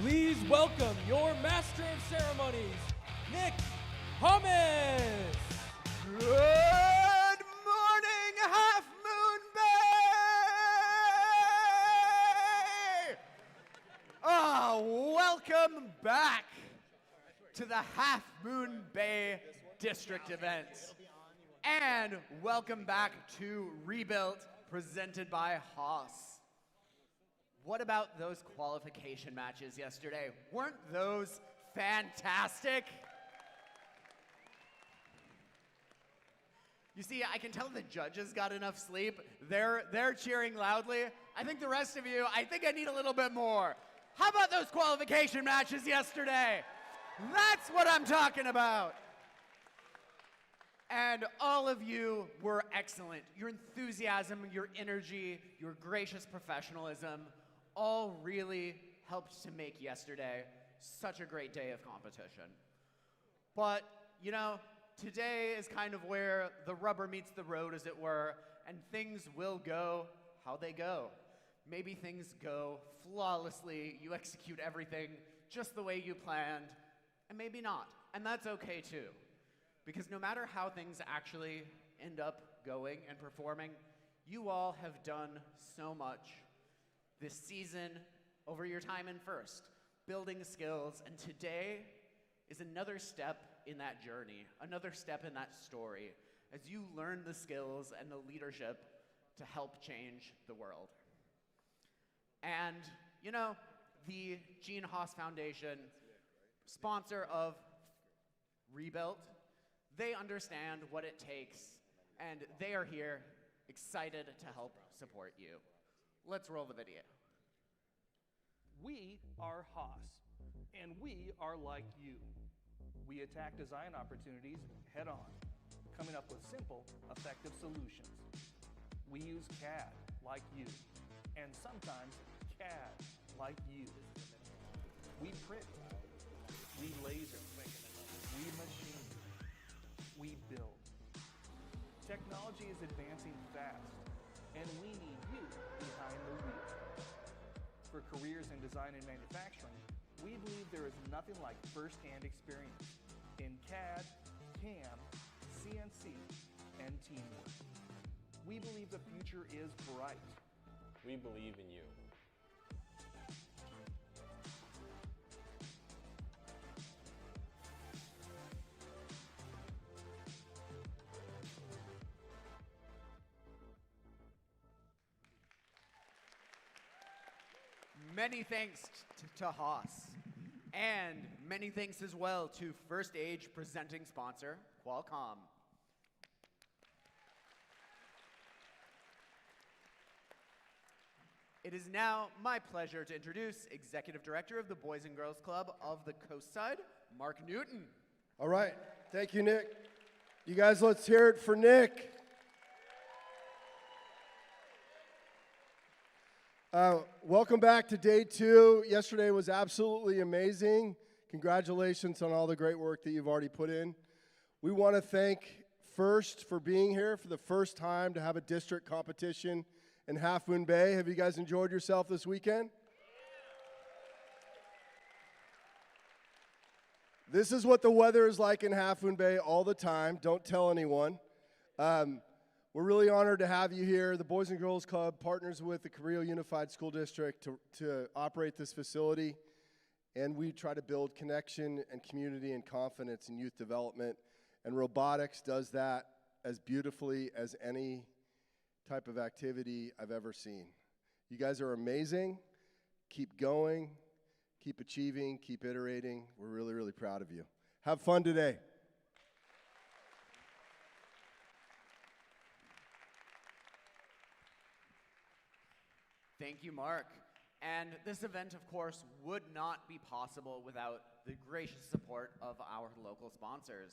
Please welcome your Master of Ceremonies, Nick Thomas. Good morning, Half Moon Bay! Welcome back to the Half Moon Bay District event. And welcome back to Rebuilt, presented by Haas. What about those qualification matches yesterday? Weren't those fantastic? You see, I can tell the judges got enough sleep. They're cheering loudly. I think the rest of you, I think I need a little bit more. How about those qualification matches yesterday? That's what I'm talking about. And all of you were excellent. Your enthusiasm, your energy, your gracious professionalism, all really helped to make yesterday such a great day of competition. But, you know, today is kind of where the rubber meets the road, as it were, and things will go how they go. Maybe things go flawlessly, you execute everything just the way you planned, and maybe not. And that's okay too. Because no matter how things actually end up going and performing, you all have done so much this season over your time in first, building skills, and today is another step in that journey, another step in that story, as you learn the skills and the leadership to help change the world. And, you know, the Gene Haas Foundation, sponsor of Rebuilt, they understand what it takes, and they are here, excited to help support you. Let's roll the video. We are Haas, and we are like you. We attack design opportunities head on, coming up with simple, effective solutions. We use CAD like you, and sometimes CAD like you. We print, we laser, we machine, we build. Technology is advancing fast, and we need you behind the wheel. For careers in design and manufacturing, we believe there is nothing like first-hand experience in CAD, CAM, CNC, and teamwork. We believe the future is bright. We believe in you. Many thanks to Haas, and many thanks as well to First Age presenting sponsor, Qualcomm. It is now my pleasure to introduce Executive Director of the Boys and Girls Club of the Coast Side, Mark Newton. All right, thank you, Nick. You guys, let's hear it for Nick. Welcome back to day 2. Yesterday was absolutely amazing. Congratulations on all the great work that you've already put in. We want to thank First for being here for the first time to have a district competition in Half Moon Bay. Have you guys enjoyed yourself this weekend? This is what the weather is like in Half Moon Bay all the time. Don't tell anyone. We're really honored to have you here. The Boys and Girls Club partners with the Carrillo Unified School District to operate this facility, and we try to build connection and community and confidence in youth development, and robotics does that as beautifully as any type of activity I've ever seen. You guys are amazing. Keep going, keep achieving, keep iterating. We're really, really proud of you. Have fun today. Thank you, Mark. And this event, of course, would not be possible without the gracious support of our local sponsors.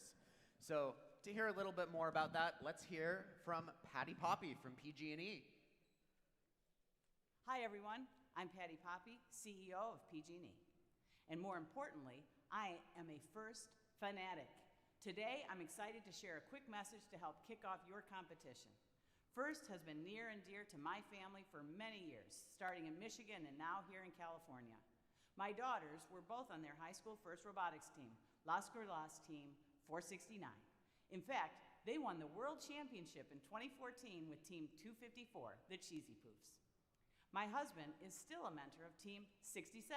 So to hear a little bit more about that, let's hear from Patty Poppy from PG&E. Hi, everyone. I'm Patty Poppy, CEO of PG&E. And more importantly, I am a First fanatic. Today, I'm excited to share a quick message to help kick off your competition. First has been near and dear to my family for many years, starting in Michigan and now here in California. My daughters were both on their high school first robotics team, Las Curlas Team 469. In fact, they won the World Championship in 2014 with Team 254, the Cheesy Poofs. My husband is still a mentor of Team 67,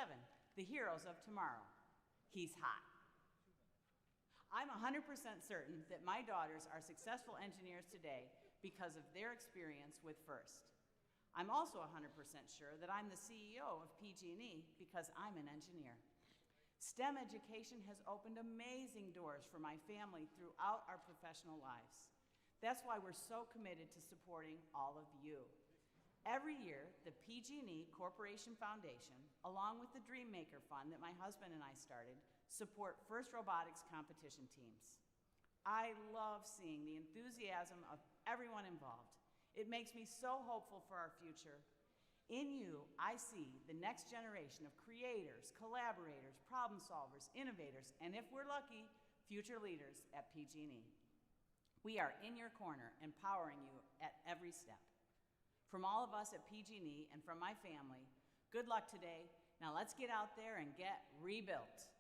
the Heroes of Tomorrow. He's hot. I'm 100% certain that my daughters are successful engineers today because of their experience with FIRST. I'm also 100% sure that I'm the CEO of PG&E because I'm an engineer. STEM education has opened amazing doors for my family throughout our professional lives. That's why we're so committed to supporting all of you. Every year, the PG&E Corporation Foundation, along with the Dreammaker Fund that my husband and I started, support FIRST robotics competition teams. I love seeing the enthusiasm of everyone involved. It makes me so hopeful for our future. In you, I see the next generation of creators, collaborators, problem solvers, innovators, and if we're lucky, future leaders at PG&E. We are in your corner, empowering you at every step. From all of us at PG&E and from my family, good luck today. Now let's get out there and get rebuilt.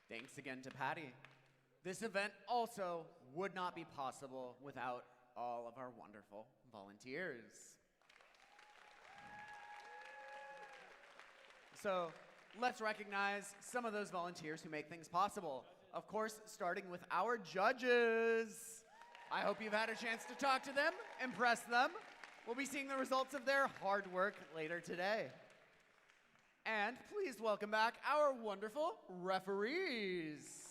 Thanks again to Patty. This event also would not be possible without all of our wonderful volunteers. So let's recognize some of those volunteers who make things possible. Of course, starting with our judges. I hope you've had a chance to talk to them, impress them. We'll be seeing the results of their hard work later today. And please welcome back our wonderful referees.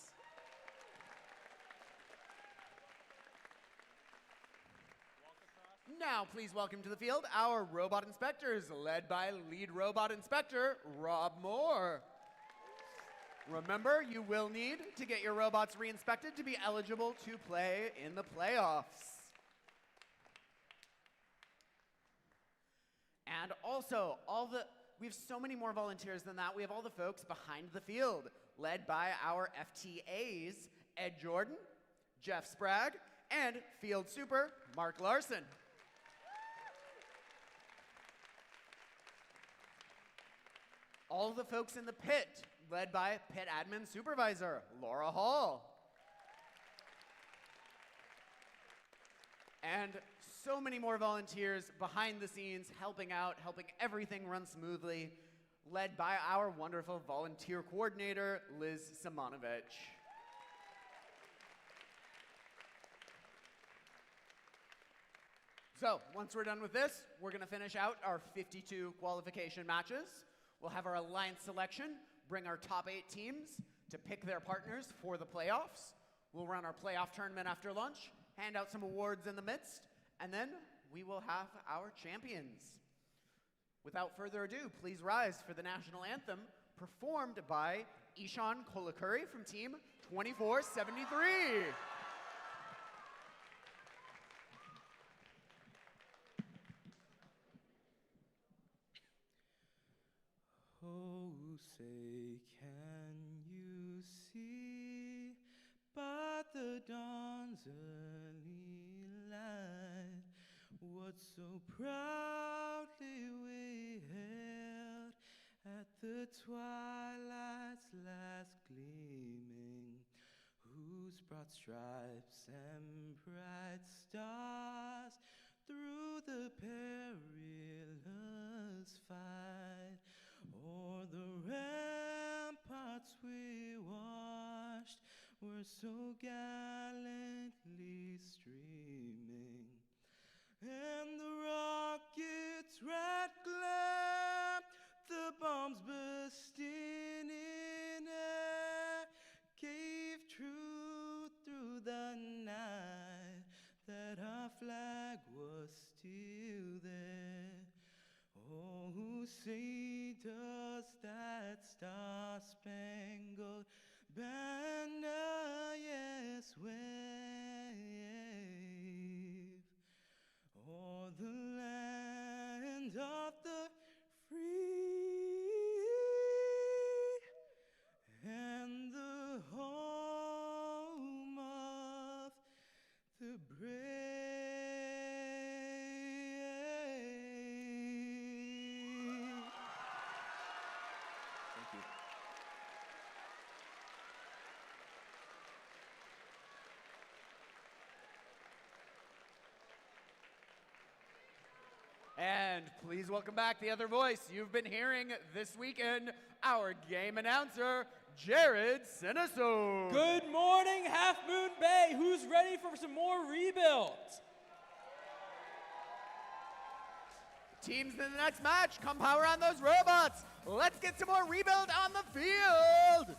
Now, please welcome to the field our robot inspectors, led by lead robot inspector, Rob Moore. Remember, you will need to get your robots re-inspected to be eligible to play in the playoffs. And also, we have so many more volunteers than that. We have all the folks behind the field, led by our FTAs, Ed Jordan, Jeff Sprague, and field super, Mark Larson. All the folks in the pit, led by pit admin supervisor, Laura Hall. And so many more volunteers behind the scenes, helping out, helping everything run smoothly, led by our wonderful volunteer coordinator, Liz Simonovich. So, once we're done with this, we're gonna finish out our 52 qualification matches. We'll have our alliance selection, bring our top 8 teams to pick their partners for the playoffs. We'll run our playoff tournament after lunch, hand out some awards in the midst, and then we will have our champions. Without further ado, please rise for the national anthem performed by Ishan Kolakuri from team 2473. Oh, say, can you see by the dawn's early light what so proudly we hailed at the twilight's last gleaming, whose broad stripes and bright stars through the perilous fight o'er the ramparts we watched were so gallantly streaming, and the rocket's red glare, the bombs bursting in air, gave truth through the night that our flag was still there. Oh, say does that star-spangled banner, yes, wave o'er the land of the free and the home of the brave. And please welcome back the other voice you've been hearing this weekend, our game announcer, Jared Sineso. Good morning, Half Moon Bay. Who's ready for some more rebuilds? Teams in the next match, come power on those robots. Let's get some more rebuild on the field.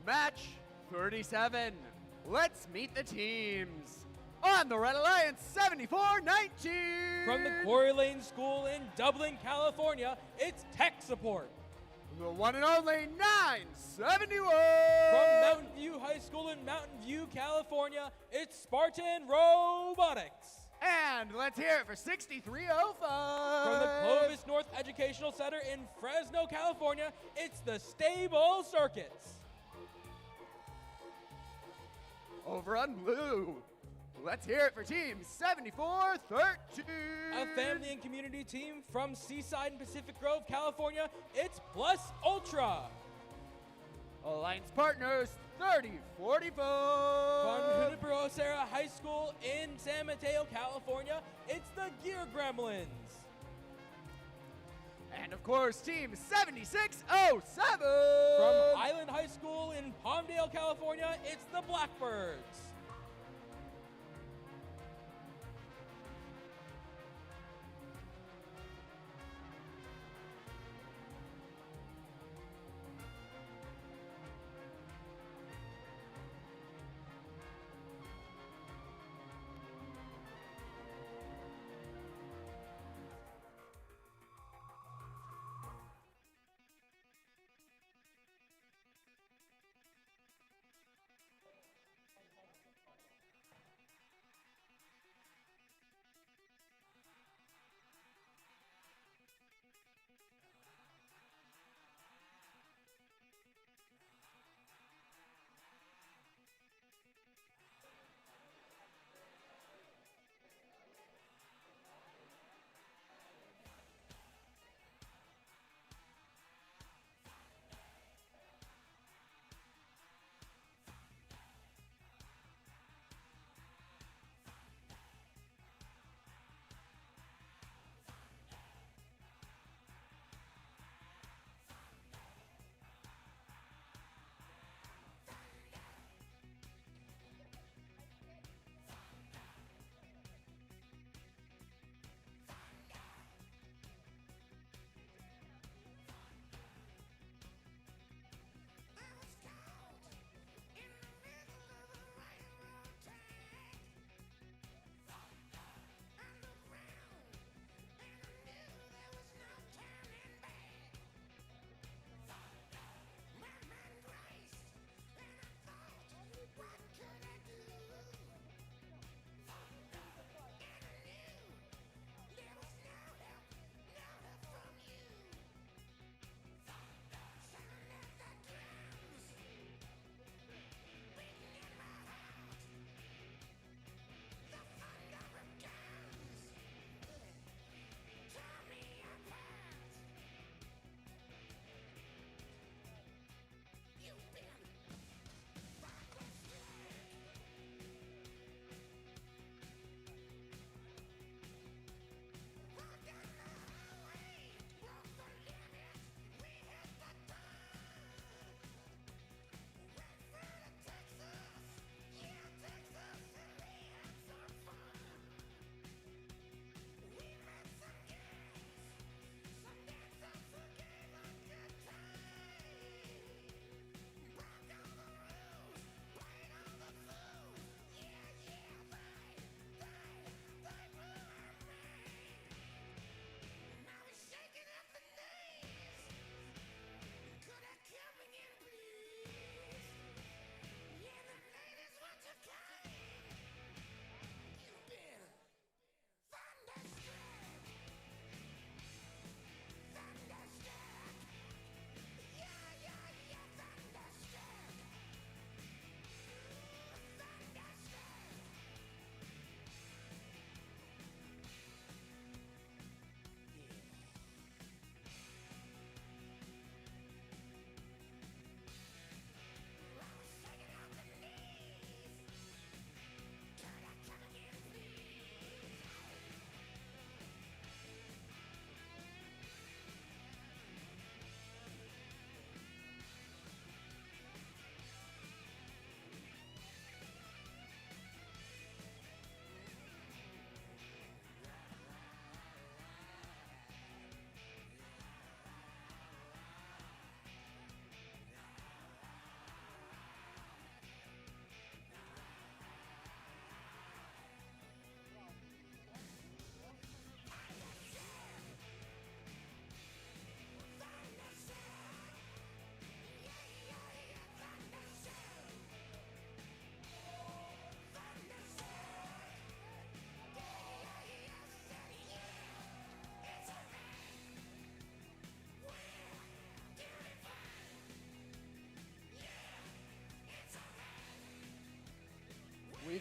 Match 37. Let's meet the teams. On the Red Alliance 7419. From the Quarry Lane School in Dublin, California, it's Tech Support. The one and only 971. From Mountain View High School in Mountain View, California, it's Spartan Robotics. And let's hear it for 6305. From the Clovis North Educational Center in Fresno, California, it's the Stable Circuits. Over on blue, let's hear it for Team 7413. A family and community team from Seaside and Pacific Grove, California, it's Plus Ultra. Alliance Partners 3044. From Junipero Serra High School in San Mateo, California, it's the Gear Gremlins. And of course, Team 7607. From Island High School in Palmdale, California, it's the Blackbirds.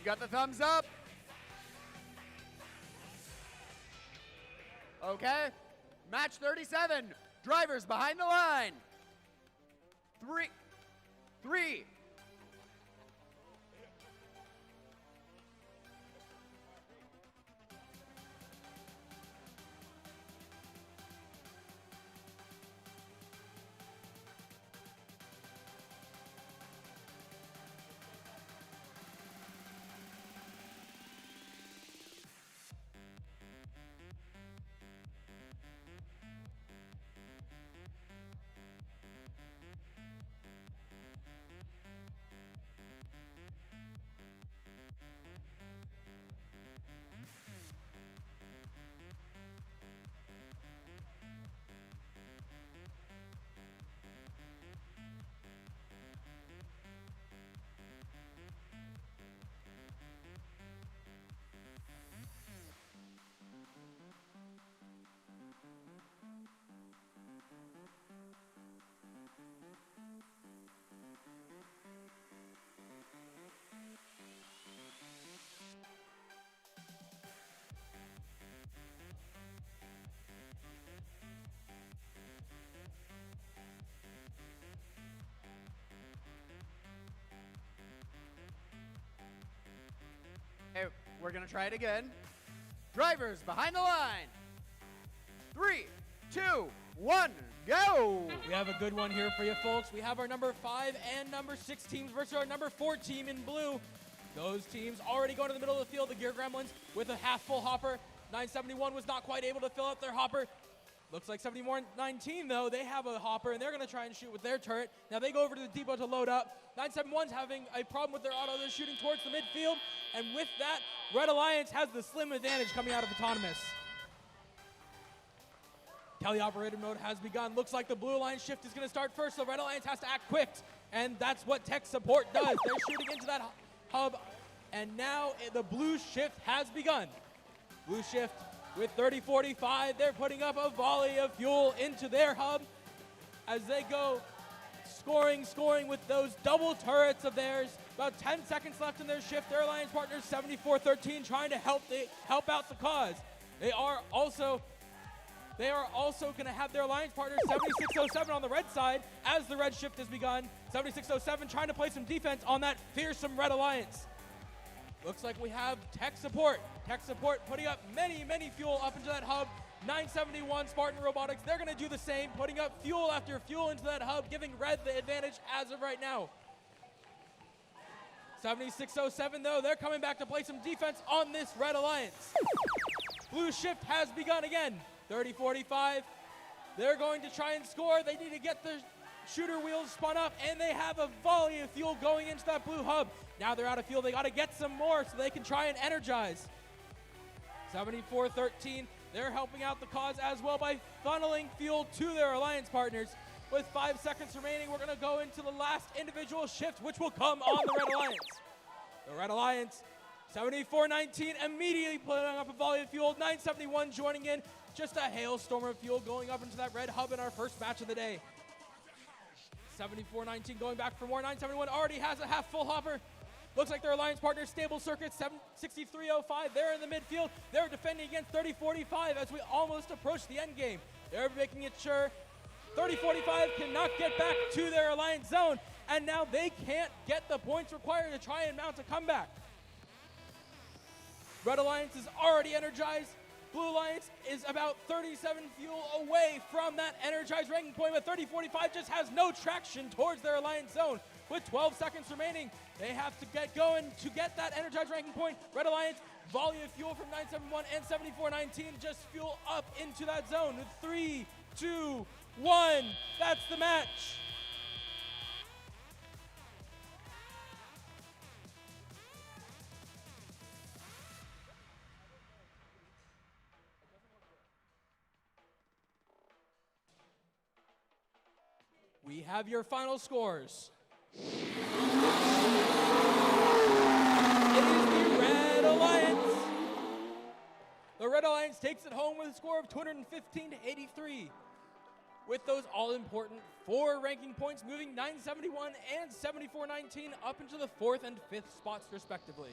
We've got the thumbs up. Okay. Match 37. Drivers behind the line. Three. Okay, we're gonna try it again. Drivers behind the line. 3, 2, 1, go! We have a good one here for you, folks. We have our number 5 and number 6 teams versus our number 4 team in blue. Those teams already going to the middle of the field. The Gear Gremlins with a half-full hopper. 971 was not quite able to fill up their hopper. Looks like 7419, though, they have a hopper, and they're going to try and shoot with their turret. Now they go over to the depot to load up. 971's having a problem with their auto. They're shooting towards the midfield, and with that, Red Alliance has the slim advantage coming out of Autonomous. Teleoperator mode has begun. Looks like the Blue Alliance shift is going to start first, so Red Alliance has to act quick, and that's what tech support does. They're shooting into that hub, and now the Blue shift has begun. Blue shift with 30-45, they're putting up a volley of fuel into their hub as they go scoring with those double turrets of theirs. About 10 seconds left in their shift. Their alliance partners 74-13 trying to help out the cause. They are also going to have their alliance partner 7607 on the red side as the red shift has begun. 7607 trying to play some defense on that fearsome Red Alliance. Looks like we have tech support. Tech support putting up many fuel up into that hub. 971 Spartan Robotics, they're going to do the same, putting up fuel after fuel into that hub, giving red the advantage as of right now. 7607, though, they're coming back to play some defense on this Red Alliance. Blue shift has begun again. 30-45, they're going to try and score. They need to get the shooter wheels spun up, and they have a volley of fuel going into that blue hub. Now they're out of fuel. They got to get some more so they can try and energize. 74-13, they're helping out the cause as well by funneling fuel to their alliance partners. With 5 seconds remaining, we're going to go into the last individual shift, which will come on the Red Alliance. The Red Alliance, 74-19, immediately putting up a volley of fuel. 971 joining in. Just a hailstorm of fuel going up into that red hub in our first match of the day. 74-19 going back for more. 971 already has a half-full hopper. Looks like their alliance partner, Stable Circuit, 6305. They're in the midfield. They're defending against 30-45 as we almost approach the end game. They're making it sure 30-45 cannot get back to their alliance zone, and now they can't get the points required to try and mount a comeback. Red Alliance is already energized. Blue Alliance is about 37 fuel away from that energized ranking point, but 30-45 just has no traction towards their alliance zone. With 12 seconds remaining, they have to get going to get that energized ranking point. Red Alliance, volley of fuel from 971 and 74-19, just fuel up into that zone with 3, 2, 1. That's the match. We have your final scores. It is the Red Alliance. The Red Alliance takes it home with a score of 215-83. With those all-important 4 ranking points moving 971 and 74-19 up into the 4th and 5th spots respectively.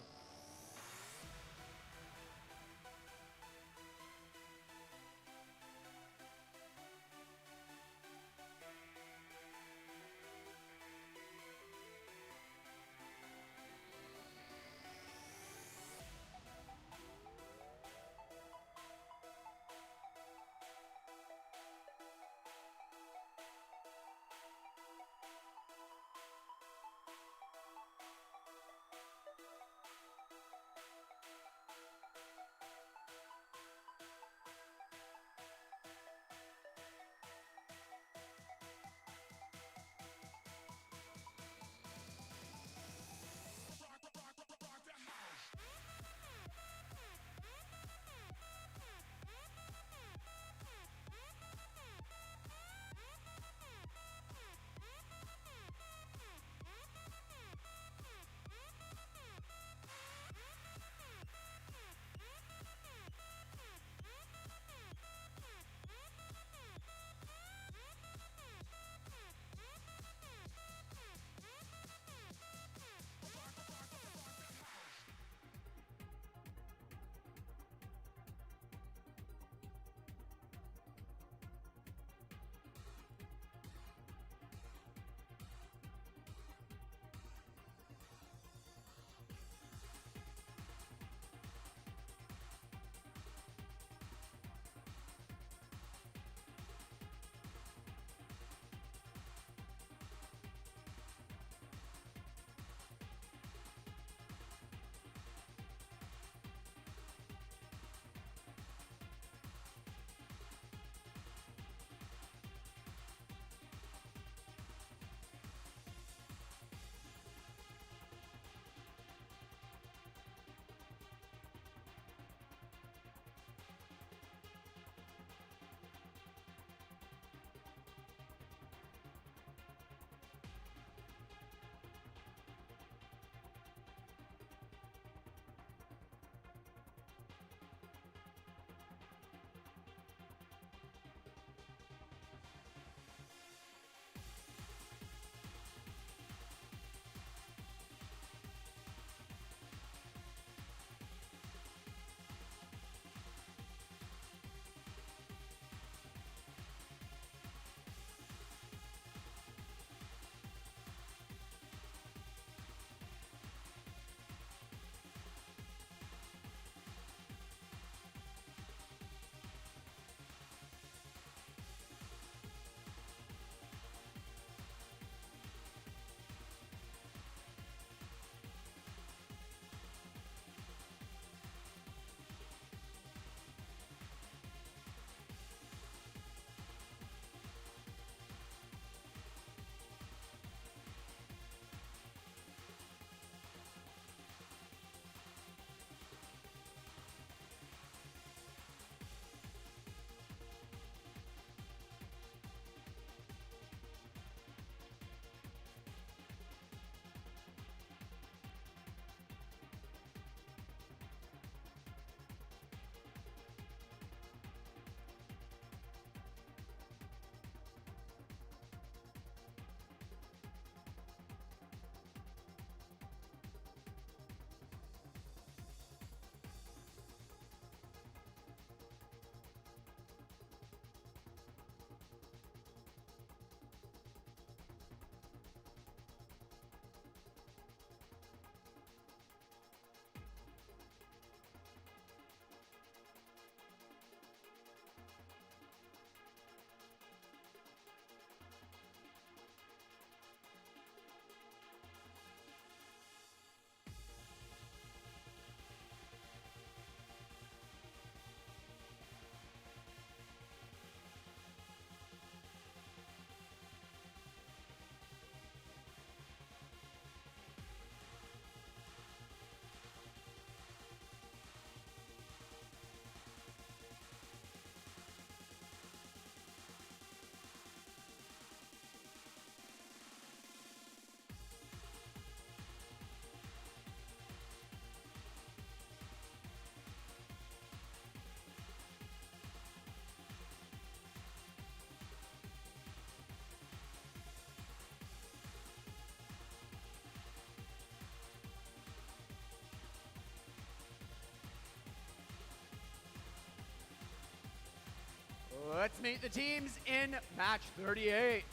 Let's meet the teams in match 38.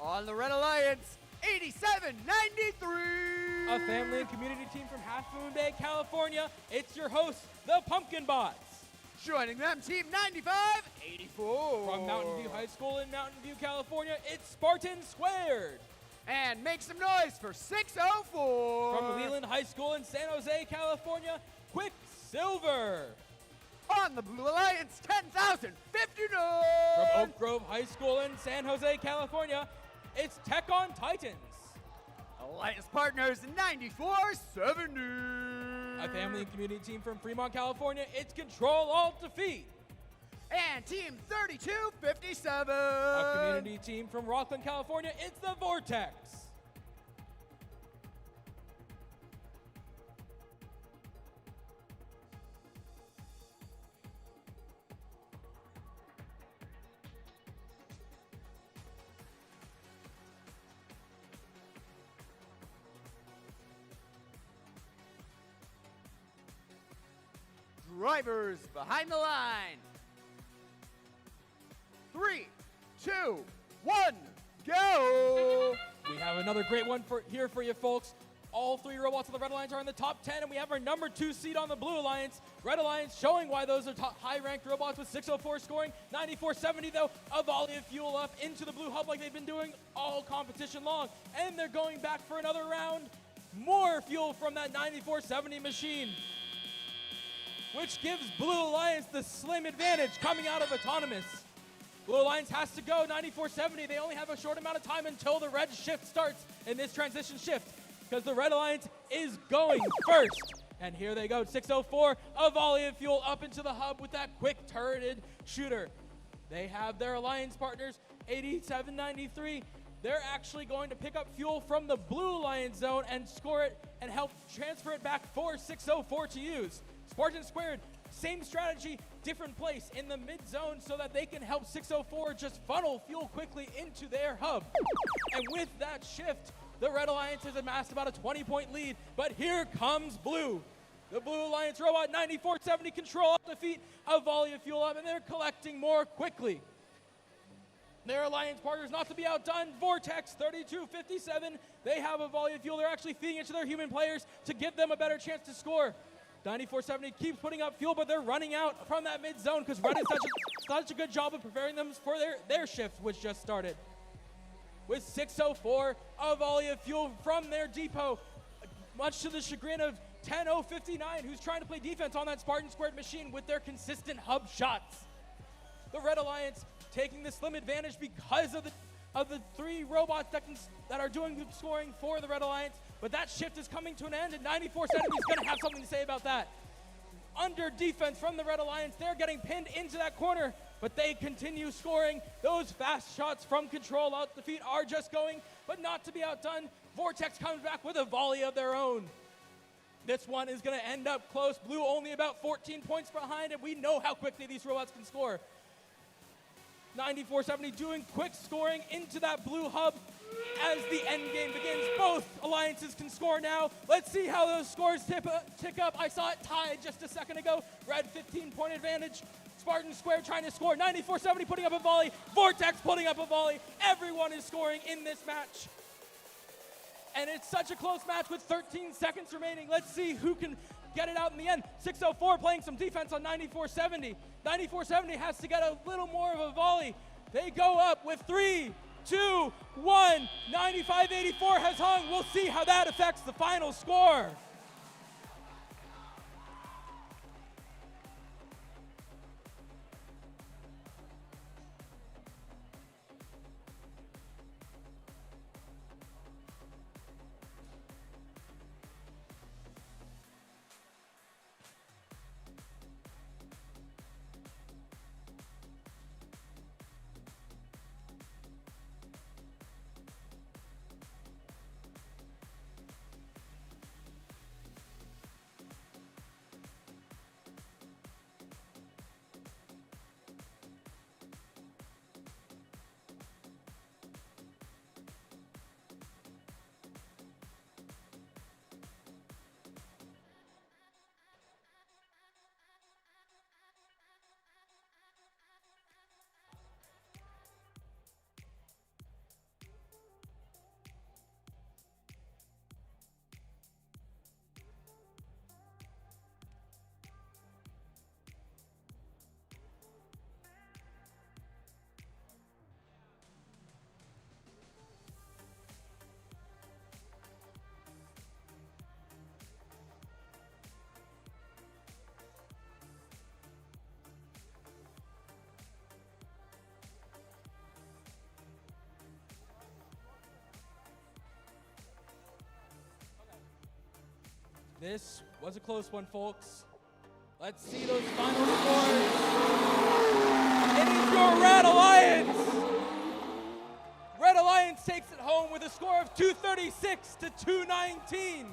On the Red Alliance, 8793. A family and community team from Half Moon Bay, California. It's your hosts, the Pumpkin Bots. Joining them, Team 9584. From Mountain View High School in Mountain View, California, it's Spartan Squared. And make some noise for 604. From Leland High School in San Jose, California, Quicksilver. On the Blue Alliance, 10,059. From Oak Grove High School in San Jose, California, it's Tech on Titans. Alliance Partners, 9470. A family and community team from Fremont, California, it's Control Alt Defeat. And Team 3257. A community team from Rockland, California, it's the Vortex. Drivers behind the line. 3, 2, 1, go! We have another great one here for you folks. All three robots on the Red Alliance are in the top 10, and we have our number 2 seed on the Blue Alliance. Red Alliance showing why those are high-ranked robots with 604 scoring. 9470, though, a volley of fuel up into the blue hub like they've been doing all competition long. And they're going back for another round. More fuel from that 9470 machine, which gives Blue Alliance the slim advantage coming out of Autonomous. Blue Alliance has to go 9470. They only have a short amount of time until the red shift starts in this transition shift, because the Red Alliance is going first. And here they go, 604, a volley of fuel up into the hub with that quick turreted shooter. They have their Alliance partners, 8793. They're actually going to pick up fuel from the Blue Alliance zone and score it and help transfer it back for 604 to use. Spartan Squared, same strategy, different place in the mid zone so that they can help 604 just funnel fuel quickly into their hub. And with that shift, the Red Alliance has amassed about a 20-point lead, but here comes Blue. The Blue Alliance robot, 9470, control up defeat, a volley of fuel up, and they're collecting more quickly. Their Alliance partners not to be outdone, Vortex, 3257, they have a volley of fuel. They're actually feeding it to their human players to give them a better chance to score. 9470 keeps putting up fuel, but they're running out from that mid zone because Red is such a good job of preparing them for their shift, which just started. With 604, a volley of fuel from their depot, much to the chagrin of 10059, who's trying to play defense on that Spartan Squared machine with their consistent hub shots. The Red Alliance taking the slim advantage because of the three robots that are doing the scoring for the Red Alliance, but that shift is coming to an end, and 9470 is going to have something to say about that. Under defense from the Red Alliance, they're getting pinned into that corner, but they continue scoring. Those fast shots from control out the feet are just going, but not to be outdone. Vortex comes back with a volley of their own. This one is going to end up close. Blue only about 14 points behind, and we know how quickly these robots can score. 9470 doing quick scoring into that blue hub as the end game begins. Both alliances can score now. Let's see how those scores tick up. I saw it tied just a second ago. Red 15-point advantage. Spartan Square trying to score. 9470 putting up a volley. Vortex putting up a volley. Everyone is scoring in this match. And it's such a close match with 13 seconds remaining. Let's see who can get it out in the end. 604 playing some defense on 9470. 9470 has to get a little more of a volley. They go up with 3, 2, 1. 9584 has hung. We'll see how that affects the final score. This was a close one, folks. Let's see those final scores. It is your Red Alliance. Red Alliance takes it home with a score of 236 to 219.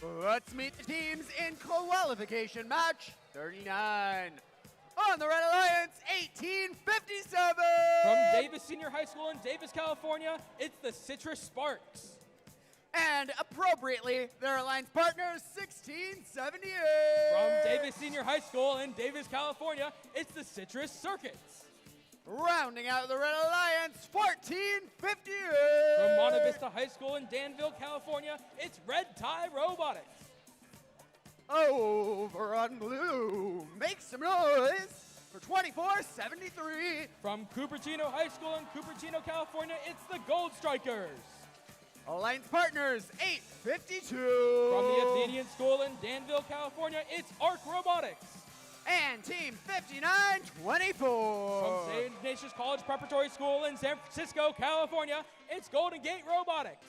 Let's meet the teams in qualification match 39. On the Red Alliance, 1857. From Davis Senior High School in Davis, California, it's the Citrus Sparks. And appropriately, their alliance partners, 1678. From Davis Senior High School in Davis, California, it's the Citrus Circuits. Rounding out the Red Alliance, 1458. From Monte Vista High School in Danville, California, it's Red Tie Robotics. Over on blue, make some noise for 2473. From Cupertino High School in Cupertino, California, it's the Gold Strikers. Alliance partners, 852. From the Athenian School in Danville, California, it's Arc Robotics. And team 5924. From St. Ignatius College Preparatory School in San Francisco, California, it's Golden Gate Robotics.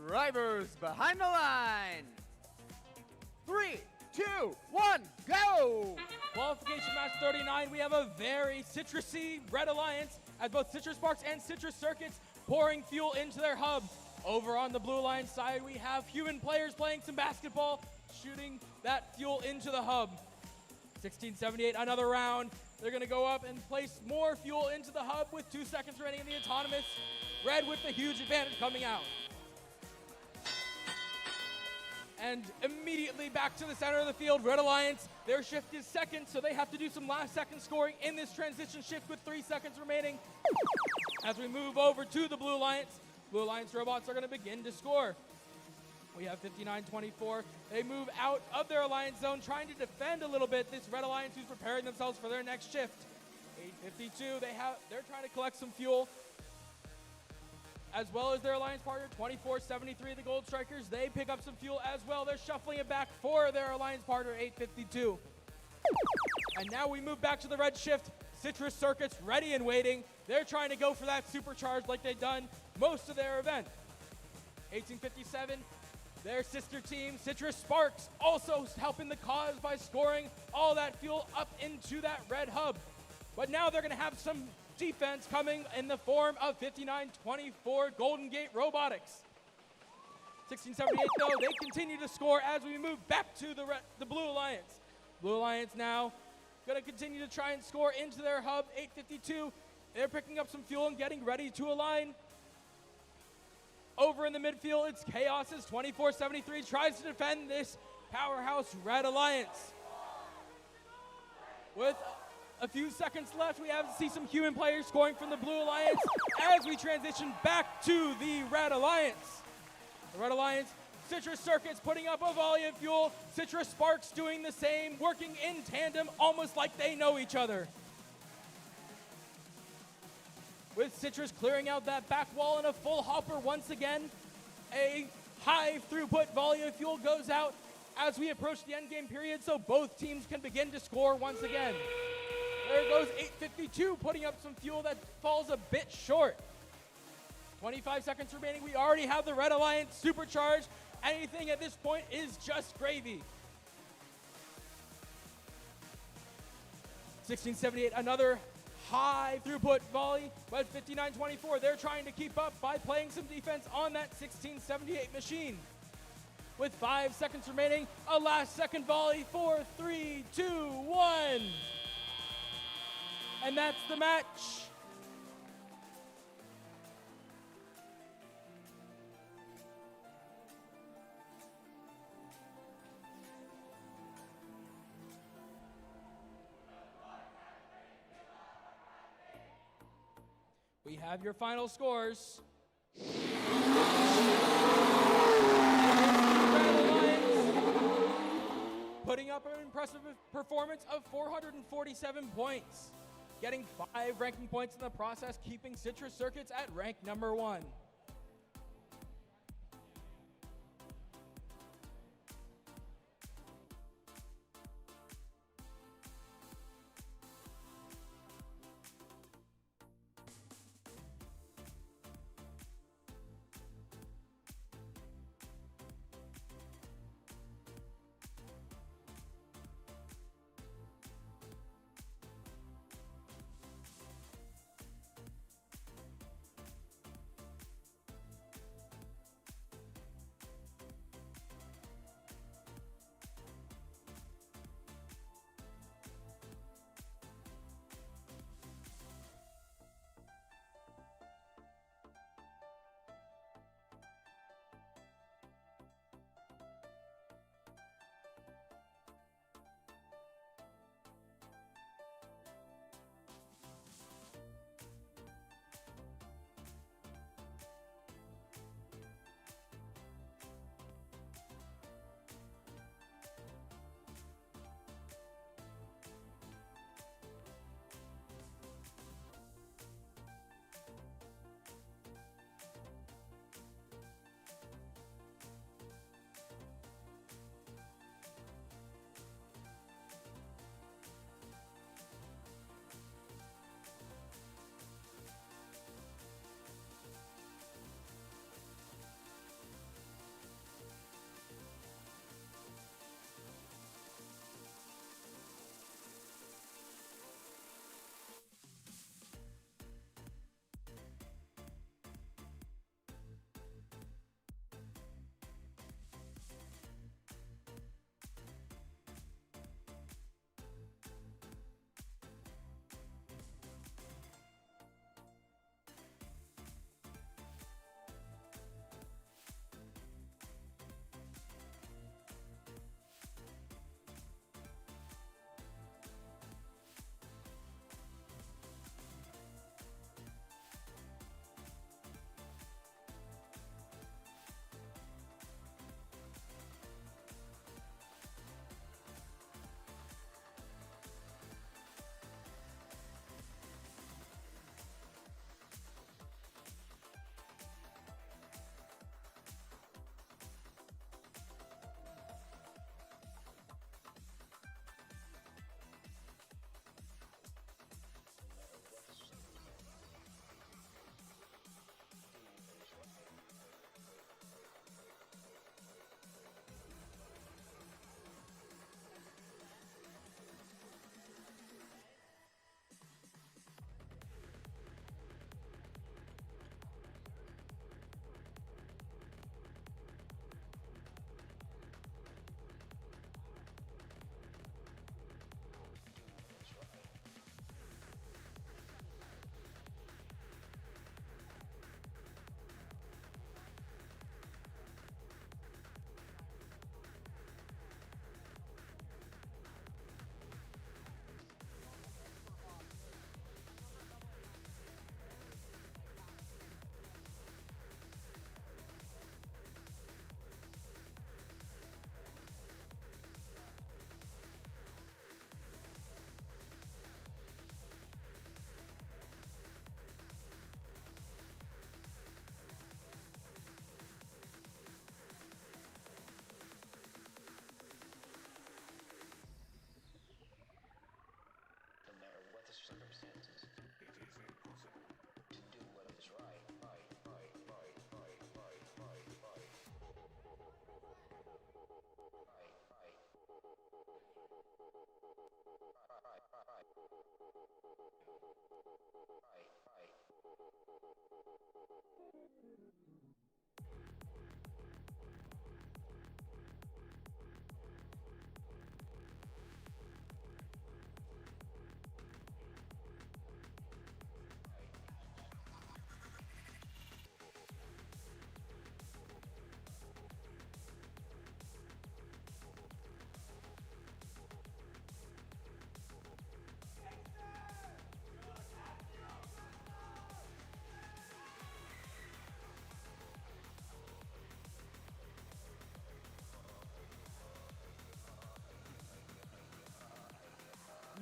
Drivers behind the line. 3, 2, 1, go! Qualification match 39, we have a very citrusy Red Alliance as both Citrus Sparks and Citrus Circuits pouring fuel into their hub. Over on the Blue Alliance side, we have human players playing some basketball, shooting that fuel into the hub. 1678, another round. They're gonna go up and place more fuel into the hub with 2 seconds remaining in the autonomous. Red with the huge advantage coming out. And immediately back to the center of the field, Red Alliance, their shift is second, so they have to do some last second scoring in this transition shift with 3 seconds remaining. As we move over to the Blue Alliance robots are gonna begin to score. We have 59-24. They move out of their alliance zone, trying to defend a little bit. This Red Alliance who's preparing themselves for their next shift. 8:52, they're trying to collect some fuel, as well as their alliance partner, 24-73, the Gold Strikers. They pick up some fuel as well. They're shuffling it back for their alliance partner, 8:52. And now we move back to the red shift. Citrus Circuits ready and waiting. They're trying to go for that supercharge like they've done most of their event. 1857, their sister team, Citrus Sparks, also helping the cause by scoring all that fuel up into that red hub. But now they're gonna have some defense coming in the form of 59-24 Golden Gate Robotics. 1678 though, they continue to score as we move back to the Blue Alliance. Blue Alliance now gonna continue to try and score into their hub. 8:52, they're picking up some fuel and getting ready to align. Over in the midfield, it's Chaos's 24-73 tries to defend this powerhouse Red Alliance. With a few seconds left, we have to see some human players scoring from the Blue Alliance as we transition back to the Red Alliance. The Red Alliance, Citrus Circuits putting up a volley of fuel, Citrus Sparks doing the same, working in tandem almost like they know each other. With Citrus clearing out that back wall in a full hopper once again, a high throughput volley of fuel goes out as we approach the end game period so both teams can begin to score once again. There goes 8:52, putting up some fuel that falls a bit short. 25 seconds remaining. We already have the Red Alliance supercharged. Anything at this point is just gravy. 1678, another high throughput volley, but 59-24, they're trying to keep up by playing some defense on that 1678 machine. With 5 seconds remaining, a last second volley, 4, 3, 2, 1. And that's the match. We have your final scores. Putting up an impressive performance of 447 points, getting 5 ranking points in the process, keeping Citrus Circuits at rank number 1.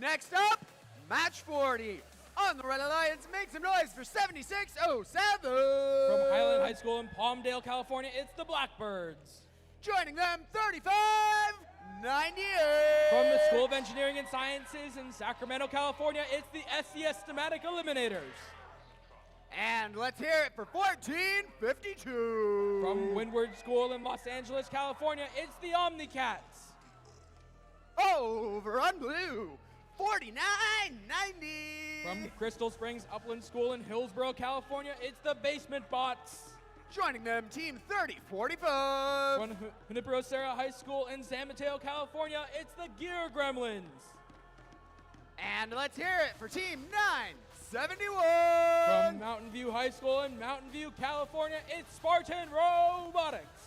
Next up, match 40. On the Red Alliance, make some noise for 7607. From Highland High School in Palmdale, California, it's the Blackbirds. Joining them, 3598. From the School of Engineering and Sciences in Sacramento, California, it's the SES Schematic Eliminators. And let's hear it for 1452. From Windward School in Los Angeles, California, it's the Omnicats. Over on blue, 4990. From Crystal Springs Upland School in Hillsborough, California, it's the Basement Bots. Joining them, team 3045. From Junipero Serra High School in San Mateo, California, it's the Gear Gremlins. And let's hear it for team 971. From Mountain View High School in Mountain View, California, it's Spartan Robotics.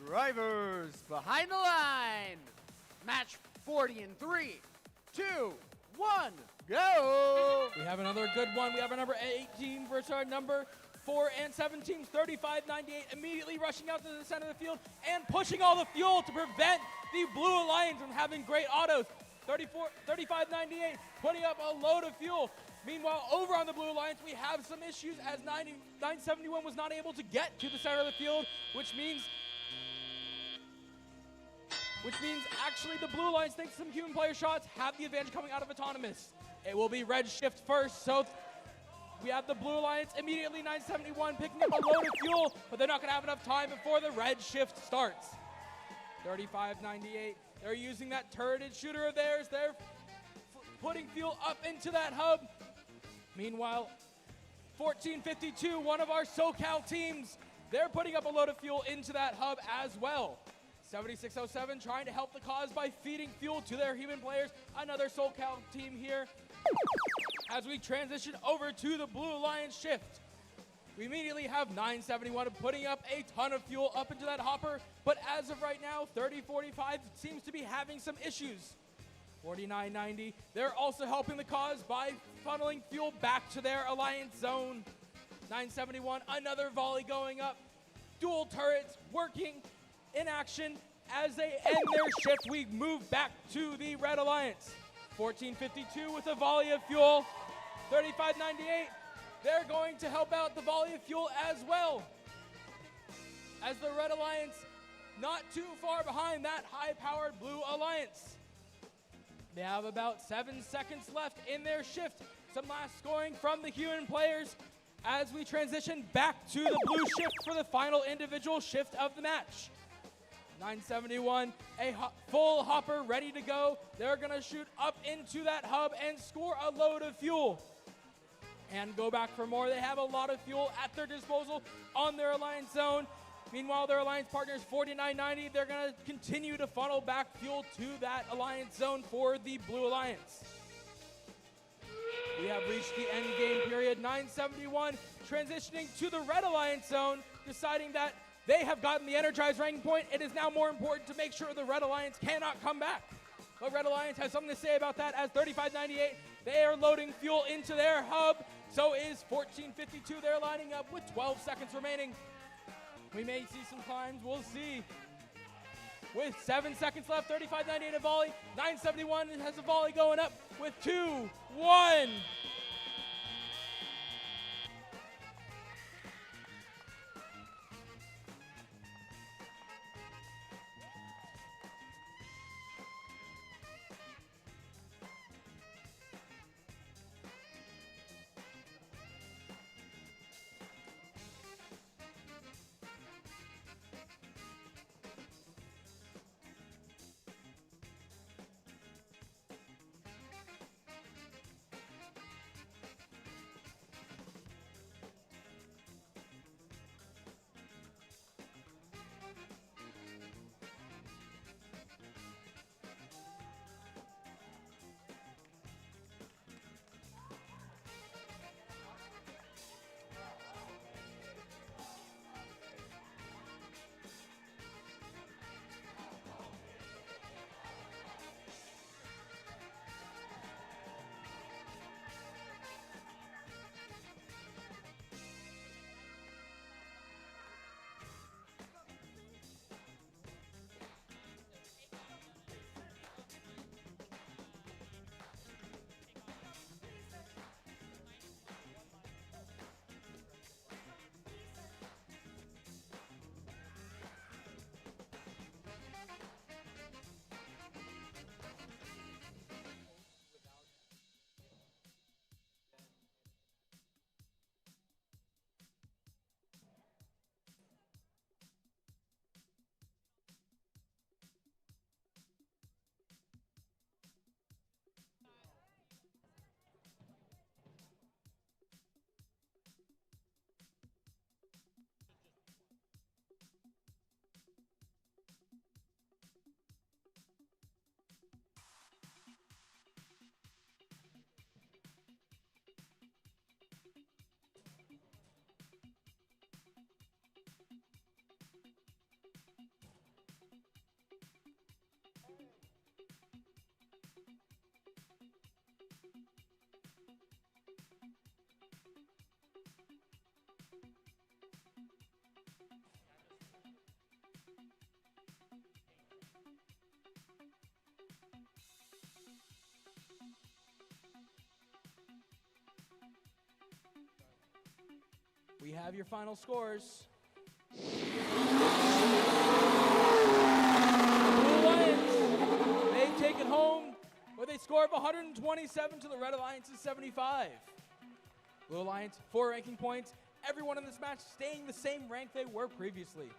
Drivers behind the line. Match 40 in 3, 2, 1, go. We have another good one. We have our number 18 versus our number 4 and 17, 3598, immediately rushing out to the center of the field and pushing all the fuel to prevent the Blue Alliance from having great autos. 3598 putting up a load of fuel. Meanwhile, over on the Blue Alliance, we have some issues as 971 was not able to get to the center of the field, which means actually the Blue Alliance, thanks to some human player shots, have the advantage coming out of Autonomous. It will be red shift first, so we have the Blue Alliance immediately, 971 picking up a load of fuel, but they're not going to have enough time before the red shift starts. 3598, they're using that turreted shooter of theirs. They're putting fuel up into that hub. Meanwhile, 1452, one of our SoCal teams, they're putting up a load of fuel into that hub as well. 7607 trying to help the cause by feeding fuel to their human players. Another SoCal team here. As we transition over to the Blue Alliance shift, we immediately have 971 putting up a ton of fuel up into that hopper, but as of right now, 3045 seems to be having some issues. 4990, they're also helping the cause by funneling fuel back to their Alliance zone. 971, another volley going up. Dual turrets working in action. As they end their shift, we move back to the Red Alliance. 1452 with a volley of fuel. 3598, they're going to help out the volley of fuel as well. As the Red Alliance not too far behind that high-powered Blue Alliance. They have about 7 seconds left in their shift. Some last scoring from the human players as we transition back to the blue shift for the final individual shift of the match. 971, a full hopper ready to go. They're going to shoot up into that hub and score a load of fuel. And go back for more. They have a lot of fuel at their disposal on their Alliance zone. Meanwhile, their alliance partners 4990, they're going to continue to funnel back fuel to that alliance zone for the Blue Alliance. We have reached the end game period. 971 transitioning to the Red Alliance zone, deciding that they have gotten the energized ranking point. It is now more important to make sure the Red Alliance cannot come back. But Red Alliance has something to say about that, as 3598, they are loading fuel into their hub. So is 1452. They're lining up with 12 seconds remaining. We may see some climbs. We'll see. With 7 seconds left, 3598 a volley. 971 has a volley going up with 2, 1. We have your final scores. Blue Alliance, they take it home with a score of 127 to the Red Alliance's 75. Blue Alliance, 4 ranking points. Everyone in this match staying the same rank they were previously.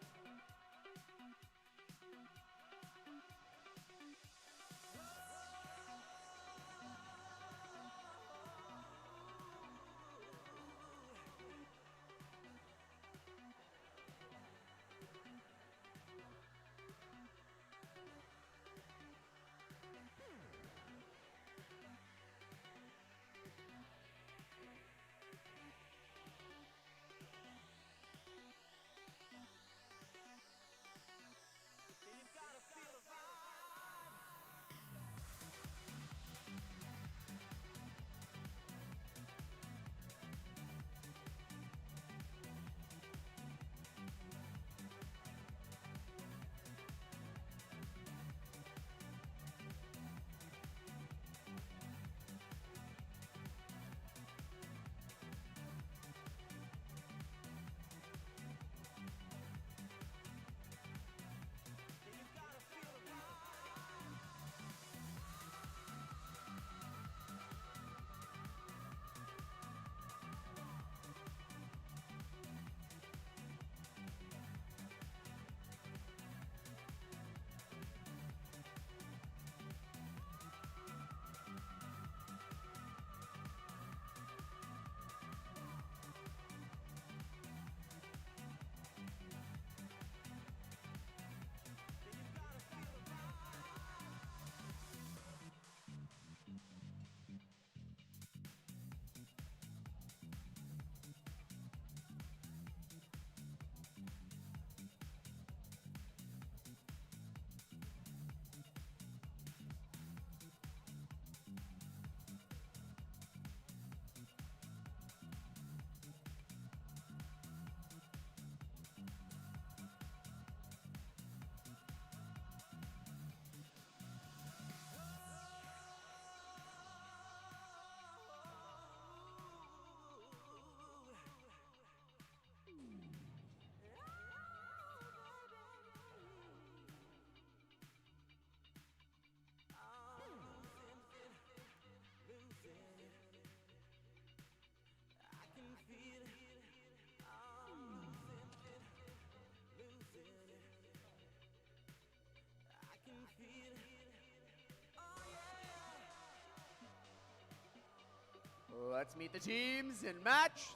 let's meet the teams in match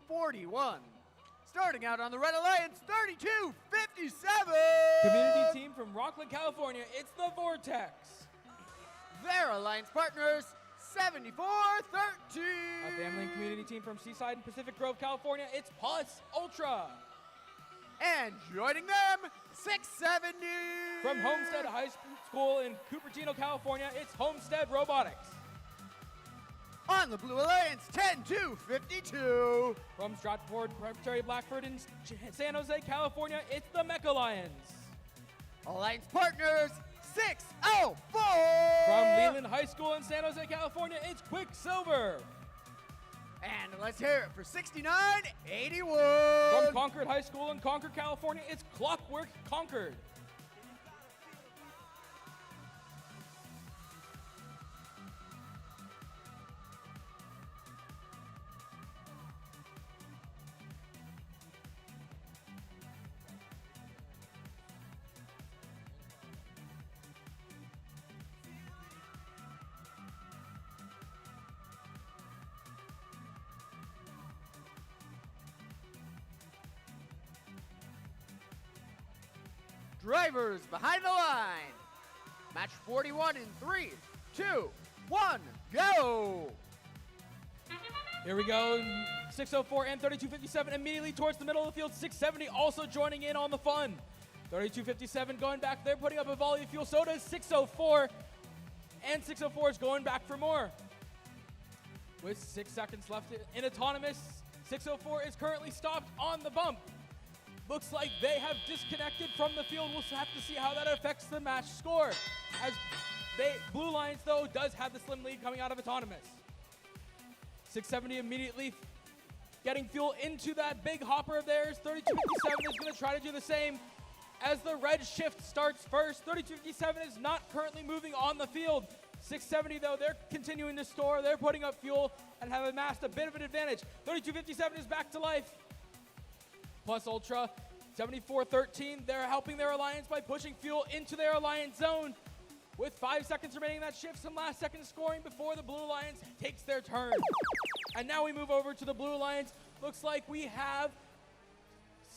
41. Starting out on the Red Alliance, 32-57. Community team from Rockland, California, it's the Vortex. Their alliance partners, 74-13. A family and community team from Seaside and Pacific Grove, California, it's Plus Ultra. And joining them, 670. From Homestead High School in Cupertino, California, it's Homestead Robotics. On the Blue Alliance, 10-52. From Stratford Preparatory Blackford in San Jose, California, it's the Mech Alliance. Alliance partners, 604. From Leland High School in San Jose, California, it's Quicksilver. And let's hear it for 6981. From Concord High School in Concord, California, it's Clockwork Concord. Drivers behind the line. Match 41 in 3, 2, 1, go. Here we go. 604 and 3257 immediately towards the middle of the field. 670 also joining in on the fun. 3257 going back there, putting up a volley of fuel. So does 604. And 604 is going back for more. With 6 seconds left in autonomous, 604 is currently stopped on the bump. Looks like they have disconnected from the field. We'll have to see how that affects the match score. As Blue Lions, though, does have the slim lead coming out of autonomous. 670 immediately getting fuel into that big hopper of theirs. 3257 is going to try to do the same as the red shift starts first. 3257 is not currently moving on the field. 670, though, they're continuing to store. They're putting up fuel and have amassed a bit of an advantage. 3257 is back to life. Plus Ultra, 74-13. They're helping their alliance by pushing fuel into their alliance zone. With 5 seconds remaining in that shift, some last second scoring before the Blue Alliance takes their turn. And now we move over to the Blue Alliance. Looks like we have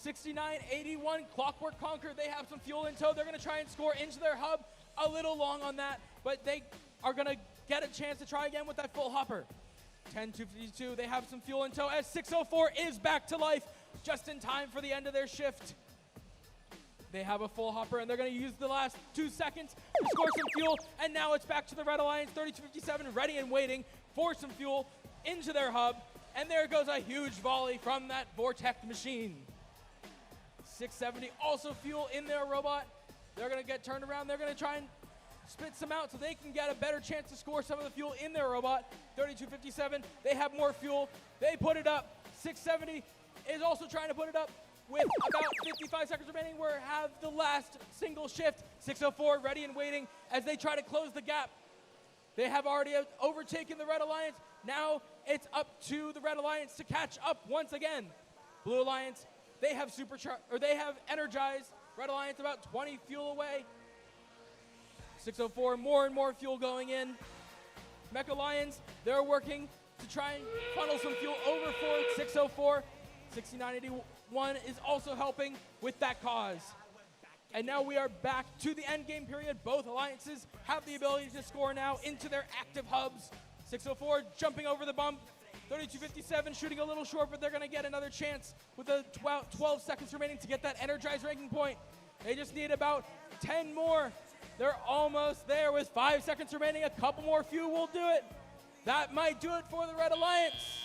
69-81 Clockwork Conquer. They have some fuel in tow. They're going to try and score into their hub. A little long on that, but they are going to get a chance to try again with that full hopper. 10-52, they have some fuel in tow as 604 is back to life just in time for the end of their shift. They have a full hopper, and they're going to use the last 2 seconds to score some fuel, and now it's back to the Red Alliance, 3257 ready and waiting for some fuel into their hub, and there goes a huge volley from that Vortex machine. 670 also fuel in their robot. They're going to get turned around. They're going to try and spit some out so they can get a better chance to score some of the fuel in their robot. 3257, they have more fuel. They put it up. 670 is also trying to put it up with about 55 seconds remaining. We have the last single shift. 604 ready and waiting as they try to close the gap. They have already overtaken the Red Alliance. Now it's up to the Red Alliance to catch up once again. Blue Alliance, they have energized. Red Alliance about 20 fuel away. 604, more and more fuel going in. Mech Alliance, they're working to try and funnel some fuel over for 604. 6981 is also helping with that cause. And now we are back to the end game period. Both alliances have the ability to score now into their active hubs. 604 jumping over the bump. 3257 shooting a little short, but they're going to get another chance with the 12 seconds remaining to get that energized ranking point. They just need about 10 more. They're almost there with 5 seconds remaining. A couple more fuel will do it. That might do it for the Red Alliance.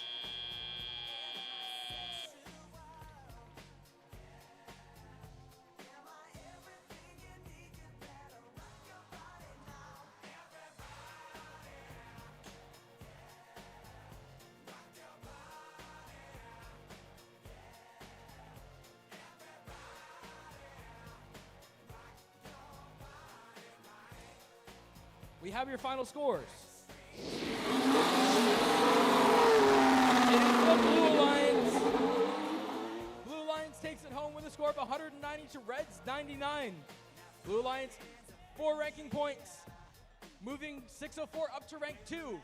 We have your final scores. It is the Blue Alliance. Blue Alliance takes it home with a score of 190 to Reds 99. Blue Alliance, 4 ranking points, moving 604 up to rank 2.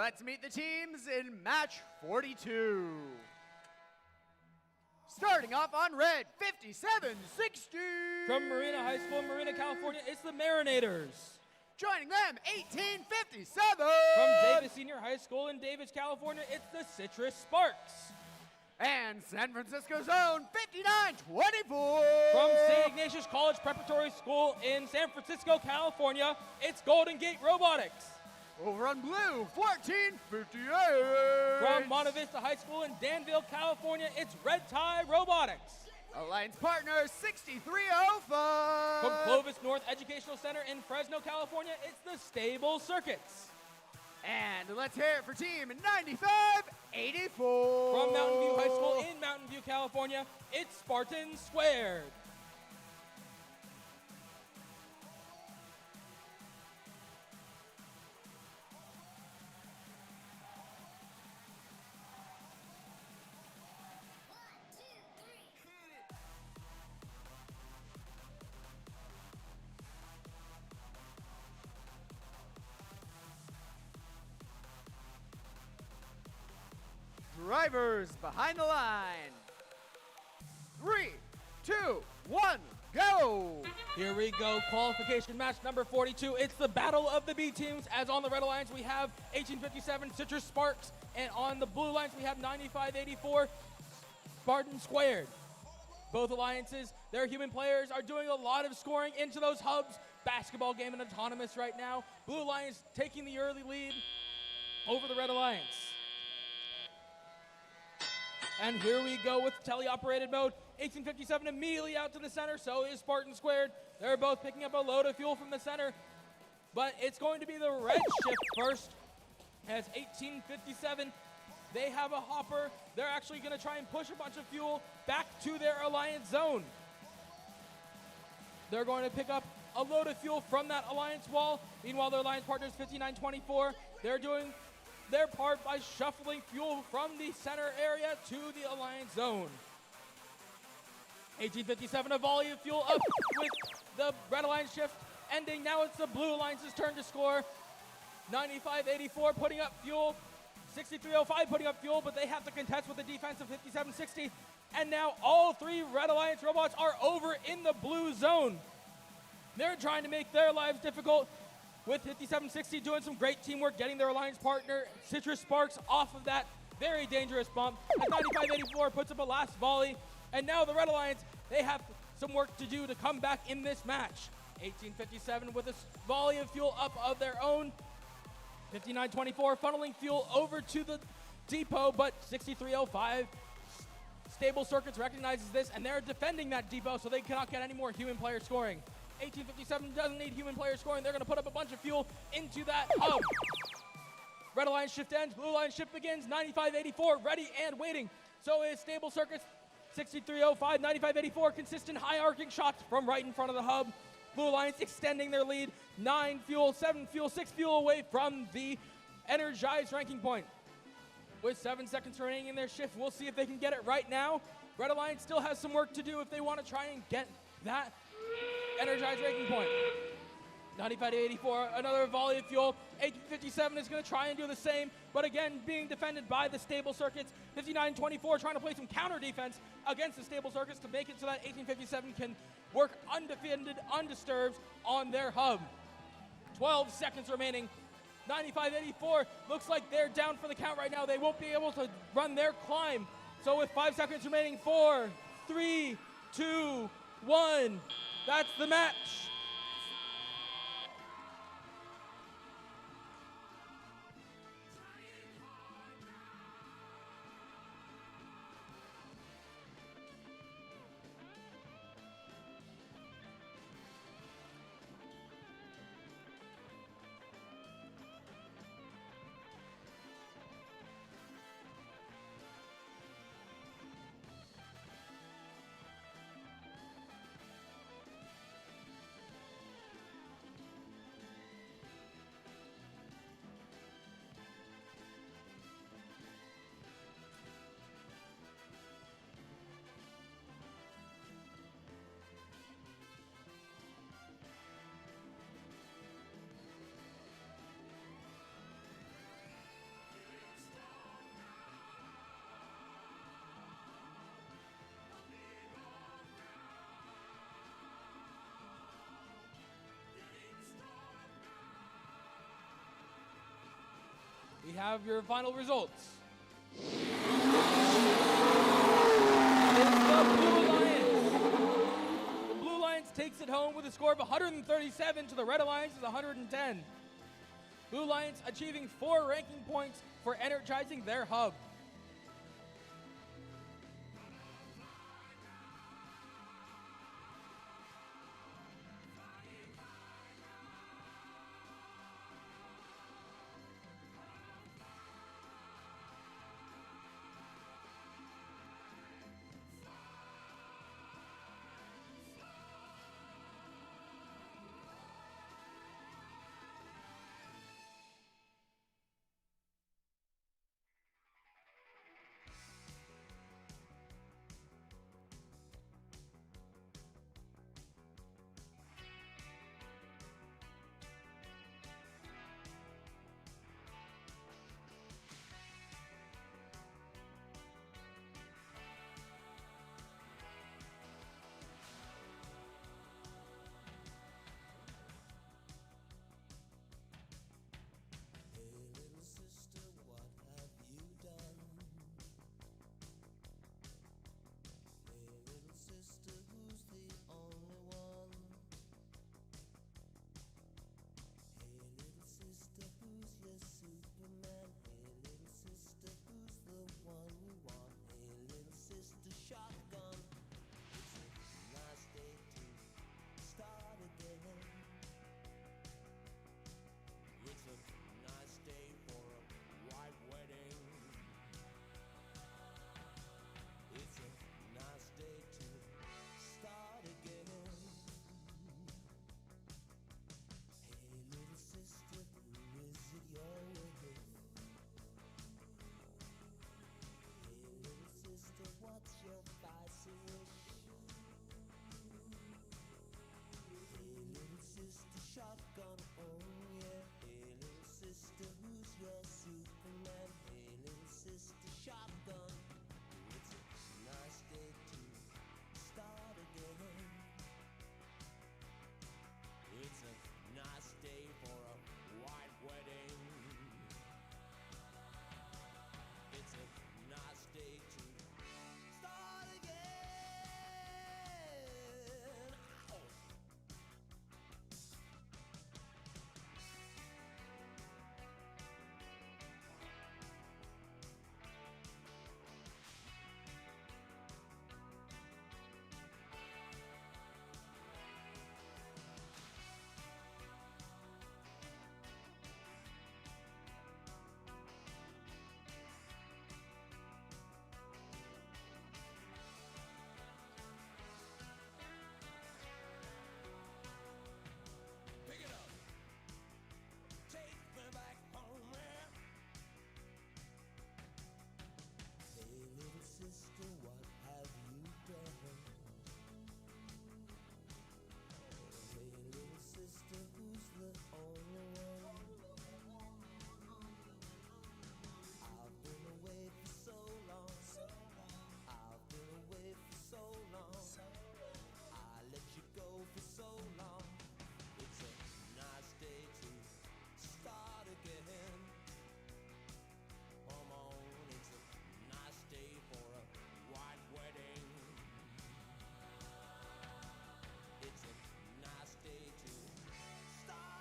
Let's meet the teams in match 42. Starting off on red, 57-60. From Marina High School, Marina, California, it's the Marinators. Joining them, 1857. From Davis Senior High School in Davis, California, it's the Citrus Sparks. And San Francisco's own, 59-24. From St. Ignatius College Preparatory School in San Francisco, California, it's Golden Gate Robotics. Over on blue, 1458. From Monte Vista High School in Danville, California, it's Red Tie Robotics. Alliance partner, 6305. From Clovis North Educational Center in Fresno, California, it's the Stable Circuits. And let's hear it for team 9584. From Mountain View High School in Mountain View, California, it's Spartan Squared. Drivers behind the line. 3, 2, 1, go! Here we go, qualification match number 42. It's the battle of the B teams, as on the red alliance we have 1857 Citrus Sparks, and on the blue alliance we have 9584 Spartan Squared. Both alliances, their human players are doing a lot of scoring into those hubs. Basketball game and autonomous right now. Blue alliance taking the early lead over the red alliance. And here we go with teleoperated mode. 1857 immediately out to the center, so is Spartan Squared. They're both picking up a load of fuel from the center, but it's going to be the red shift first, as 1857, they have a hopper. They're actually going to try and push a bunch of fuel back to their alliance zone. They're going to pick up a load of fuel from that alliance wall. Meanwhile, their alliance partners, 5924, they're doing their part by shuffling fuel from the center area to the alliance zone. 1857, a volley of fuel up with the red alliance shift ending. Now it's the blue alliance's turn to score. 9584 putting up fuel. 6305 putting up fuel, but they have to contest with the defense of 5760. And now all three red alliance robots are over in the blue zone. They're trying to make their lives difficult, with 5760 doing some great teamwork, getting their alliance partner, Citrus Sparks, off of that very dangerous bump. As 9584 puts up a last volley, and now the Red Alliance, they have some work to do to come back in this match. 1857 with a volley of fuel up of their own. 5924 funneling fuel over to the depot, but 6305 Stable Circuits recognizes this, and they're defending that depot so they cannot get any more human player scoring. 1857 doesn't need human player scoring. They're going to put up a bunch of fuel into that hub. Red Alliance shift ends. Blue Alliance shift begins. 9584 ready and waiting. So is Stable Circuits. 6305, 9584 consistent high arcing shots from right in front of the hub. Blue Alliance extending their lead. 9 fuel, 7 fuel, 6 fuel away from the energized ranking point. With 7 seconds remaining in their shift, we'll see if they can get it right now. Red Alliance still has some work to do if they want to try and get that energized ranking point. 95-84, another volley of fuel. 1857 is going to try and do the same, but again, being defended by the Stable Circuits. 59-24 trying to play some counter defense against the Stable Circuits to make it so that 1857 can work undefended, undisturbed on their hub. 12 seconds remaining. 95-84 looks like they're down for the count right now. They won't be able to run their climb. So with 5 seconds remaining, 4, 3, 2, 1. That's the match. have your final results. It's the Blue Alliance. The Blue Alliance takes it home with a score of 137 to the Red Alliance's 110. Blue Alliance achieving 4 ranking points for energizing their hub.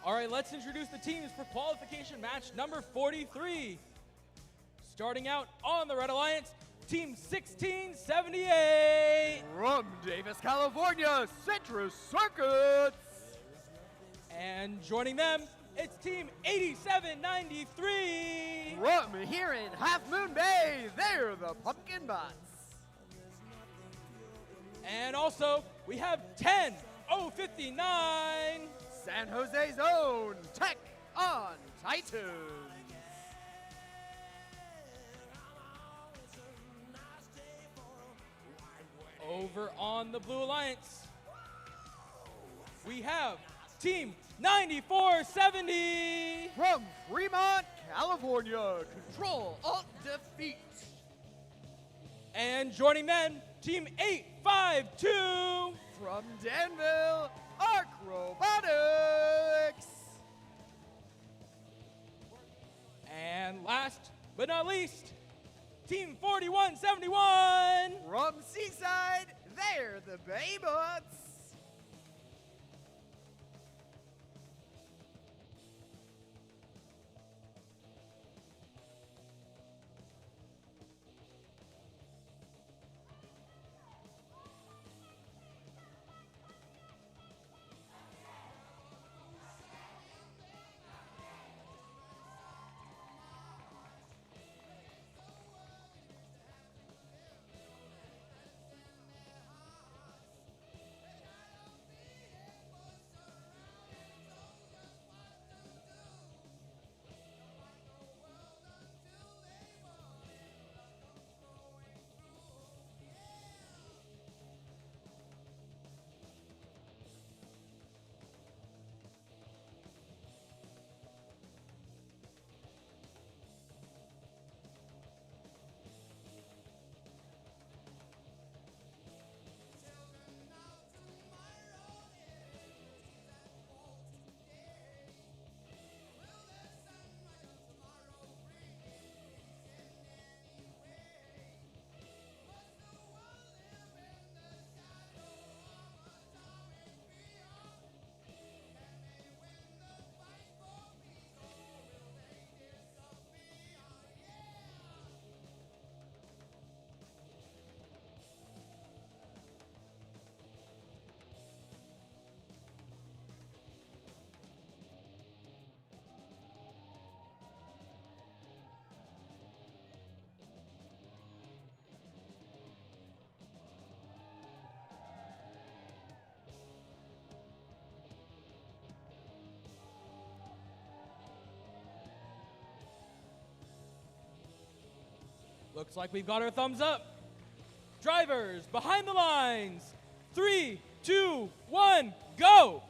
All right, let's introduce the teams for qualification match number 43. Starting out on the Red Alliance, Team 1678. From Davis, California, Citrus Circuits. And joining them, it's Team 8793. From here in Half Moon Bay, they're the Pumpkin Bots. And also, we have 10059. San Jose's own Tech on Titan. Over on the Blue Alliance, we have Team 9470. From Fremont, California, Control Alt Defeat. And joining them, Team 852. From Danville, Arc Robotics. And And last but not least, Team 4171. From Seaside, they're the Baybucks. Looks like we've got our thumbs up. Drivers, behind the lines. 3, 2, 1, go!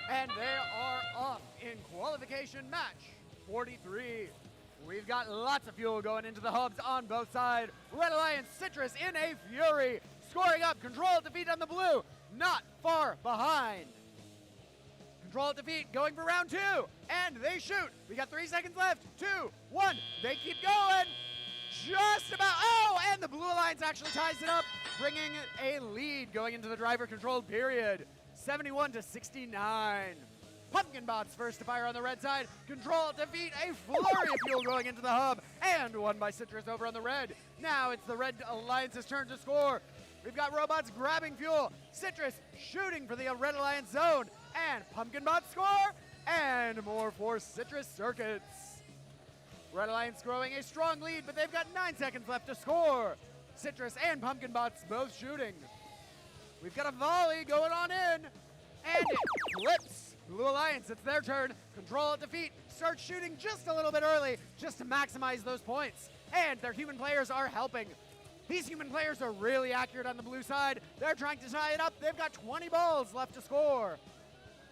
And they are off in qualification match 43. We've got lots of fuel going into the hubs on both sides. Red Alliance Citrus in a fury. Scoring up, Control Defeat on the blue. Not far behind. Control Defeat going for round 2. And they shoot. We got 3 seconds left. 2, 1. They keep going. Just about. Oh, and the Blue Alliance actually ties it up, bringing a lead going into the driver-controlled period. 71 to 69. Pumpkin Bots first to fire on the red side. Control Defeat, a flurry of fuel going into the hub, and won by Citrus over on the red. Now it's the Red Alliance's turn to score. We've got Robots grabbing fuel. Citrus shooting for the Red Alliance zone, and Pumpkin Bots score, and more for Citrus Circuits. Red Alliance growing a strong lead, but they've got 9 seconds left to score. Citrus and Pumpkin Bots both shooting. We've got a volley going on in, and it flips. Blue Alliance, it's their turn. Control Defeat starts shooting just a little bit early, just to maximize those points. And their human players are helping. These human players are really accurate on the blue side. They're trying to tie it up. They've got 20 balls left to score.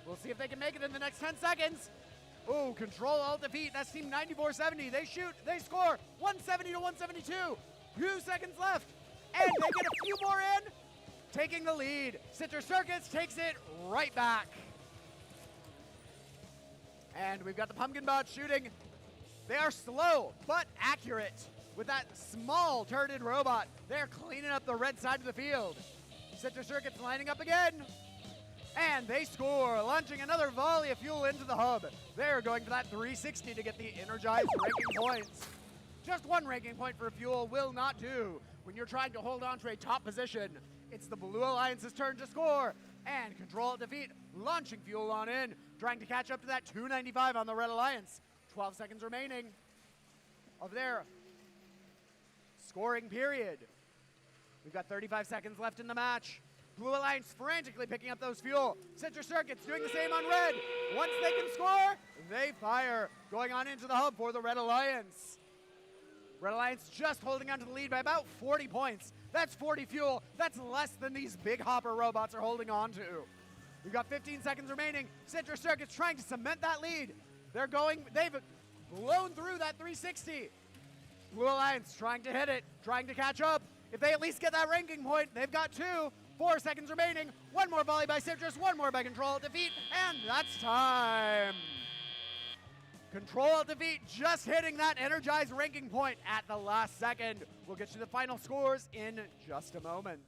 We'll see if they can make it in the next 10 seconds. Oh, Control Alt Defeat, that's team 9470. They shoot, they score, 170 to 172. 2 seconds left, and they get a few more in, taking the lead. Citrus Circuits takes it right back. And we've got the Pumpkin Bots shooting. They are slow, but accurate. With that small turreted robot, they're cleaning up the red side of the field. Citrus Circuits lining up again. And they score, launching another volley of fuel into the hub. They're going for that 360 to get the energized ranking points. Just one ranking point for fuel will not do when you're trying to hold on to a top position. It's the Blue Alliance's turn to score. And Control Defeat launching fuel on in, trying to catch up to that 295 on the Red Alliance. 12 seconds remaining of their scoring period. We've got 35 seconds left in the match. Blue Alliance frantically picking up those fuel. Citrus Circuits doing the same on red. Once they can score, they fire. Going on into the hub for the Red Alliance. Red Alliance just holding on to the lead by about 40 points. That's 40 fuel. That's less than these big hopper robots are holding on to. We've got 15 seconds remaining. Citrus Circuits trying to cement that lead. They've blown through that 360. Blue Alliance trying to hit it, trying to catch up. If they at least get that ranking point, they've got 2. 4 seconds remaining. One more volley by Citrus, one more by Control Defeat, and that's time. Control Defeat just hitting that energized ranking point at the last second. We'll get you the final scores in just a moment.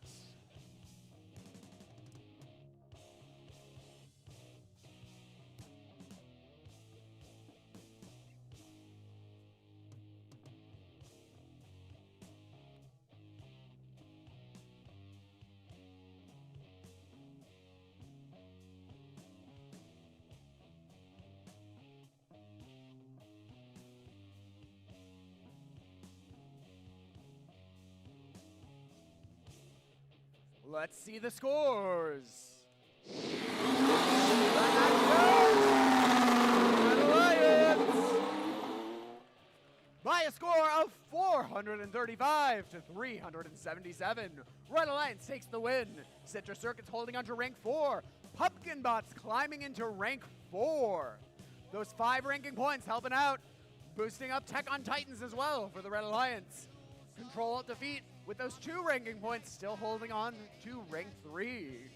Let's see the scores. Red Alliance by a score of 435 to 377. Red Alliance takes the win. Citrus Circuits holding on to rank 4. Pumpkin Bots climbing into rank 4. Those 5 ranking points helping out, boosting up Tech on Titans as well for the Red Alliance. Control Alt Defeat with those 2 ranking points still holding on to rank 3.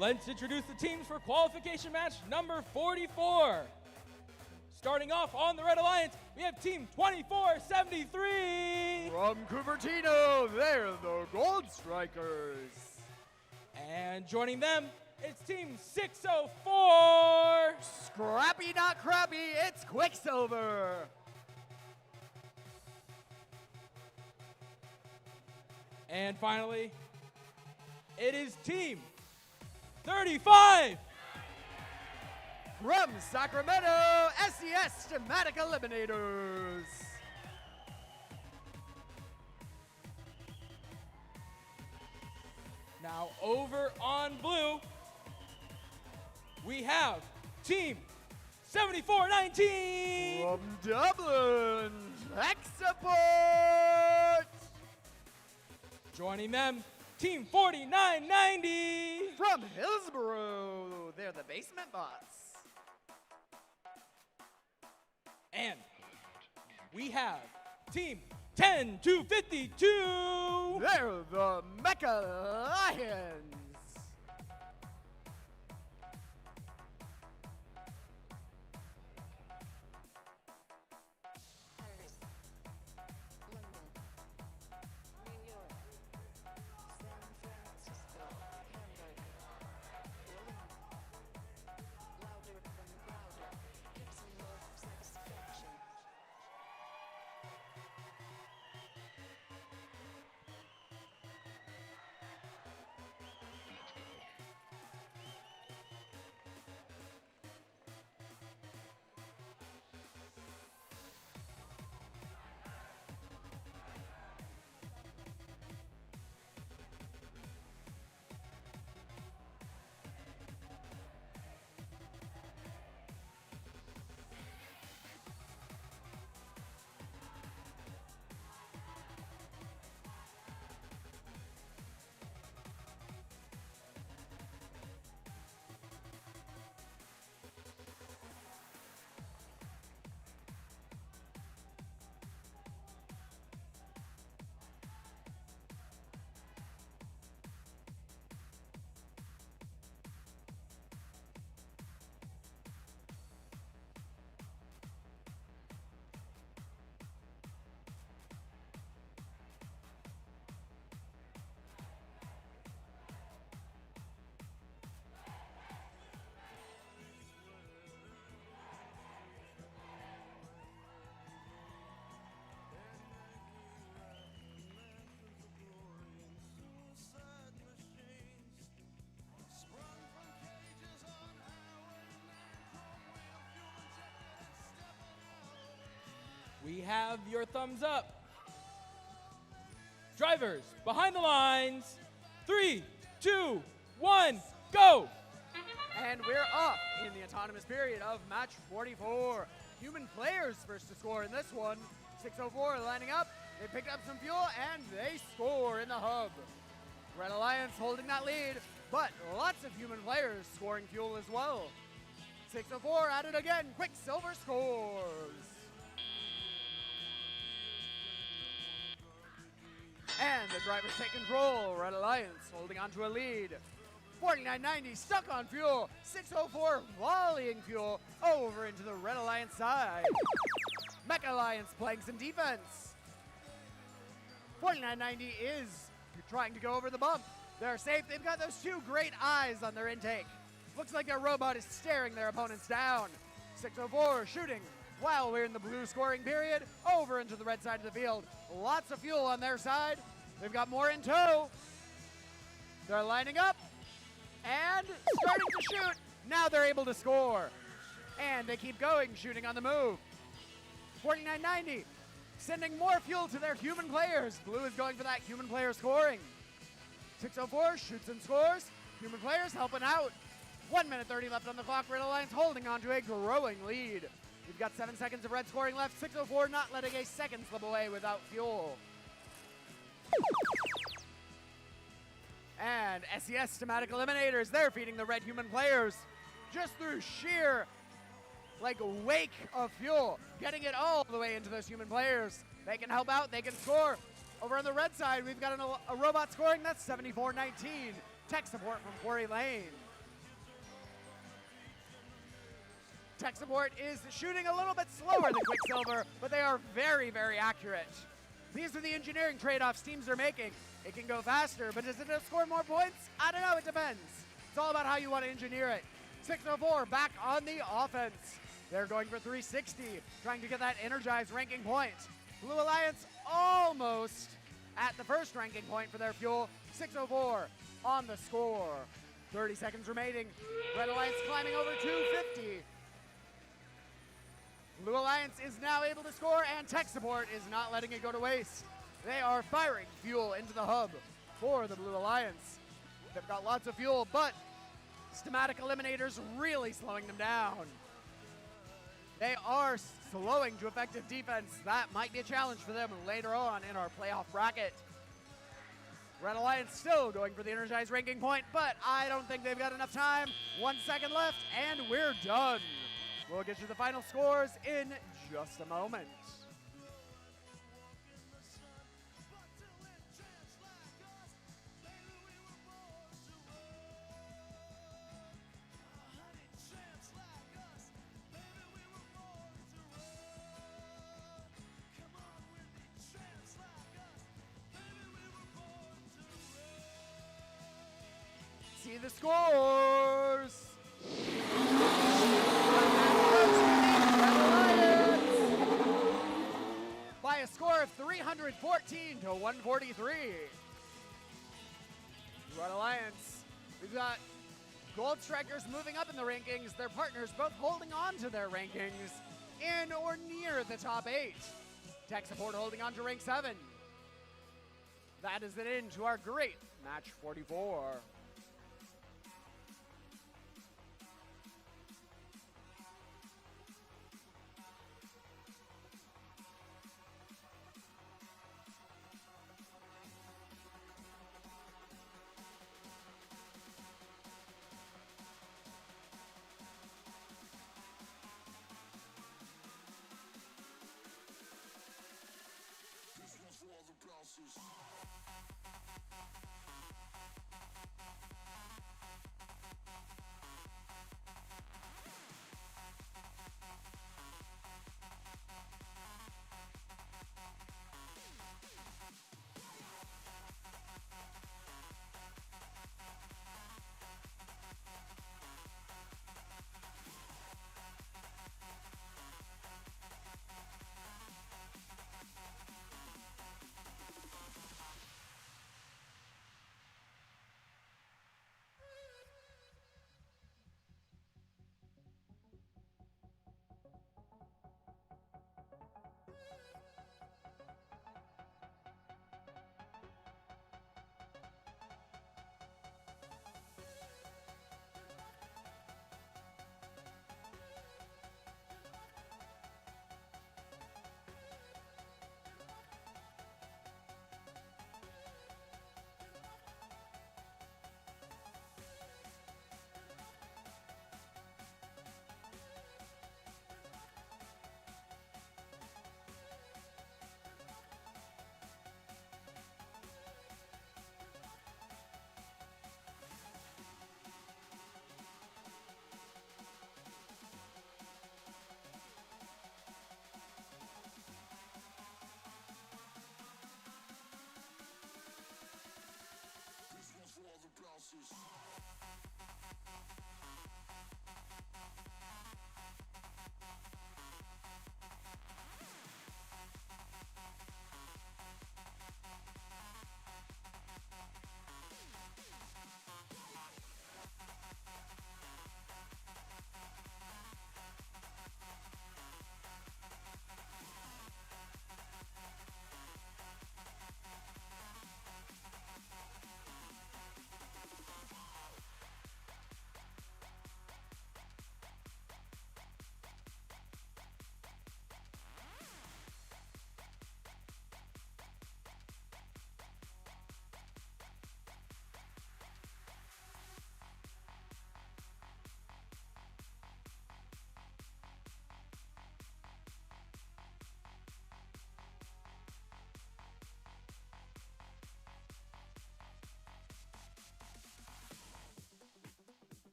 Let's introduce the teams for qualification match number 44. Starting off on the Red Alliance, we have Team 2473. From Cupertino, they're the Gold Strikers. And joining them, it's Team 604. Scrappy, not crappy, it's Quicksilver. And finally, it is Team 35. From Sacramento, SES Schematic Eliminators. Now over on blue, we have Team 7419. From Dublin, Tech Support. Joining them, Team 4990. From Hillsborough, they're the Basement Bots. And we have Team 10252. They're the Mecha Lions. Paris, London, New York, San Francisco, Hamburg, Berlin. Louder than louder, gives me more satisfaction. We have your thumbs up. Drivers, behind the lines. 3, 2, 1, go! And we're up in the autonomous period of match 44. Human players first to score in this one. 604 lining up. They picked up some fuel and they score in the hub. Red Alliance holding that lead, but lots of human players scoring fuel as well. 604 at it again. Quicksilver scores. And the drivers take control. Red Alliance holding on to a lead. 4990 stuck on fuel. 604 volleying fuel over into the Red Alliance side. Mech Alliance playing some defense. 4990 is trying to go over the bump. They're safe. They've got those two great eyes on their intake. Looks like their robot is staring their opponents down. 604 shooting while we're in the blue scoring period over into the red side of the field. Lots of fuel on their side. They've got more in tow. They're lining up and starting to shoot. Now they're able to score. And they keep going, shooting on the move. 4990 sending more fuel to their human players. Blue is going for that human player scoring. 604 shoots and scores. Human players helping out. 1 minute 30 left on the clock. Red Alliance holding on to a growing lead. We've got 7 seconds of red scoring left. 604 not letting a second slip away without fuel. And SES Schematic Eliminators, they're feeding the red human players just through sheer wake of fuel, getting it all the way into those human players. They can help out, they can score. Over on the red side, we've got a robot scoring. That's 7419. Tech support from Quarry Lane. Tech support is shooting a little bit slower than Quicksilver, but they are very, very accurate. These are the engineering trade-offs teams are making. It can go faster, but is it going to score more points? I don't know, it depends. It's all about how you want to engineer it. 604 back on the offense. They're going for 360, trying to get that energized ranking point. Blue Alliance almost at the first ranking point for their fuel. 604 on the score. 30 seconds remaining. Red Alliance climbing over 250. Blue Alliance is now able to score, and tech support is not letting it go to waste. They are firing fuel into the hub for the Blue Alliance. They've got lots of fuel, but schematic eliminators really slowing them down. They are slowing to effective defense. That might be a challenge for them later on in our playoff bracket. Red Alliance still going for the energized ranking point, but I don't think they've got enough time. 1 second left, and we're done. We'll get you the final scores in just a moment. See the scores. By a score of 314 to 143. Red Alliance. We've got Gold Strikers moving up in the rankings. Their partners both holding on to their rankings in or near the top 8. Tech support holding on to rank 7. That is it into our great match 44.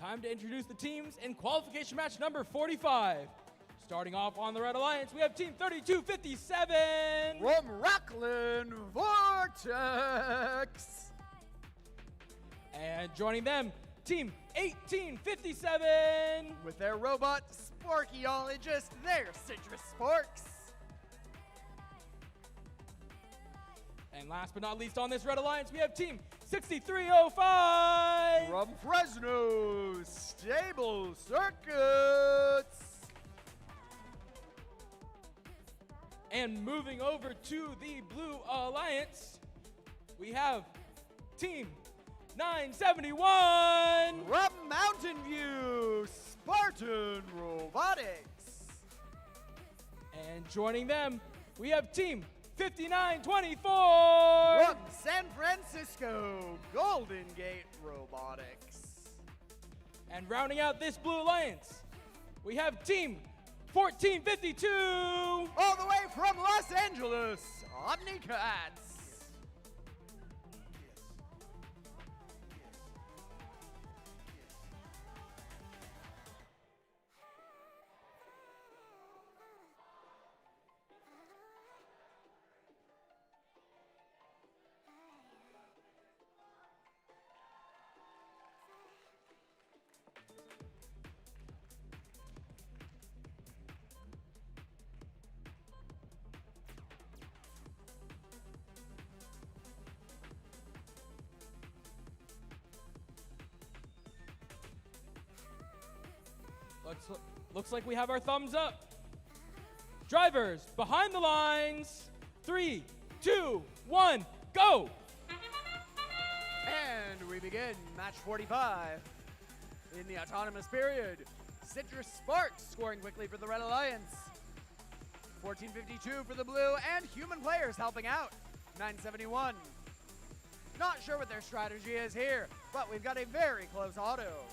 time to introduce the teams in qualification match number 45. Starting off on the Red Alliance, we have Team 3257. From Rockland, Vortex. And joining them, Team 1857. With their robot Sparkyologist, their Citrus Sparks. And last but not least on this Red Alliance, we have Team 6305. From Fresno, Stable Circuits. And moving over to the Blue Alliance, we have Team 971. From Mountain View, Spartan Robotics. And joining them, we have Team 5924. From San Francisco, Golden Gate Robotics. And rounding out this Blue Alliance, we have Team 1452. All the way from Los Angeles, Omnicats. Looks like we have our thumbs up. Drivers, behind the lines. 3, 2, 1, go! And we begin match 45. In the autonomous period, Citrus Sparks scoring quickly for the Red Alliance. 1452 for the blue, and human players helping out. 971. Not sure what their strategy is here, but we've got a very close auto.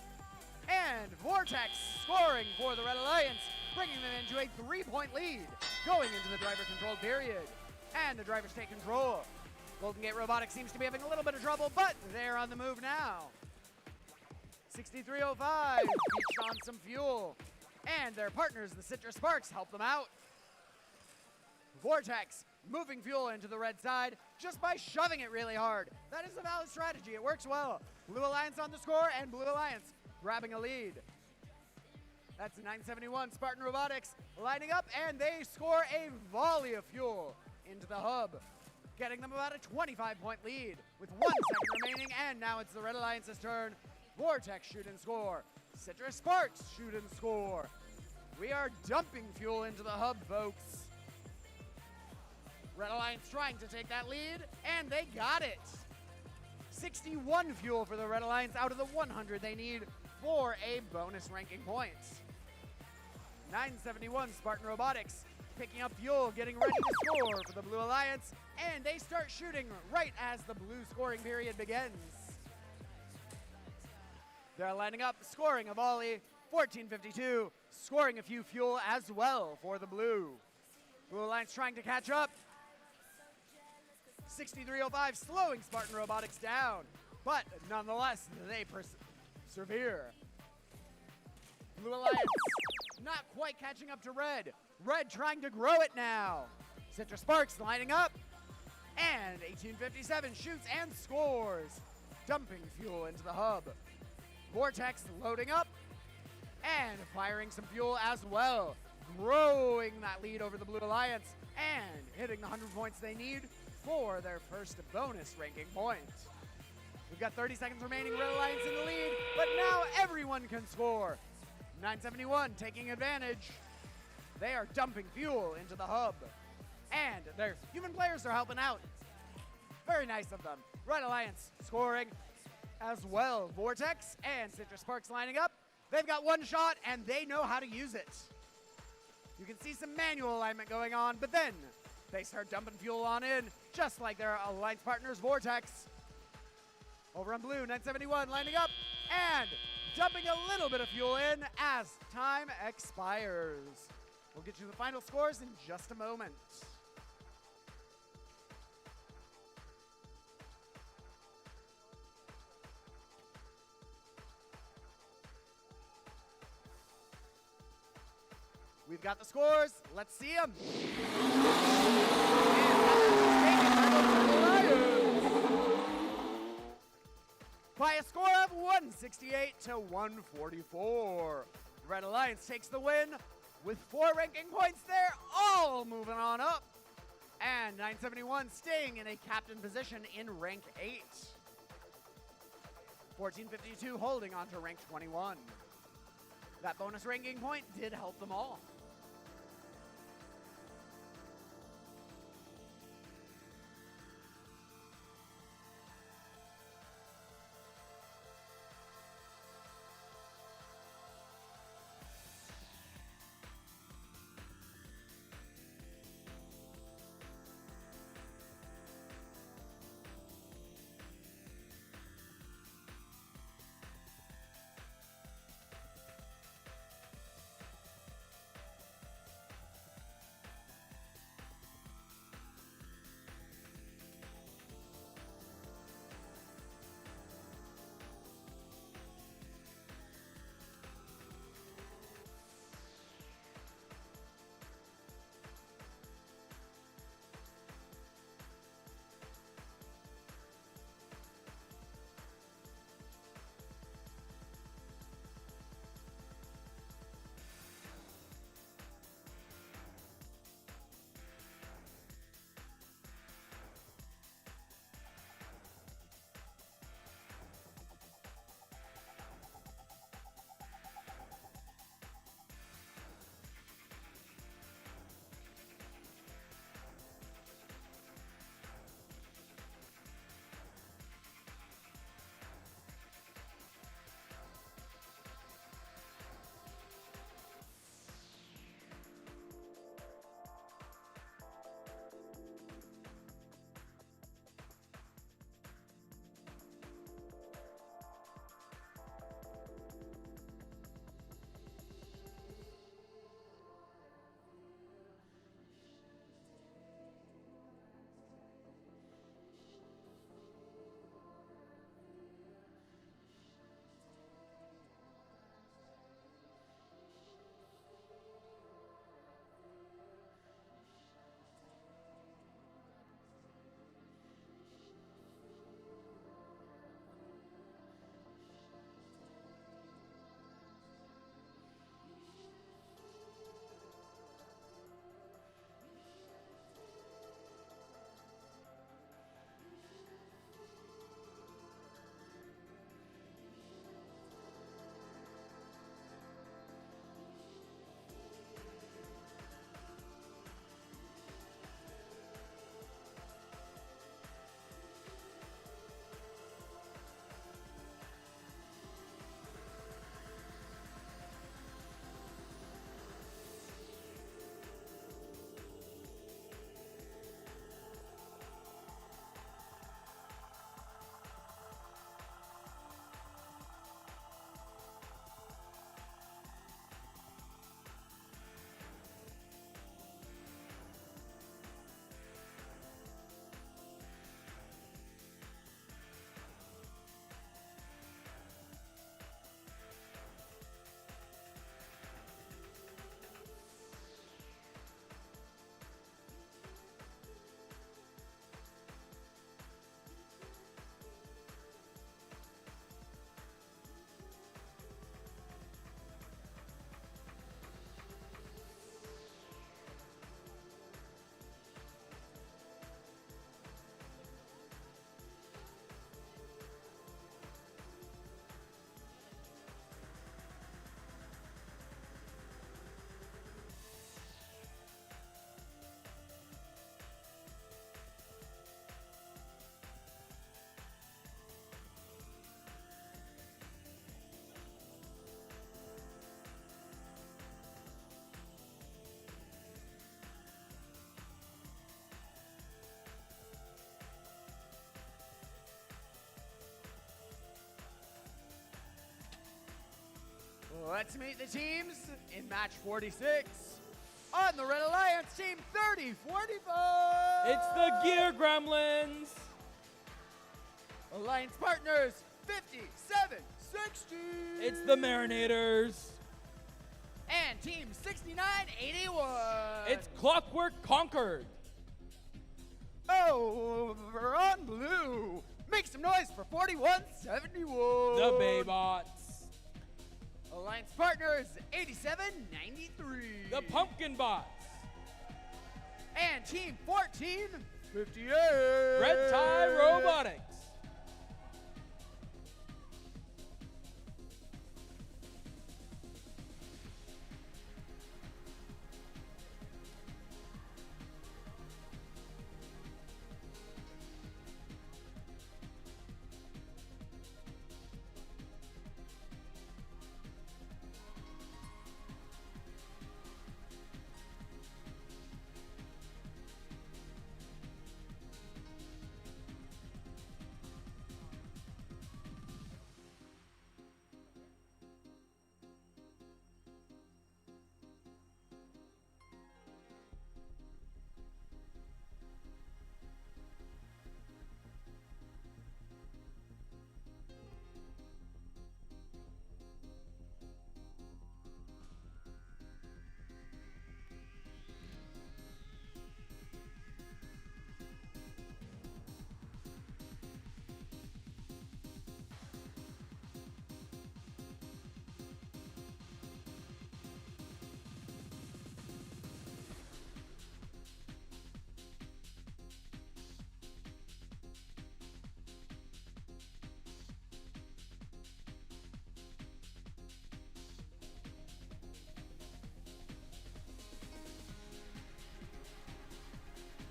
And Vortex scoring for the Red Alliance, bringing them into a 3-point lead, going into the driver-controlled period. And the drivers take control. Golden Gate Robotics seems to be having a little bit of trouble, but they're on the move now. 6305 beached on some fuel. And their partners, the Citrus Sparks, help them out. Vortex moving fuel into the red side just by shoving it really hard. That is a valid strategy. It works well. Blue Alliance on the score, and Blue Alliance grabbing a lead. That's 971 Spartan Robotics lining up, and they score a volley of fuel into the hub, getting them about a 25-point lead with 1 second remaining, and now it's the Red Alliance's turn. Vortex shoot and score. Citrus Sparks shoot and score. We are dumping fuel into the hub, folks. Red Alliance trying to take that lead, and they got it. 61 fuel for the Red Alliance out of the 100 they need for a bonus ranking point. 971 Spartan Robotics picking up fuel, getting ready to score for the Blue Alliance, and they start shooting right as the blue scoring period begins. They're lining up, scoring a volley. 1452 scoring a few fuel as well for the blue. Blue Alliance trying to catch up. 6305 slowing Spartan Robotics down, but nonetheless, they persevere. Blue Alliance not quite catching up to Red. Red trying to grow it now. Citrus Sparks lining up, and 1857 shoots and scores, dumping fuel into the hub. Vortex loading up, and firing some fuel as well, growing that lead over the Blue Alliance, and hitting the 100 points they need for their first bonus ranking point. We've got 30 seconds remaining, Red Alliance in the lead, but now everyone can score. 971 taking advantage. They are dumping fuel into the hub, and their human players are helping out. Very nice of them. Red Alliance scoring as well. Vortex and Citrus Sparks lining up. They've got one shot, and they know how to use it. You can see some manual alignment going on, but then they start dumping fuel on in, just like their alliance partners, Vortex. Over on blue, 971 lining up, and dumping a little bit of fuel in as time expires. We'll get you the final scores in just a moment. We've got the scores. Let's see them. By a score of 168 to 144. The Red Alliance takes the win with 4 ranking points there, all moving on up. And 971 staying in a captain position in rank 8. 1452 holding on to rank 21. That bonus ranking point did help them all. Let's meet the teams in match 46. On the Red Alliance, team 3045. It's the Gear Gremlins. Alliance partners 5760. It's the Marinators. And Team 6981. It's Clockwork Conquered. Over on blue. Make some noise for 4171. The Baybots. Alliance partners 8793. The Pumpkin Bots. And Team 1458. Red Tie Robotics.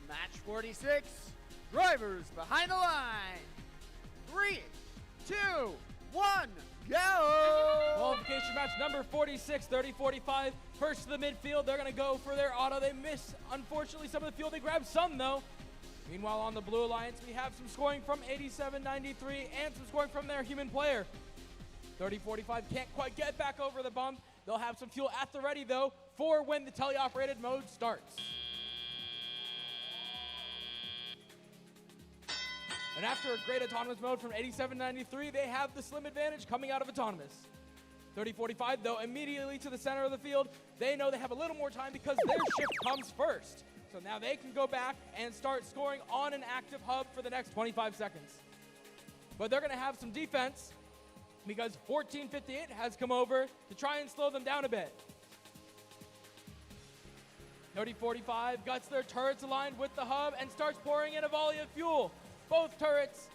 Match 46. Drivers behind the line. 3, 2, 1, go! Qualification match number 46, 30-45. First to the midfield, they're gonna go for their auto. They miss, unfortunately, some of the fuel. They grab some, though. Meanwhile, on the Blue Alliance, we have some scoring from 8793 and some scoring from their human player. 30-45 can't quite get back over the bump. They'll have some fuel at the ready, though, for when the teleoperated mode starts. And after a great autonomous mode from 8793, they have the slim advantage coming out of autonomous. 30-45, though, immediately to the center of the field. They know they have a little more time because their shift comes first. So now they can go back and start scoring on an active hub for the next 25 seconds. But they're going to have some defense because 1458 has come over to try and slow them down a bit. 30-45 guts their turrets aligned with the hub and starts pouring in a volley of fuel. Both turrets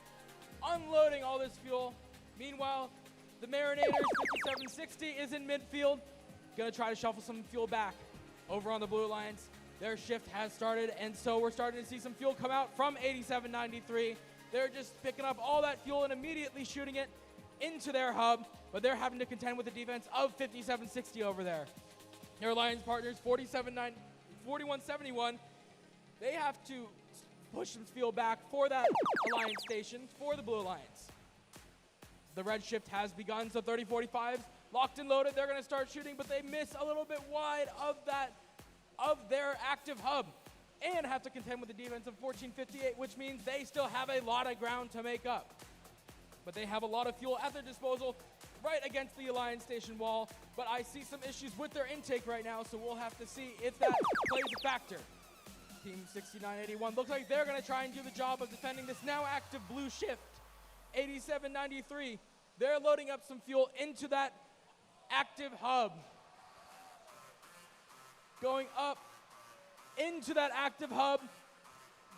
unloading all this fuel. Meanwhile, the Marinators 5760 is in midfield. Gonna try to shuffle some fuel back over on the Blue Alliance. Their shift has started, and so we're starting to see some fuel come out from 8793. They're just picking up all that fuel and immediately shooting it into their hub, but they're having to contend with the defense of 5760 over there. Their Alliance partners, 4171, they have to push some fuel back for that Alliance station for the Blue Alliance. The red shift has begun, so 30-45 locked and loaded. They're going to start shooting, but they miss a little bit wide of their active hub and have to contend with the defense of 1458, which means they still have a lot of ground to make up. But they have a lot of fuel at their disposal right against the Alliance station wall, but I see some issues with their intake right now, so we'll have to see if that plays a factor. Team 6981 looks like they're going to try and do the job of defending this now active blue shift. 8793, they're loading up some fuel into that active hub. Going up into that active hub,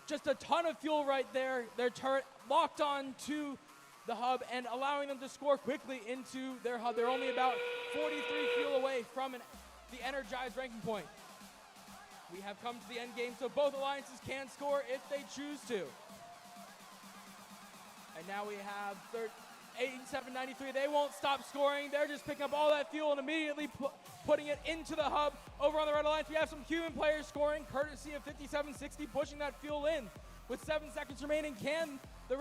just a ton of fuel right there. Their turret locked on to the hub and allowing them to score quickly into their hub. They're only about 43 fuel away from the energized ranking point. We have come to the end game, so both alliances can score if they choose to. And now we have 8793. They won't stop scoring. They're just picking up all that fuel and immediately putting it into the hub. Over on the Red Alliance, we have some human players scoring, courtesy of 5760, pushing that fuel in. With 7 seconds remaining, can the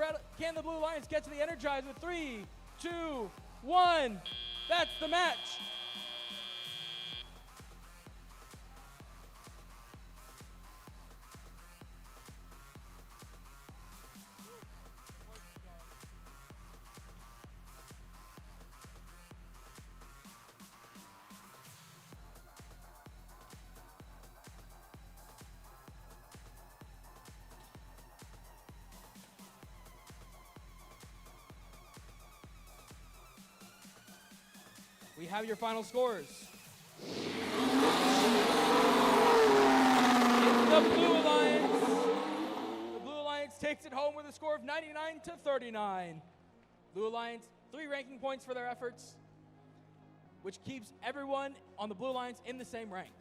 Blue Alliance get to the Energize with 3, 2, 1? That's the match. we have your final scores. It's the Blue Alliance. The Blue Alliance takes it home with a score of 99-39. Blue Alliance, 3 ranking points for their efforts, which keeps everyone on the Blue Alliance in the same rank.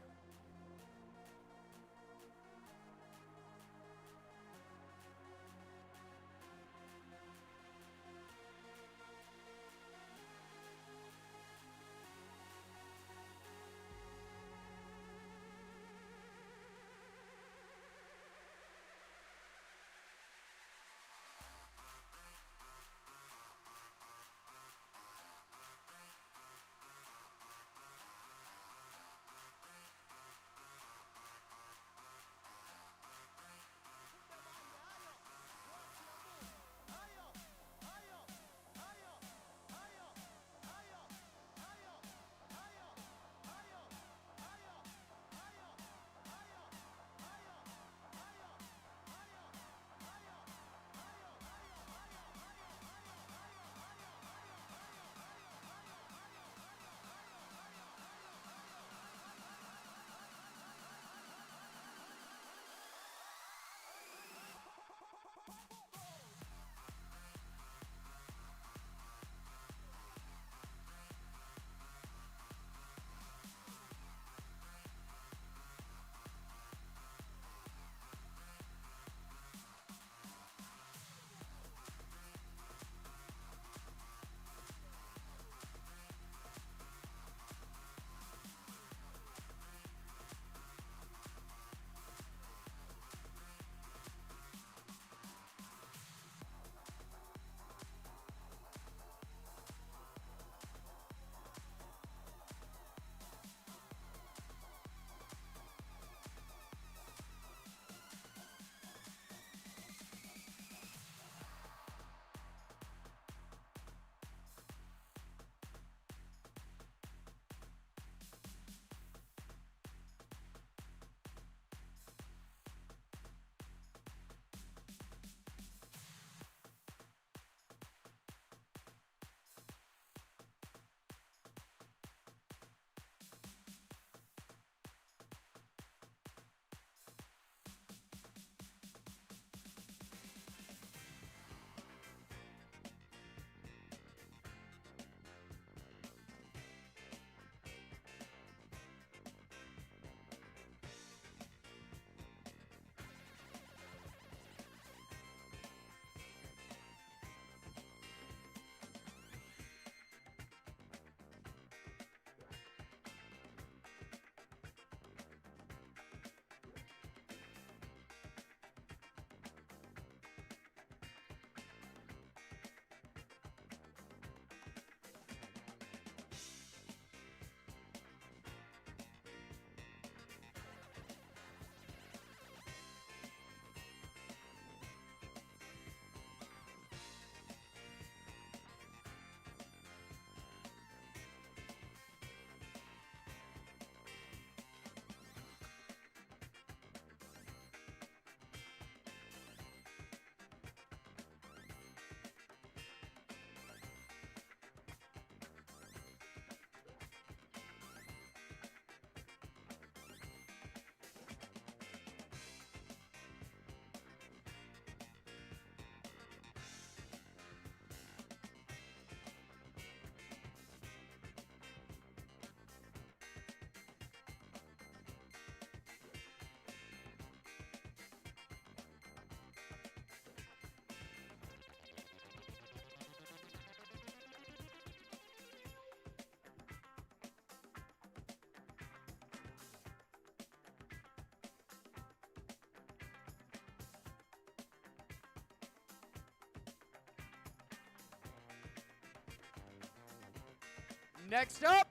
Next up,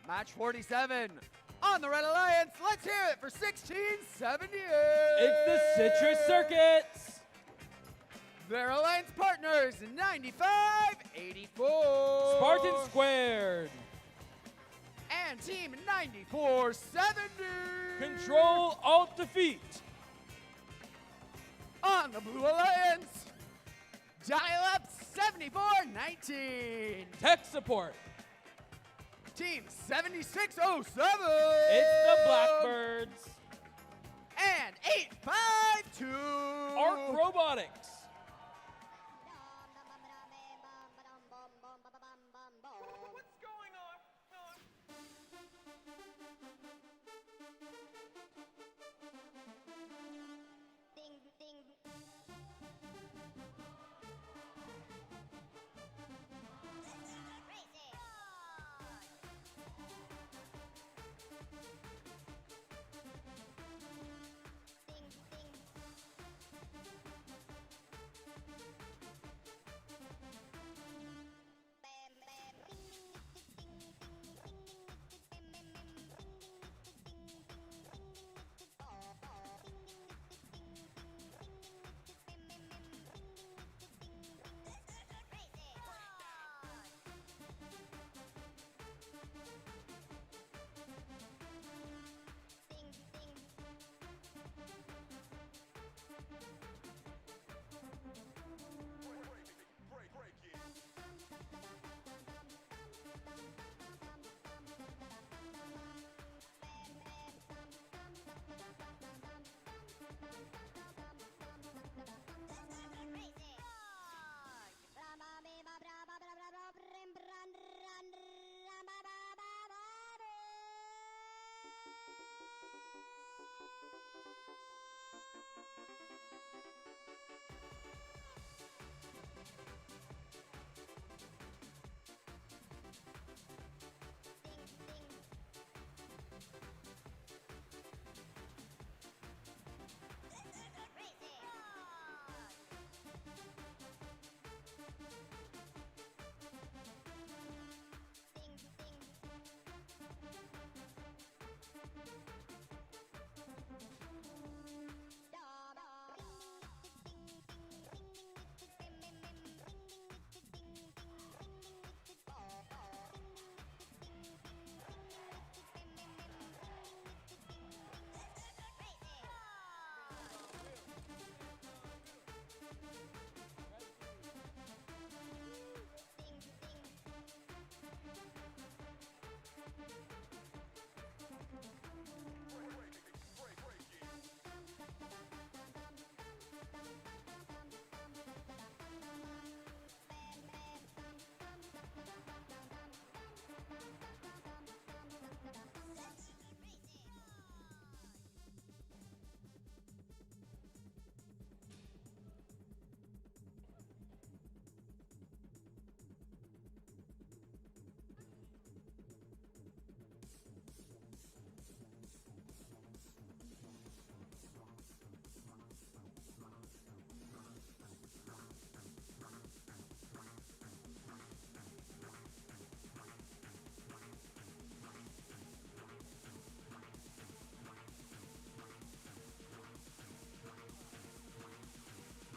match 47. On the Red Alliance, let's hear it for 1678. It's the Citrus Circuits. Their alliance partners, 9584. Spartan Squared. And team 9470. Control Alt Defeat. On the Blue Alliance, Dial Up 7419. Tech Support. Team 167607. It's the Blackbirds. And 852. Arc Robotics. What's going on? Ding, ding. Crazy. Ding, ding. Bam, bam. Ding, ding, ding, ding, ding, ding, ding, bam, bam, bam. Ding, ding, ding, ding, ding, ding, oh, oh. Ding, ding, ding, ding, ding, bam, bam, bam. Ding, ding, ding, ding, crazy. Ding, ding.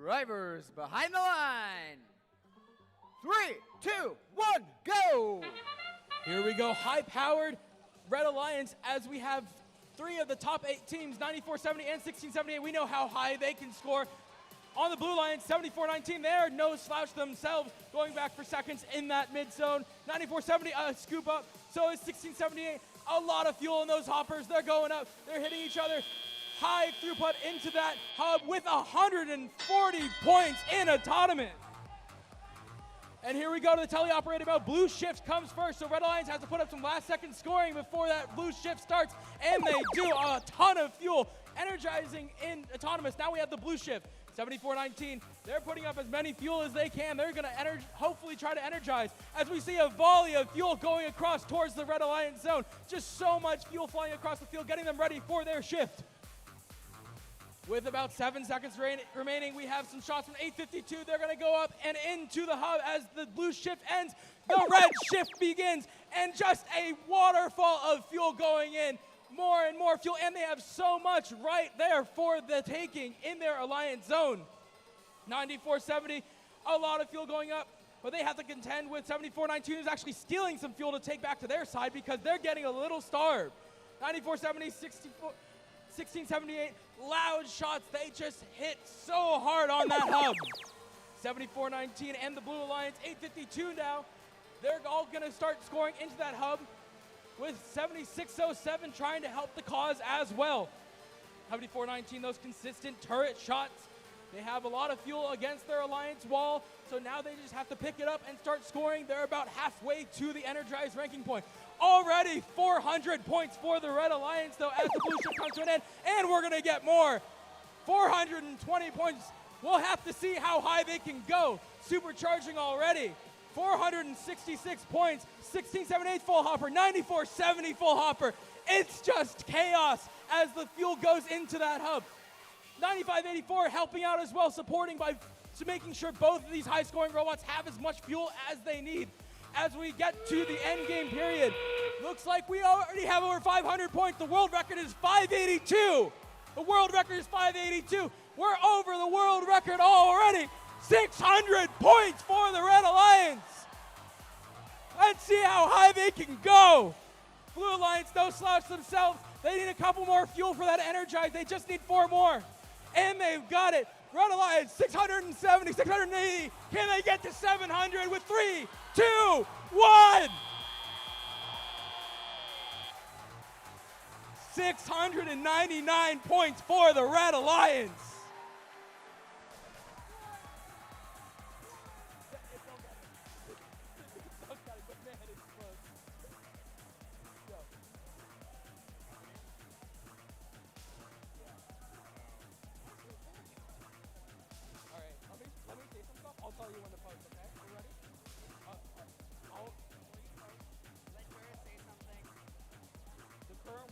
Drivers behind the line. 3, 2, 1, go! Here we go, high-powered Red Alliance as we have 3 of the top 8 teams, 9470 and 1678. We know how high they can score. On the blue line, 7419, they're no slouch themselves, going back for seconds in that mid zone. 9470, a scoop up, so is 1678. A lot of fuel in those hoppers, they're going up, they're hitting each other. High throughput into that hub with 140 points in autonomous. And here we go to the teleoperated mode. Blue shift comes first, so Red Alliance has to put up some last-second scoring before that blue shift starts, and they do a ton of fuel, energizing in autonomous. Now we have the blue shift. 7419, they're putting up as many fuel as they can. They're gonna hopefully try to energize as we see a volley of fuel going across towards the Red Alliance zone. Just so much fuel flying across the field, getting them ready for their shift. With about 7 seconds remaining, we have some shots from 852. They're gonna go up and into the hub as the blue shift ends. The red shift begins, and just a waterfall of fuel going in. More and more fuel, and they have so much right there for the taking in their alliance zone. 9470, a lot of fuel going up. But they have to contend with 74-19, who's actually stealing some fuel to take back to their side because they're getting a little starved. 94-70, 16-78, loud shots. They just hit so hard on that hub. 74-19 and the Blue Alliance, 8:52 now. They're all going to start scoring into that hub with 76-07 trying to help the cause as well. 74-19, those consistent turret shots. They have a lot of fuel against their alliance wall, so now they just have to pick it up and start scoring. They're about halfway to the energized ranking point. Already 400 points for the Red Alliance, though, as the blue shift comes to an end, and we're going to get more. 420 points. We'll have to see how high they can go. Supercharging already. 466 points, 16-78 full hopper, 94-70 full hopper. It's just chaos as the fuel goes into that hub. 95-84 helping out as well, supporting by making sure both of these high-scoring robots have as much fuel as they need. As we get to the end game period, looks like we already have over 500 points. The world record is 582. The world record is 582. We're over the world record already. 600 points for the Red Alliance. Let's see how high they can go. Blue Alliance, no slouch themselves. They need a couple more fuel for that energize. They just need 4 more. And they've got it. Red Alliance, 670, 680. Can they get to 700 with 3, 2, 1? 699 points for the Red Alliance.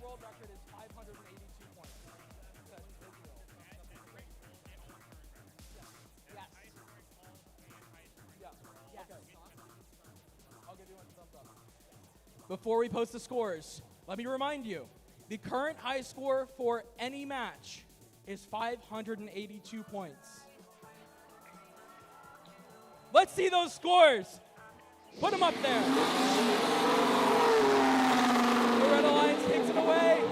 World record is 582 points. That's Israel. Yes. Yeah. Okay. I'll give you one thumbs up. Before we post the scores, let me remind you, the current high score for any match is 582 points. Let's see those scores. Put them up there. The Red Alliance takes it away.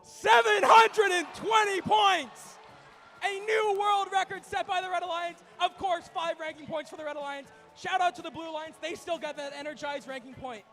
720 points. A new world record set by the Red Alliance. Of course, 5 ranking points for the Red Alliance. Shout out to the Blue Alliance. They still got that energized ranking point.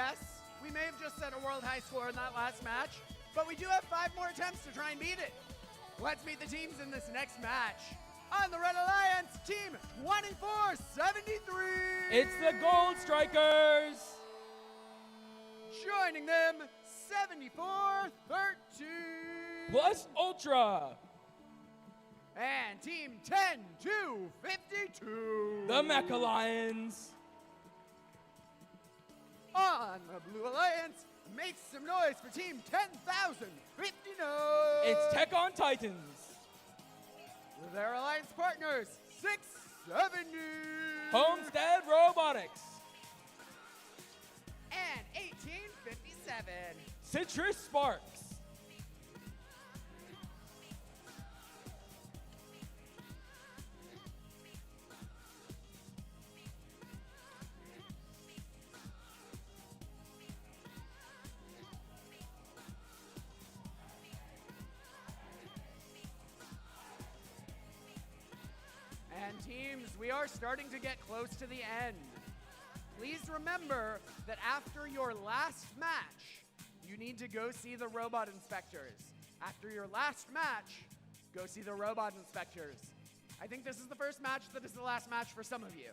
yes, we may have just set a world high score in that last match, but we do have 5 more attempts to try and beat it. Let's meet the teams in this next match. On the Red Alliance, team 2473. It's the Gold Strikers. Joining them, 7413. Plus Ultra. And team 10252. The Mech Lions. On the Blue Alliance, make some noise for team 10,059. It's Tech on Titans. With their alliance partners, 670. Homestead Robotics. And 1857. Citrus Sparks. And teams, we are starting to get close to the end. Please remember that after your last match, you need to go see the robot inspectors. After your last match, go see the robot inspectors. I think this is the first match that is the last match for some of you.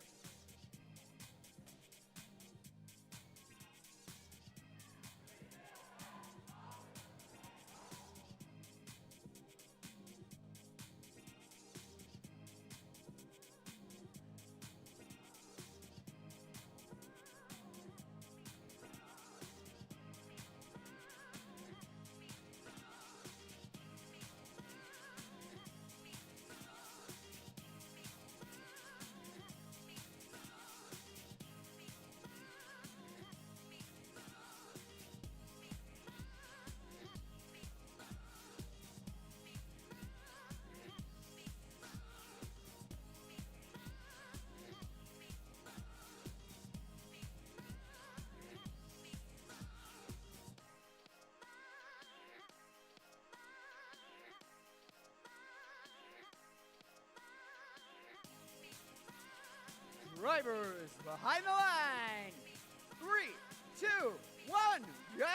Drivers behind the line. 3, 2, 1, go!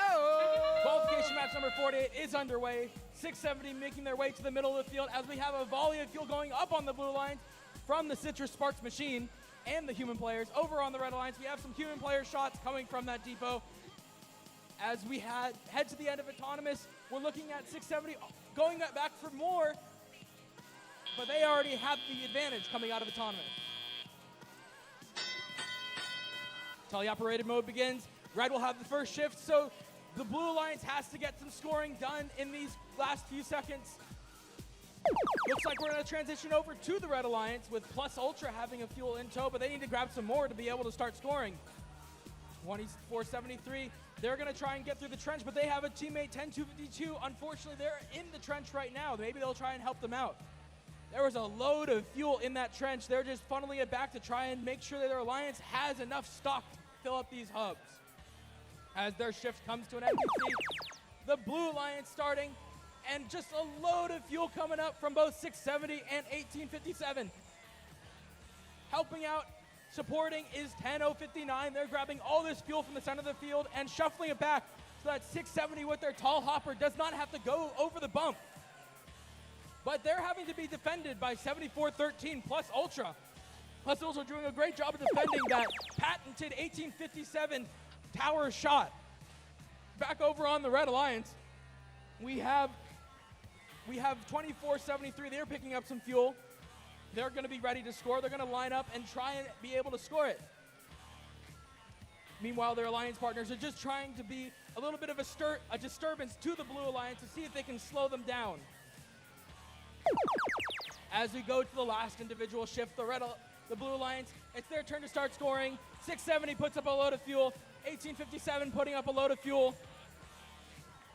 Qualification match number 48 is underway. 670 making their way to the middle of the field as we have a volley of fuel going up on the blue lines from the Citrus Sparks machine and the human players. Over on the red lines, we have some human player shots coming from that depot. As we head to the end of Autonomous, we're looking at 670 going back for more, but they already have the advantage coming out of Autonomous. Teleoperated mode begins. Red will have the first shift, so the Blue Alliance has to get some scoring done in these last few seconds. Looks like we're going to transition over to the Red Alliance with Plus Ultra having a fuel in tow, but they need to grab some more to be able to start scoring. 2473, they're going to try and get through the trench, but they have a teammate 10252. Unfortunately, they're in the trench right now. Maybe they'll try and help them out. There was a load of fuel in that trench. They're just funneling it back to try and make sure that their alliance has enough stock to fill up these hubs. As their shift comes to an end, you see the Blue Alliance starting, and just a load of fuel coming up from both 670 and 1857. Helping out, supporting is 10059. They're grabbing all this fuel from the center of the field and shuffling it back so that 670 with their tall hopper does not have to go over the bump. But they're having to be defended by 7413 Plus Ultra. Plus Ultra doing a great job of defending that patented 1857 tower shot. Back over on the Red Alliance, we have 2473. They're picking up some fuel. They're going to be ready to score. They're going to line up and try and be able to score it. Meanwhile, their alliance partners are just trying to be a little bit of a disturbance to the Blue Alliance to see if they can slow them down. As we go to the last individual shift, the Blue Alliance, it's their turn to start scoring. 670 puts up a load of fuel. 1857 putting up a load of fuel.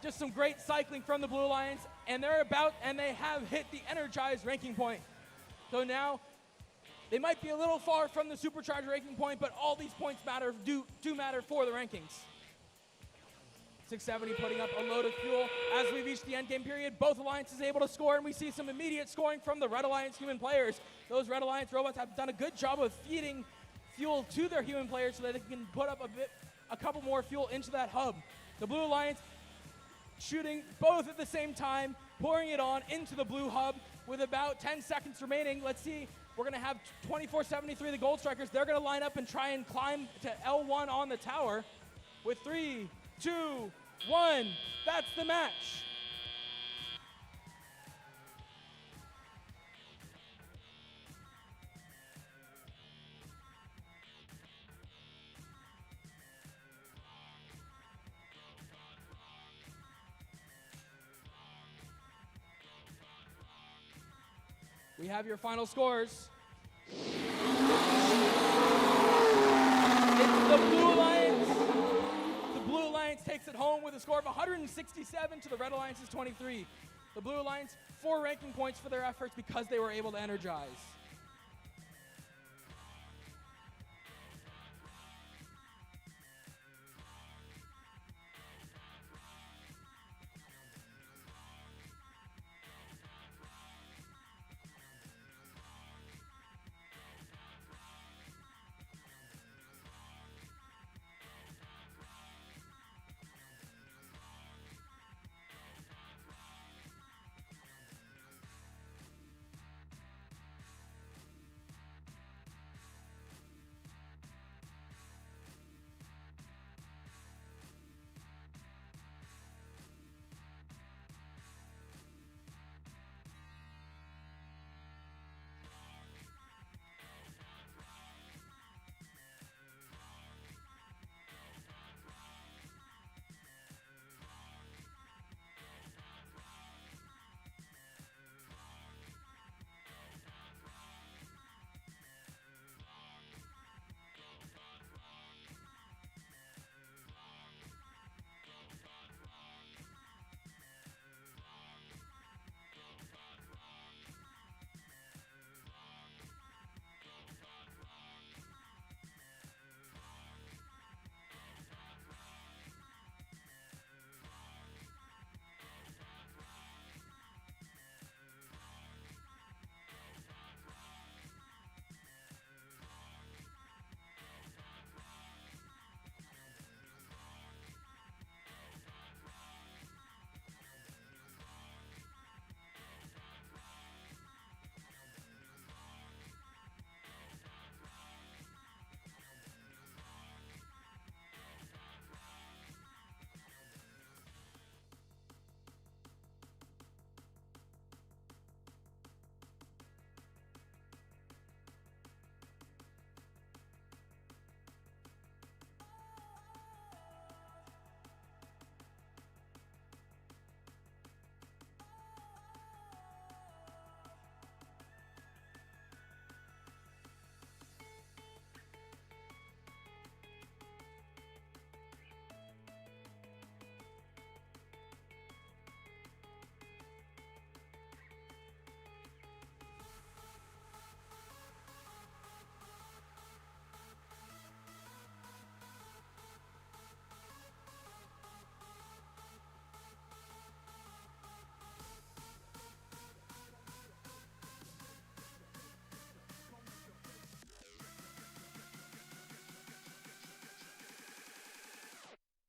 Just some great cycling from the Blue Alliance, and they have hit the energized ranking point. So now they might be a little far from the supercharged ranking point, but all these points do matter for the rankings. 670 putting up a load of fuel. As we reach the end game period, both alliances able to score, and we see some immediate scoring from the Red Alliance human players. Those Red Alliance robots have done a good job of feeding fuel to their human players so that they can put up a couple more fuel into that hub. The Blue Alliance shooting both at the same time, pouring it on into the blue hub with about 10 seconds remaining. Let's see. We're going to have 2473, the Gold Strikers. They're going to line up and try and climb to L1 on the tower with 3, 2, 1. That's the match. We have your final scores. It's the Blue Alliance. The Blue Alliance takes it home with a score of 167 to the Red Alliance's 23. The Blue Alliance, 4 ranking points for their efforts because they were able to energize.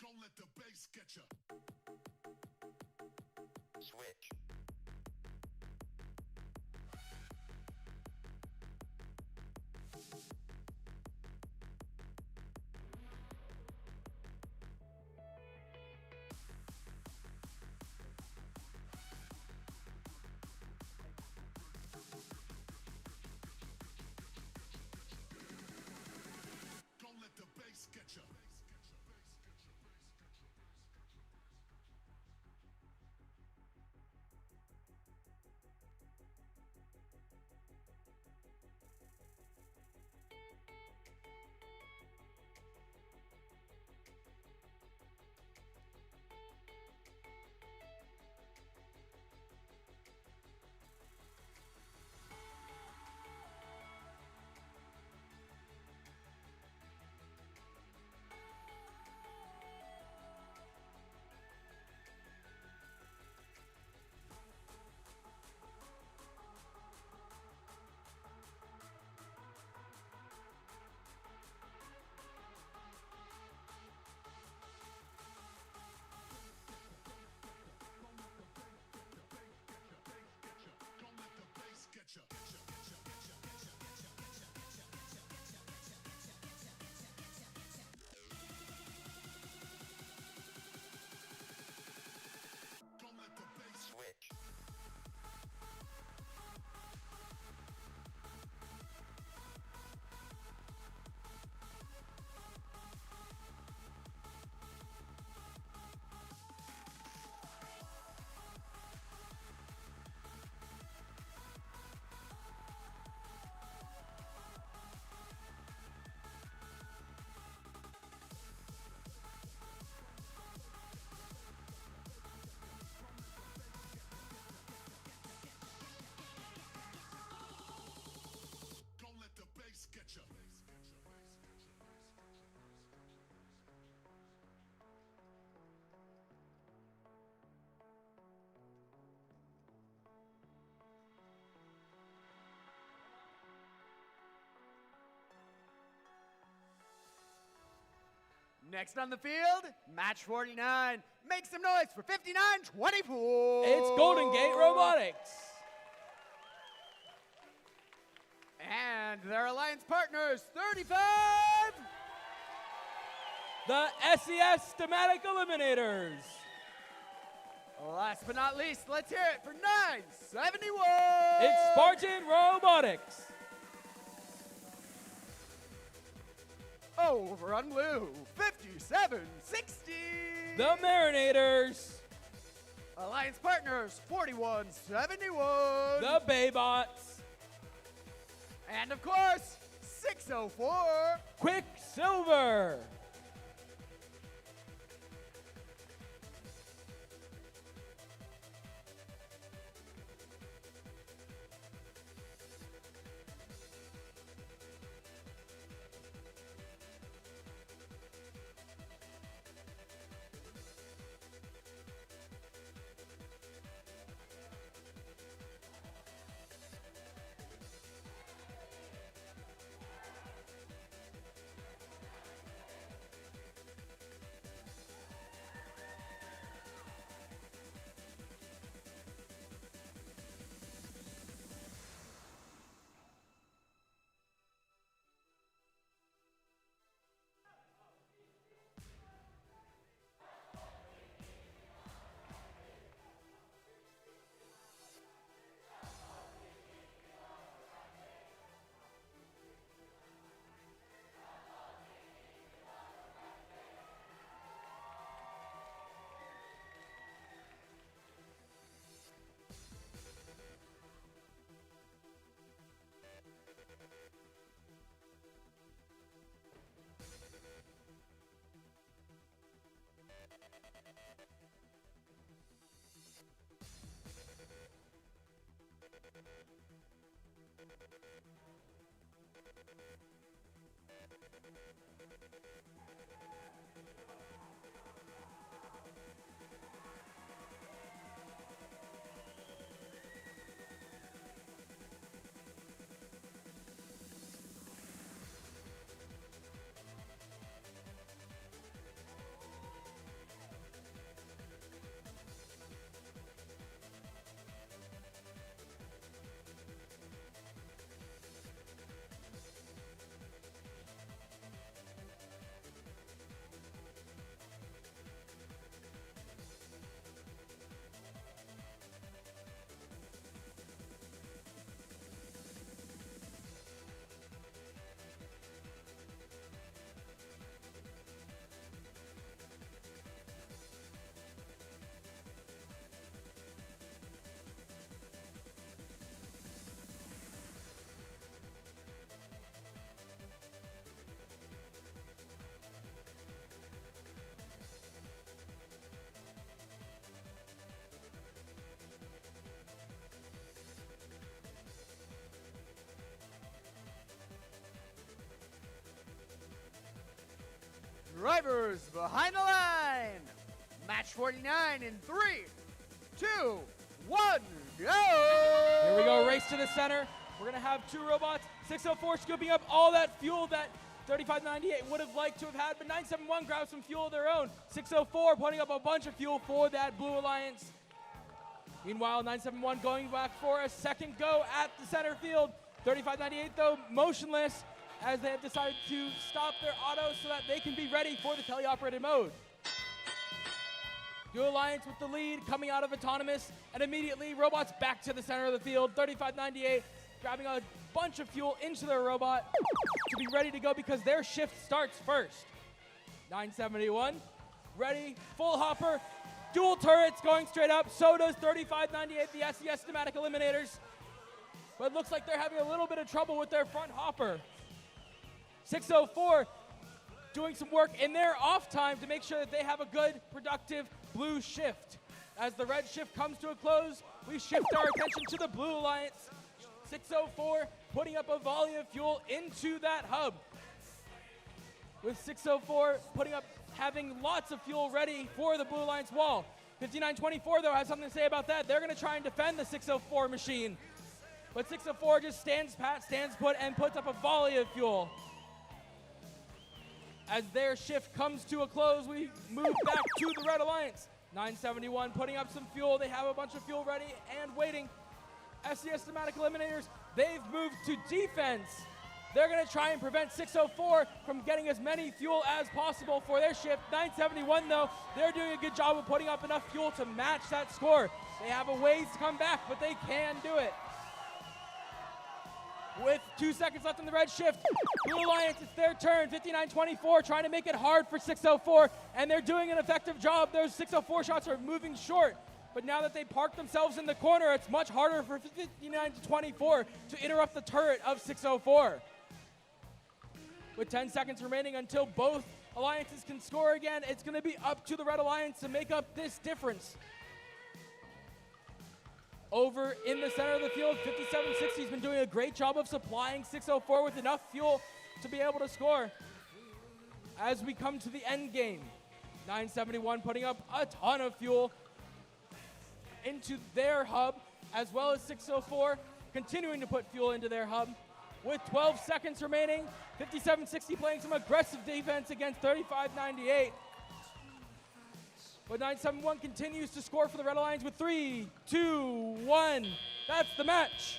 Don't let the bass get ya. Switch. Don't let the bass get ya. Next on the field, match 49. Make some noise for 59-24. It's Golden Gate Robotics. And their alliance partners, 35. The SES Thematic Eliminators. Last but not least, let's hear it for 971. It's Spartan Robotics. Over on blue, 57-60. The Marinators. Alliance partners, 41-71. The Baybots. And of course, 604. Quicksilver. Drivers behind the line. Match 49 in 3, 2, 1, go! Here we go, race to the center. We're gonna have two robots. 604 scooping up all that fuel that 3598 would have liked to have had, but 971 grabs some fuel of their own. 604 putting up a bunch of fuel for that Blue Alliance. Meanwhile, 971 going back for a second go at the center field. 3598 though, motionless, as they have decided to stop their auto so that they can be ready for the teleoperated mode. Blue Alliance with the lead, coming out of autonomous, and immediately robots back to the center of the field. 3598 grabbing a bunch of fuel into their robot to be ready to go because their shift starts first. 971 ready, full hopper, dual turrets going straight up. So does 3598, the SES Thematic Eliminators. But it looks like they're having a little bit of trouble with their front hopper. 604 doing some work in their off time to make sure that they have a good, productive blue shift. As the red shift comes to a close, we shift our attention to the Blue Alliance. 604 putting up a volley of fuel into that hub. With 604 having lots of fuel ready for the Blue Alliance wall. 5924 though has something to say about that. They're gonna try and defend the 604 machine. But 604 just stands pat, stands put, and puts up a volley of fuel. As their shift comes to a close, we move back to the Red Alliance. 971 putting up some fuel. They have a bunch of fuel ready and waiting. SES Thematic Eliminators, they've moved to defense. They're going to try and prevent 604 from getting as many fuel as possible for their shift. 971, though, they're doing a good job of putting up enough fuel to match that score. They have a ways to come back, but they can do it. With 2 seconds left in the red shift, Blue Alliance, it's their turn. 59-24, trying to make it hard for 604, and they're doing an effective job. Those 604 shots are moving short, but now that they park themselves in the corner, it's much harder for 59-24 to interrupt the turret of 604. With 10 seconds remaining until both alliances can score again, it's going to be up to the Red Alliance to make up this difference. Over in the center of the field, 5760 has been doing a great job of supplying 604 with enough fuel to be able to score. As we come to the end game, 971 putting up a ton of fuel into their hub, as well as 604 continuing to put fuel into their hub. With 12 seconds remaining, 5760 playing some aggressive defense against 3598. But 971 continues to score for the Red Alliance with 3, 2, 1. That's the match.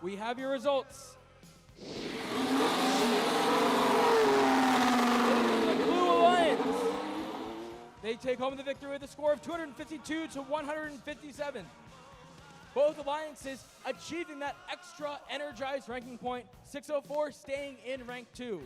We have your results. The Blue Alliance, they take home the victory with a score of 252 to 157. Both alliances achieving that extra energized ranking point, 604 staying in rank 2.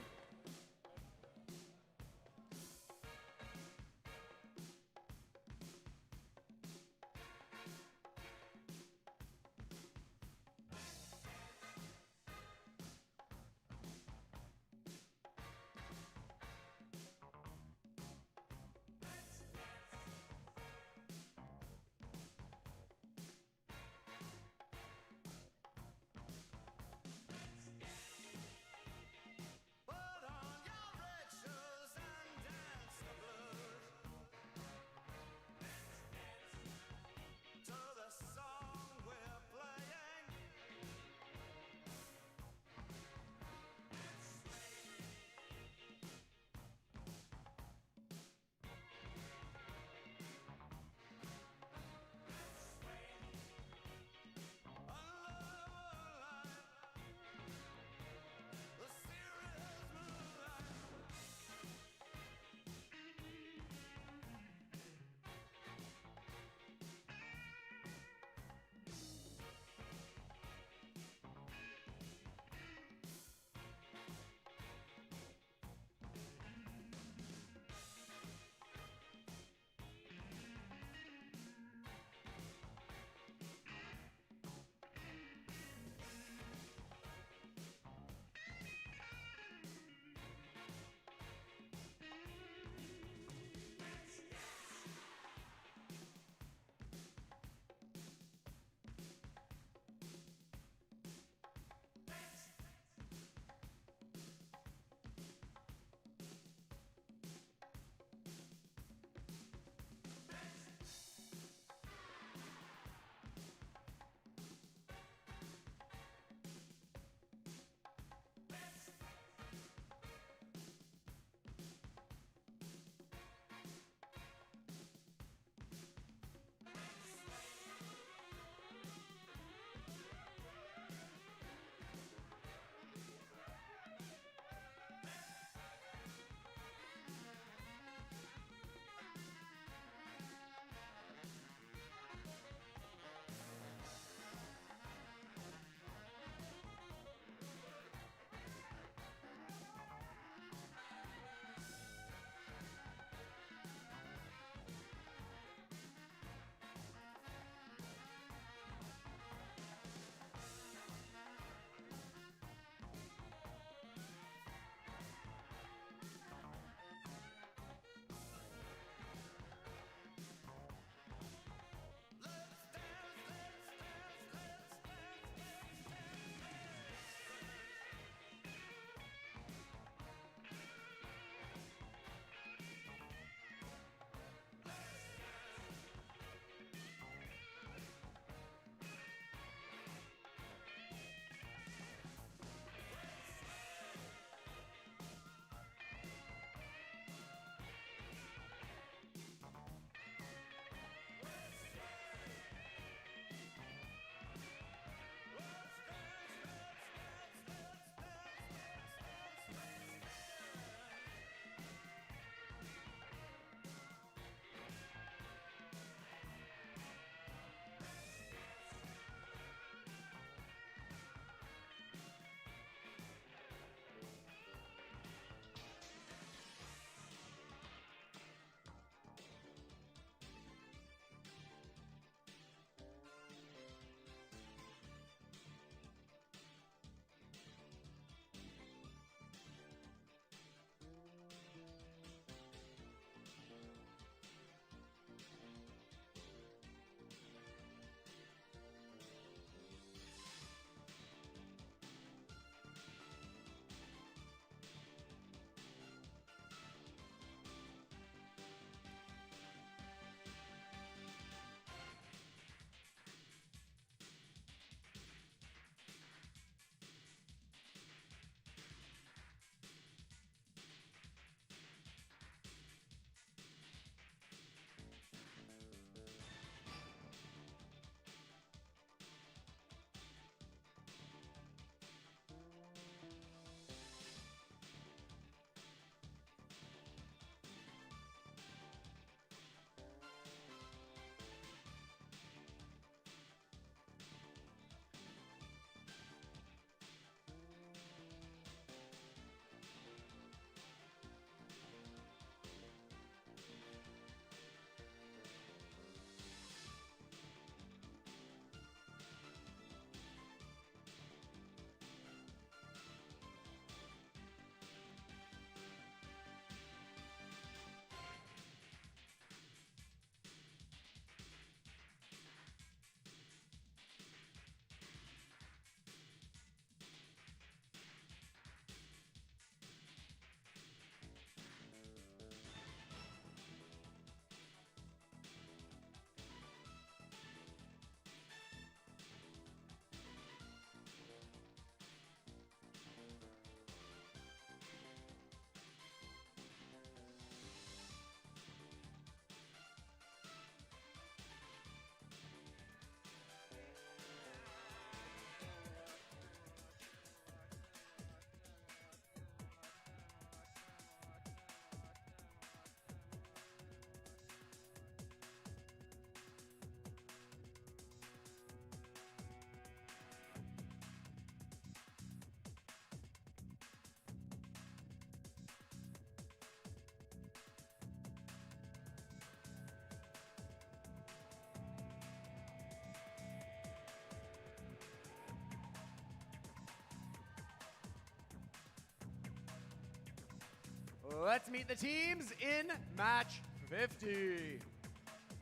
Let's meet the teams in match 50.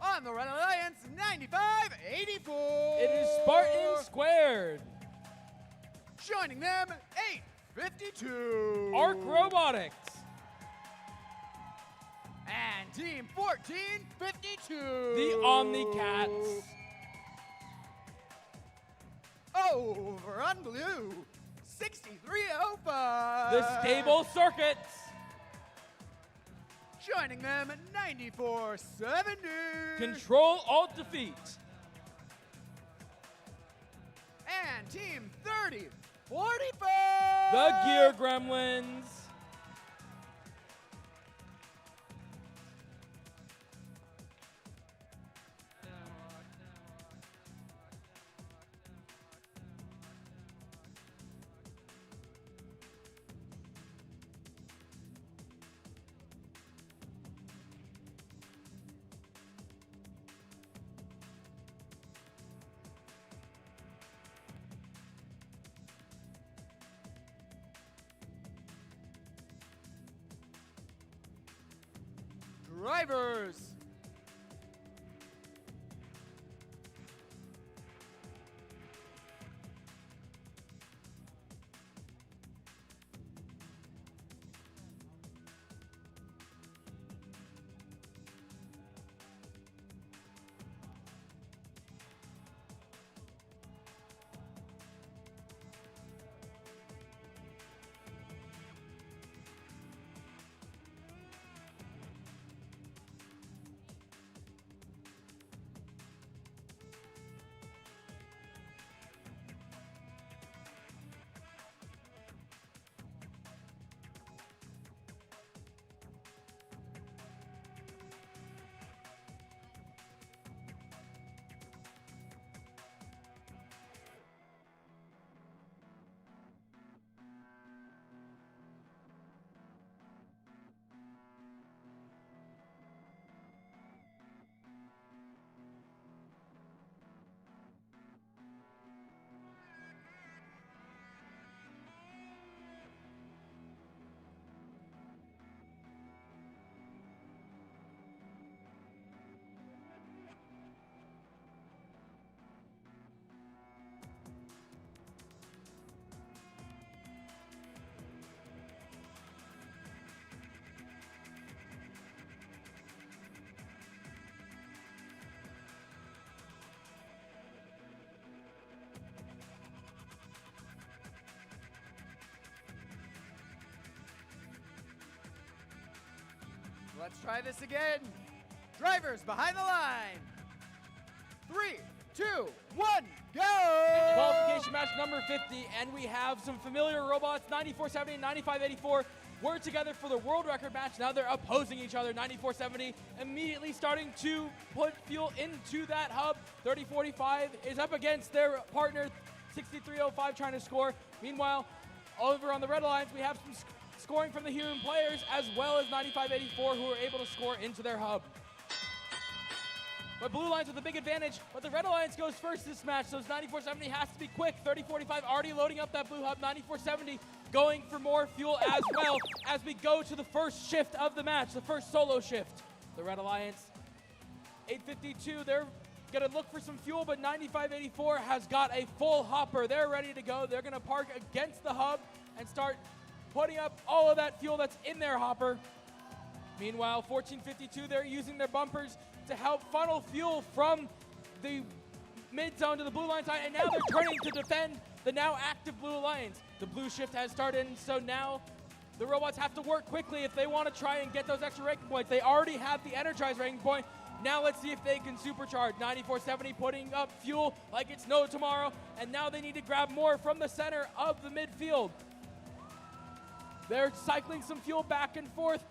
On the Red Alliance, 95-84. It is Spartan squared. Joining them, 852. Arc Robotics. And team 1452. The Omnicats. Over on blue, 6305. The Stable Circuits. Joining them, 9470. Control Alt Defeat. And team 3045. The Gear Gremlins. Drivers. Let's try this again. Drivers behind the line. 3, 2, 1, go! Qualification match number 50, and we have some familiar robots, 9470 and 9584, were together for the world record match. Now they're opposing each other. 9470 immediately starting to put fuel into that hub. 3045 is up against their partner, 6305, trying to score. Meanwhile, over on the Red Alliance, we have some scoring from the human players, as well as 9584, who are able to score into their hub. But Blue Alliance with a big advantage, but the Red Alliance goes first this match, so 9470 has to be quick. 3045 already loading up that blue hub. 9470 going for more fuel as well as we go to the first shift of the match, the first solo shift. The Red Alliance, 852, they're gonna look for some fuel, but 9584 has got a full hopper. They're ready to go. They're gonna park against the hub and start putting up all of that fuel that's in their hopper. Meanwhile, 1452, they're using their bumpers to help funnel fuel from the mid zone to the Blue Alliance side, and now they're turning to defend the now active Blue Alliance. The blue shift has started, and so now the robots have to work quickly if they want to try and get those extra ranking points. They already have the energized ranking point. Now let's see if they can supercharge. 9470 putting up fuel like it's no tomorrow, and now they need to grab more from the center of the midfield. They're cycling some fuel back and forth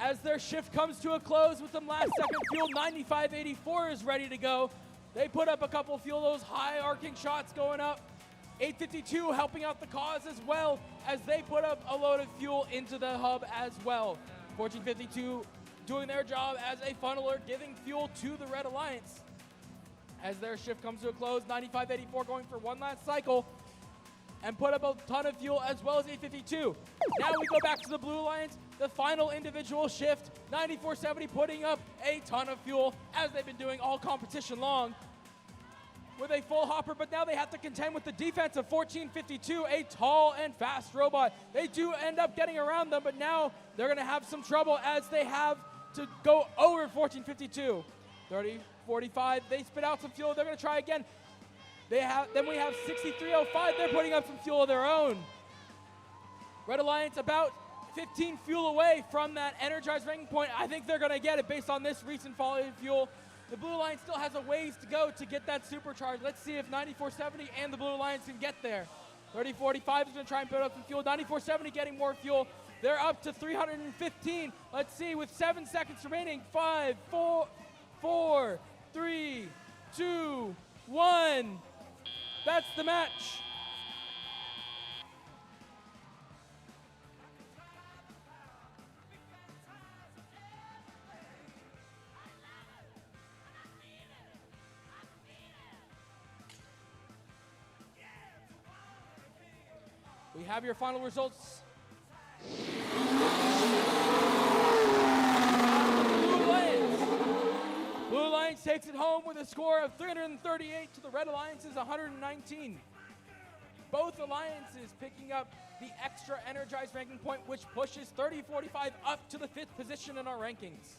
as their shift comes to a close with some last second fuel. 9584 is ready to go. They put up a couple fuel, those high arcing shots going up. 852 helping out the cause as well as they put up a load of fuel into the hub as well. 1452 doing their job as a funneler, giving fuel to the Red Alliance. As their shift comes to a close, 9584 going for one last cycle. and put up a ton of fuel, as well as 852. Now we go back to the Blue Alliance, the final individual shift, 9470 putting up a ton of fuel, as they've been doing all competition long, with a full hopper, but now they have to contend with the defense of 1452, a tall and fast robot. They do end up getting around them, but now they're going to have some trouble as they have to go over 1452. 3045, they spit out some fuel. They're going to try again. Then we have 6305. They're putting up some fuel of their own. Red Alliance about 15 fuel away from that energized ranking point. I think they're going to get it based on this recent fall in fuel. The Blue Alliance still has a ways to go to get that supercharge. Let's see if 9470 and the Blue Alliance can get there. 3045 is going to try and build up some fuel. 9470 getting more fuel. They're up to 315. Let's see, with 7 seconds remaining. 5, 4, 3, 2, 1. That's the match. We have your final results. Blue Alliance takes it home with a score of 338 to the Red Alliance's 119. Both alliances picking up the extra energized ranking point, which pushes 3045 up to the 5th position in our rankings.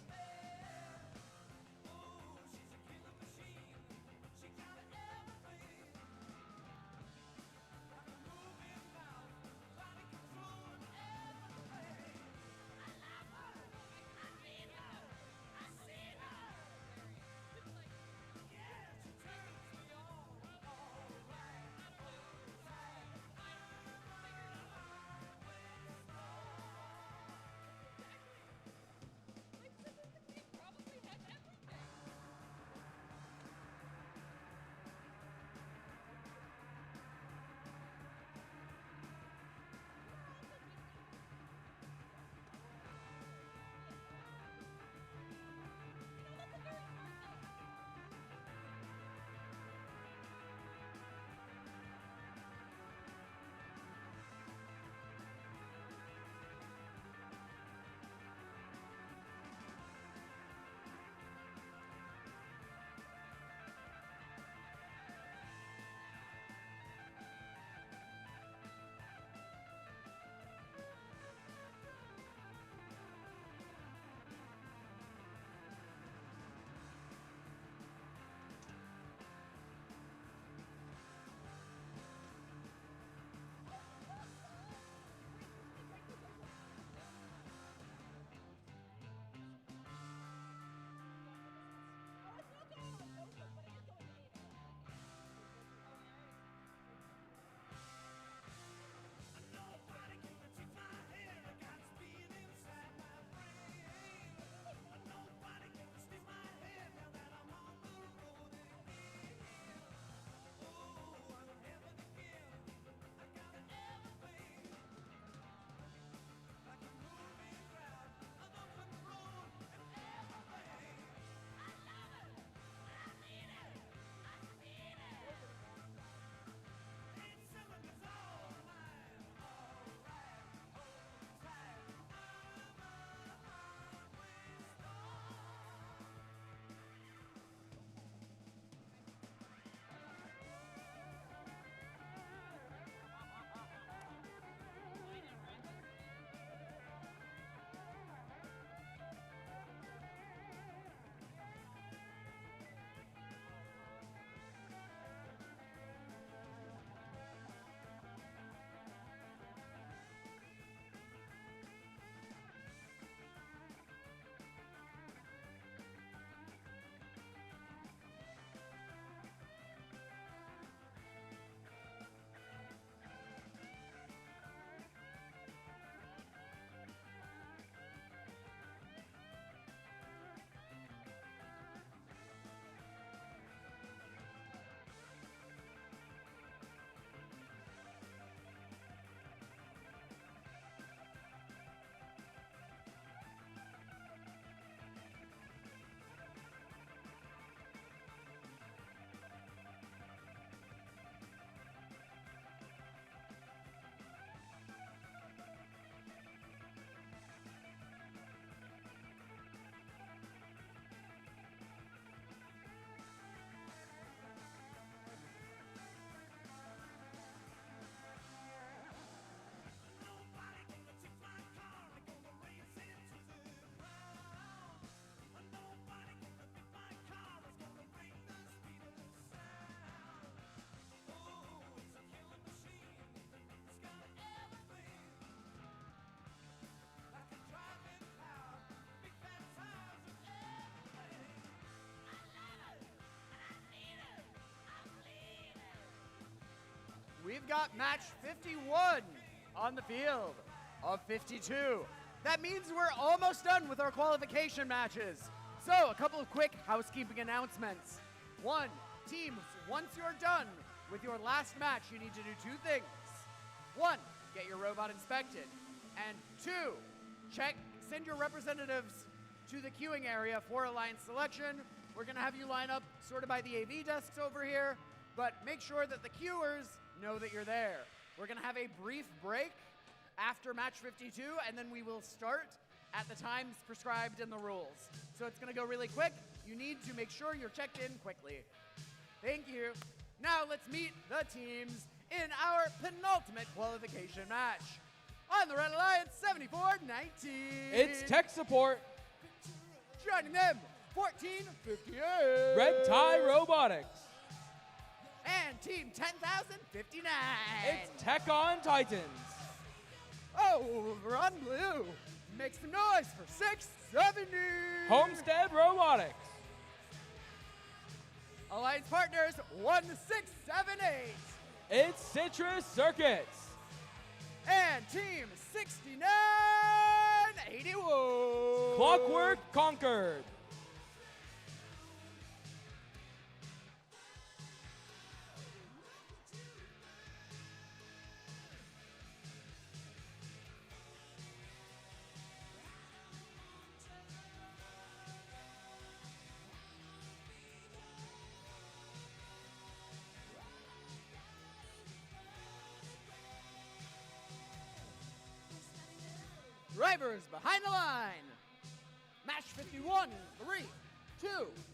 we've got match 51 on the field of 52. That means we're almost done with our qualification matches. So, a couple of quick housekeeping announcements. One, teams, once you're done with your last match, you need to do two things. One, get your robot inspected. And two, send your representatives to the queuing area for alliance selection. We're gonna have you line up sort of by the AV desks over here, but make sure that the queuers know that you're there. We're gonna have a brief break after match 52, and then we will start at the times prescribed in the rules. So it's gonna go really quick. You need to make sure you're checked in quickly. Thank you. Now let's meet the teams in our penultimate qualification match. On the Red Alliance, 74-19. It's tech support. Joining them, 1458. Red Tie Robotics. And team 10,059. It's Tech on Titans. Over on blue, make some noise for 670. Homestead Robotics. Alliance Partners, 1678. It's Citrus Circuits. And team 6981. Clockwork Conquered. Drivers behind the line. Match 51, 3, 2,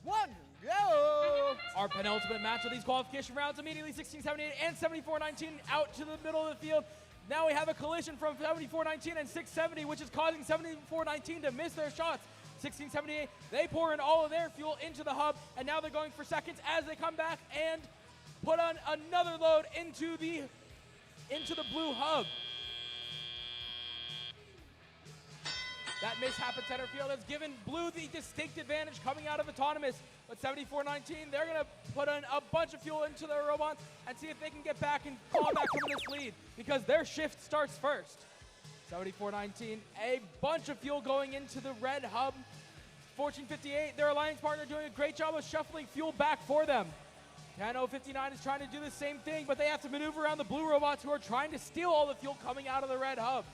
1, go! Our penultimate match of these qualification rounds, immediately 1678 and 7419 out to the middle of the field. Now we have a collision from 7419 and 670, which is causing 7419 to miss their shots. 1678, they pour in all of their fuel into the hub, and now they're going for seconds as they come back and put on another load into the blue hub. That mishap at center field has given blue the distinct advantage coming out of autonomous. But 7419, they're going to put in a bunch of fuel into their robots and see if they can get back and claw back some of this lead, because their shift starts first. 7419, a bunch of fuel going into the red hub. 1458, their alliance partner doing a great job of shuffling fuel back for them. 10059 is trying to do the same thing, but they have to maneuver around the blue robots who are trying to steal all the fuel coming out of the red hub.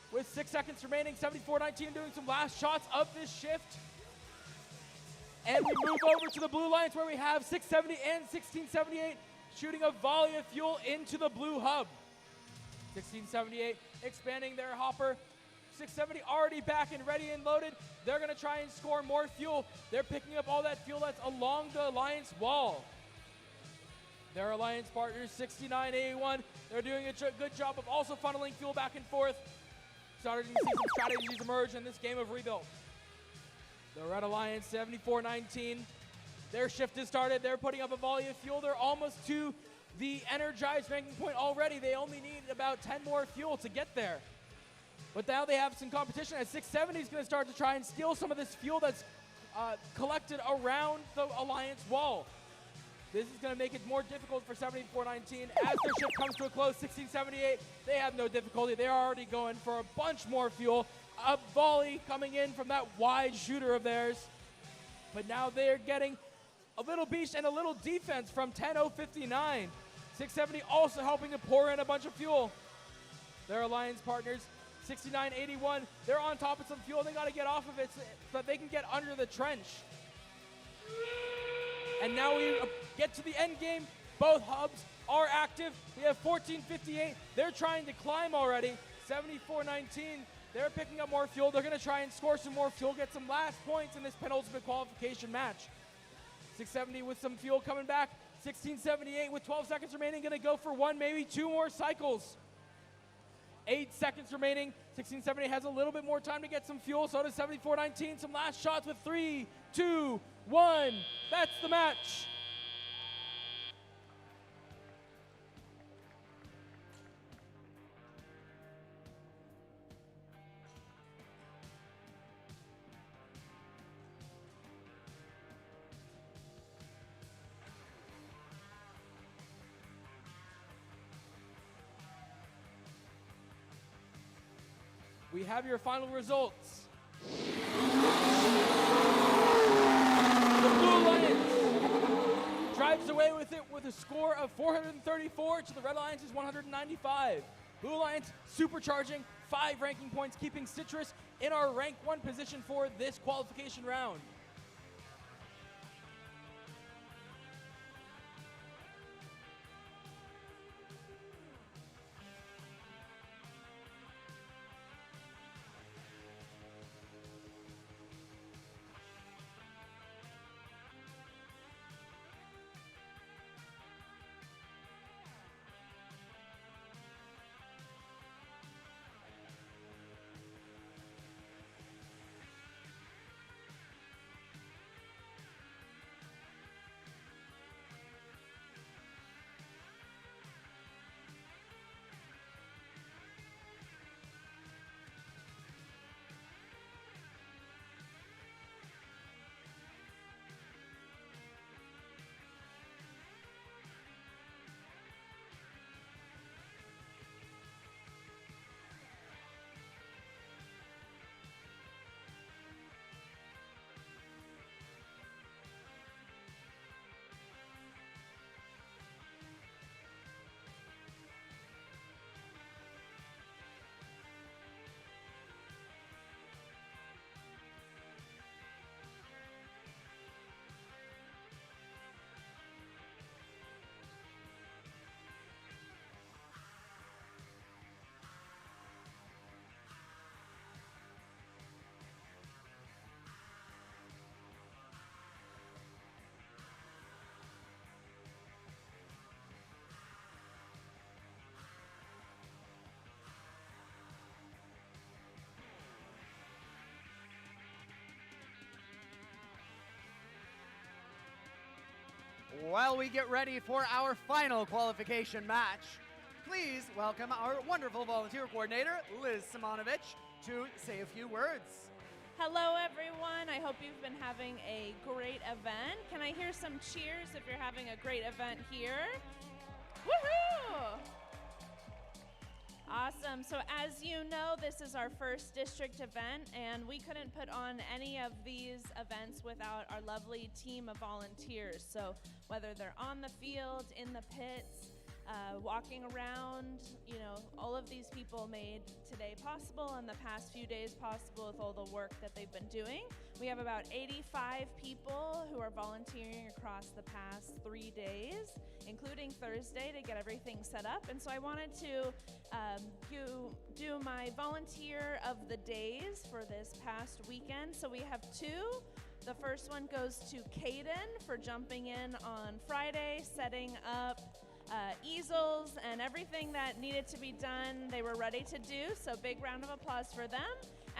With 6 seconds remaining, 7419 doing some last shots of this shift. And we move over to the blue lines where we have 670 and 1678 shooting a volley of fuel into the blue hub. 1678 expanding their hopper. 670 already back and ready and loaded. They're going to try and score more fuel. They're picking up all that fuel that's along the alliance wall. Their alliance partners, 6981, they're doing a good job of also funneling fuel back and forth. Starting to see some strategies emerge in this game of rebuild. The Red Alliance, 7419, their shift has started. They're putting up a volley of fuel. They're almost to the energized ranking point already. They only need about 10 more fuel to get there. But now they have some competition as 670 is going to start to try and steal some of this fuel that's collected around the Alliance wall. This is going to make it more difficult for 7419. As their shift comes to a close, 1678, they have no difficulty. They're already going for a bunch more fuel. A volley coming in from that wide shooter of theirs. But now they're getting a little beast and a little defense from 10059. 670 also helping to pour in a bunch of fuel. Their alliance partners, 6981, they're on top of some fuel. They got to get off of it so that they can get under the trench. And now we get to the end game. Both hubs are active. We have 1458. They're trying to climb already. 7419, they're picking up more fuel. They're going to try and score some more fuel, get some last points in this penultimate qualification match. 670 with some fuel coming back. 1678 with 12 seconds remaining, going to go for one, maybe two more cycles. 8 seconds remaining. 1670 has a little bit more time to get some fuel. So does 7419. Some last shots with 3, 2, 1. That's the match. we have your final results. The Blue Lions drives away with it with a score of 434 to the Red Lions' 195. Blue Lions supercharging 5 ranking points, keeping Citrus in our rank 1 position for this qualification round. While we get ready for our final qualification match, please welcome our wonderful volunteer coordinator, Liz Simonovich, to say a few words. Hello, everyone. I hope you've been having a great event. Can I hear some cheers if you're having a great event here? Woohoo! Awesome. So as you know, this is our first district event, and we couldn't put on any of these events without our lovely team of volunteers. So whether they're on the field, in the pits, walking around, all of these people made today possible and the past few days possible with all the work that they've been doing. We have about 85 people who are volunteering across the past 3 days, including Thursday, to get everything set up. And so I wanted to do my volunteer of the days for this past weekend. So we have 2. The first one goes to Caden for jumping in on Friday, setting up easels and everything that needed to be done, they were ready to do, so big round of applause for them.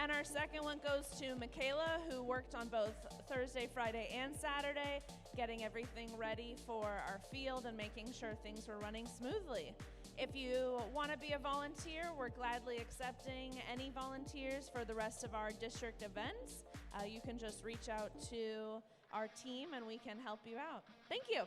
And our second one goes to Michaela, who worked on both Thursday, Friday, and Saturday, getting everything ready for our field and making sure things were running smoothly. If you want to be a volunteer, we're gladly accepting any volunteers for the rest of our district events. You can just reach out to our team and we can help you out. Thank you.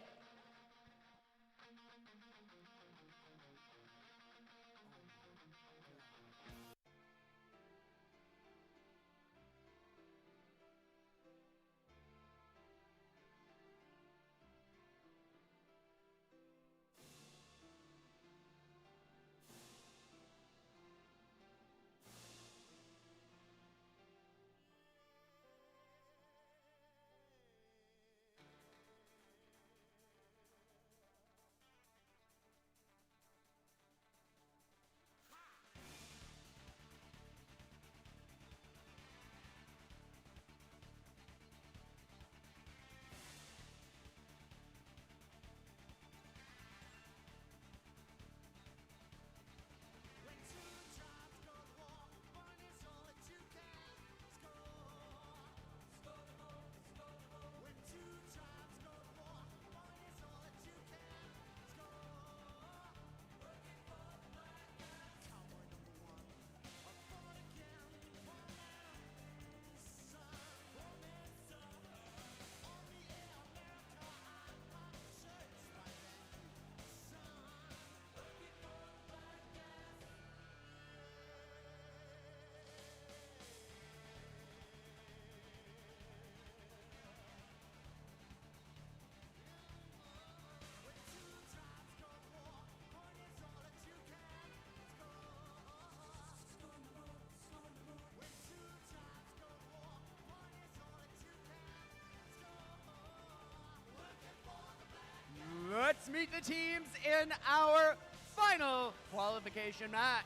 the teams in our final qualification match.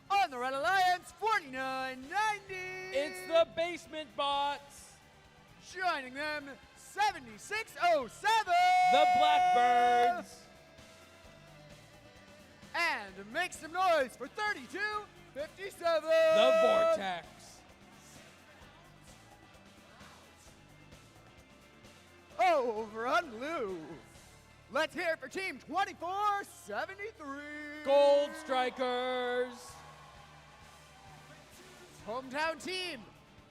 On the Red Alliance, 49-90. It's the Basement Bots. Joining them, 7607. The Blackbirds. And make some noise for 3257. The Vortex. Over on blue. Let's hear it for Team 2473. Gold Strikers. Hometown team,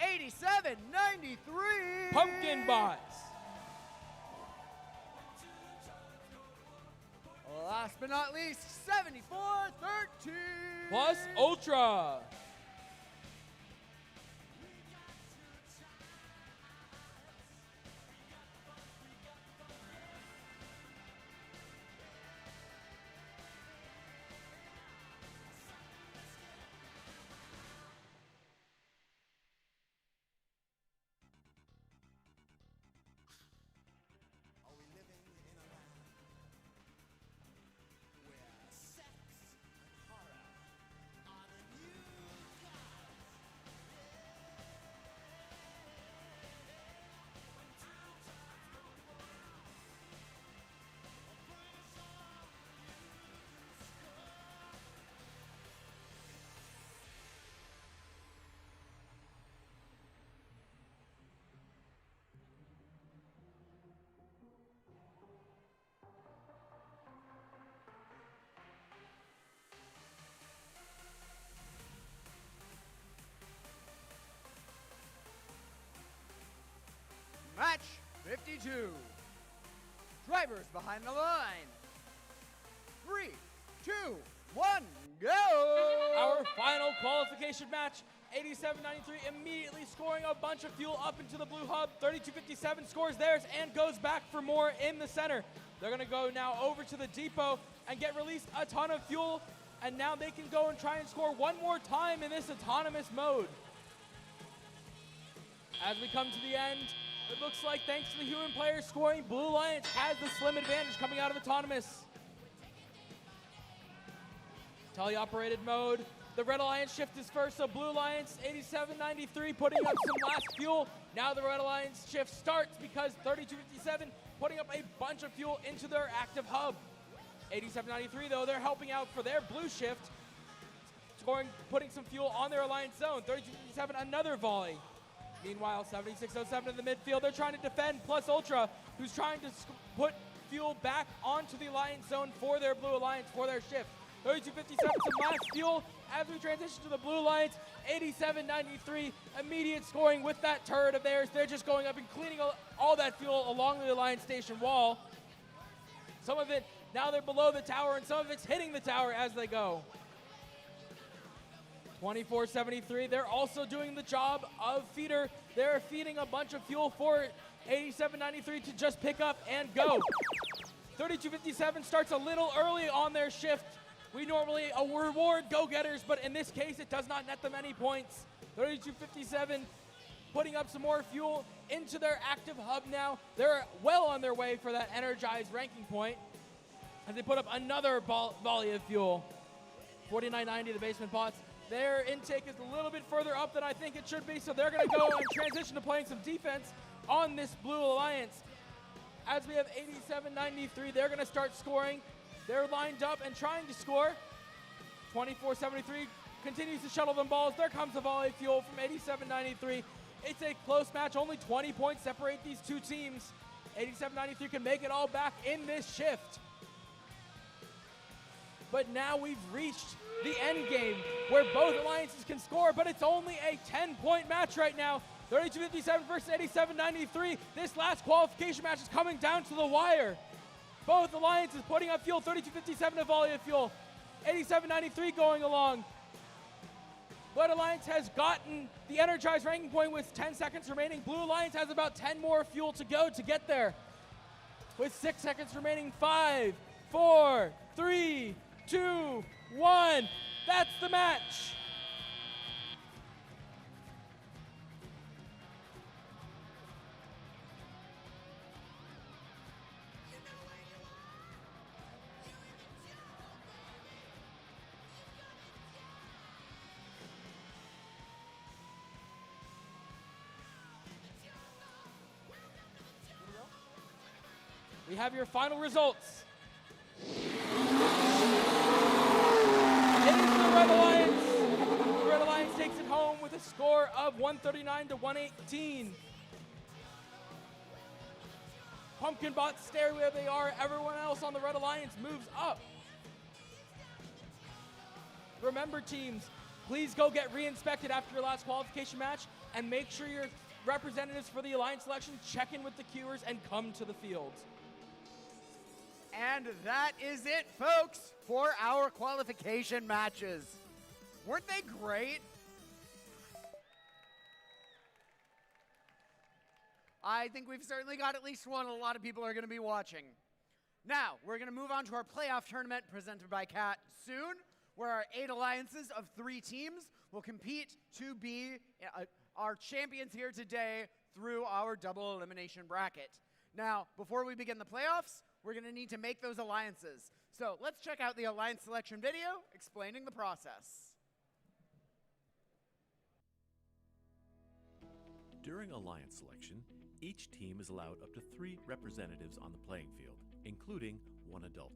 8793. Pumpkin Bots. Last but not least, 7413. Plus Ultra. Match 52. Drivers behind the line. 3, 2, 1, go! Our final qualification match, 8793 immediately scoring a bunch of fuel up into the blue hub. 3257 scores theirs and goes back for more in the center. They're gonna go now over to the depot and get released a ton of fuel, and now they can go and try and score one more time in this autonomous mode. As we come to the end, it looks like thanks to the human players scoring, Blue Alliance has the slim advantage coming out of autonomous. Teleoperated mode. The Red Alliance shift is first, so Blue Alliance 8793 putting up some last fuel. Now the Red Alliance shift starts because 3257 putting up a bunch of fuel into their active hub. 8793 though, they're helping out for their blue shift, scoring, putting some fuel on their Alliance zone. 3257 another volley. Meanwhile, 7607 in the midfield, they're trying to defend, plus Ultra, who's trying to put fuel back onto the Alliance zone for their Blue Alliance, for their shift. 3257, some last fuel as we transition to the Blue Alliance. 8793, immediate scoring with that turret of theirs. They're just going up and cleaning all that fuel along the Alliance station wall. Some of it, now they're below the tower, and some of it's hitting the tower as they go. 2473, they're also doing the job of feeder. They're feeding a bunch of fuel for 8793 to just pick up and go. 3257 starts a little early on their shift. We normally reward go-getters, but in this case, it does not net them any points. 3257 putting up some more fuel into their active hub now. They're well on their way for that energized ranking point as they put up another volley of fuel. 4990, the basement bots. Their intake is a little bit further up than I think it should be, so they're going to go and transition to playing some defense on this Blue Alliance. As we have 8793, they're going to start scoring. They're lined up and trying to score. 2473 continues to shuttle them balls. There comes the volley of fuel from 8793. It's a close match. Only 20 points separate these two teams. 8793 can make it all back in this shift. But now we've reached the end game where both alliances can score, but it's only a 10-point match right now. 3257 versus 8793. This last qualification match is coming down to the wire. Both alliances putting up fuel. 3257 a volley of fuel. 8793 going along. Red Alliance has gotten the energized ranking point with 10 seconds remaining. Blue Alliance has about 10 more fuel to go to get there. With 6 seconds remaining, 5, 4, 3, 2, 1. That's the match. We have your final results. It is the Red Alliance. The Red Alliance takes it home with a score of 139 to 118. Pumpkin bots stay where they are. Everyone else on the Red Alliance moves up. Remember, teams, please go get re-inspected after your last qualification match and make sure your representatives for the Alliance selection check in with the queuers and come to the field. And that is it, folks, for our qualification matches. Weren't they great? I think we've certainly got at least one a lot of people are going to be watching. Now, we're going to move on to our playoff tournament presented by Cat soon, where our 8 alliances of 3 teams will compete to be our champions here today through our double elimination bracket. Now, before we begin the playoffs, we're going to need to make those alliances. So let's check out the alliance selection video explaining the process. During alliance selection, each team is allowed up to 3 representatives on the playing field, including 1 adult.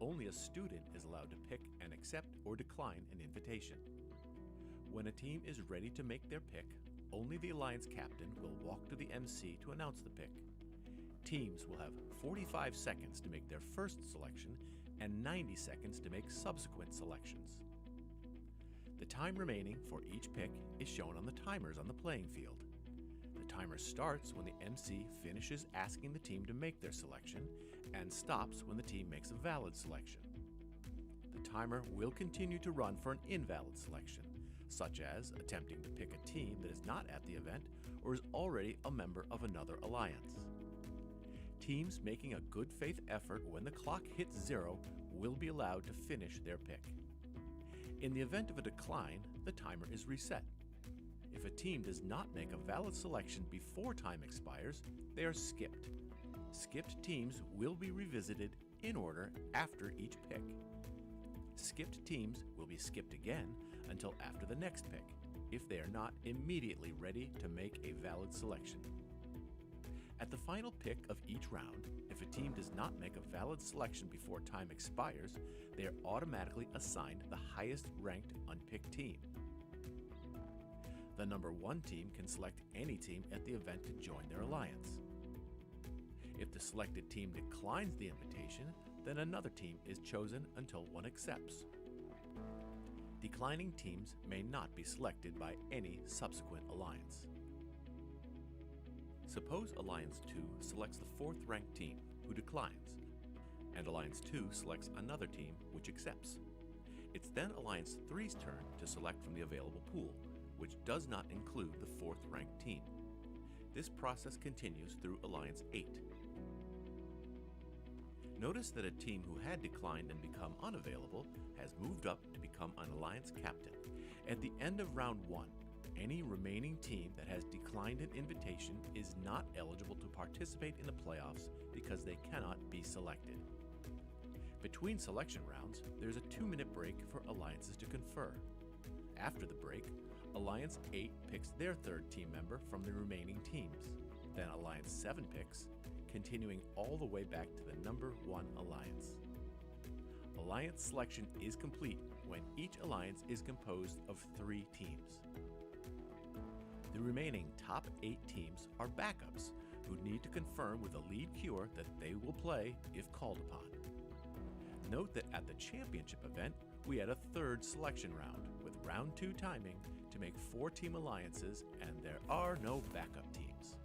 Only a student is allowed to pick and accept or decline an invitation. When a team is ready to make their pick, only the alliance captain will walk to the MC to announce the pick. Teams will have 45 seconds to make their first selection and 90 seconds to make subsequent selections. The time remaining for each pick is shown on the timers on the playing field. The timer starts when the MC finishes asking the team to make their selection and stops when the team makes a valid selection. The timer will continue to run for an invalid selection, such as attempting to pick a team that is not at the event or is already a member of another alliance. Teams making a good faith effort when the clock hits 0 will be allowed to finish their pick. In the event of a decline, the timer is reset. If a team does not make a valid selection before time expires, they are skipped. Skipped teams will be revisited in order after each pick. Skipped teams will be skipped again until after the next pick, if they are not immediately ready to make a valid selection. At the final pick of each round, if a team does not make a valid selection before time expires, they are automatically assigned the highest ranked unpicked team. The number 1 team can select any team at the event to join their alliance. If the selected team declines the invitation, then another team is chosen until one accepts. Declining teams may not be selected by any subsequent alliance. Suppose Alliance 2 selects the 4th ranked team, who declines, and Alliance 2 selects another team, which accepts. It's then Alliance 3's turn to select from the available pool, which does not include the 4th ranked team. This process continues through Alliance 8. Notice that a team who had declined and become unavailable has moved up to become an Alliance captain. At the end of round 1, any remaining team that has declined an invitation is not eligible to participate in the playoffs because they cannot be selected. Between selection rounds, there's a 2-minute break for alliances to confer. After the break, Alliance 8 picks their 3rd team member from the remaining teams. Then Alliance 7 picks, continuing all the way back to the number 1 alliance. Alliance selection is complete when each alliance is composed of 3 teams. The remaining top 8 teams are backups who need to confirm with a lead queuer that they will play if called upon. Note that at the championship event, we had a 3rd selection round with round 2 timing to make 4-team alliances, and there are no backup teams.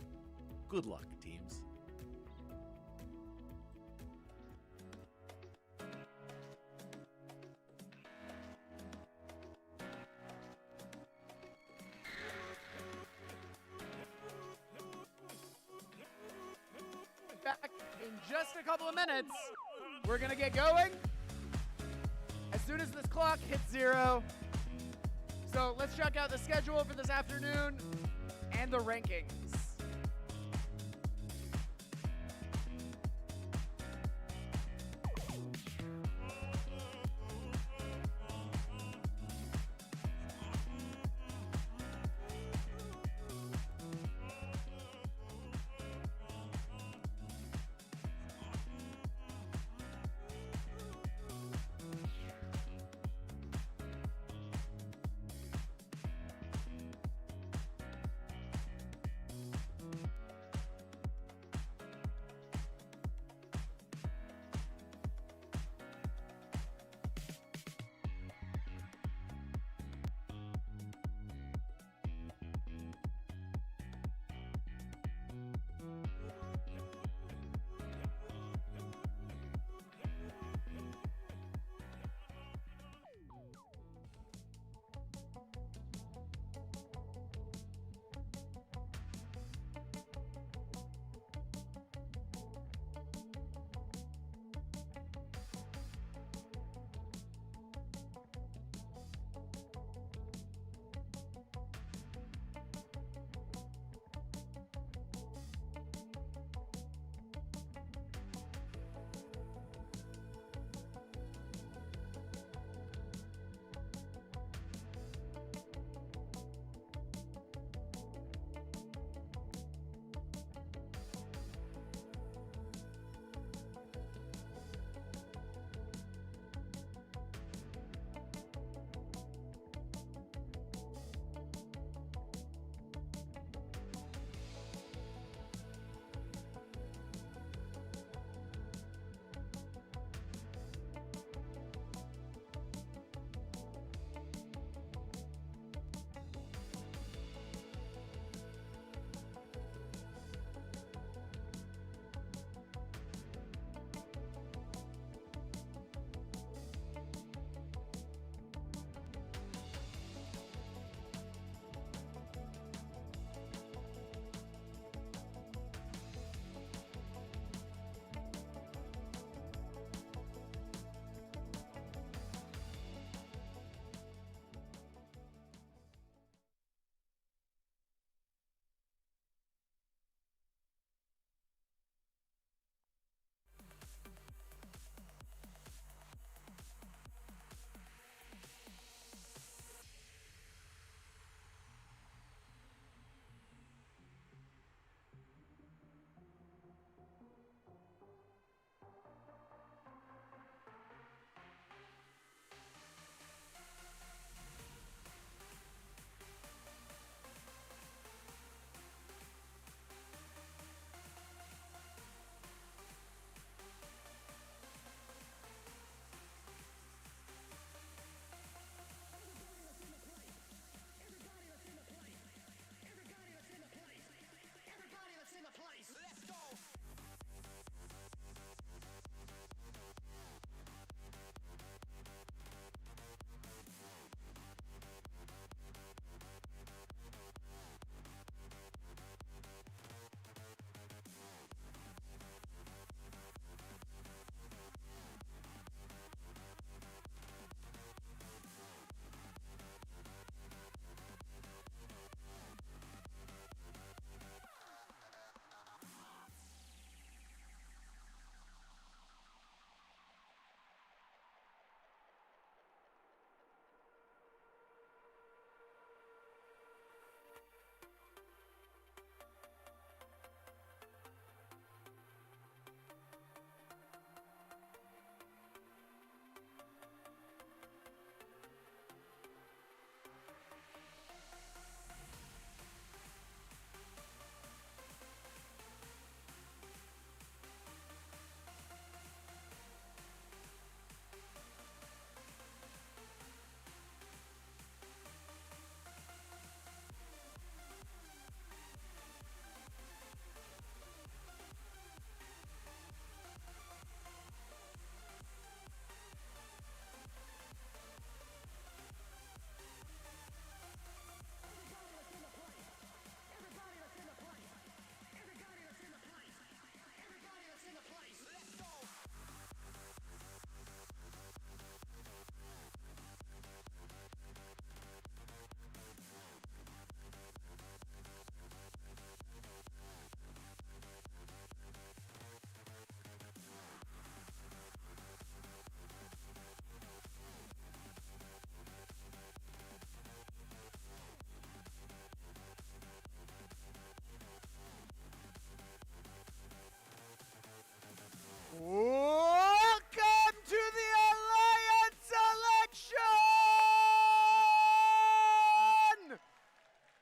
Good luck, teams. Back in just a couple of minutes. We're gonna get going as soon as this clock hits 0. So let's check out the schedule for this afternoon and the rankings.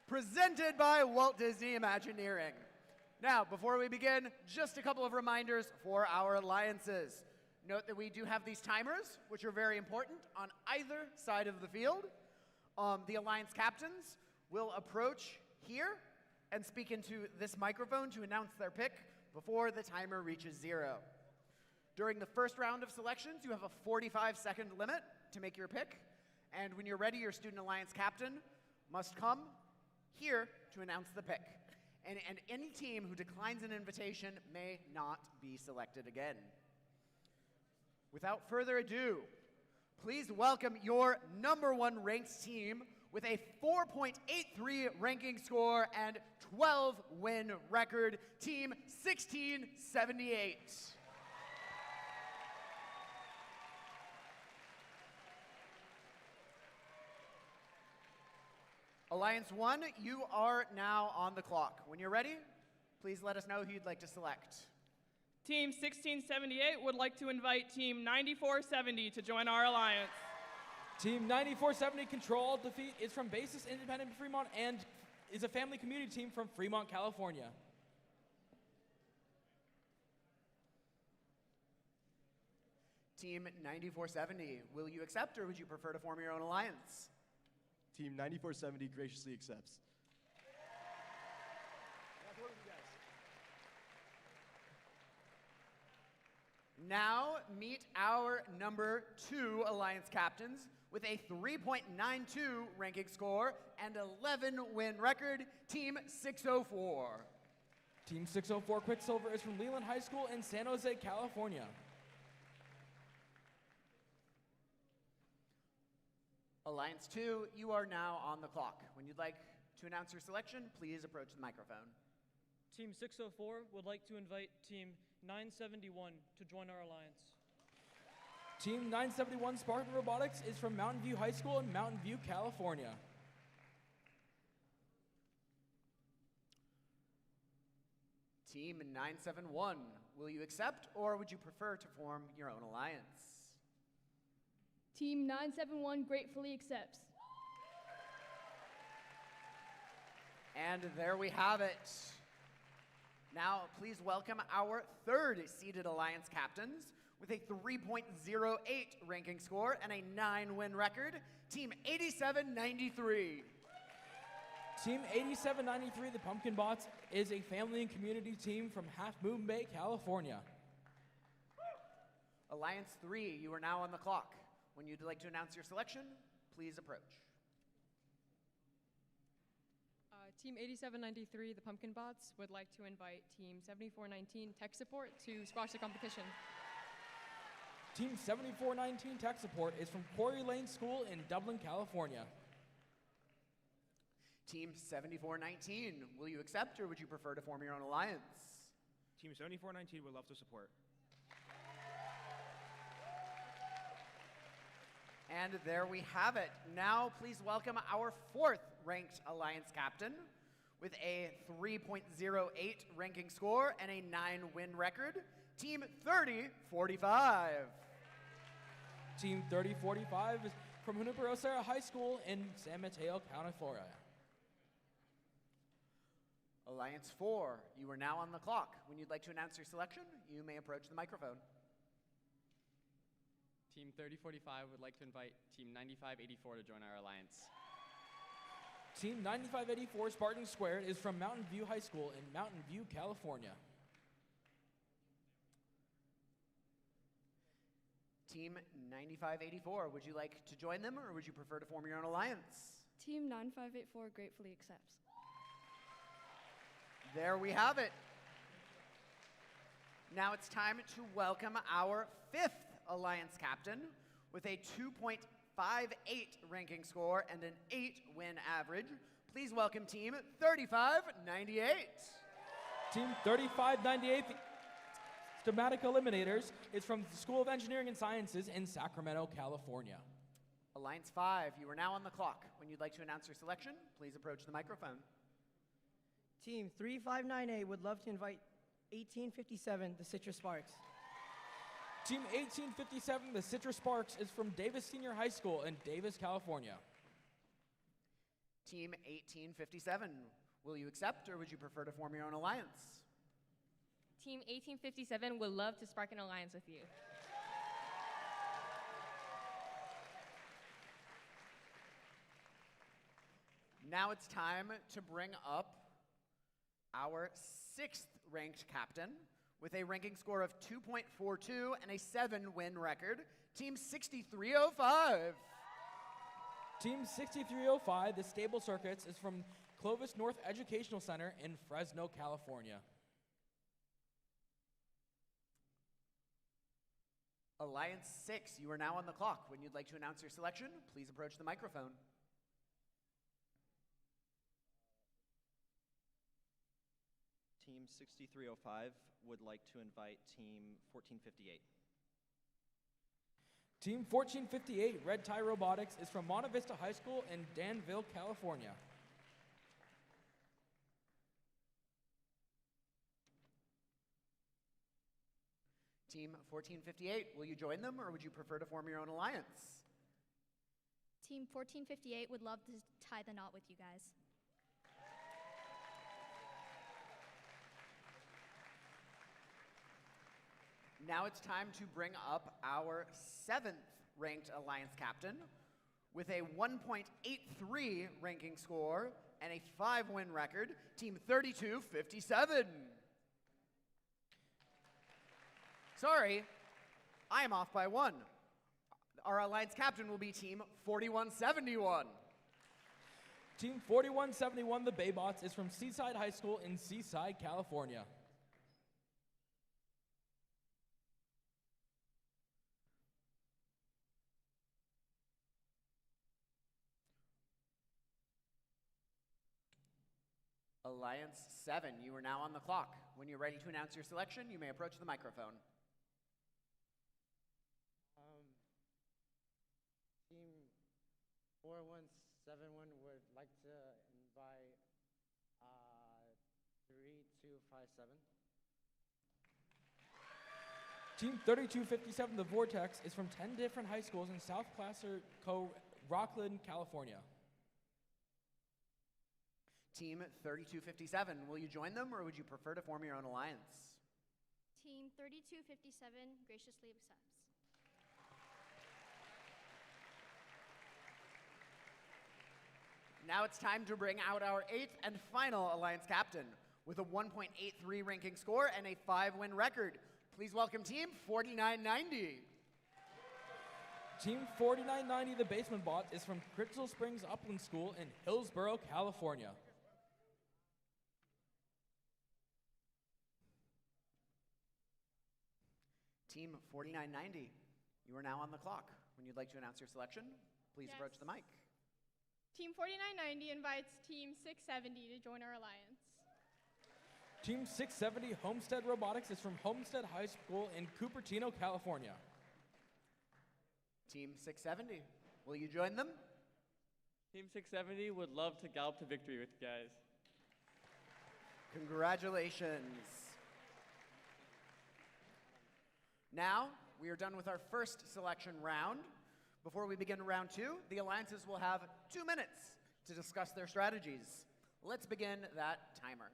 presented by Walt Disney Imagineering. Now, before we begin, just a couple of reminders for our alliances. Note that we do have these timers, which are very important, on either side of the field. The alliance captains will approach here and speak into this microphone to announce their pick before the timer reaches 0. During the first round of selections, you have a 45-second limit to make your pick. And when you're ready, your student alliance captain must come here to announce the pick. And any team who declines an invitation may not be selected again. Without further ado, please welcome your #1 ranked team with a 4.83 ranking score and 12-win record, Team 1678. Alliance 1, you are now on the clock. When you're ready, please let us know who you'd like to select. Team 1678 would like to invite Team 9470 to join our alliance. Team 9470 Control Defeat is from Basis Independent Fremont and is a family community team from Fremont, California. Team 9470, will you accept or would you prefer to form your own alliance? Team 9470 graciously accepts. Now meet our #2 alliance captains with a 3.92 ranking score and 11-win record, Team 604. Team 604 Quicksilver is from Leland High School in San Jose, California. Alliance 2, you are now on the clock. When you'd like to announce your selection, please approach the microphone. Team 604 would like to invite Team 971 to join our alliance. Team 971 Spartan Robotics is from Mountain View High School in Mountain View, California. Team 971, will you accept or would you prefer to form your own alliance? Team 971 gratefully accepts. And there we have it. Now, please welcome our 3rd seeded alliance captains with a 3.08 ranking score and a 9-win record, Team 8793. Team 8793, the Pumpkin Bots, is a family and community team from Half Moon Bay, California. Alliance 3, you are now on the clock. When you'd like to announce your selection, please approach. Team 8793, the Pumpkin Bots, would like to invite Team 7419 Tech Support to squash the competition. Team 7419 Tech Support is from Quarry Lane School in Dublin, California. Team 7419, will you accept or would you prefer to form your own alliance? Team 7419 would love to support. And there we have it. Now please welcome our 4th ranked alliance captain with a 3.08 ranking score and a 9-win record, Team 3045. Team 3045 is from Junipero Serra High School in San Mateo, California. Alliance 4, you are now on the clock. When you'd like to announce your selection, you may approach the microphone. Team 3045 would like to invite Team 9584 to join our alliance. Team 9584 Spartan Squared is from Mountain View High School in Mountain View, California. Team 9584, would you like to join them or would you prefer to form your own alliance? Team 9584 gratefully accepts. There we have it. Now it's time to welcome our 5th alliance captain with a 2.58 ranking score and an 8-win average. Please welcome Team 3598. Team 3598, Schematic Eliminators, is from the School of Engineering and Sciences in Sacramento, California. Alliance 5, you are now on the clock. When you'd like to announce your selection, please approach the microphone. Team 3598 would love to invite 1857, the Citrus Sparks. Team 1857, the Citrus Sparks, is from Davis Senior High School in Davis, California. Team 1857, will you accept or would you prefer to form your own alliance? Team 1857 would love to spark an alliance with you. Now it's time to bring up our 6th ranked captain with a ranking score of 2.42 and a 7-win record, Team 6305. Team 6305, the Stable Circuits, is from Clovis North Educational Center in Fresno, California. Alliance 6, you are now on the clock. When you'd like to announce your selection, please approach the microphone. Team 6305 would like to invite Team 1458. Team 1458, Red Tie Robotics, is from Monte Vista High School in Danville, California. Team 1458, will you join them or would you prefer to form your own alliance? Team 1458 would love to tie the knot with you guys. Now it's time to bring up our 7th ranked alliance captain with a 1.83 ranking score and a 5-win record, Team 3257. Sorry, I am off by 1. Our alliance captain will be Team 4171. Team 4171, the Baybots, is from Seaside High School in Seaside, California. Alliance 7, you are now on the clock. When you're ready to announce your selection, you may approach the microphone. Team 4171 would like to invite 3257. Team 3257, the Vortex, is from 10 different high schools in South Placer Rockland, California. Team 3257, will you join them or would you prefer to form your own alliance? Team 3257 graciously accepts. Now it's time to bring out our 8th and final alliance captain with a 1.83 ranking score and a 5-win record. Please welcome Team 4990. Team 4990, the Basement Bot, is from Crystal Springs Upland School in Hillsborough, California. Team 4990, you are now on the clock. When you'd like to announce your selection, please approach the mic. Team 4990 invites Team 670 to join our alliance. Team 670, Homestead Robotics, is from Homestead High School in Cupertino, California. Team 670, will you join them? Team 670 would love to gallop to victory with you guys. Congratulations. Now, we are done with our first selection round. Before we begin round 2, the alliances will have 2 minutes to discuss their strategies. Let's begin that timer.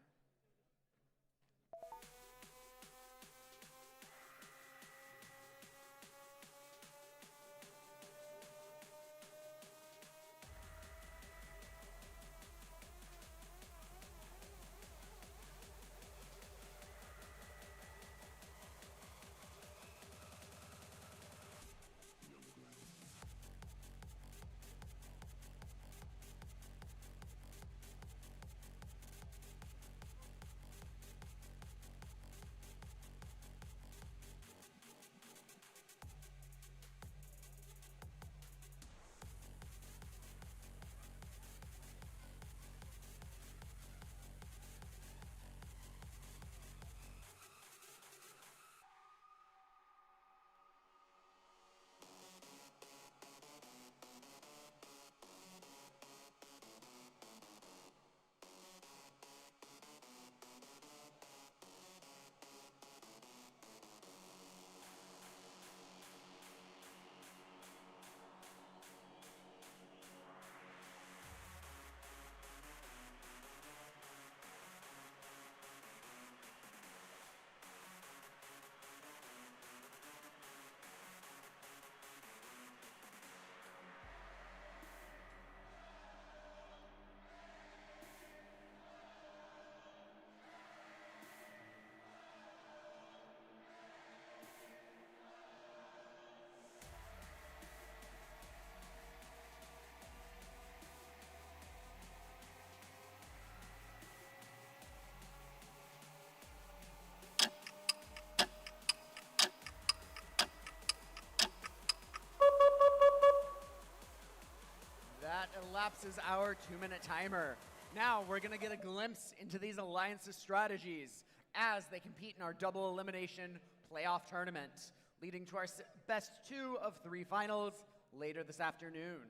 elapses our 2-minute timer. Now we're gonna get a glimpse into these alliances' strategies as they compete in our double elimination playoff tournament, leading to our best 2 of 3 finals later this afternoon.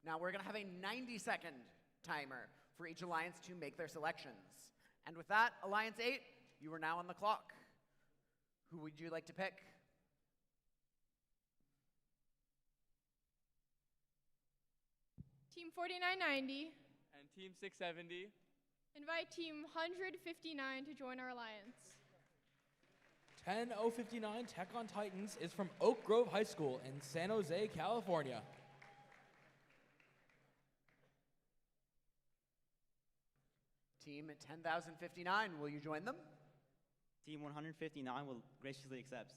Now we're gonna have a 90-second timer for each alliance to make their selections. And with that, Alliance 8, you are now on the clock. Who would you like to pick? Team 4990, And Team 670. invite Team 159 to join our alliance. 10059 Tech on Titans is from Oak Grove High School in San Jose, California. Team 10,059, will you join them? Team 159 will graciously accept.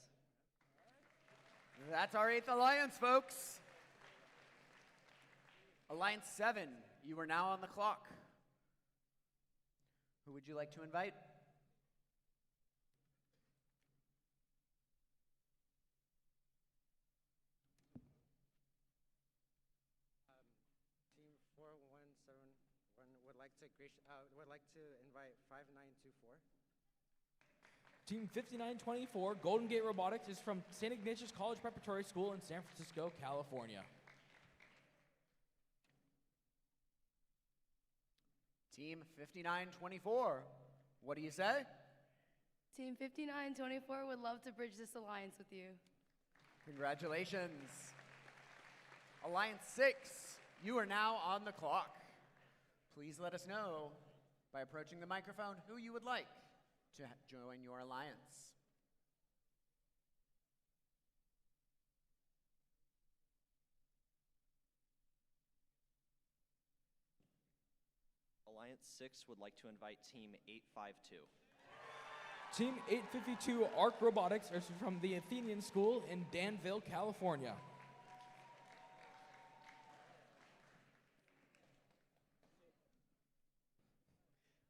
That's our 8th alliance, folks. Alliance 7, you are now on the clock. Who would you like to invite? Team 4171 would like to invite 5924. Team 5924 Golden Gate Robotics is from St. Ignatius College Preparatory School in San Francisco, California. Team 5924, what do you say? Team 5924 would love to bridge this alliance with you. Congratulations. Alliance 6, you are now on the clock. Please let us know by approaching the microphone who you would like to join your alliance. Alliance 6 would like to invite Team 852. Team 852 Arc Robotics is from the Athenian School in Danville, California.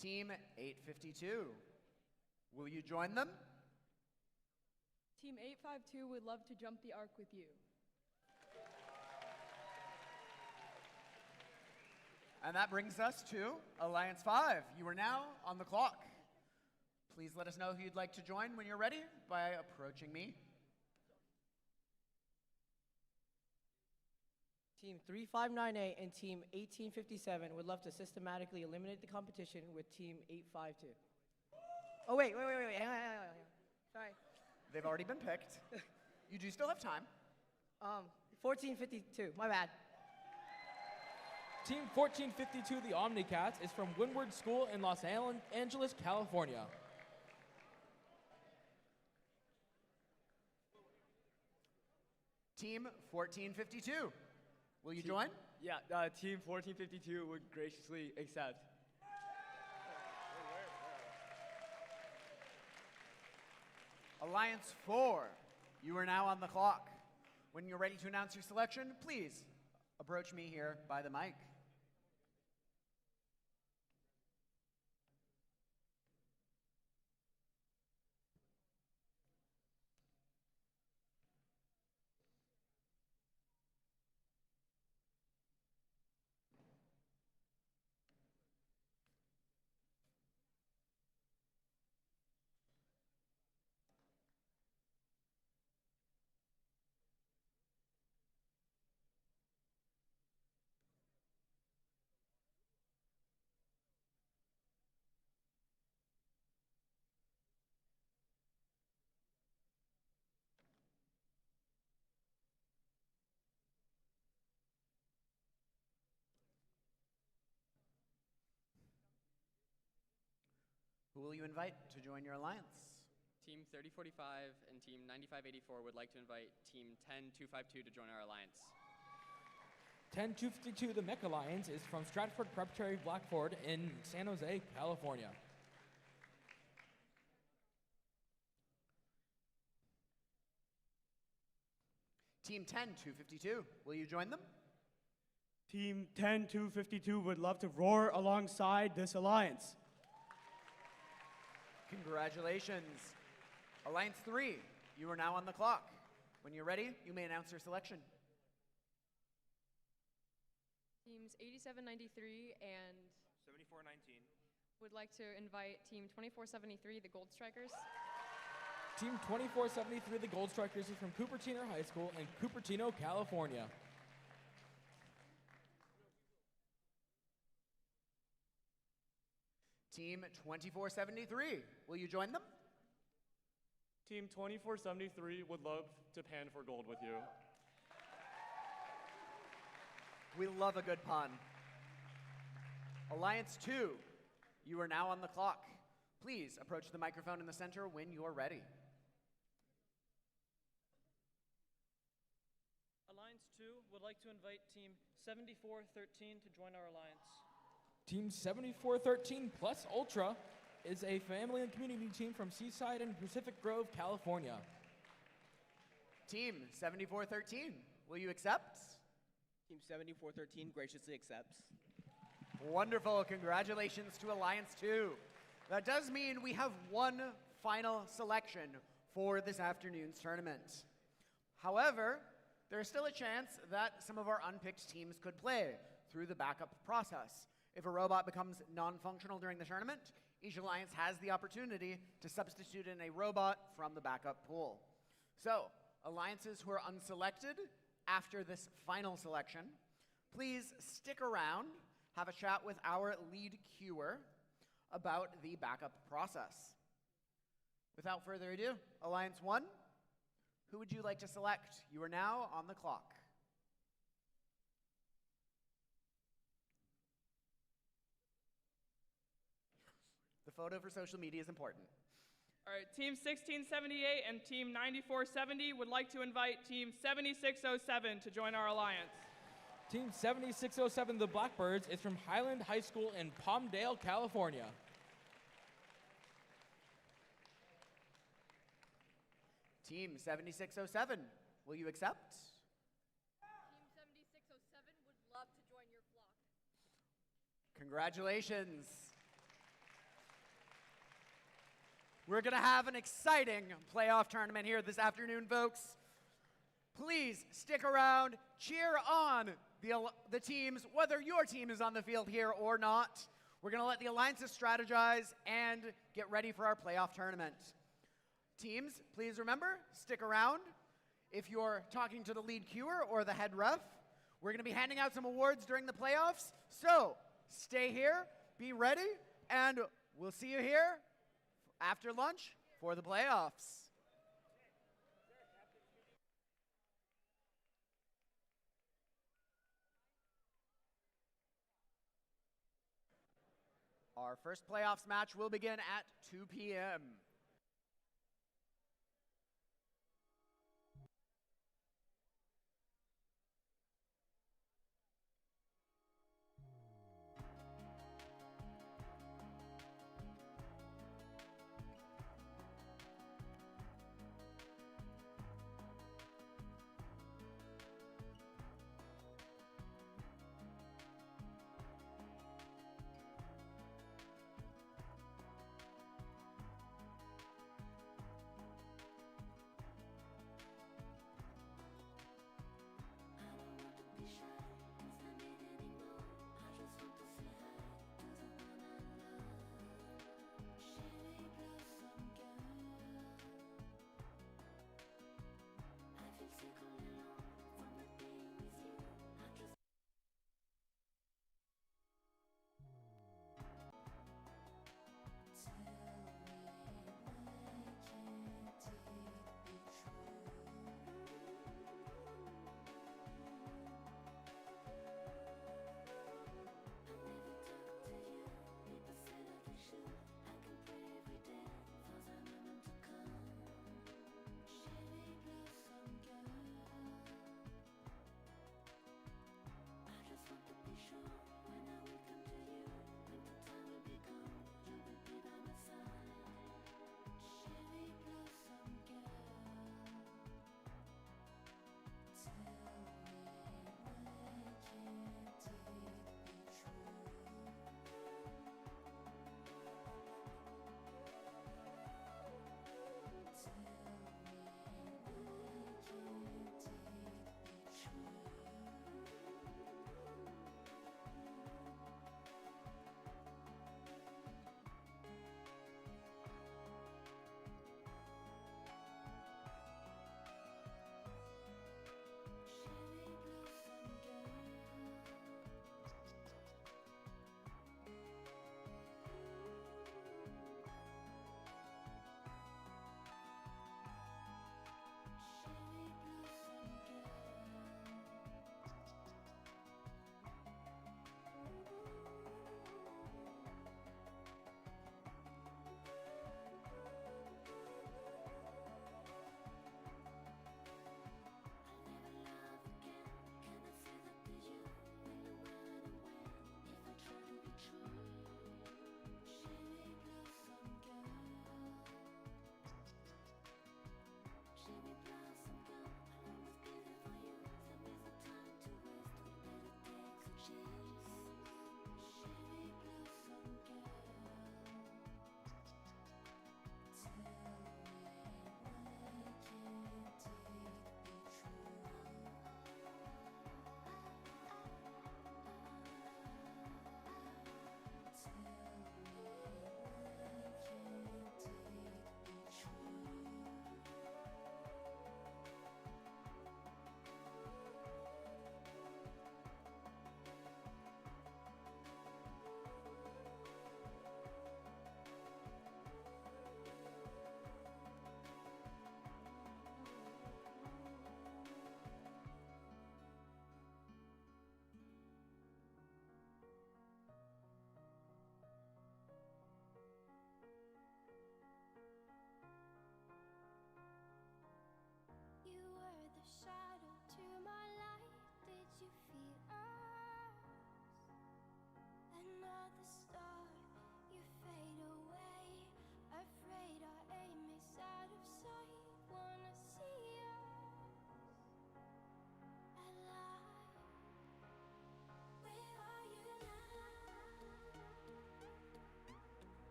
Team 852, will you join them? Team 852 would love to jump the arc with you. And that brings us to Alliance 5. You are now on the clock. Please let us know who you'd like to join when you're ready by approaching me. Team 3598 and Team 1857 would love to systematically eliminate the competition with Team 852. Oh, wait. Hang on. Sorry. They've already been picked. You do still have time. 1452, my bad. Team 1452 the Omnicats is from Windward School in Los Angeles, California. Team 1452, will you join? Yeah, Team 1452 would graciously accept. Alliance 4, you are now on the clock. When you're ready to announce your selection, please approach me here by the mic. Who will you invite to join your alliance? Team 3045 and Team 9584 would like to invite Team 10252 to join our alliance. 10252 the Mech Alliance is from Stratford Preparatory Blackford in San Jose, California. Team 10252, will you join them? Team 10252 would love to roar alongside this alliance. Congratulations. Alliance 3, you are now on the clock. When you're ready, you may announce your selection. Teams 8793 and 7419 would like to invite Team 2473, the Gold Strikers. Team 2473, the Gold Strikers, is from Cupertino High School in Cupertino, California. Team 2473, will you join them? Team 2473 would love to pan for gold with you. We love a good pun. Alliance 2, you are now on the clock. Please approach the microphone in the center when you're ready. Alliance 2 would like to invite Team 7413 to join our alliance. Team 7413 Plus Ultra is a family and community team from Seaside and Pacific Grove, California. Team 7413, will you accept? Team 7413 graciously accepts. Wonderful, congratulations to Alliance 2. That does mean we have one final selection for this afternoon's tournament. However, there's still a chance that some of our unpicked teams could play through the backup process. If a robot becomes non-functional during the tournament, each alliance has the opportunity to substitute in a robot from the backup pool. So, alliances who are unselected after this final selection, please stick around, have a chat with our lead queuer about the backup process. Without further ado, Alliance 1, who would you like to select? You are now on the clock. The photo for social media is important. All right, Team 1678 and Team 9470 would like to invite Team 7607 to join our alliance. Team 7607, the Blackbirds, is from Highland High School in Palmdale, California. Team 7607, will you accept? Team 7607 would love to join your flock. Congratulations. We're going to have an exciting playoff tournament here this afternoon, folks. Please stick around, cheer on the teams, whether your team is on the field here or not. We're going to let the alliances strategize and get ready for our playoff tournament. Teams, please remember, stick around. If you're talking to the lead queuer or the head ref, we're going to be handing out some awards during the playoffs. So stay here, be ready, and we'll see you here after lunch for the playoffs. Our first playoffs match will begin at 2 p.m.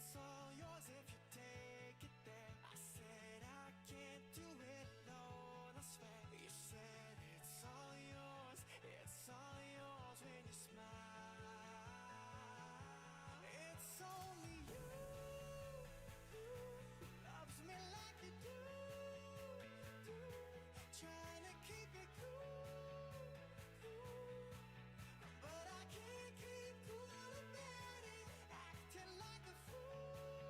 It's all yours if you take it there. I said I can't do it alone, I swear. You said it's all yours when you smile. It's only you who loves me like you do. Trying to keep it cool, but I can't keep cool about it. Acting like a fool.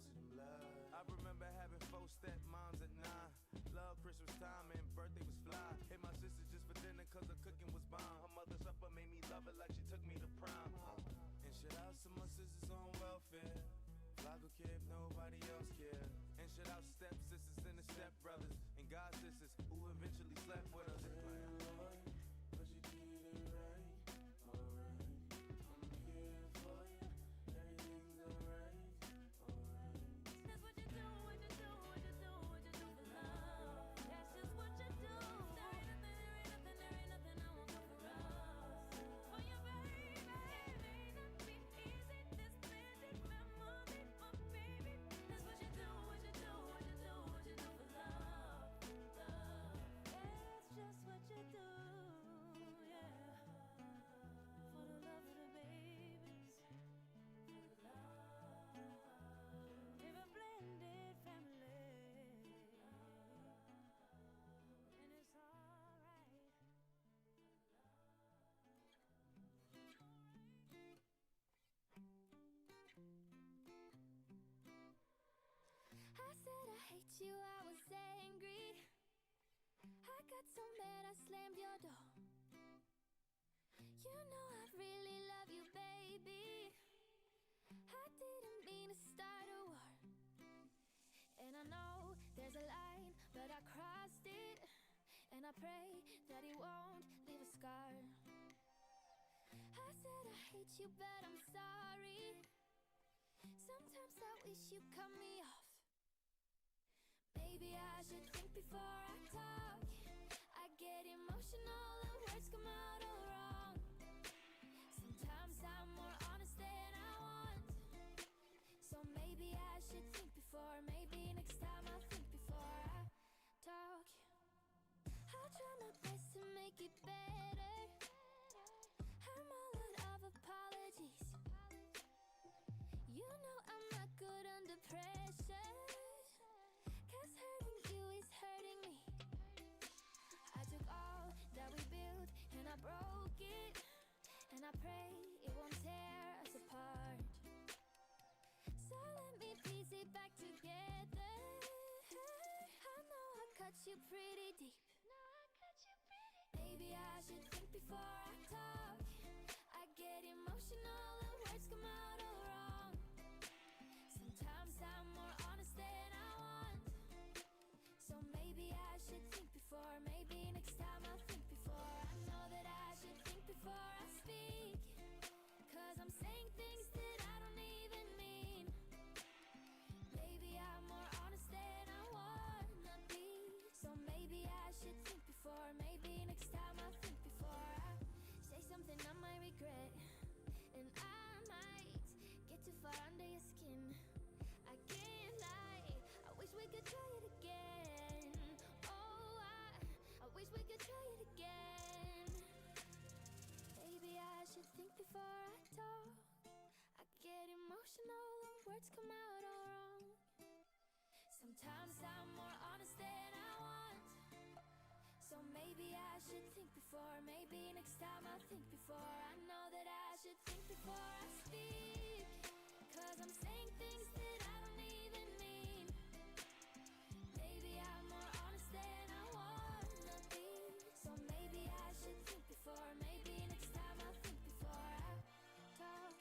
close to them love. I remember having 4 stepmoms at 9. Love Christmas time and birthday was fly. Hit my sister just for dinner cause her cooking was bomb. Her mother's supper made me love it like she took me to prom. And shout out to my sisters on welfare. Flaco care if nobody else care. And shout out step sisters and the step brothers and god sisters who eventually slept with us. Lord, but you did it right, alright. I'm here for you, everything's alright, alright. That's what you do, what you do, what you do, what you do for love. That's just what you do. There ain't nothing I won't go for us. For you, baby, it may not be easy, this magic memory, but baby, that's what you do, what you do, what you do, what you do for love, love. That's just what you do, yeah. For the love of the babies, for the love. Live a blended family, and it's alright. I said I hate you, I was angry. I got so mad I slammed your door. You know I really love you, baby. I didn't mean to start a war. And I know there's a line, but I crossed it. And I pray that it won't leave a scar. I said I hate you, but I'm sorry. Sometimes I wish you'd cut me off. Maybe I should think before I talk. I get emotional and words come out all wrong. Sometimes I'm more honest than I want. So maybe I should think before. Maybe next time I'll think before I talk. I'll try my best to make it better. I'm all out of apologies. You know I'm not good under pressure. Cause hurting you is hurting me. I took all that we built and I broke it. And I pray it won't tear us apart. So let me piece it back together. I know I cut you pretty deep. Maybe I should think before I talk. I get emotional and words come out all wrong. Sometimes I'm more honest than I want. So maybe I should think before. Maybe next time I'll think before. I know that I should think before I speak. Cause I'm saying things that I don't even mean. Maybe I'm more honest than I wanna be. So maybe I should think before. Maybe next time I'll think before I say something I might regret. And I might get too far under your skin. I can't lie, I wish we could try it again. Oh, I wish we could try it again. Maybe I should think before I talk. I get emotional and words come out all wrong. Sometimes I'm more honest than I want. So maybe I should think before. Maybe next time I'll think before. I know that I should think before I speak. Cause I'm saying things that I don't even mean. Maybe I'm more honest than I wanna be. So maybe I should think before. Maybe next time I'll think before I talk.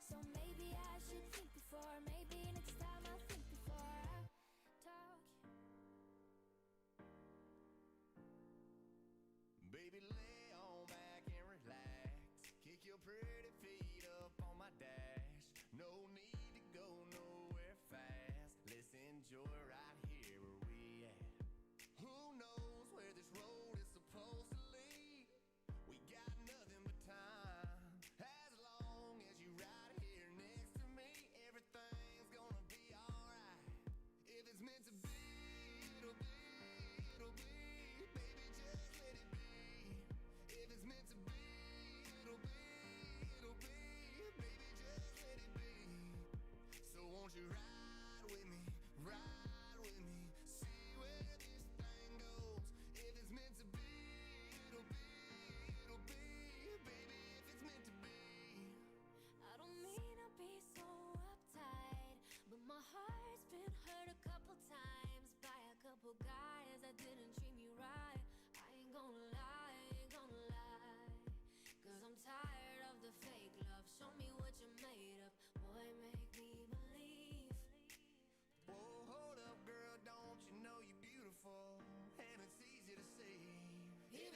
So maybe I should think before. Maybe next time I'll think before I talk.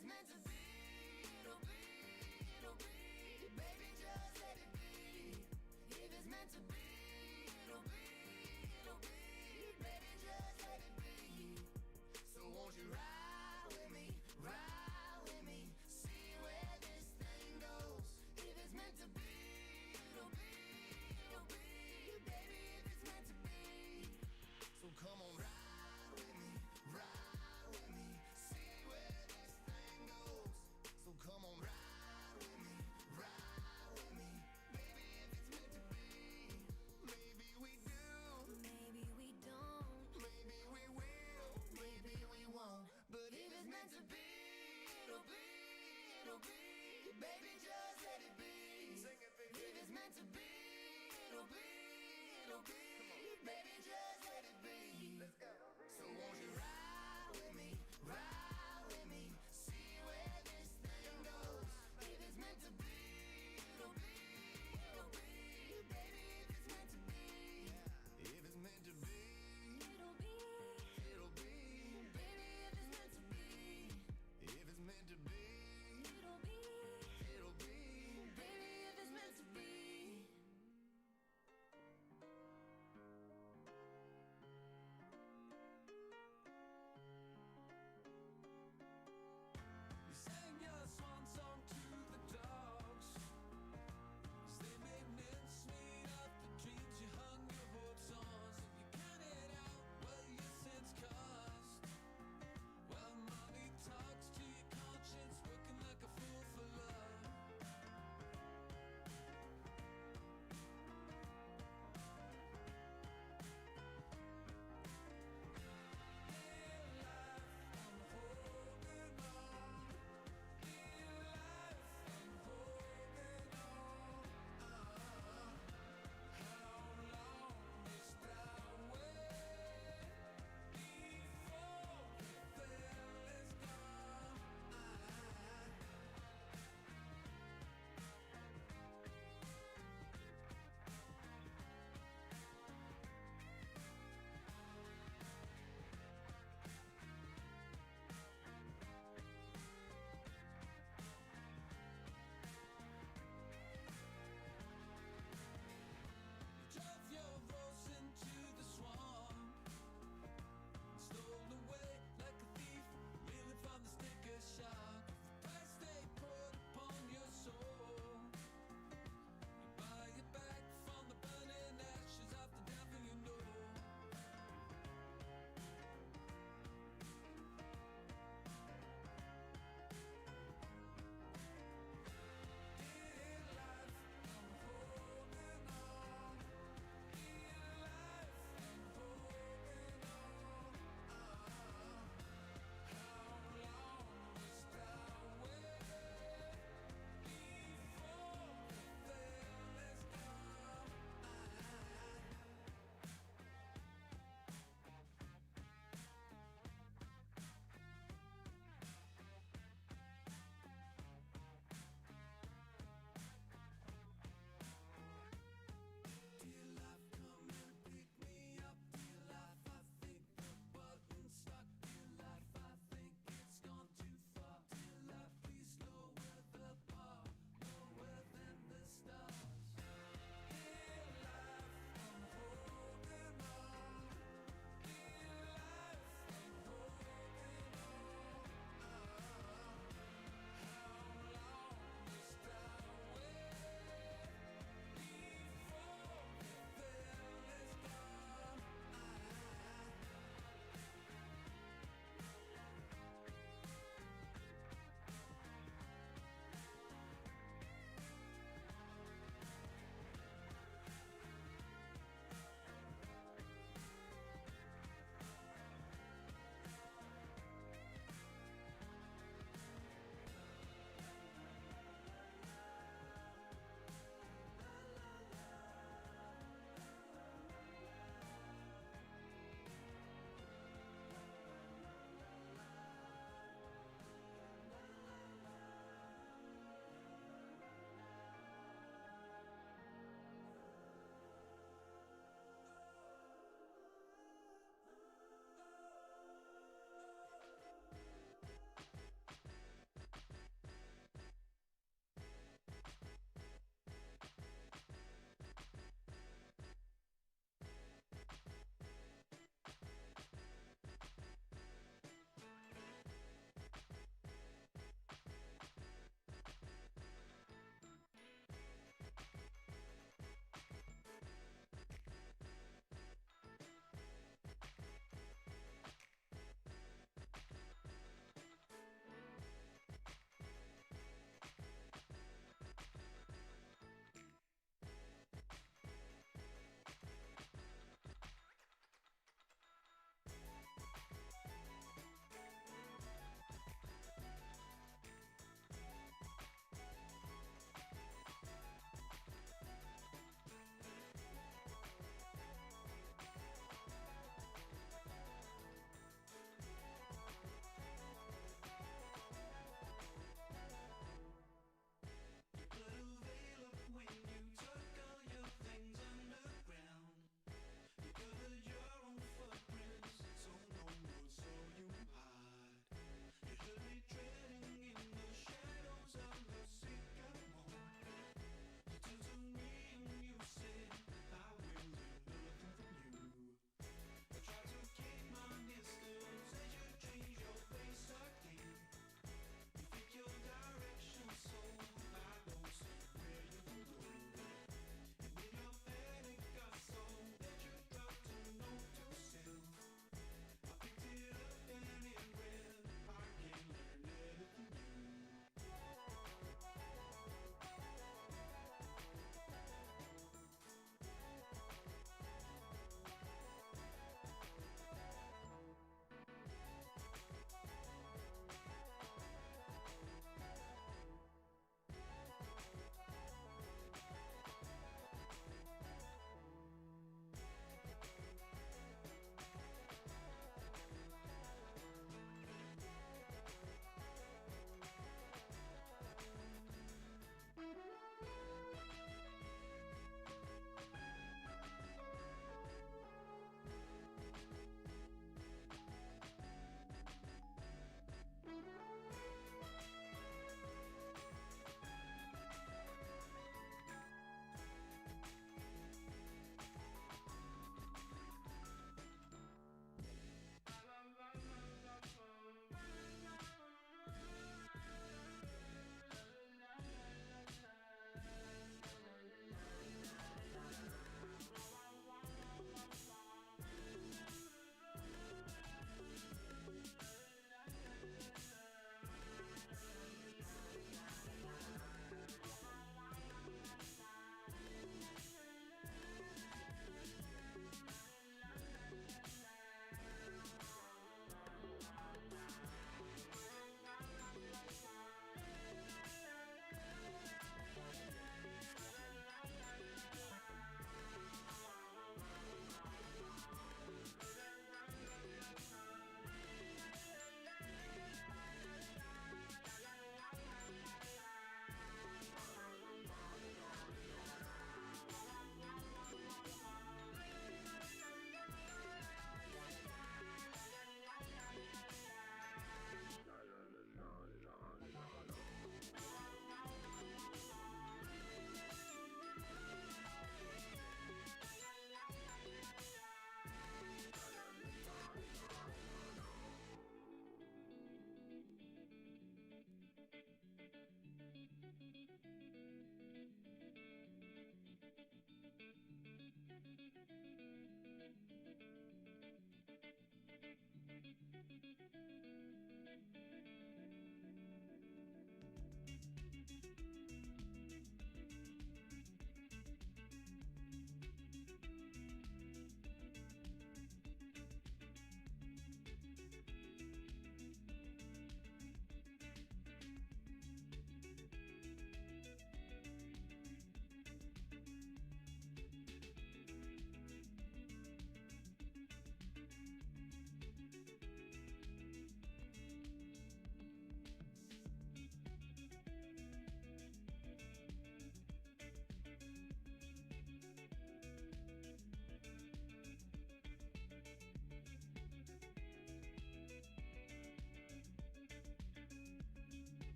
it's meant to be, it'll be, it'll be. Baby, just let it be. If it's meant to be, it'll be, it'll be. Baby, just let it be. So won't you ride with me, ride with me, see where this thing goes. If it's meant to be, it'll be, it'll be. Baby, if it's meant to be. So come on, ride with me, ride with me, see where this thing goes. So come on, ride with me, ride with me, baby, if it's meant to be.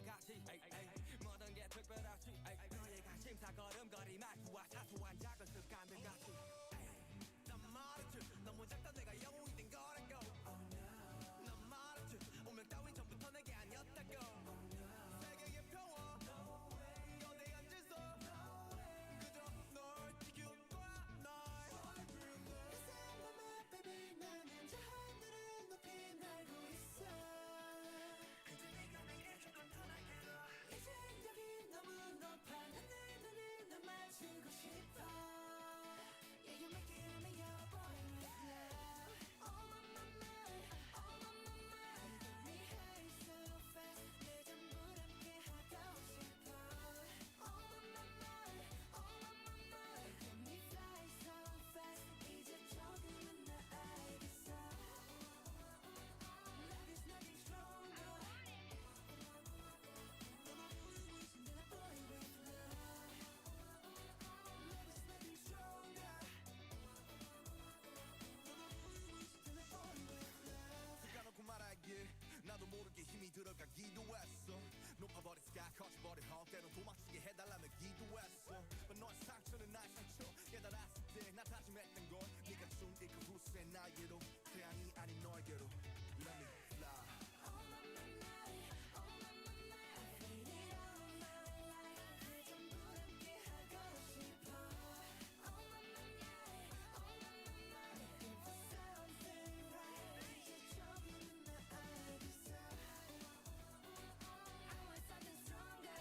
같이 모든 게 특별하지 너의 관심사 걸음걸이 말투와 사소한 작은 습관들 같이 난 말했지 너무 작다 내가 영웅이 된 거라고 난 말했지 운명 따윈 전부터 내게 아니었다고 세계의 평화 거대한 질서 그저 널 지킬 거야 날 baby 나는 저 하늘을 높이 날고 있어 그저 네가 내게 조금 더 날개로 이젠 여기 너무 높아 난 내 눈을 널 맞추고 싶어 Yeah you make it on me you're a boy with love Oh my my my Oh my my my You get me high so fast 내 전부 함께 하고 싶어 Oh my my my Oh my my my You get me fly so fast 이제 조금은 나 알겠어 Love is nothing stronger You're my boy with love Love is nothing stronger 습관놓고 말하길 나도 모르게 힘이 들어가기도 했어 높아버린 스카 커져버린 헉 때론 도망치게 해달라며 기도했어 But 너의 상처는 나의 상처 깨달았을 때 나 다짐했던 건 네가 준 이 그 후세 나에게로 태양이 아닌 너에게로 Let me fly Stronger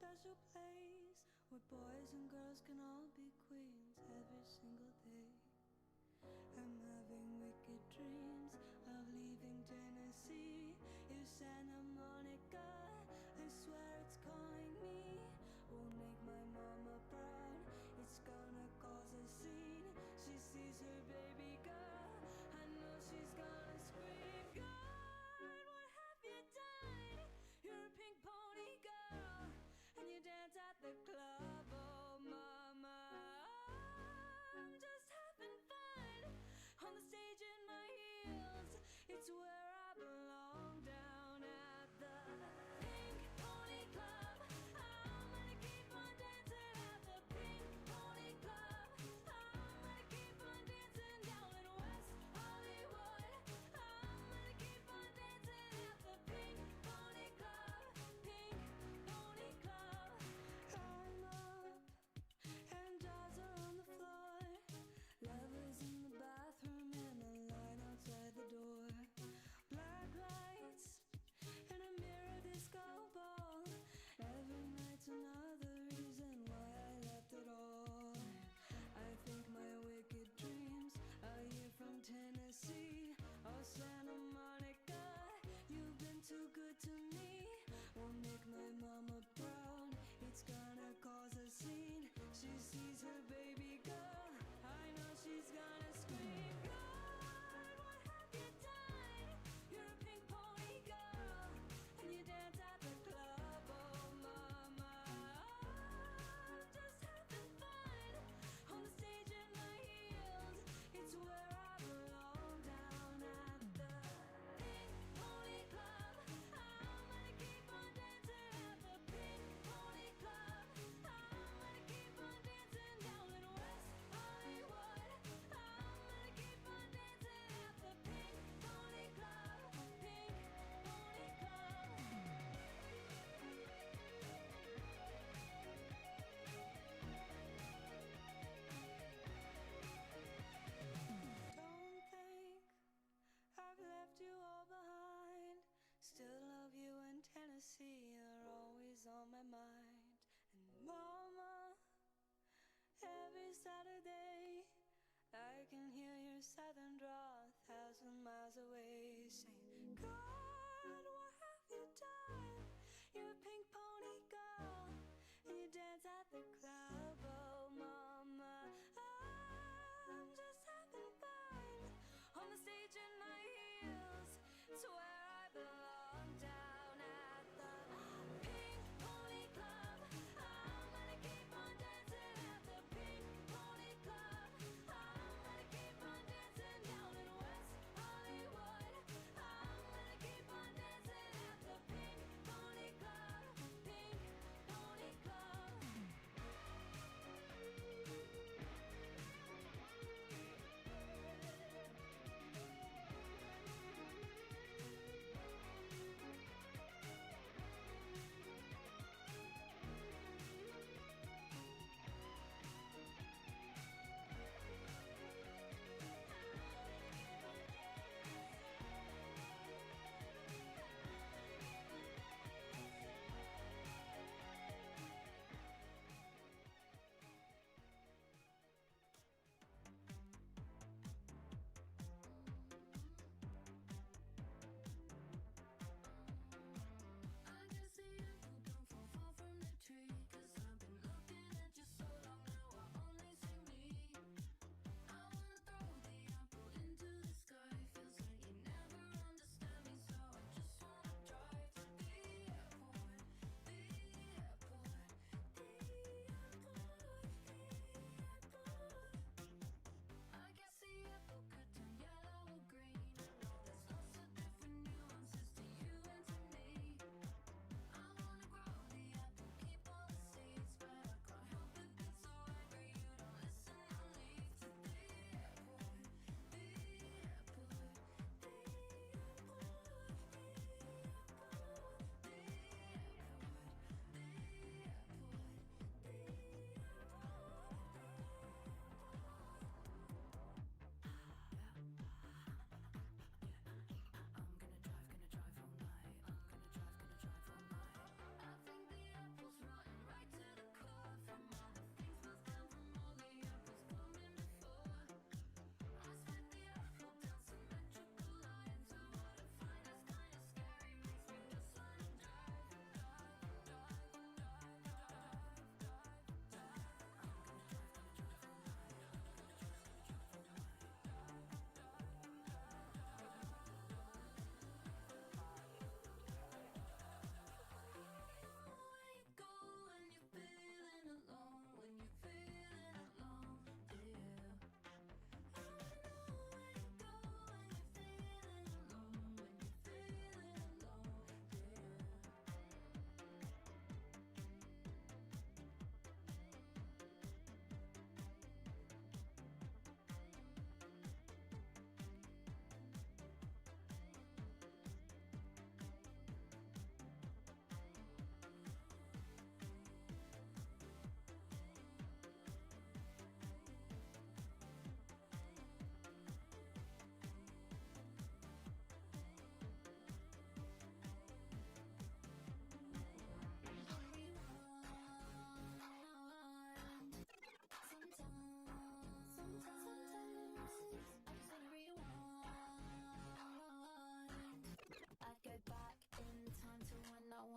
special place where boys and girls can all be queens every single day. I'm having wicked dreams of leaving Tennessee. If Santa Monica, I swear it's calling me. Won't make my mama proud, it's gonna cause a scene. She sees her baby girl, I know she's gonna scream. God, what have you done? You're a pink pony girl, and you dance at the club. Oh mama, I'm just having fun on the stage in my heels. It's where I belong, down at the Pink Pony Club. I'm gonna keep on dancing at the Pink Pony Club. I'm gonna keep on dancing down in West Hollywood. I'm gonna keep on dancing at the Pink Pony Club. Pink Pony Club. I'm up and jaws are on the floor. Lovers in the bathroom and a line outside the door. Black lights and a mirror disco ball. Every night's another reason why I left it all. I think my wicked dreams are here from Tennessee. Oh, Santa Monica, you've been too good to me. Won't make my mama proud, it's gonna cause a scene. She sees her baby girl, I know she's gonna scream. God, what have you done? You're a pink pony girl, and you dance at the club. Oh mama, I'm just having fun on the stage in my heels. It's where I belong, down at the Pink Pony Club. I'm gonna keep on dancing at the Pink Pony Club. I'm gonna keep on dancing down in West Hollywood. I'm gonna keep on dancing at the Pink Pony Club. Pink Pony Club. Don't think I've left you all behind. Still love you in Tennessee, you're always on my mind. And mama, every Saturday I can hear your southern drawl 1,000 miles away, saying, God, what have you done? You're a pink pony girl, and you dance at the club. Oh mama, I'm just having fun on the stage in my heels. It's where I belong, down at the Pink Pony Club. I'm gonna keep on dancing at the Pink Pony Club. I'm gonna keep on dancing down in West Hollywood. I'm gonna keep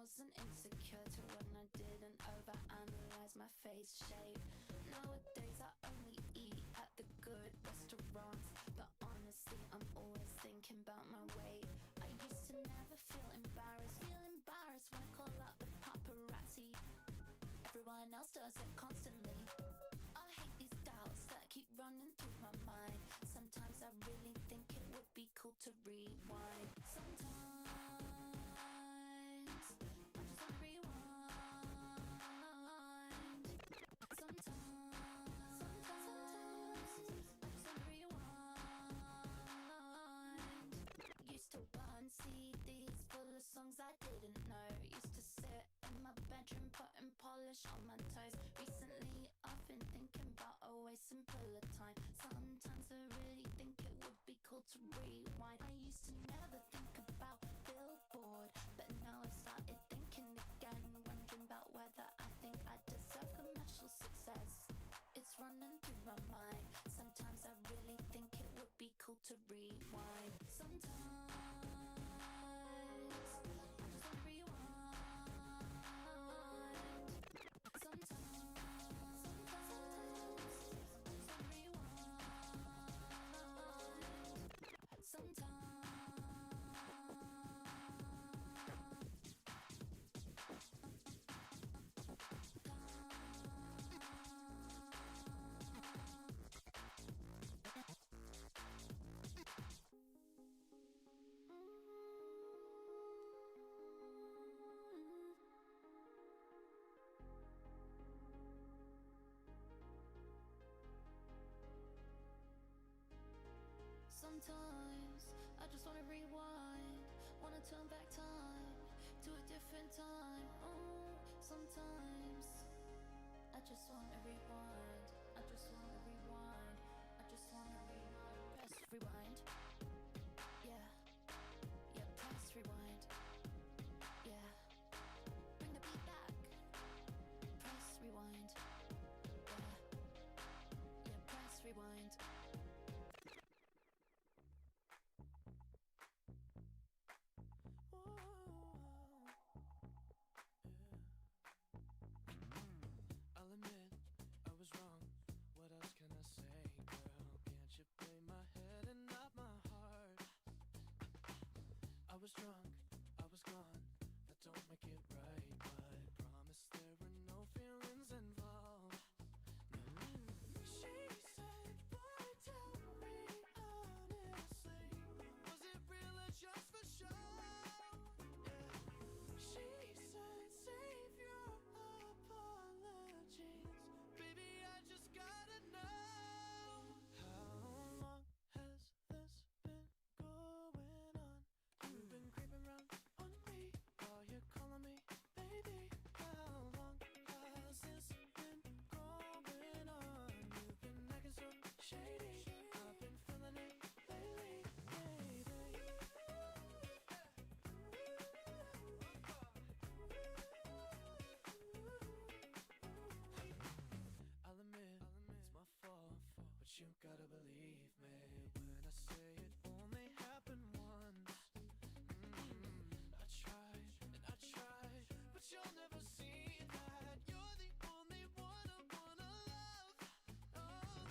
wasn't insecure till when I didn't overanalyze my face shape. Nowadays I only eat at the good restaurants, but honestly I'm always thinking about my weight. I used to never feel embarrassed when I call out the paparazzi. Everyone else does it constantly. I hate these doubts that keep running through my mind. Sometimes I really think it would be cool to rewind. Sometimes I just wanna rewind. Sometimes I just wanna rewind. Used to burn CDs full of songs I didn't know. Used to sit in my bedroom putting polish on my toes. Recently I've been thinking about a way simpler time. Sometimes I really think it would be cool to rewind. I used to never think about Billboard, but now I've started thinking again, wondering about whether I think I deserve commercial success. It's running through my mind. Sometimes I really think it would be cool to rewind. Sometimes I just wanna rewind. Sometimes Sometimes I just wanna rewind, wanna turn back time to a different time. Oh, sometimes I just wanna rewind, I just wanna rewind, I just wanna rewind. Press rewind, yeah, yeah, press rewind, yeah. Bring the beat back, press rewind, yeah, yeah, press rewind. I'll admit I was wrong. What else can I say, girl? Can't you play my head and not my heart? I was drunk, I was gone. That don't make it right, but promise there were no feelings involved. She said, boy, tell me honestly, was it real or just for show? She said, save your apologies. Baby, I just gotta know. How long has this been going on? You've been creeping around on me while you're calling me baby. How long has this been going on? You've been acting so shady. I've been feeling it lately, baby. I'll admit, it's my fault, but you gotta believe me when I say it only happened once. I tried, and I tried, but you'll never see that. You're the only one I wanna love. Oh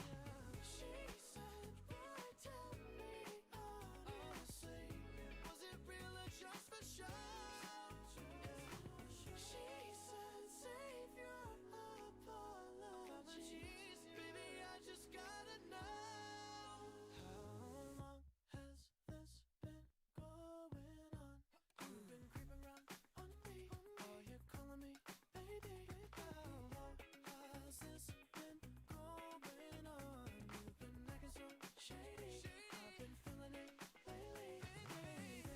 yeah. She said, boy, tell me honestly, was it real or just for show? She said, save your apologies. Baby, I just gotta know. How long has this been going on? You've been creeping around on me while you're calling me baby. How long has this been going on? You've been acting so shady. I've been feeling it lately, baby.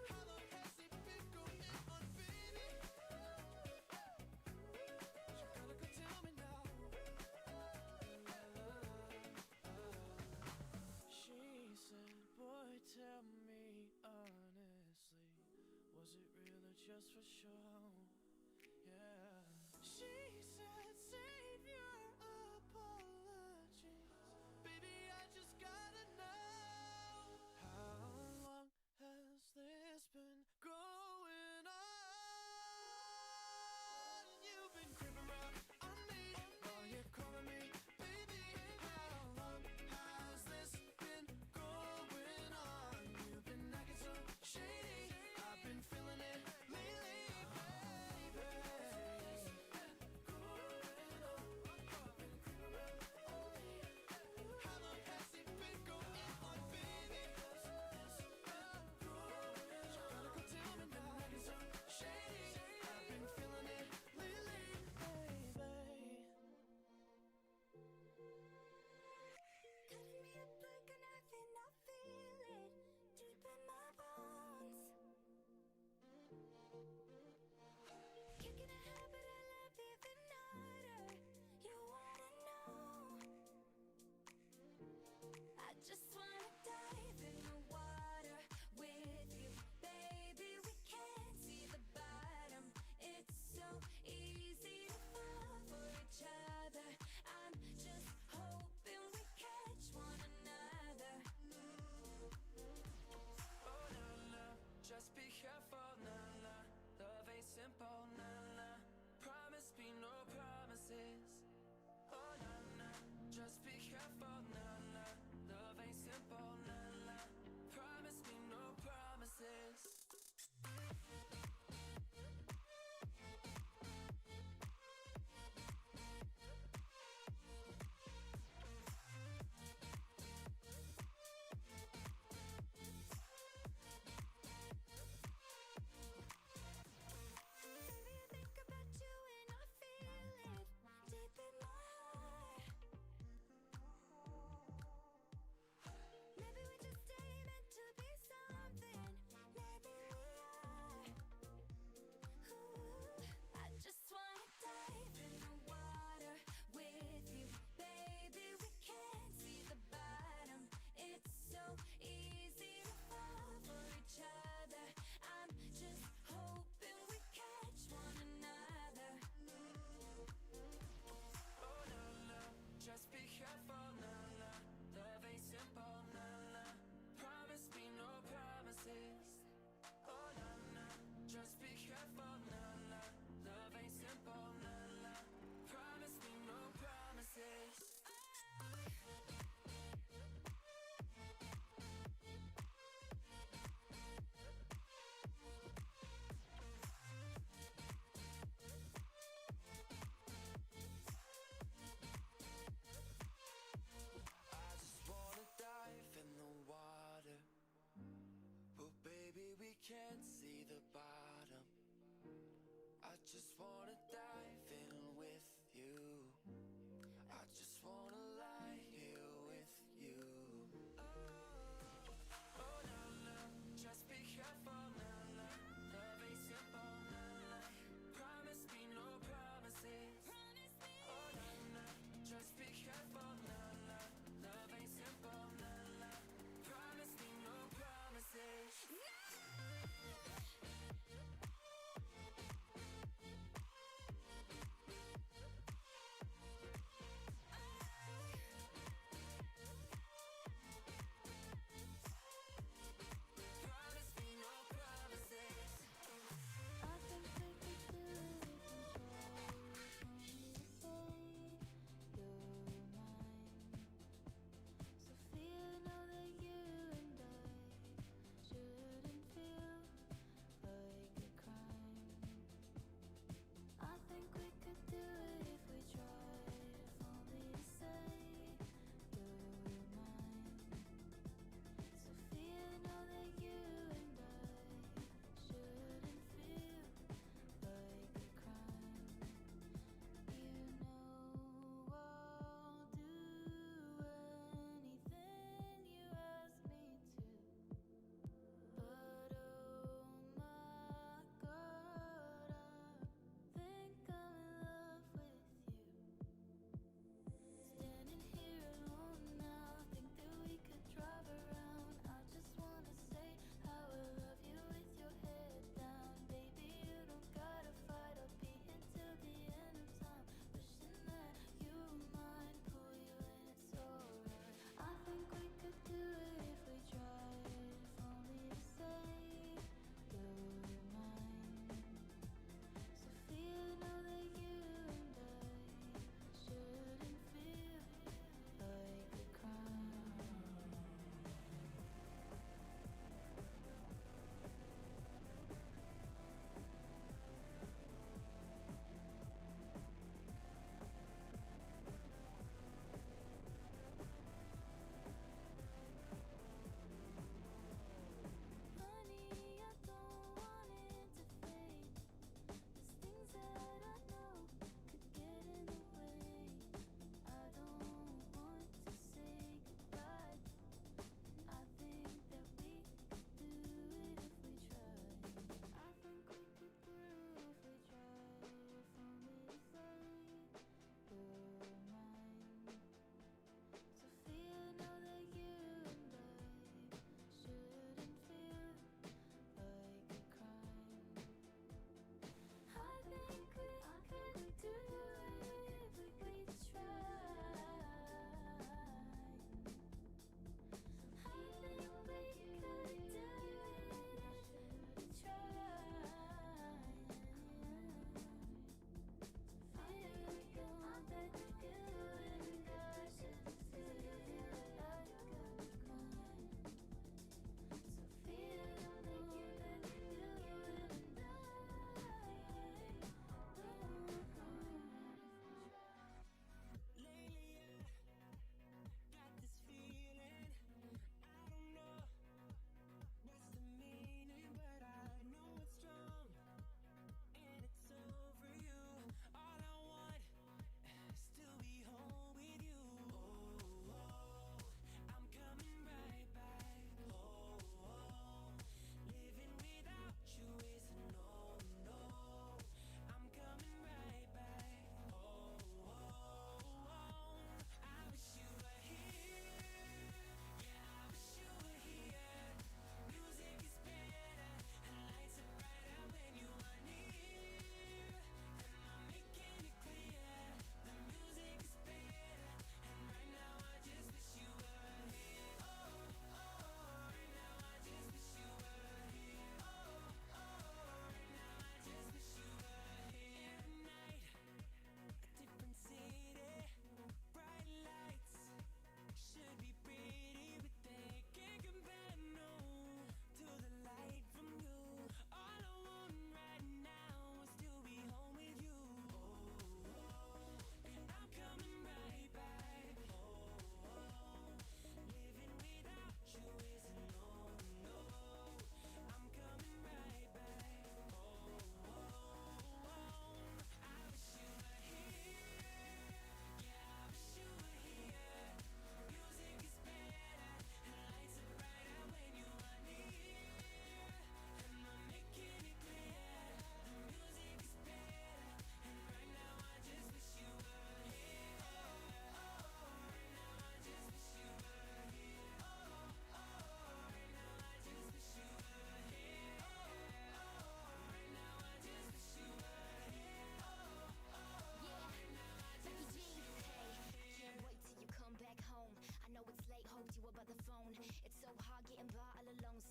How long has it been going on, baby? You gotta go tell me now. She said, boy, tell me honestly, was it real or just for show? Yeah. She said, save your apologies. Baby, I just gotta know.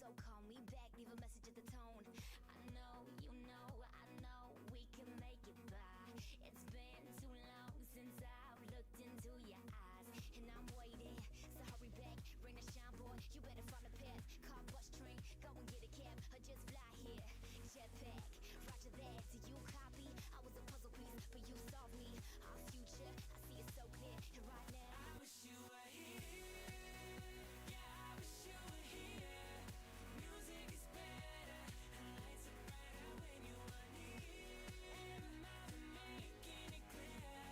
So call me back, leave a message at the tone. I know, you know, I know we can make it by. It's been too long since I've looked into your eyes, and I'm waiting. So hurry back, bring the shine, boy. You better find a path. Car, bus, train, go and get a cab, or just fly here. Jetpack, roger that. Do you copy? I was a puzzle piece, but you solved me. Our future, I see it so clear. And right now, I wish you were here. Yeah, I wish you were here. Music is better, and lights are brighter when you are near. And I'm making it clear.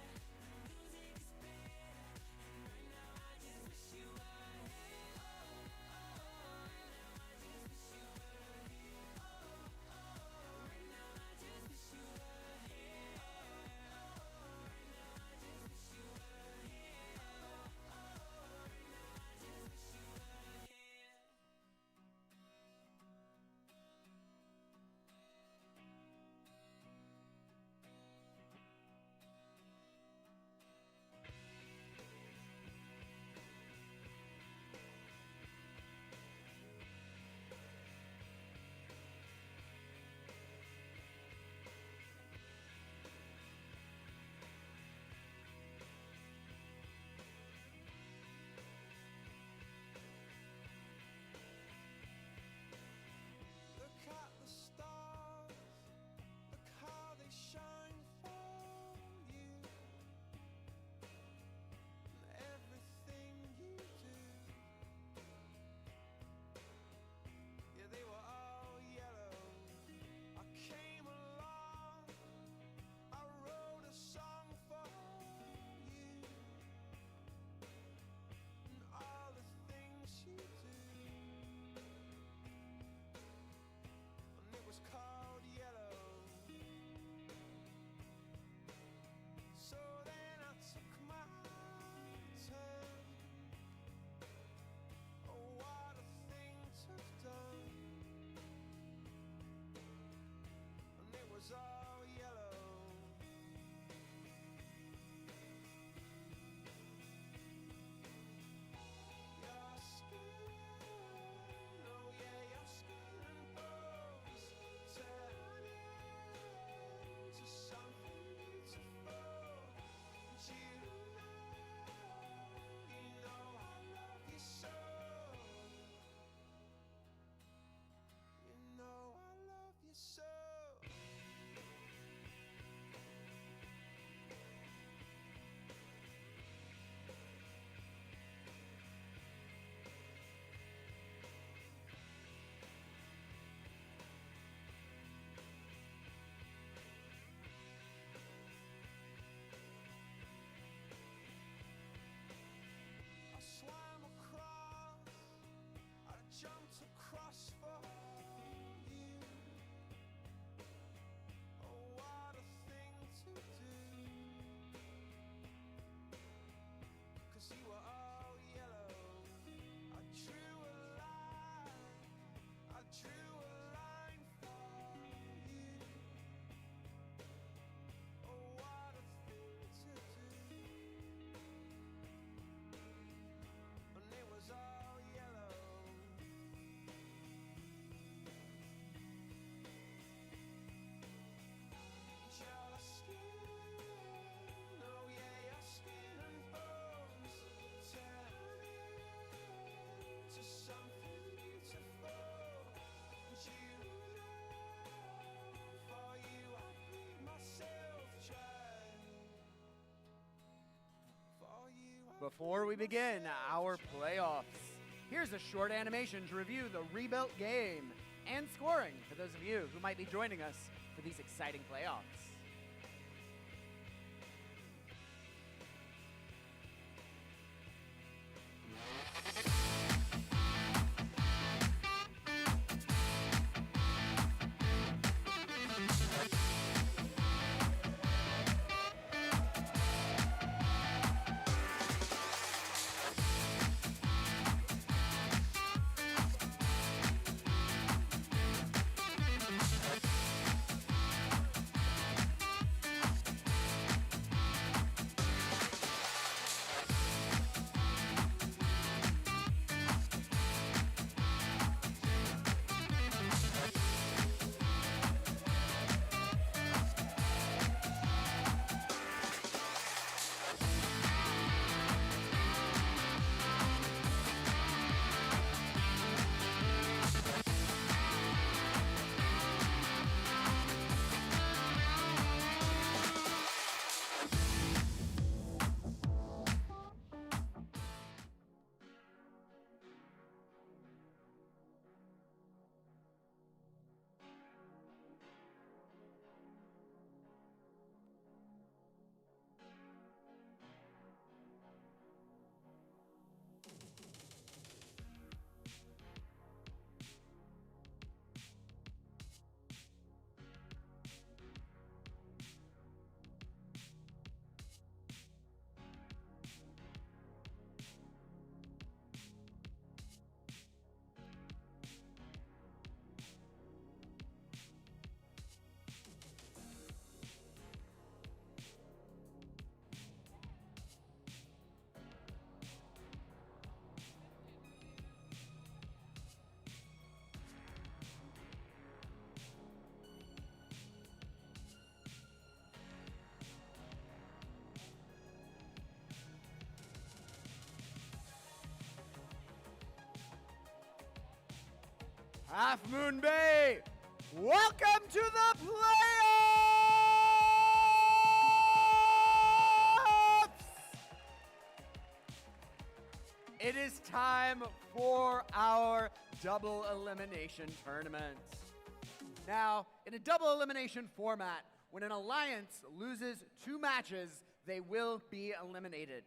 Music is better, and right now I just wish you were here. Oh, oh, right now I just wish you were here. Oh, oh, right now I just wish you were here. Oh, oh, right now I just wish you were here. Oh, oh, right now I just wish you were here. Look at the stars, look how they shine for you. And everything you do, yeah, they were all yellow. I came along, I wrote a song for you. And all the things you do, and it was called yellow. So then I took my turn. Oh, what a thing to have done. And it was all yellow. Your skin, oh yeah, your skin and bones turn into something beautiful. And you know I love you so. You know I love you so. I swam across, I jumped across for you. Oh, what a thing to do. 'Cause you were all yellow. I drew a line, I drew a line for you. Oh, what a thing to do. And it was all yellow. Your skin, oh yeah, your skin and bones turn into something beautiful. And you know, for you I bleed myself dry. For you I Before we begin our playoffs, here's a short animation to review the rebuilt game and scoring for those of you who might be joining us for these exciting playoffs. Half Moon Bay, welcome to the playoffs! It is time for our double elimination tournament. Now, in a double elimination format, when an alliance loses 2 matches, they will be eliminated.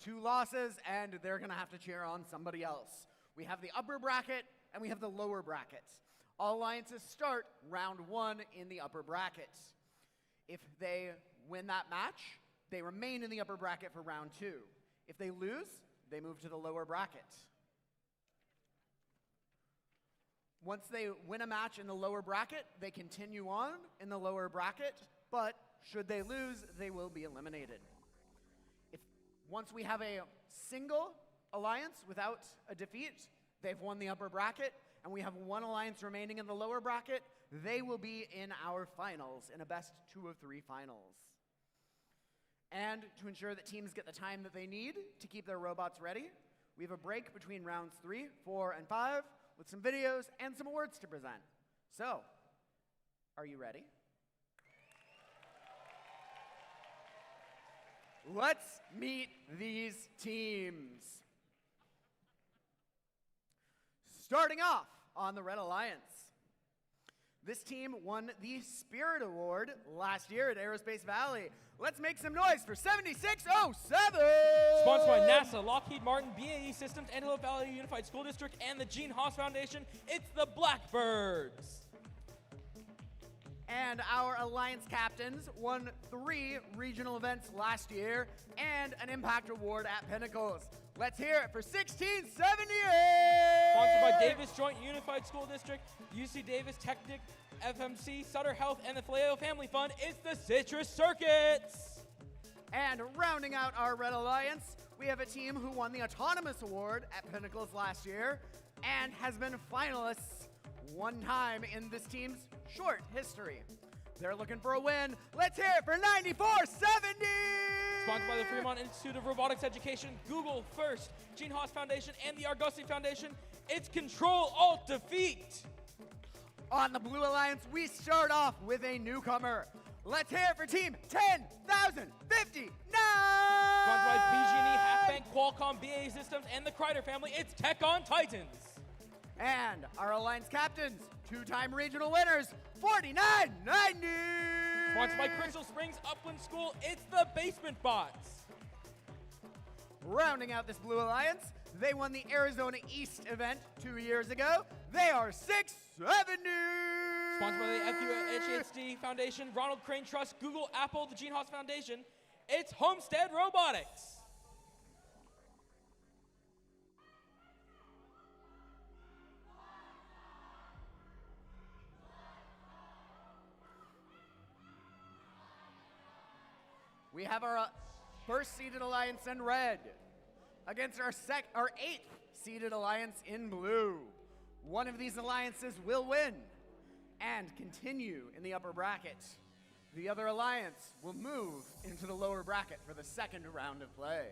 2 losses, and they're gonna have to cheer on somebody else. We have the upper bracket, and we have the lower bracket. All alliances start round 1 in the upper bracket. If they win that match, they remain in the upper bracket for round 2. If they lose, they move to the lower bracket. Once they win a match in the lower bracket, they continue on in the lower bracket, but should they lose, they will be eliminated. Once we have a single alliance without a defeat, they've won the upper bracket, and we have 1 alliance remaining in the lower bracket, they will be in our finals, in a best 2 of 3 finals. And to ensure that teams get the time that they need to keep their robots ready, we have a break between rounds 3, 4, and 5 with some videos and some awards to present. So, are you ready? Let's meet these teams. Starting off on the Red Alliance. This team won the Spirit Award last year at Aerospace Valley. Let's make some noise for 7607! Sponsored by NASA, Lockheed Martin, BAE Systems, Antelope Valley Unified School District, and the Gene Haas Foundation, it's the Blackbirds. And our Alliance captains won 3 regional events last year and an Impact Award at Pinnacles. Let's hear it for 1678! Sponsored by Davis Joint Unified School District, UC Davis Technic, FMC, Sutter Health, and the Faleo Family Fund, it's the Citrus Circuits! And rounding out our Red Alliance, we have a team who won the Autonomous Award at Pinnacles last year and has been finalists 1 time in this team's short history. They're looking for a win. Let's hear it for 9470! Sponsored by the Fremont Institute of Robotics Education, Google First, Gene Haas Foundation, and the Argosy Foundation, it's Control Alt Defeat! On the Blue Alliance, we start off with a newcomer. Let's hear it for Team 10,059! Sponsored by PG&E, Halfbank, Qualcomm, BAE Systems, and the Kreider family, it's Tech on Titans! And our Alliance captains, 2-time regional winners, 4990! Sponsored by Crystal Springs Upland School, it's the Basement Bots! Rounding out this Blue Alliance, they won the Arizona East event 2 years ago. They are 670! Sponsored by the FUHHD Foundation, Ronald Crane Trust, Google, Apple, the Gene Haas Foundation, it's Homestead Robotics! We have our first seeded alliance in red against our 8th seeded alliance in blue. One of these alliances will win and continue in the upper bracket. The other alliance will move into the lower bracket for the 2nd round of play.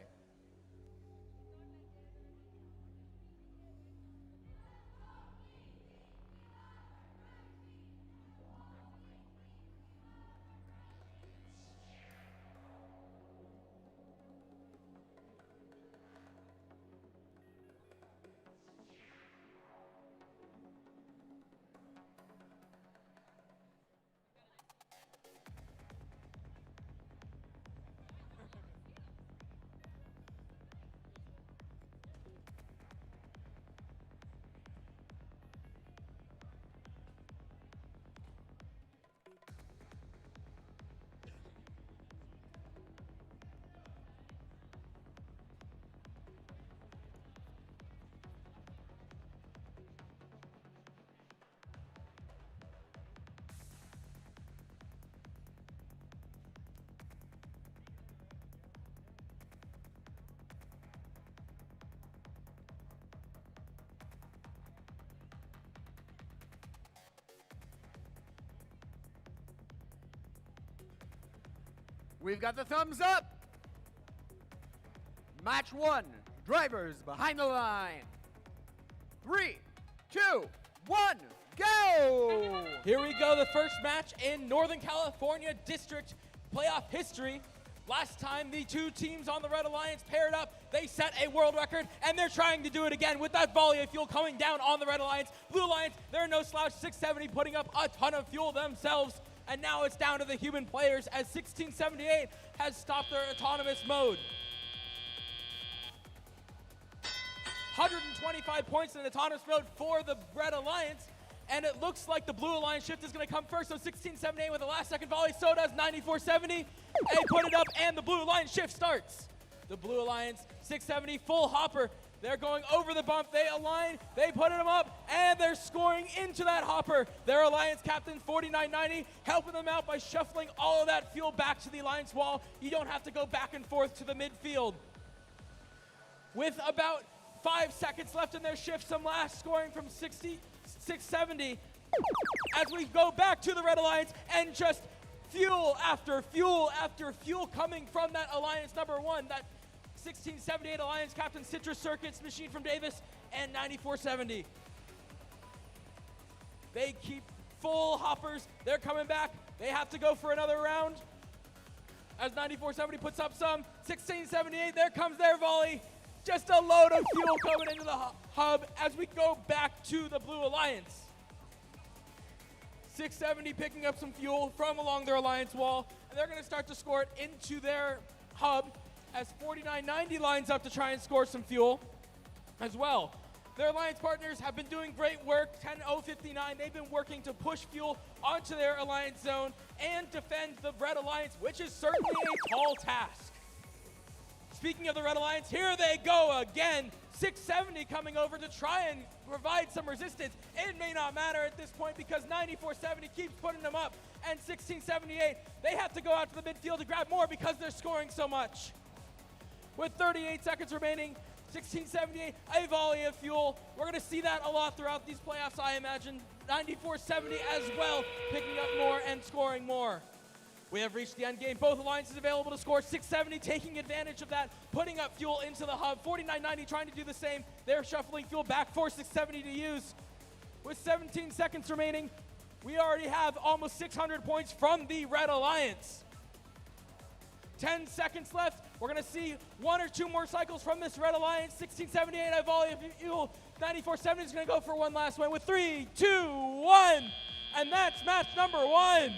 We've got the thumbs up. Match 1, drivers behind the line. 3, 2, 1, go! Here we go, the first match in Northern California District playoff history. Last time the two teams on the Red Alliance paired up, they set a world record, and they're trying to do it again with that volley of fuel coming down on the Red Alliance. Blue Alliance, they're no slouch, 670 putting up a ton of fuel themselves, and now it's down to the human players as 1678 has stopped their autonomous mode. 125 points in autonomous mode for the Red Alliance, and it looks like the Blue Alliance shift is going to come first, so 1678 with a last-second volley, so does 9470. They put it up, and the Blue Alliance shift starts. The Blue Alliance, 670, full hopper. They're going over the bump. They align, they put them up, and they're scoring into that hopper. Their Alliance captain, 4990, helping them out by shuffling all of that fuel back to the Alliance wall. You don't have to go back and forth to the midfield. With about 5 seconds left in their shift, some last scoring from 670 as we go back to the Red Alliance, and just fuel after fuel after fuel coming from that Alliance number one, that 1678 Alliance Captain Citrus Circuits machine from Davis, and 9470. They keep full hoppers. They're coming back. They have to go for another round as 9470 puts up some. 1678, there comes their volley. Just a load of fuel coming into the hub as we go back to the Blue Alliance. 670 picking up some fuel from along their Alliance wall, and they're going to start to score it into their hub as 4990 lines up to try and score some fuel as well. Their Alliance partners have been doing great work. 10059, they've been working to push fuel onto their Alliance zone and defend the Red Alliance, which is certainly a tall task. Speaking of the Red Alliance, here they go again. 670 coming over to try and provide some resistance. It may not matter at this point because 9470 keeps putting them up. And 1678, they have to go out to the midfield to grab more because they're scoring so much. With 38 seconds remaining, 1678, a volley of fuel. We're going to see that a lot throughout these playoffs, I imagine. 9470 as well, picking up more and scoring more. We have reached the end game. Both alliances available to score. 670 taking advantage of that, putting up fuel into the hub. 4990 trying to do the same. They're shuffling fuel back for 670 to use. With 17 seconds remaining, we already have almost 600 points from the Red Alliance. 10 seconds left. We're going to see one or two more cycles from this Red Alliance. 1678, a volley of fuel. 9470 is going to go for one last one with 3, 2, 1. And that's match number 1.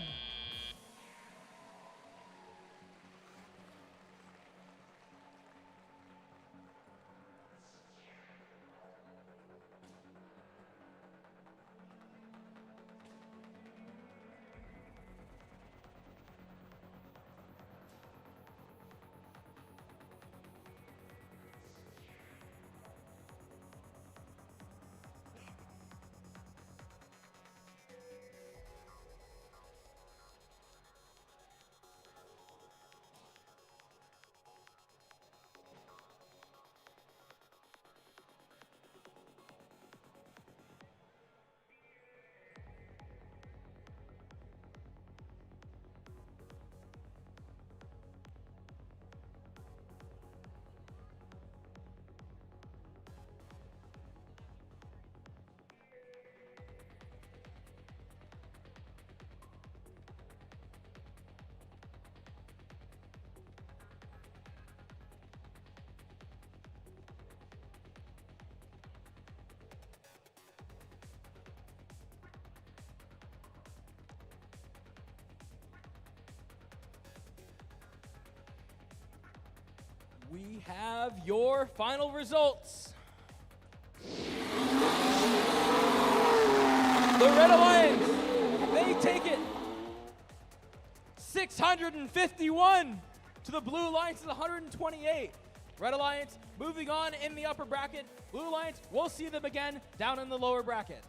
We have your final results. The Red Alliance, they take it 651 to the Blue Alliance's 128. Red Alliance moving on in the upper bracket. Blue Alliance, we'll see them again down in the lower bracket.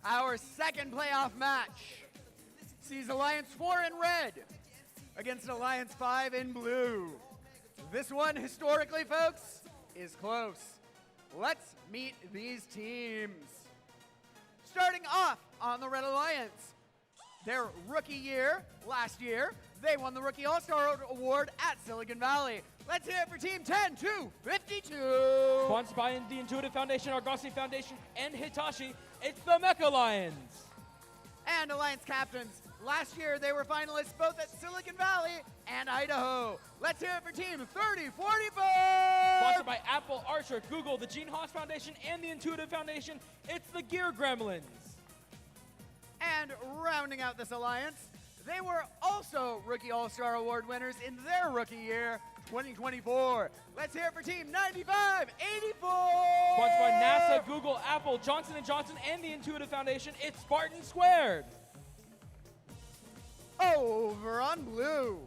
Our second playoff match sees Alliance 4 in red against Alliance 5 in blue. This one, historically, folks, is close. Let's meet these teams. Starting off on the Red Alliance, their rookie year, last year, they won the Rookie All-Star Award at Silicon Valley. Let's hear it for Team 10-252. Sponsored by the Intuitive Foundation, Argosy Foundation, and Hitachi, it's the Mecha Lions. And Alliance captains. Last year, they were finalists both at Silicon Valley and Idaho. Let's hear it for Team 3044. Sponsored by Apple, Archer, Google, the Gene Haas Foundation, and the Intuitive Foundation, it's the Gear Gremlins. And rounding out this alliance, they were also Rookie All-Star Award winners in their rookie year, 2024. Let's hear it for Team 9584. Sponsored by NASA, Google, Apple, Johnson & Johnson, and the Intuitive Foundation, it's Spartan Squared. Over on blue.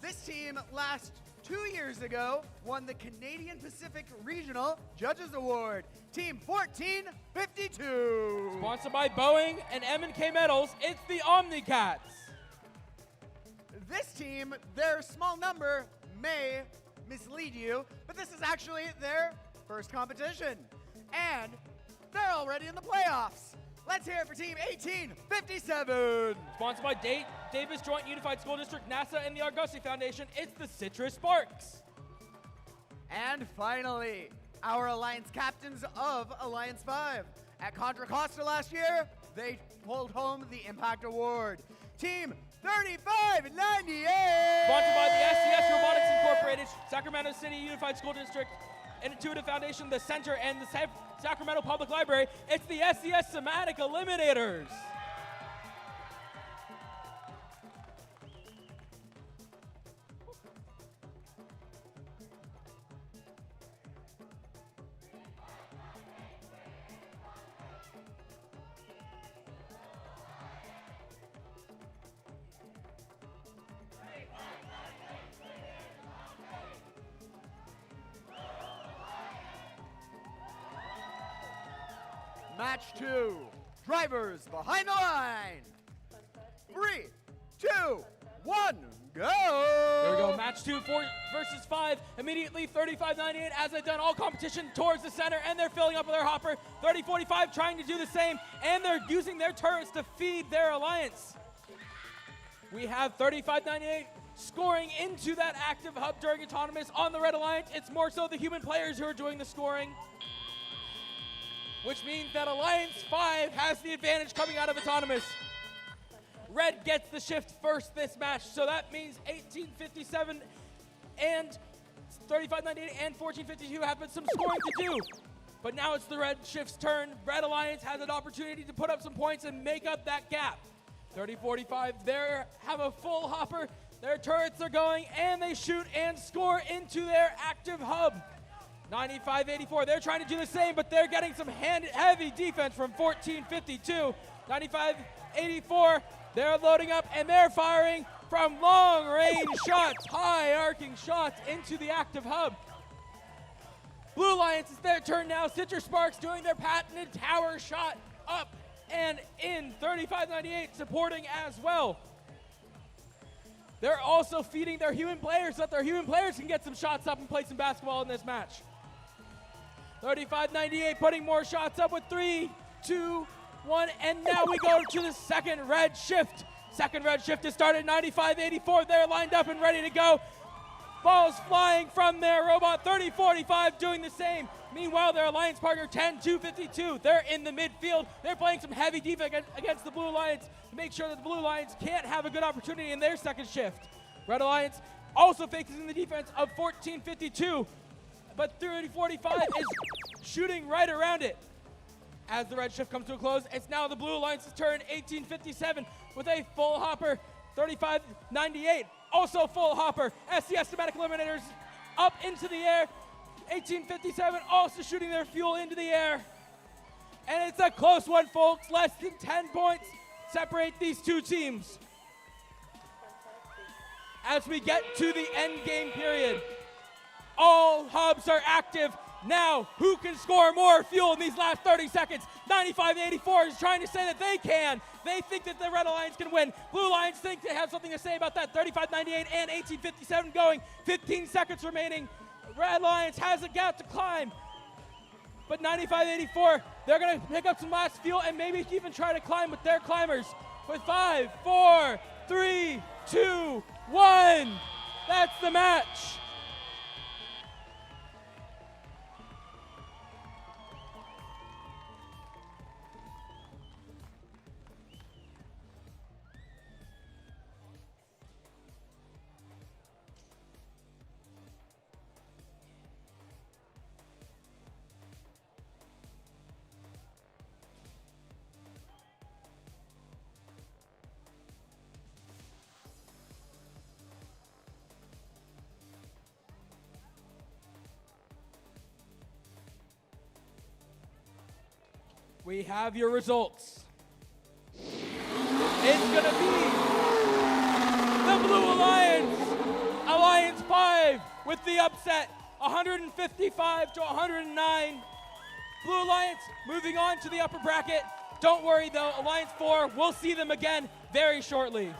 This team last 2 years ago won the Canadian Pacific Regional Judges Award. Team 1452. Sponsored by Boeing and M&K Metals, it's the Omnicats. This team, their small number may mislead you, but this is actually their first competition. And they're already in the playoffs. Let's hear it for Team 1857. Sponsored by Davis Joint Unified School District, NASA, and the Argosy Foundation, it's the Citrus Sparks. And finally, our Alliance captains of Alliance 5. At Contra Costa last year, they pulled home the Impact Award. Team 3598. Sponsored by the SCS Robotics Incorporated, Sacramento City Unified School District, Intuitive Foundation, the Center, and the Sacramento Public Library, it's the SCS Somatic Eliminators. Match 2, drivers behind the line. 3, 2, 1, go! There we go, match 2, 4 versus 5. Immediately 35-98 as they've done all competition towards the center, and they're filling up with their hopper. 30-45 trying to do the same, and they're using their turrets to feed their alliance. We have 35-98 scoring into that active hub during Autonomous on the Red Alliance. It's more so the human players who are doing the scoring, which means that Alliance 5 has the advantage coming out of Autonomous. Red gets the shift first this match, so that means 1857 and 35-98 and 1452 have some scoring to do. But now it's the Red shift's turn. Red Alliance has an opportunity to put up some points and make up that gap. 30-45, they have a full hopper. Their turrets are going, and they shoot and score into their active hub. 95-84, they're trying to do the same, but they're getting some heavy defense from 14-52. 95-84, they're loading up, and they're firing from long-range shots, high-arcing shots into the active hub. Blue Alliance, it's their turn now. Citrus Sparks doing their patented tower shot up and in. 35-98 supporting as well. They're also feeding their human players so that their human players can get some shots up and play some basketball in this match. 35-98 putting more shots up with 3, 2, 1, and now we go to the second Red shift. Second Red shift is started. 95-84, they're lined up and ready to go. Balls flying from their robot. 30-45 doing the same. Meanwhile, their alliance partner 10-252, they're in the midfield. They're playing some heavy defense against the Blue Alliance to make sure that the Blue Alliance can't have a good opportunity in their second shift. Red Alliance also facing the defense of 14-52, but 30-45 is shooting right around it. As the Red shift comes to a close, it's now the Blue Alliance's turn. 18-57 with a full hopper. 35-98, also full hopper. SCS Somatic Eliminators up into the air. 18-57 also shooting their fuel into the air. And it's a close one, folks. Less than 10 points separate these two teams. As we get to the end game period, all hubs are active. Now, who can score more fuel in these last 30 seconds? 95-84 is trying to say that they can. They think that the Red Alliance can win. Blue Alliance think they have something to say about that. 35-98 and 18-57 going. 15 seconds remaining. Red Alliance has a gap to climb. But 95-84, they're going to pick up some last fuel and maybe even try to climb with their climbers. With 5, 4, 3, 2, 1. That's the match. We have your results. It's going to be the Blue Alliance, Alliance 5 with the upset, 155 to 109. Blue Alliance moving on to the upper bracket. Don't worry though, Alliance 4, we'll see them again very shortly.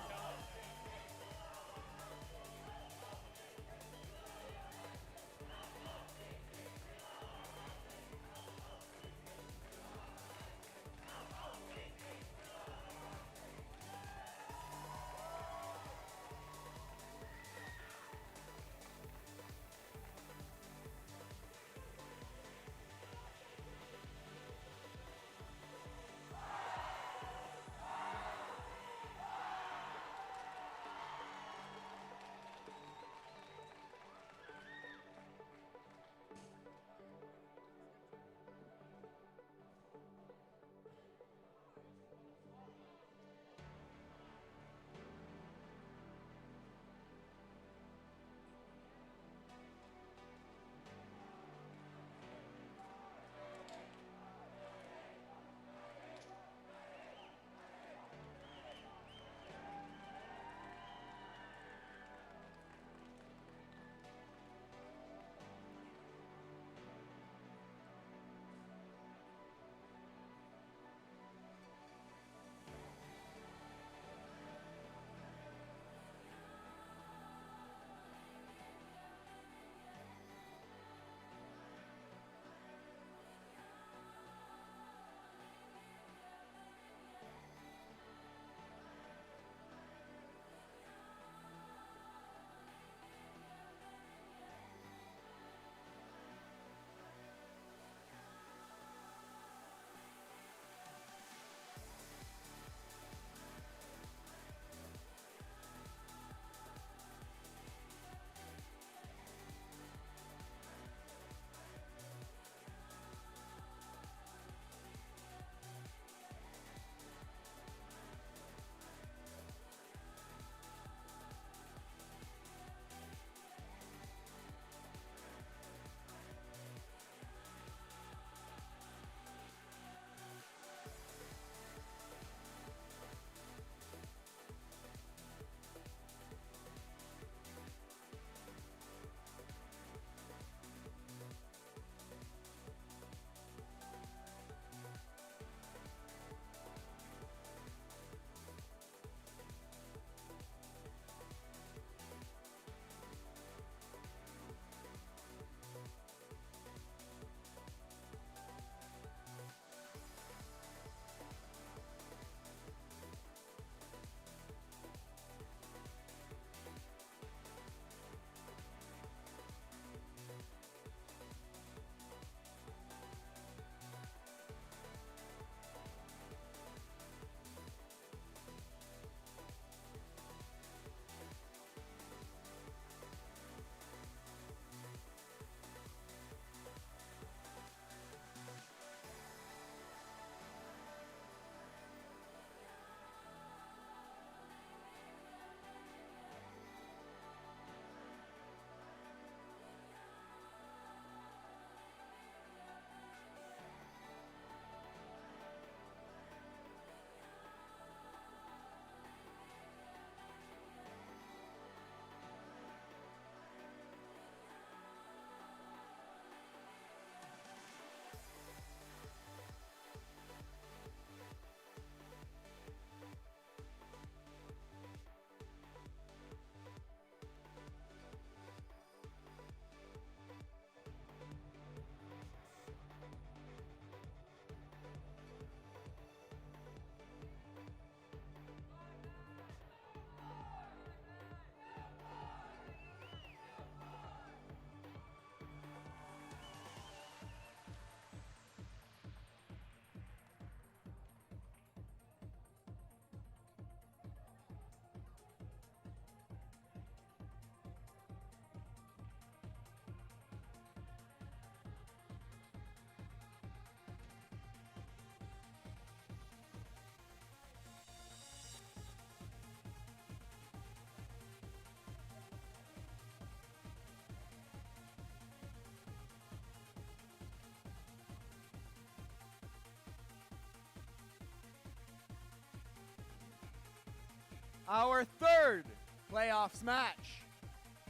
Our third playoffs match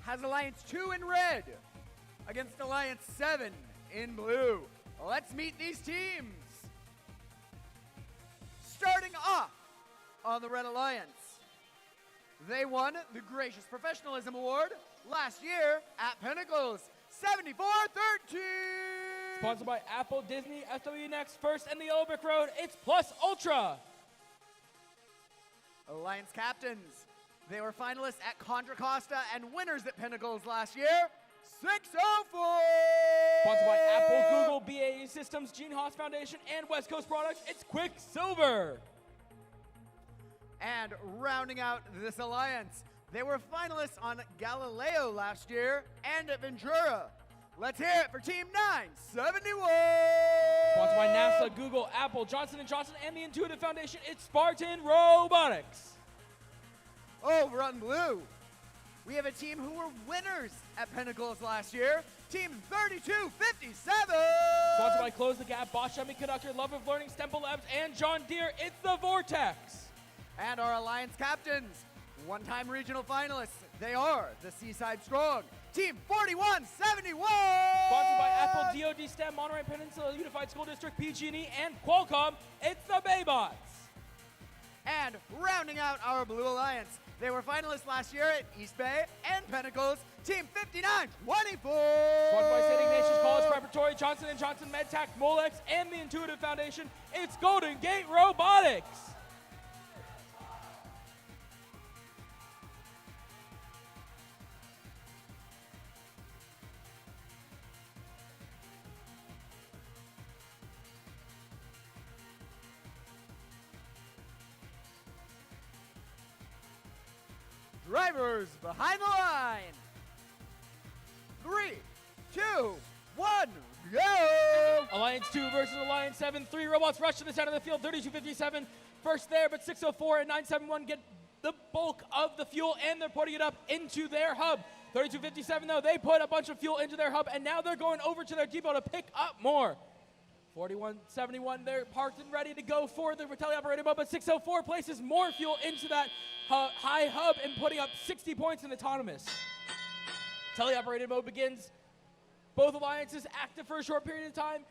has Alliance 2 in red against Alliance 7 in blue. Let's meet these teams. Starting off on the Red Alliance, they won the Gracious Professionalism Award last year at Pinnacles, 74-13. Sponsored by Apple, Disney, SW Next, First, and the Yellow Brick Road, it's Plus Ultra. Alliance captains, they were finalists at Contra Costa and winners at Pinnacles last year, 604. Sponsored by Apple, Google, BAE Systems, Gene Haas Foundation, and West Coast Products, it's Quicksilver. And rounding out this alliance, they were finalists on Galileo last year and at Ventura. Let's hear it for Team 971. Sponsored by NASA, Google, Apple, Johnson & Johnson, and the Intuitive Foundation, it's Spartan Robotics. Over on blue, we have a team who were winners at Pinnacles last year, Team 3257. Sponsored by Close the Gap, Bosch Semiconductor, Love of Learning, Stemple Labs, and John Deere, it's the Vortex. And our alliance captains, one-time regional finalists, they are the Seaside Strong, Team 4171. Sponsored by Apple, DoD STEM, Monterey Peninsula Unified School District, PG&E, and Qualcomm, it's the Baybots. And rounding out our Blue Alliance, they were finalists last year at East Bay and Pinnacles, Team 5924. Sponsored by St. Ignatius College Preparatory, Johnson & Johnson, MedTech, Molex, and the Intuitive Foundation, it's Golden Gate Robotics. Drivers behind the line. 3, 2, 1, go! Alliance 2 versus Alliance 7. 3 robots rush to the center of the field. 3257 first there, but 604 and 971 get the bulk of the fuel, and they're putting it up into their hub. 3257, though, they put a bunch of fuel into their hub, and now they're going over to their depot to pick up more. 4171, they're parked and ready to go for the teleoperated mode, but 604 places more fuel into that high hub and putting up 60 points in autonomous. Teleoperated mode begins. Both alliances active for a short period of time,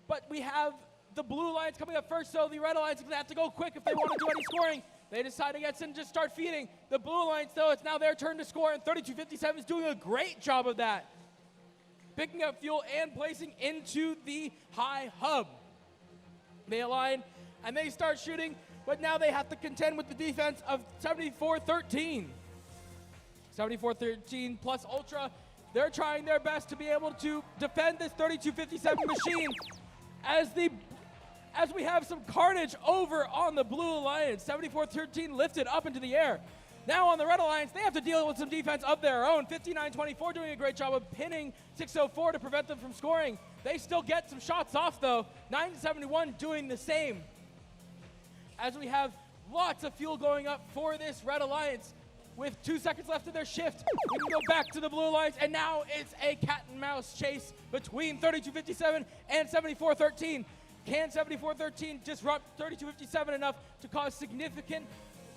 but we have the Blue Alliance coming up first, so the Red Alliance is going to have to go quick if they want to do any scoring. They decide against it and just start feeding. The Blue Alliance, though, it's now their turn to score, and 3257 is doing a great job of that, picking up fuel and placing into the high hub. They align, and they start shooting, but now they have to contend with the defense of 74-13. 74-13 plus Ultra. They're trying their best to be able to defend this 3257 machine as we have some carnage over on the Blue Alliance. 74-13 lifted up into the air. Now on the Red Alliance, they have to deal with some defense of their own. 59-24 doing a great job of pinning 604 to prevent them from scoring. They still get some shots off, though. 971 doing the same. As we have lots of fuel going up for this Red Alliance. With 2 seconds left of their shift, we can go back to the Blue Alliance, and now it's a cat and mouse chase between 3257 and 74-13. Can 74-13 disrupt 3257 enough to cause significant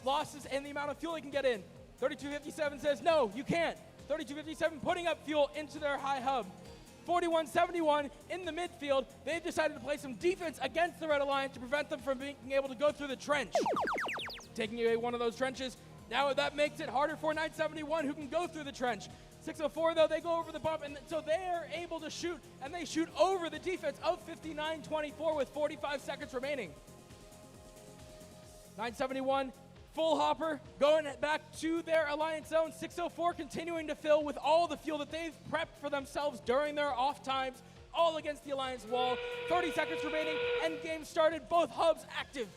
losses in the amount of fuel they can get in? 3257 says, no, you can't. 3257 putting up fuel into their high hub. 4171 in the midfield, they've decided to play some defense against the Red Alliance to prevent them from being able to go through the trench. Taking away one of those trenches, now that makes it harder for 971, who can go through the trench. 604, though, they go over the bump, and so they're able to shoot, and they shoot over the defense of 59-24 with 45 seconds remaining. 971, full hopper, going back to their alliance zone. 604 continuing to fill with all the fuel that they've prepped for themselves during their off times, all against the alliance wall. 30 seconds remaining, end game started, both hubs active.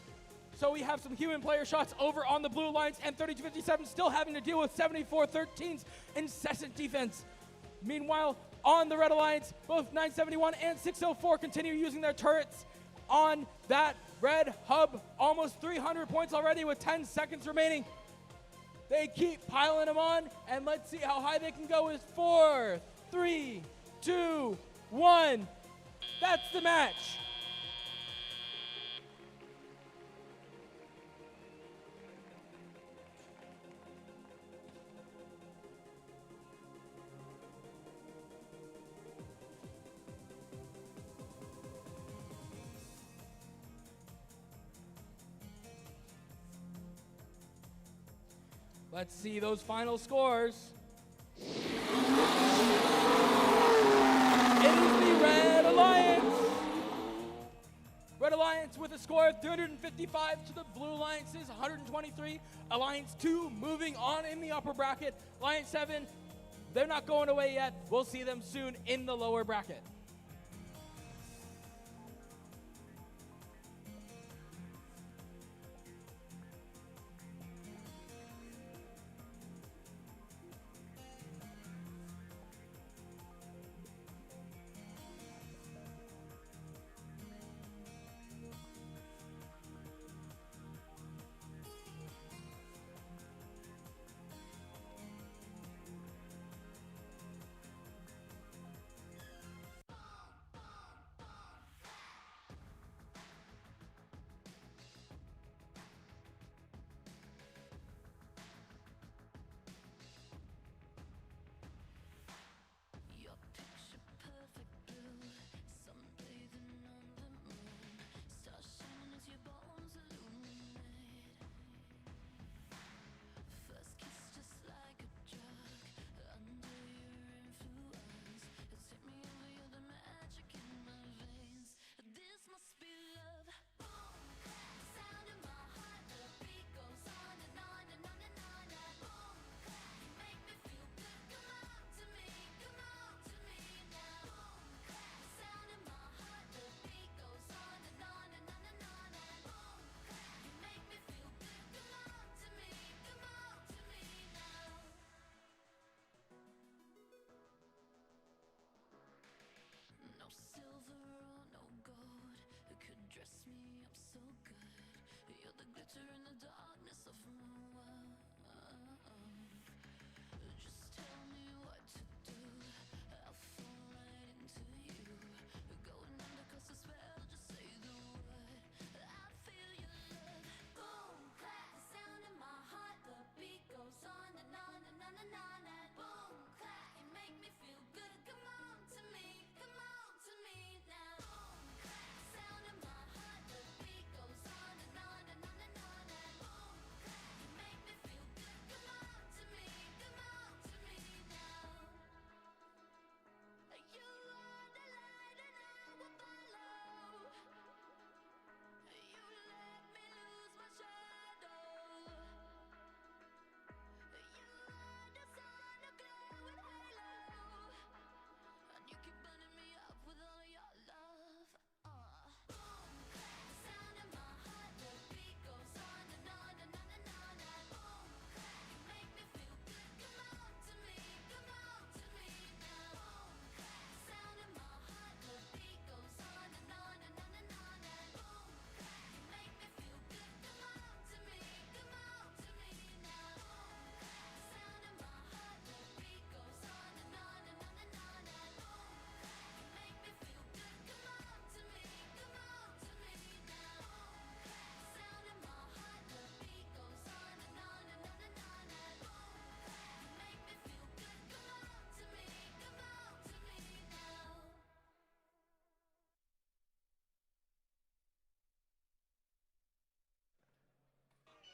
So we have some human player shots over on the Blue Alliance, and 3257 still having to deal with 74-13's incessant defense. Meanwhile, on the Red Alliance, both 971 and 604 continue using their turrets on that red hub. Almost 300 points already with 10 seconds remaining. They keep piling them on, and let's see how high they can go with 4, 3, 2, 1. That's the match. Let's see those final scores. It is the Red Alliance. Red Alliance with a score of 355 to the Blue Alliance's 123. Alliance 2 moving on in the upper bracket. Alliance 7, they're not going away yet. We'll see them soon in the lower bracket.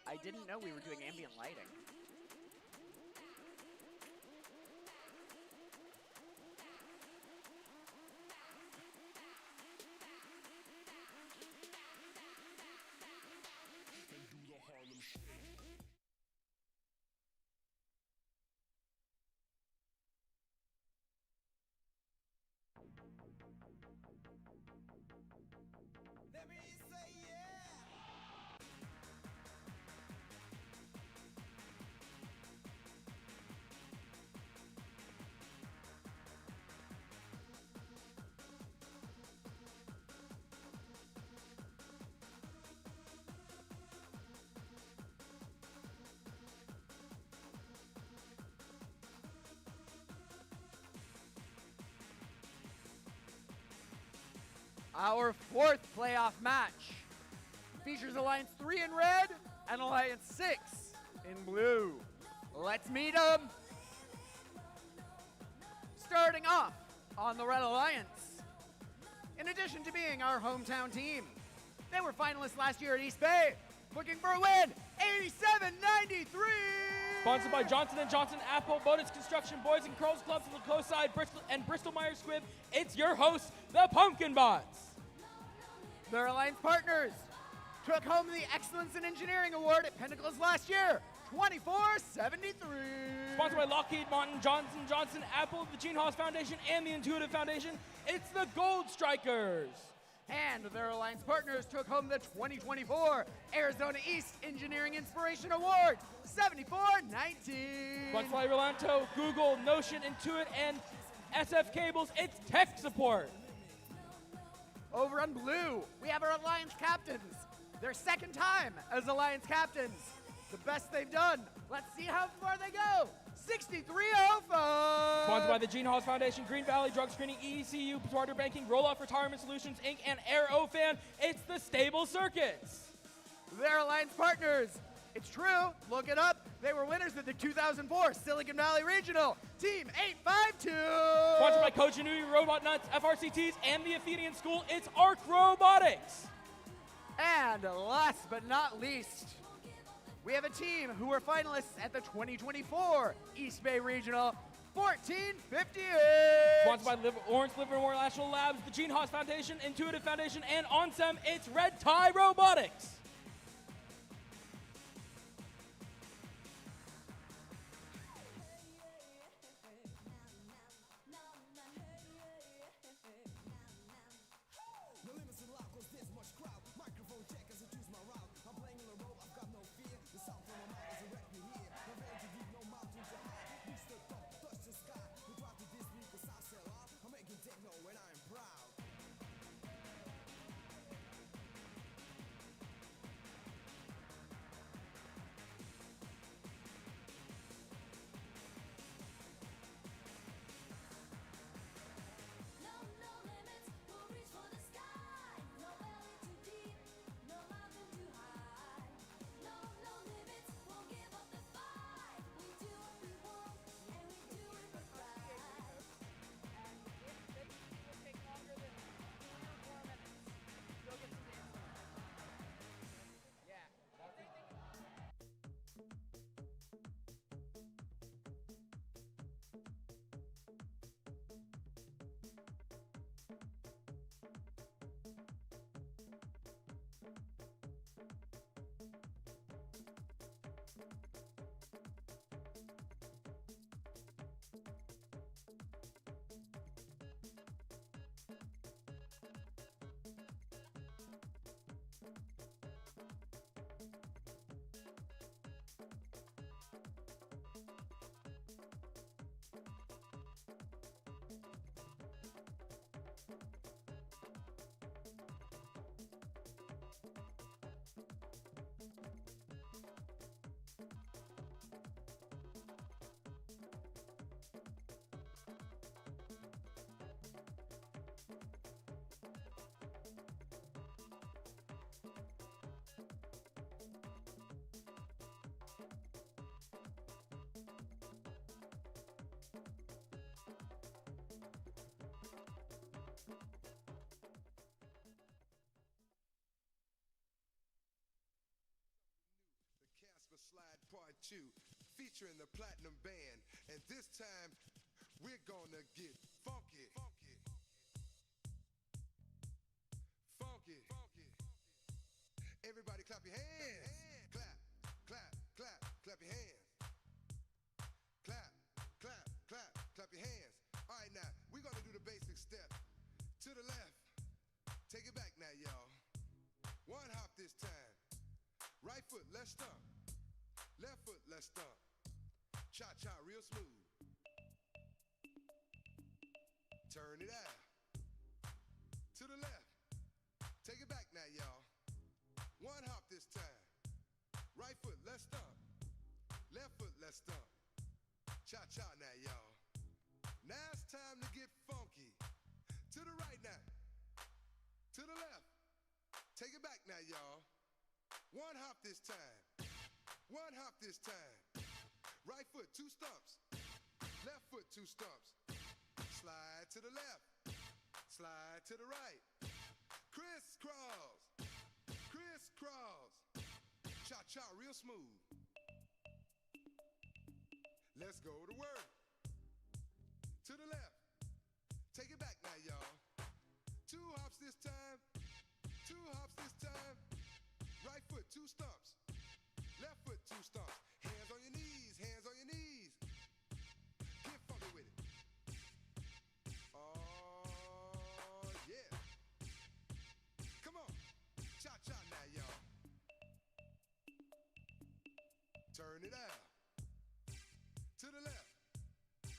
I didn't know we were doing ambient lighting. Our fourth playoff match features Alliance 3 in red and Alliance 6 in blue. Let's meet them. Starting off on the Red Alliance, in addition to being our hometown team, they were finalists last year at East Bay, looking for a win, 87-93. Sponsored by Johnson & Johnson, Apple, Robotics Construction, Boys and Girls Clubs, Lacoside, Bristol, and Bristol Myers Squibb. It's your hosts, the Pumpkin Bots. Their alliance partners took home the Excellence in Engineering Award at Pinnacles last year, 2473. Sponsored by Lockheed Martin, Johnson & Johnson, Apple, the Gene Haas Foundation, and the Intuitive Foundation. It's the Gold Strikers. And their alliance partners took home the 2024 Arizona East Engineering Inspiration Award, 7419. Sponsored by Relanto, Google, Notion, Intuit, and SF Cables. It's tech support. Over on blue, we have our alliance captains. Their second time as alliance captains. The best they've done. Let's see how far they go. 6305. Sponsored by the Gene Haas Foundation, Green Valley Drug Screening, ECU, Smarter Banking, Roll-Off Retirement Solutions, Inc., and Aerofan. It's the Stable Circuits. Their alliance partners. It's true. Look it up. They were winners of the 2004 Silicon Valley Regional. Team 852. Sponsored by Coach Inui, Robot Nuts, FRCTs, and the Athenian School. It's ARC Robotics. And last but not least, we have a team who were finalists at the 2024 East Bay Regional, 1458. Sponsored by Lawrence Livermore National Labs, the Gene Haas Foundation, Intuitive Foundation, and Anthem. It's Red Tie Robotics. Slide Part 2, featuring the Platinum Band, and this time we're gonna get funky. Everybody clap your hands. Clap, clap, clap, clap your hands. Clap, clap, clap, clap your hands. All right, now we're gonna do the basic step. To the left, take it back now, y'all. One hop this time. Right foot, let's stomp. Left foot, let's stomp. Cha-cha, real smooth. Turn it out. To the left. Take it back now, y'all. One hop this time. Right foot, let's stomp. Left foot, let's stomp. Cha-cha now, y'all. Now it's time to get funky. To the right now. To the left. Take it back now, y'all. One hop this time. One hop this time. Right foot, two stumps. Left foot, two stumps. Slide to the left. Slide to the right. Crisscross. Crisscross. Cha-cha, real smooth. Let's go to work. To the left. Take it back now, y'all. 2 hops this time. 2 hops this time. Right foot, 2 stumps. Left foot, 2 stumps. Hands on your knees, hands on your knees. Get funky with it. Oh, yeah. Come on. Cha-cha now, y'all. Turn it out. To the left.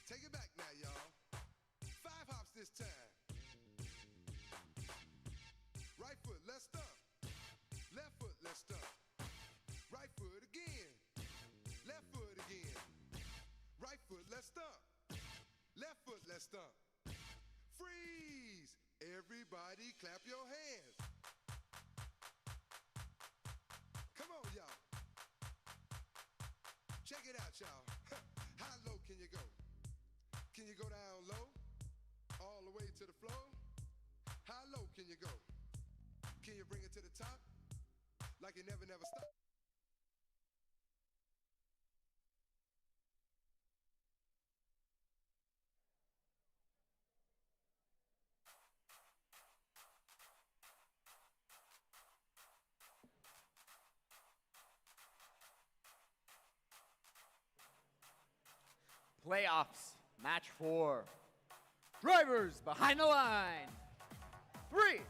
Take it back now, y'all. 5 hops this time. Right foot, let's stomp. Left foot, let's stomp. Right foot again. Left foot again. Right foot, let's stomp. Left foot, let's stomp. Freeze! Everybody clap your hands. Come on, y'all. Check it out, y'all. How low can you go? Can you go down low? All the way to the floor? How low can you go? Can you bring it to the top? Like you never stop? Playoffs, match 4. Drivers behind the line. 3,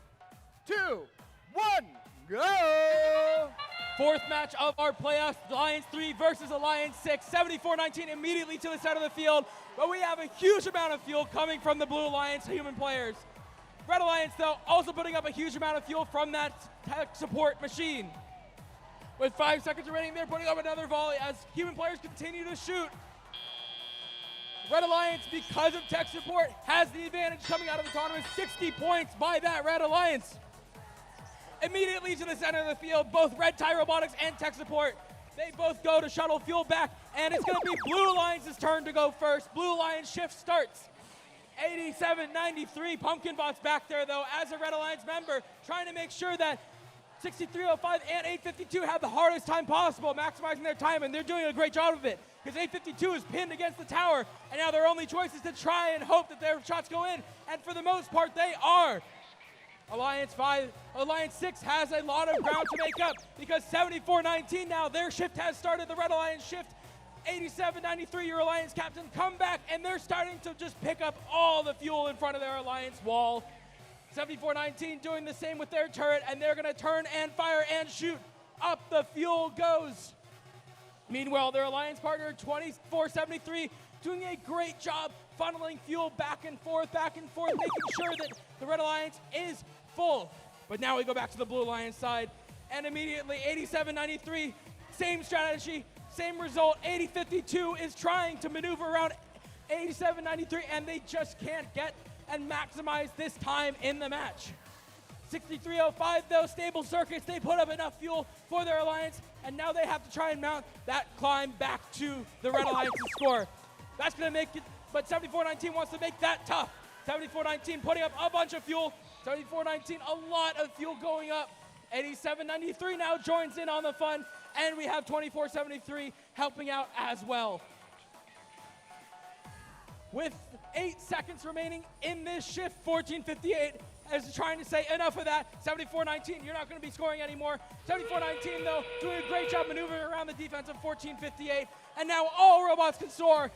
2, 1, go! Fourth match of our playoffs, Alliance 3 versus Alliance 6, 74-19 immediately to the center of the field, but we have a huge amount of fuel coming from the Blue Alliance human players. Red Alliance, though, also putting up a huge amount of fuel from that tech support machine. With 5 seconds remaining, they're putting up another volley as human players continue to shoot. Red Alliance, because of tech support, has the advantage coming out of the tournament. 60 points by that Red Alliance. Immediately to the center of the field, both Red Tie Robotics and tech support, they both go to shuttle fuel back, and it's going to be Blue Alliance's turn to go first. Blue Alliance shift starts. 87-93, Pumpkin Bot's back there, though, as a Red Alliance member, trying to make sure that 6305 and 852 have the hardest time possible, maximizing their time, and they're doing a great job of it, because 852 is pinned against the tower, and now their only choice is to try and hope that their shots go in, and for the most part, they are. Alliance 6 has a lot of ground to make up, because 74-19 now, their shift has started, the Red Alliance shift. 87-93, your Alliance captain, come back, and they're starting to just pick up all the fuel in front of their Alliance wall. 74-19 doing the same with their turret, and they're going to turn and fire and shoot. Up the fuel goes. Meanwhile, their Alliance partner, 24-73, doing a great job funneling fuel back and forth, making sure that the Red Alliance is full. But now we go back to the Blue Alliance side, and immediately 87-93, same strategy, same result. 80-52 is trying to maneuver around 87-93, and they just can't get and maximize this time in the match. 6305, though, stable circuits, they put up enough fuel for their Alliance, and now they have to try and mount that climb back to the Red Alliance's score. That's going to make it, but 74-19 wants to make that tough. 74-19 putting up a bunch of fuel. 74-19, a lot of fuel going up. 87-93 now joins in on the fun, and we have 24-73 helping out as well. With 8 seconds remaining in this shift, 14:58 is trying to say enough of that. 74-19, you're not going to be scoring anymore. 74-19, though, doing a great job maneuvering around the defense of 14:58. And now all robots can soar.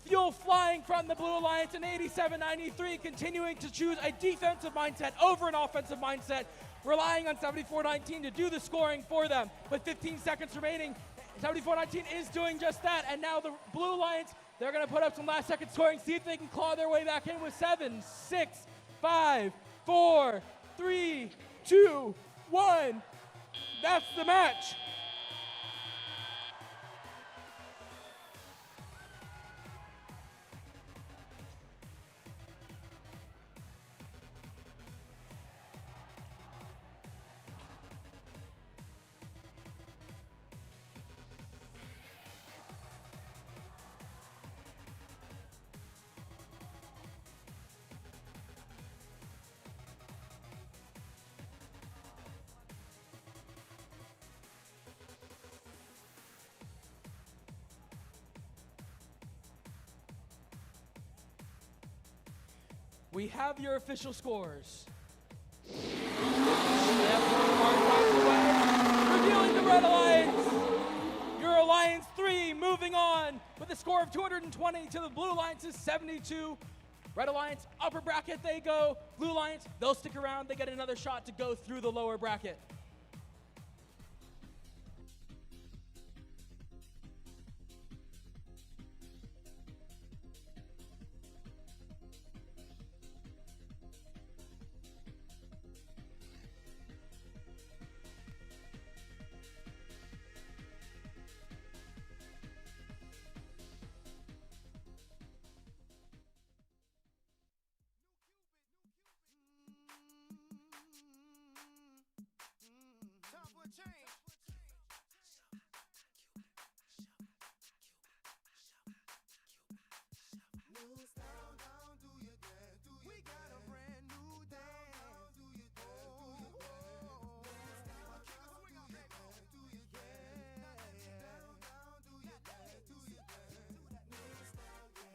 Fuel flying from the Blue Alliance, and 87-93 continuing to choose a defensive mindset over an offensive mindset, relying on 74-19 to do the scoring for them. With 15 seconds remaining, 74-19 is doing just that. And now the Blue Alliance, they're going to put up some last second scoring, see if they can claw their way back in with 7, 6, 5, 4, 3, 2, 1. That's the match. we have your official scores. Revealing the Red Alliance. Your Alliance 3 moving on with a score of 220 to the Blue Alliance's 72. Red Alliance, upper bracket they go. Blue Alliance, they'll stick around. They get another shot to go through the lower bracket. Time for a change. New style, down, do your dance. We got a brand new dance. Do your dance, do your dance. Kick a swing out, baby. Do your dance. Down, do your dance. Do your dance.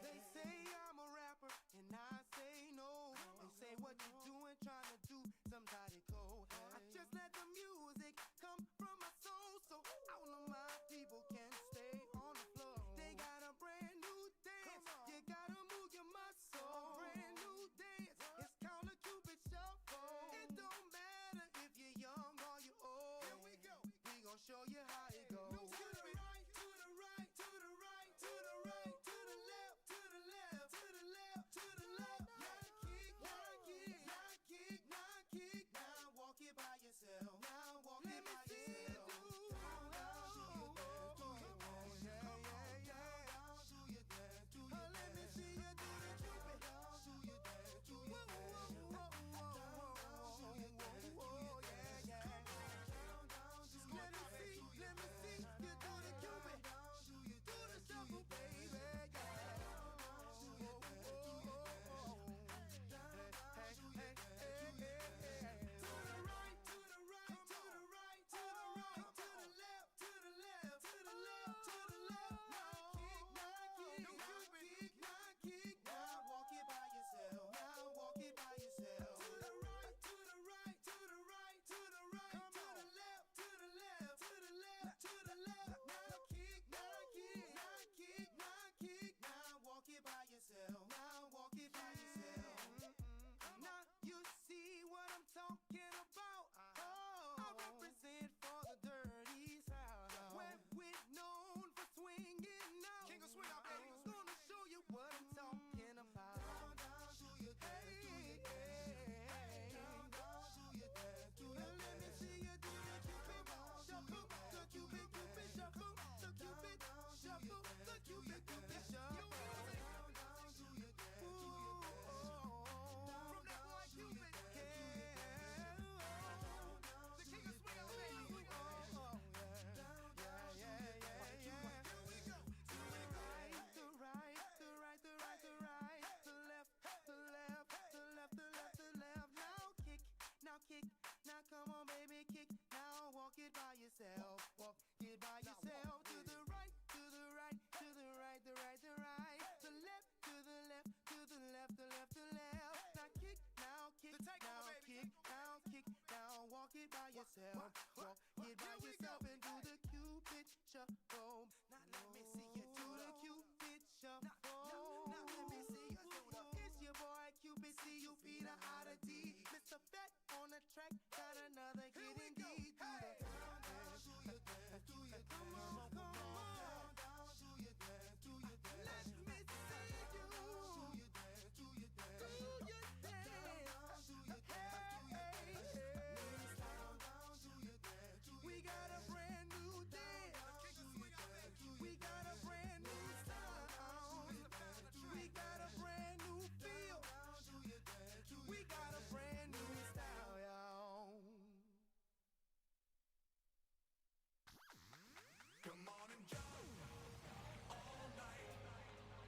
They say I'm a rapper, and I say no. They say what you doing, trying to do somebody cold. I just let the music come from my soul, so all of my people can stay on the floor. They got a brand new dance. You gotta move your muscle. A brand new dance. It's called a Cupid Shuffle. It don't matter if you're young or you're old. Here we go. We gon' show you how it goes. To the right, to the right, to the right, to the right, to the left, to the left, to the left, to the left. Now kick, now kick, now kick, now kick. Now walk it by yourself. Now walk it by yourself. Let me see you do the Cupid. Do your dance, do your dance. Let me see you do the Cupid. Do the shuffle, baby. Now walk it by yourself. Now you see what I'm talking about. I represent for the dirty South, where we're known for swinging out. King of swing out, baby. I'm gonna show you what I'm talking about. Down, do your dance, do your dance. Down, do your dance, do your dance. Let me see you do the Cupid shuffle, the Cupid shuffle, the Cupid shuffle, the Cupid shuffle. Now come on, baby, kick. Now walk it by yourself. Walk it by yourself. To the right, to the right, to the right, the right, the right. The left, to the left, to the left, the left, the left. Now kick, now kick, now kick, now kick. Now walk it by yourself. Walk it by yourself and do the Cupid shuffle. Now let me see you do the Cupid shuffle. Now let me see you do the. It's your boy Cupid, C-U-P, the I, the D. Mr. Fat on the track, got another hit indeed. Do your dance, do your dance. Come on, come on. Do your dance, do your dance. Let me see you do your dance, do your dance. Do your dance, do your dance. We got a brand new dance. We got a brand new sound. We got a brand new feel. We got a brand new style, y'all. Come on and jump all night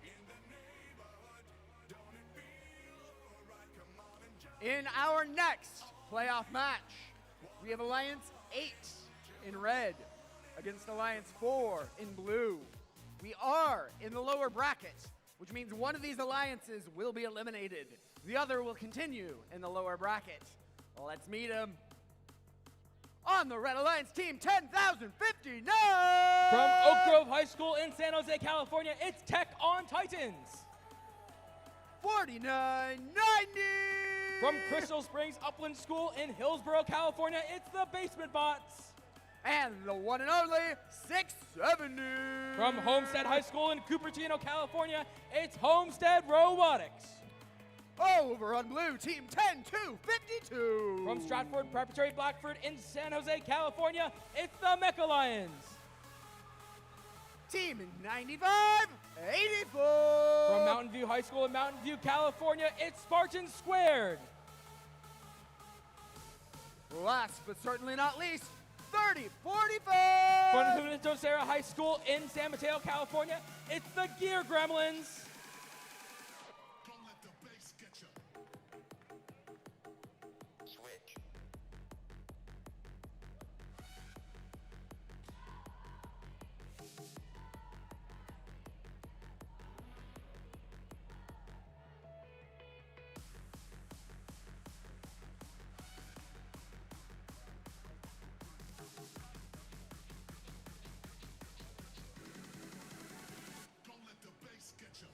in the neighborhood. Don't it feel alright? Come on and jump. In our next playoff match, we have Alliance 8 in red against Alliance 4 in blue. We are in the lower bracket, which means one of these alliances will be eliminated. The other will continue in the lower bracket. Let's meet him. On the Red Alliance team, 10,059! From Oak Grove High School in San Jose, California, it's Tech on Titans. 4990! From Crystal Springs Upland School in Hillsborough, California, it's the Basement Bots. And the one and only 670! From Homestead High School in Cupertino, California, it's Homestead Robotics. Over on blue, team 10252! From Stratford Preparatory Blackford in San Jose, California, it's the Mecha Lions. Team 9584! From Mountain View High School in Mountain View, California, it's Spartans Squared. Last but certainly not least, 3045! From Juventud Serra High School in San Mateo, California, it's the Gear Gremlins. Don't let the bass get you. Switch. Don't let the bass get you.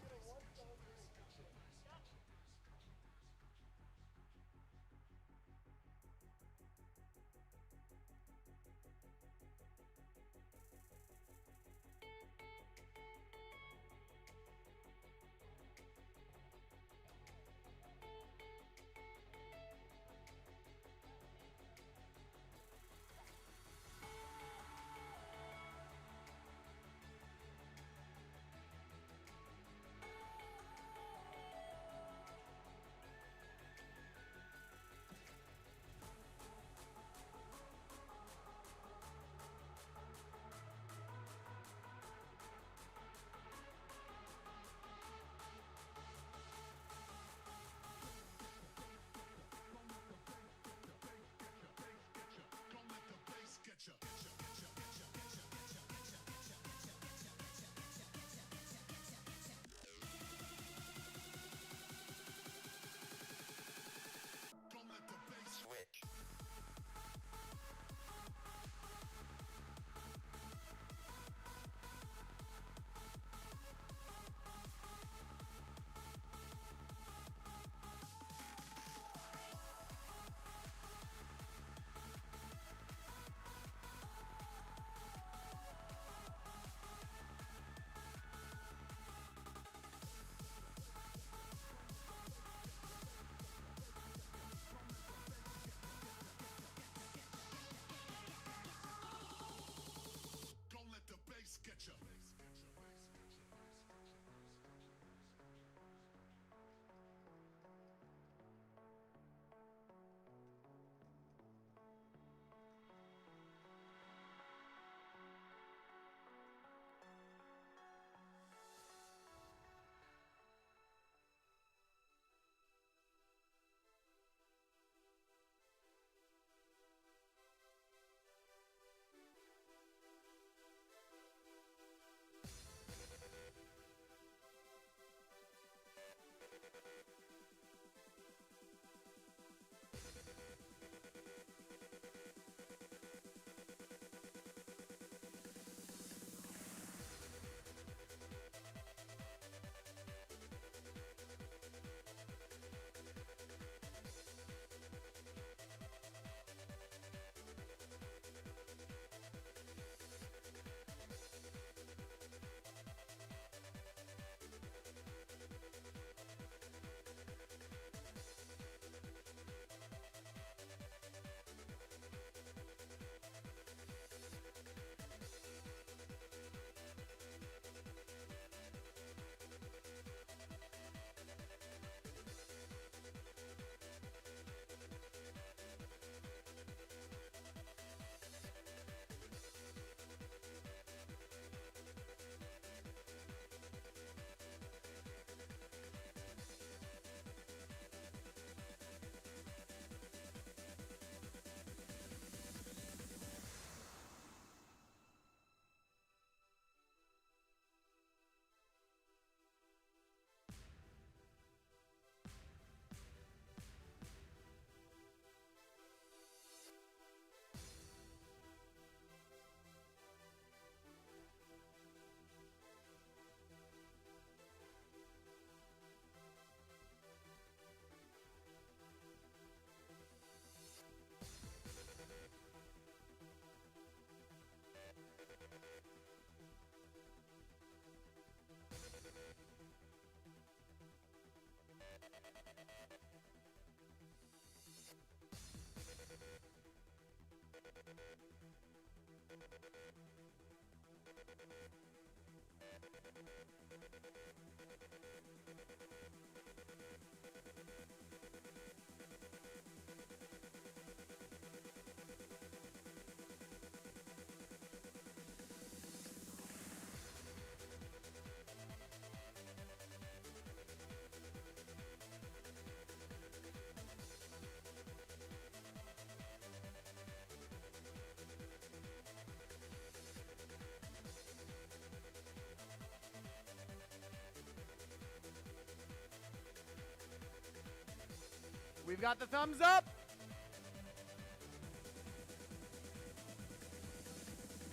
We've got the thumbs up.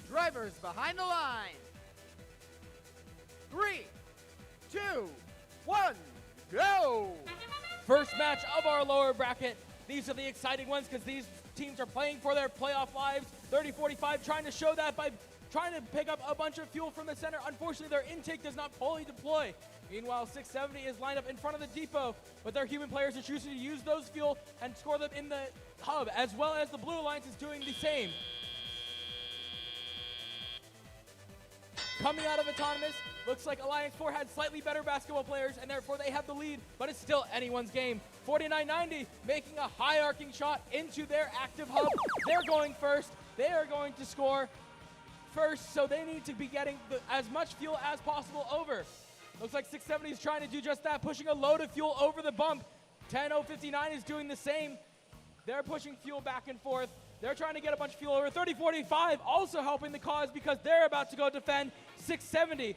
Drivers behind the line. 3, 2, 1, go! First match of our lower bracket. These are the exciting ones because these teams are playing for their playoff lives. 30-45 trying to show that by trying to pick up a bunch of fuel from the center. Unfortunately, their intake does not fully deploy. Meanwhile, 670 is lined up in front of the depot, but their human players are choosing to use those fuel and score them in the hub, as well as the Blue Alliance is doing the same. Coming out of Autonomous, looks like Alliance 4 had slightly better basketball players, and therefore they have the lead, but it's still anyone's game. 49-90 making a high arcing shot into their active hub. They're going first. They are going to score first, so they need to be getting as much fuel as possible over. Looks like 670 is trying to do just that, pushing a load of fuel over the bump. 10-059 is doing the same. They're pushing fuel back and forth. They're trying to get a bunch of fuel over. 30-45 also helping the cause because they're about to go defend 670.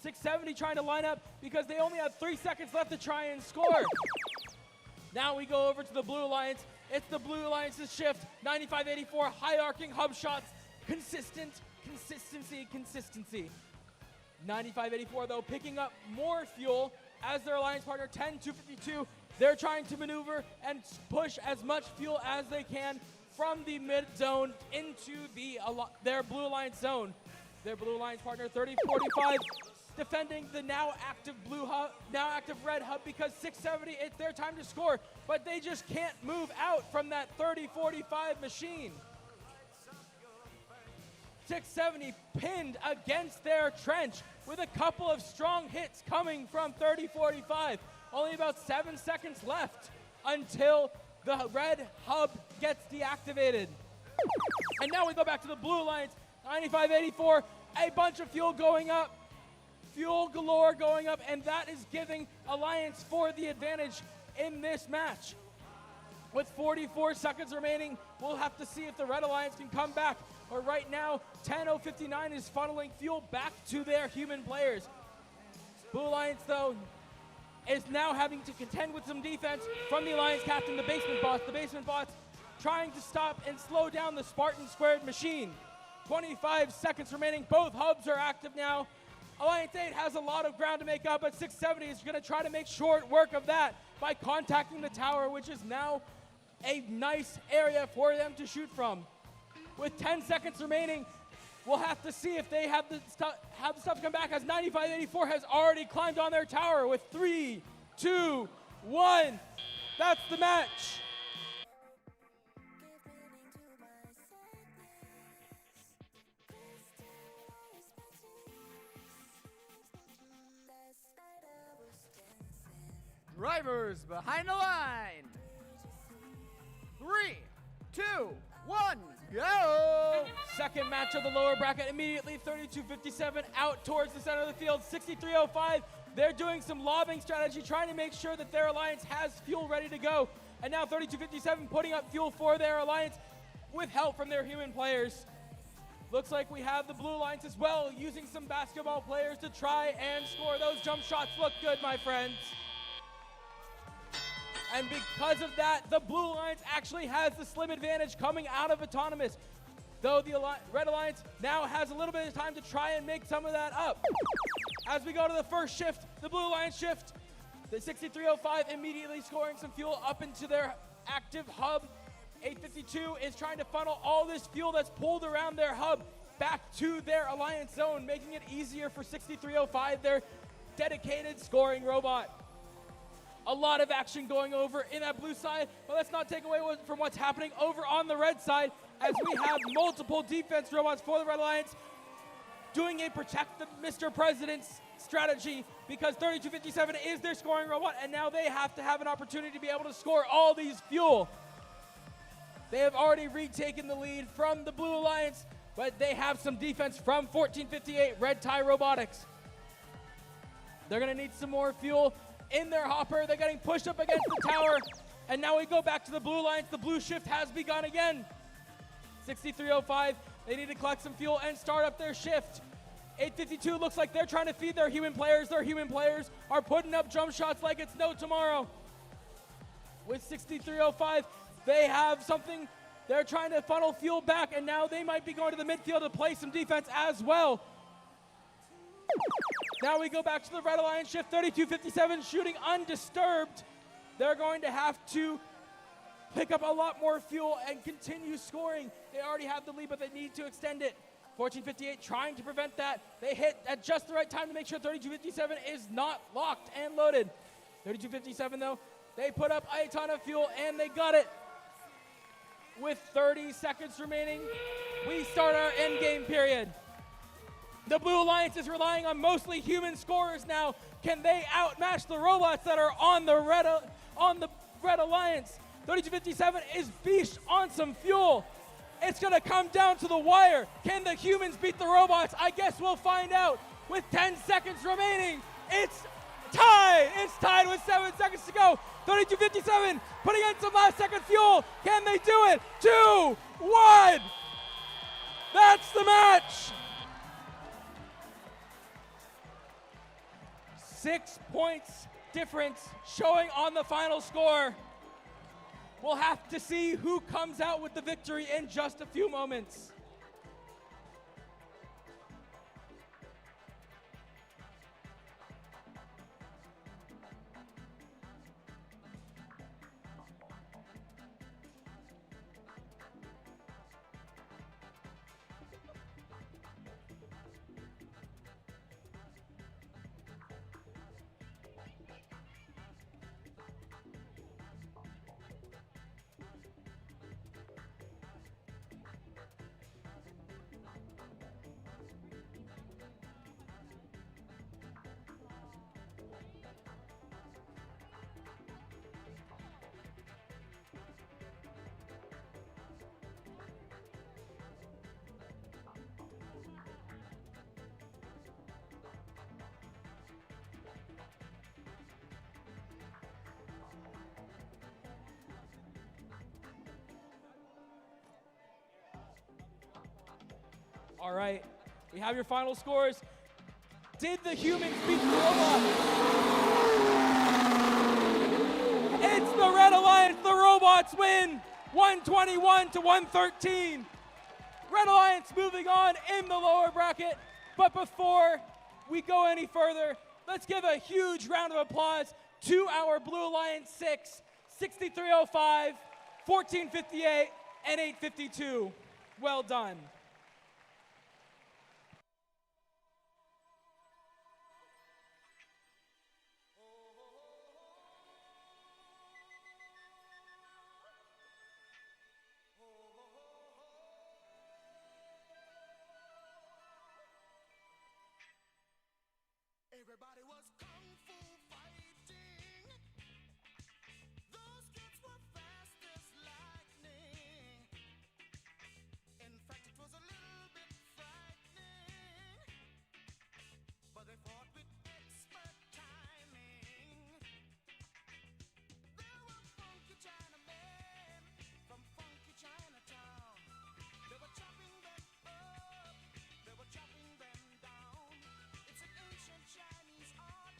670 trying to line up because they only have 3 seconds left to try and score. Now we go over to the Blue Alliance. It's the Blue Alliance's shift. 95-84, high arcing hub shots. Consistency. 95-84 though, picking up more fuel as their alliance partner 10-252. They're trying to maneuver and push as much fuel as they can from the mid zone into their Blue Alliance zone. Their Blue Alliance partner 30-45 defending the now active red hub because 670, it's their time to score, but they just can't move out from that 30-45 machine. 670 pinned against their trench with a couple of strong hits coming from 30-45. Only about 7 seconds left until the red hub gets deactivated. And now we go back to the Blue Alliance. 95-84, a bunch of fuel going up. Fuel galore going up, and that is giving Alliance 4 the advantage in this match. With 44 seconds remaining, we'll have to see if the Red Alliance can come back. But right now, 10-059 is funneling fuel back to their human players. Blue Alliance, though, is now having to contend with some defense from the Alliance captain, the Basement Boss. The Basement Boss trying to stop and slow down the Spartan Squared machine. 25 seconds remaining. Both hubs are active now. Alliance 8 has a lot of ground to make up, but 670 is going to try to make short work of that by contacting the tower, which is now a nice area for them to shoot from. With 10 seconds remaining, we'll have to see if they have the stuff to come back, as 95-84 has already climbed on their tower with 3, 2, 1. That's the match. Drivers behind the line. 3, 2, 1, go! Second match of the lower bracket, immediately 32-57 out towards the center of the field. 63-05, they're doing some lobbing strategy, trying to make sure that their alliance has fuel ready to go. And now 32-57 putting up fuel for their alliance with help from their human players. Looks like we have the Blue Alliance as well, using some basketball players to try and score. Those jump shots look good, my friends. And because of that, the Blue Alliance actually has the slim advantage coming out of Autonomous. Though the Red Alliance now has a little bit of time to try and make some of that up. As we go to the first shift, the Blue Alliance shift, the 63-05 immediately scoring some fuel up into their active hub. 852 is trying to funnel all this fuel that's pulled around their hub back to their Alliance zone, making it easier for 63-05, their dedicated scoring robot. A lot of action going over in that blue side, but let's not take away from what's happening over on the red side, as we have multiple defense robots for the Red Alliance doing a protect the Mr. President's strategy, because 3257 is their scoring robot, and now they have to have an opportunity to be able to score all these fuel. They have already retaken the lead from the Blue Alliance, but they have some defense from 1458 Red Tie Robotics. They're going to need some more fuel in their hopper. They're getting pushed up against the tower, and now we go back to the Blue Alliance. The blue shift has begun again. 6305, they need to collect some fuel and start up their shift. 852 looks like they're trying to feed their human players. Their human players are putting up jump shots like it's no tomorrow. With 6305, they have something. They're trying to funnel fuel back, and now they might be going to the midfield to play some defense as well. Now we go back to the Red Alliance shift. 3257 shooting undisturbed. They're going to have to pick up a lot more fuel and continue scoring. They already have the lead, but they need to extend it. 1458 trying to prevent that. They hit at just the right time to make sure 3257 is not locked and loaded. 3257 though, they put up a ton of fuel and they got it. With 30 seconds remaining, we start our end game period. The Blue Alliance is relying on mostly human scorers now. Can they outmatch the robots that are on the Red Alliance? 3257 is beached on some fuel. It's going to come down to the wire. Can the humans beat the robots? I guess we'll find out. With 10 seconds remaining, it's tied. It's tied with 7 seconds to go. 3257 putting in some last second fuel. Can they do it? 2, 1. That's the match. 6 points difference showing on the final score. We'll have to see who comes out with the victory in just a few moments. All right, we have your final scores. Did the humans beat the robots? It's the Red Alliance. The robots win 121 to 113. Red Alliance moving on in the lower bracket. But before we go any further, let's give a huge round of applause to our Blue Alliance 6, 6305, 1458, and 852. Well done. Everybody was kung fu fighting. Those kids were fast as lightning. In fact, it was a little bit frightening. But they fought with expert timing. There were funky Chinamen from funky Chinatown. They were chopping them up, they were chopping them down. It's an ancient Chinese art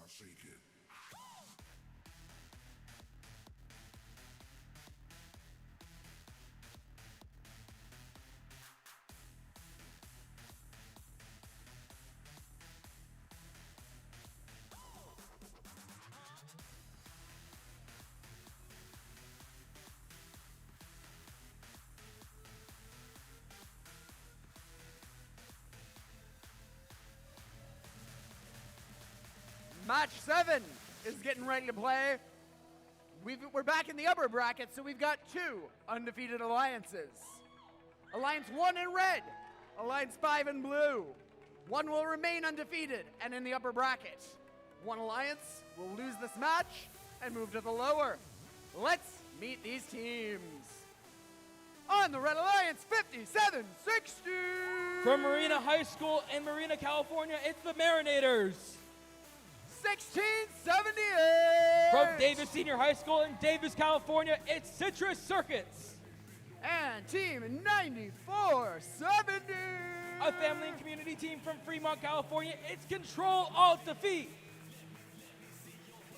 shake it. Match 7 is getting ready to play. We're back in the upper bracket, so we've got 2 undefeated alliances. Alliance 1 in red, Alliance 5 in blue. One will remain undefeated and in the upper bracket. One alliance will lose this match and move to the lower. Let's meet these teams. On the Red Alliance, 5760. From Marina High School in Marina, California, it's the Marinators. 1678. From Davis Senior High School in Davis, California, it's Citrus Circuits. And Team 9470. A family and community team from Fremont, California, it's Control Alt Defeat.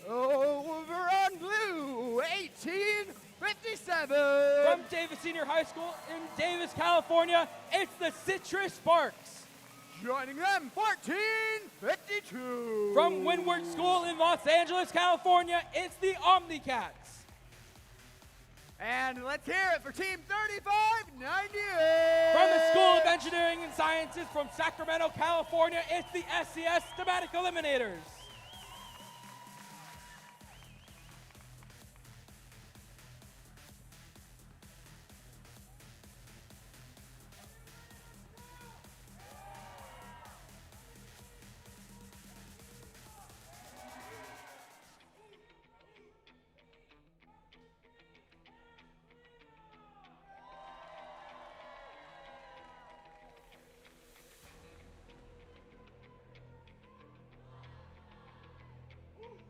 Over on blue, 1857. From Davis Senior High School in Davis, California, it's the Citrus Sparks. Joining them, 1452. From Windward School in Los Angeles, California, it's the Omnicats. And let's hear it for Team 3598. From the School of Engineering and Sciences from Sacramento, California, it's the SCS Thematic Eliminators.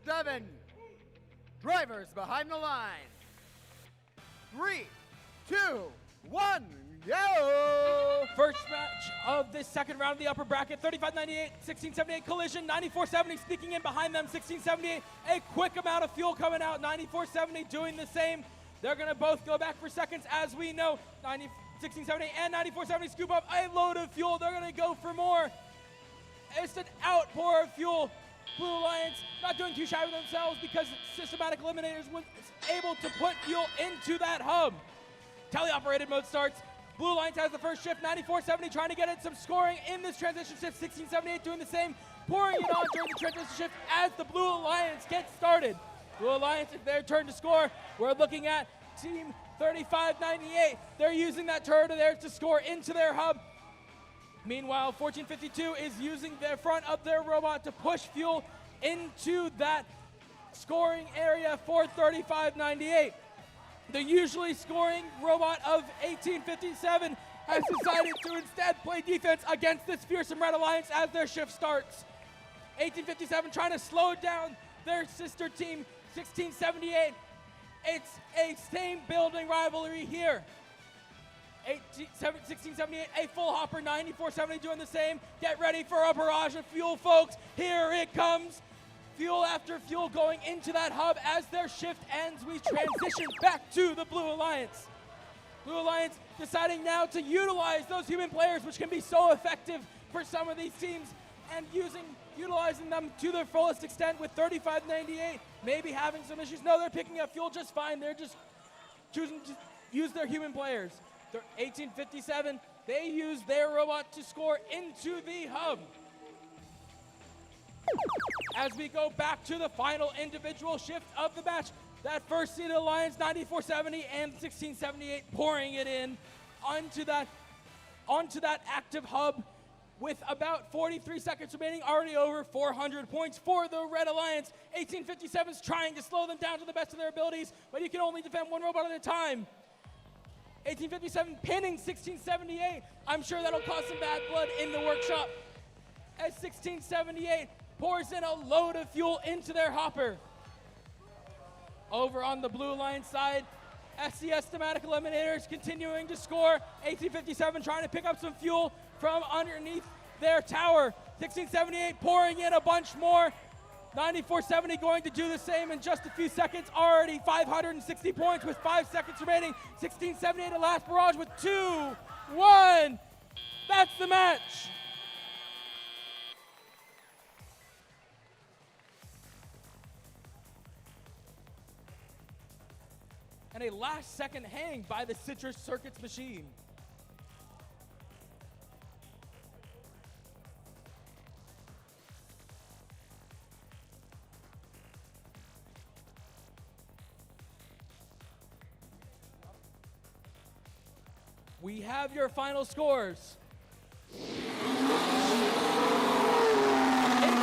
Seven drivers behind the line. 3, 2, 1, go! First match of this second round of the upper bracket, 3598, 1678 collision, 9470 sneaking in behind them, 1678, a quick amount of fuel coming out, 9470 doing the same. They're gonna both go back for seconds, as we know. 1678 and 9470 scoop up a load of fuel. They're gonna go for more. It's an outpour of fuel. Blue Alliance not doing too shy with themselves because Systematic Eliminators was able to put fuel into that hub. Teleoperated mode starts. Blue Alliance has the first shift, 9470 trying to get in some scoring in this transition shift, 1678 doing the same, pouring it on during the transition shift as the Blue Alliance gets started. Blue Alliance, it's their turn to score. We're looking at Team 3598. They're using that turret of theirs to score into their hub. Meanwhile, 1452 is using the front of their robot to push fuel into that scoring area for 3598. The usually scoring robot of 1857 has decided to instead play defense against this fearsome Red Alliance as their shift starts. 1857 trying to slow down their sister team, 1678. It's a same building rivalry here. 1678, a full hopper, 9470 doing the same. Get ready for a barrage of fuel, folks. Here it comes. Fuel after fuel going into that hub. As their shift ends, we transition back to the Blue Alliance. Blue Alliance deciding now to utilize those human players, which can be so effective for some of these teams, and utilizing them to their fullest extent with 3598 maybe having some issues. No, they're picking up fuel just fine. They're just choosing to use their human players. 1857, they use their robot to score into the hub. As we go back to the final individual shift of the match, that first seeded Alliance, 9470 and 1678 pouring it in onto that active hub with about 43 seconds remaining, already over 400 points for the Red Alliance. 1857 is trying to slow them down to the best of their abilities, but you can only defend one robot at a time. 1857 pinning 1678. I'm sure that'll cause some bad blood in the workshop as 1678 pours in a load of fuel into their hopper. Over on the Blue Alliance side, SCS Thematic Eliminators continuing to score. 1857 trying to pick up some fuel from underneath their tower. 1678 pouring in a bunch more. 9470 going to do the same in just a few seconds. Already 560 points with 5 seconds remaining. 1678 a last barrage with 2, 1. That's the match. And a last second hang by the Citrus Circuits machine. We have your final scores. It's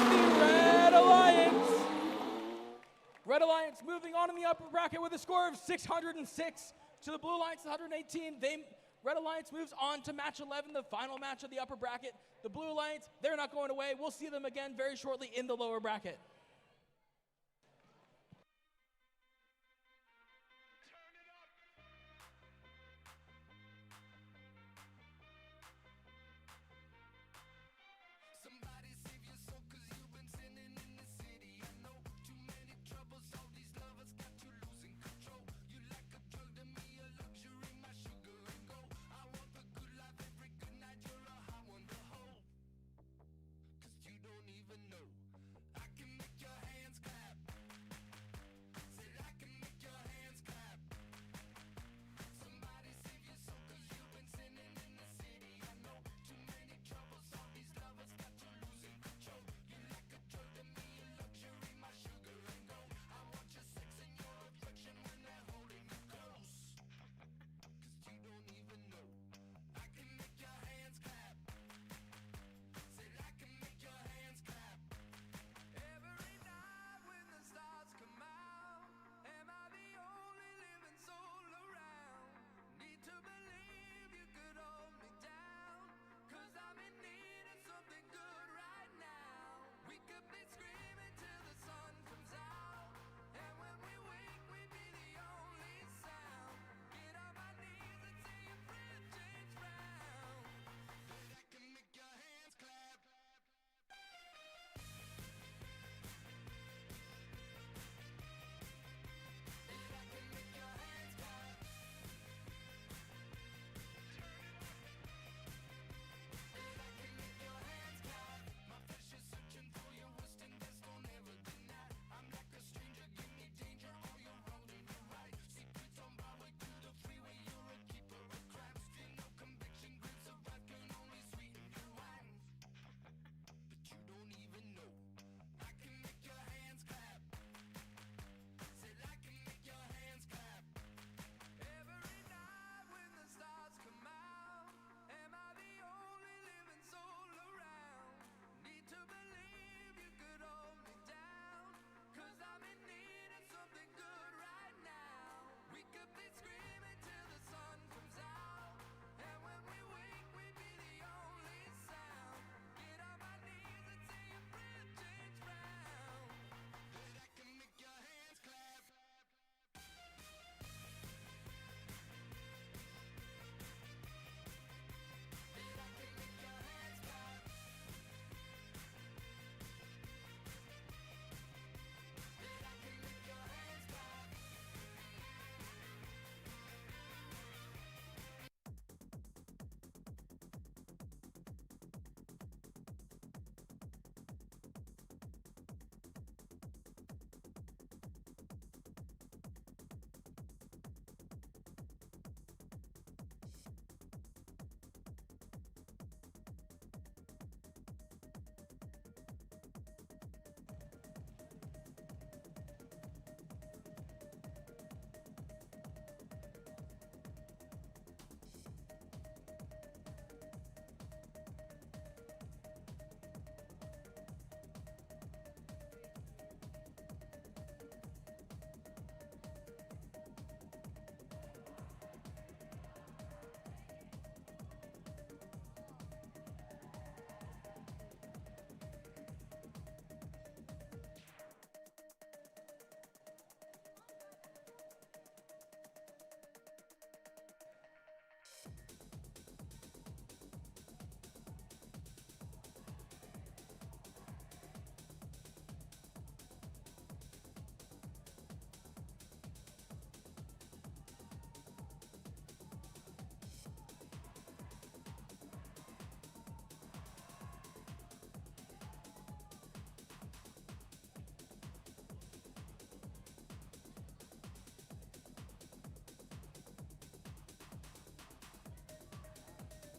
the Red Alliance. Red Alliance moving on in the upper bracket with a score of 606 to the Blue Alliance 118. Red Alliance moves on to match 11, the final match of the upper bracket. The Blue Alliance, they're not going away. We'll see them again very shortly in the lower bracket. I can make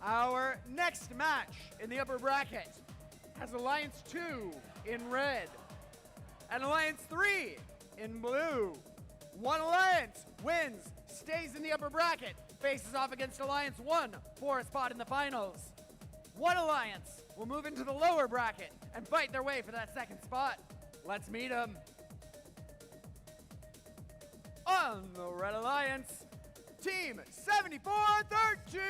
Our next match in the upper bracket has Alliance 2 in red and Alliance 3 in blue. One alliance wins, stays in the upper bracket, faces off against Alliance 1 for a spot in the finals. One alliance will move into the lower bracket and fight their way for that second spot. Let's meet them. On the Red Alliance, Team 7413!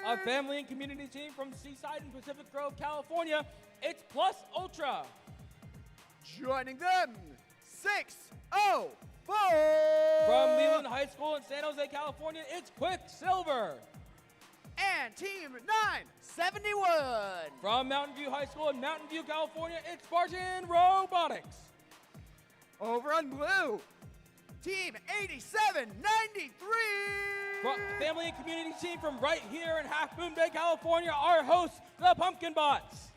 A family and community team from Seaside and Pacific Grove, California. It's Plus Ultra. Joining them, 604! From Leland High School in San Jose, California, it's Quicksilver. And Team 971! From Mountain View High School in Mountain View, California, it's Spartan Robotics. Over on blue, Team 8793! Family and community team from right here in Half Moon Bay, California, our hosts, the Pumpkin Bots.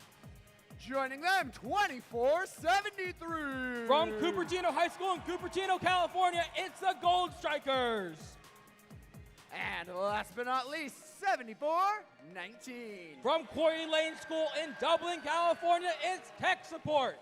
Joining them, 2473! From Cupertino High School in Cupertino, California, it's the Gold Strikers. And last but not least, 7419. From Quarry Lane School in Dublin, California, it's Tech Support.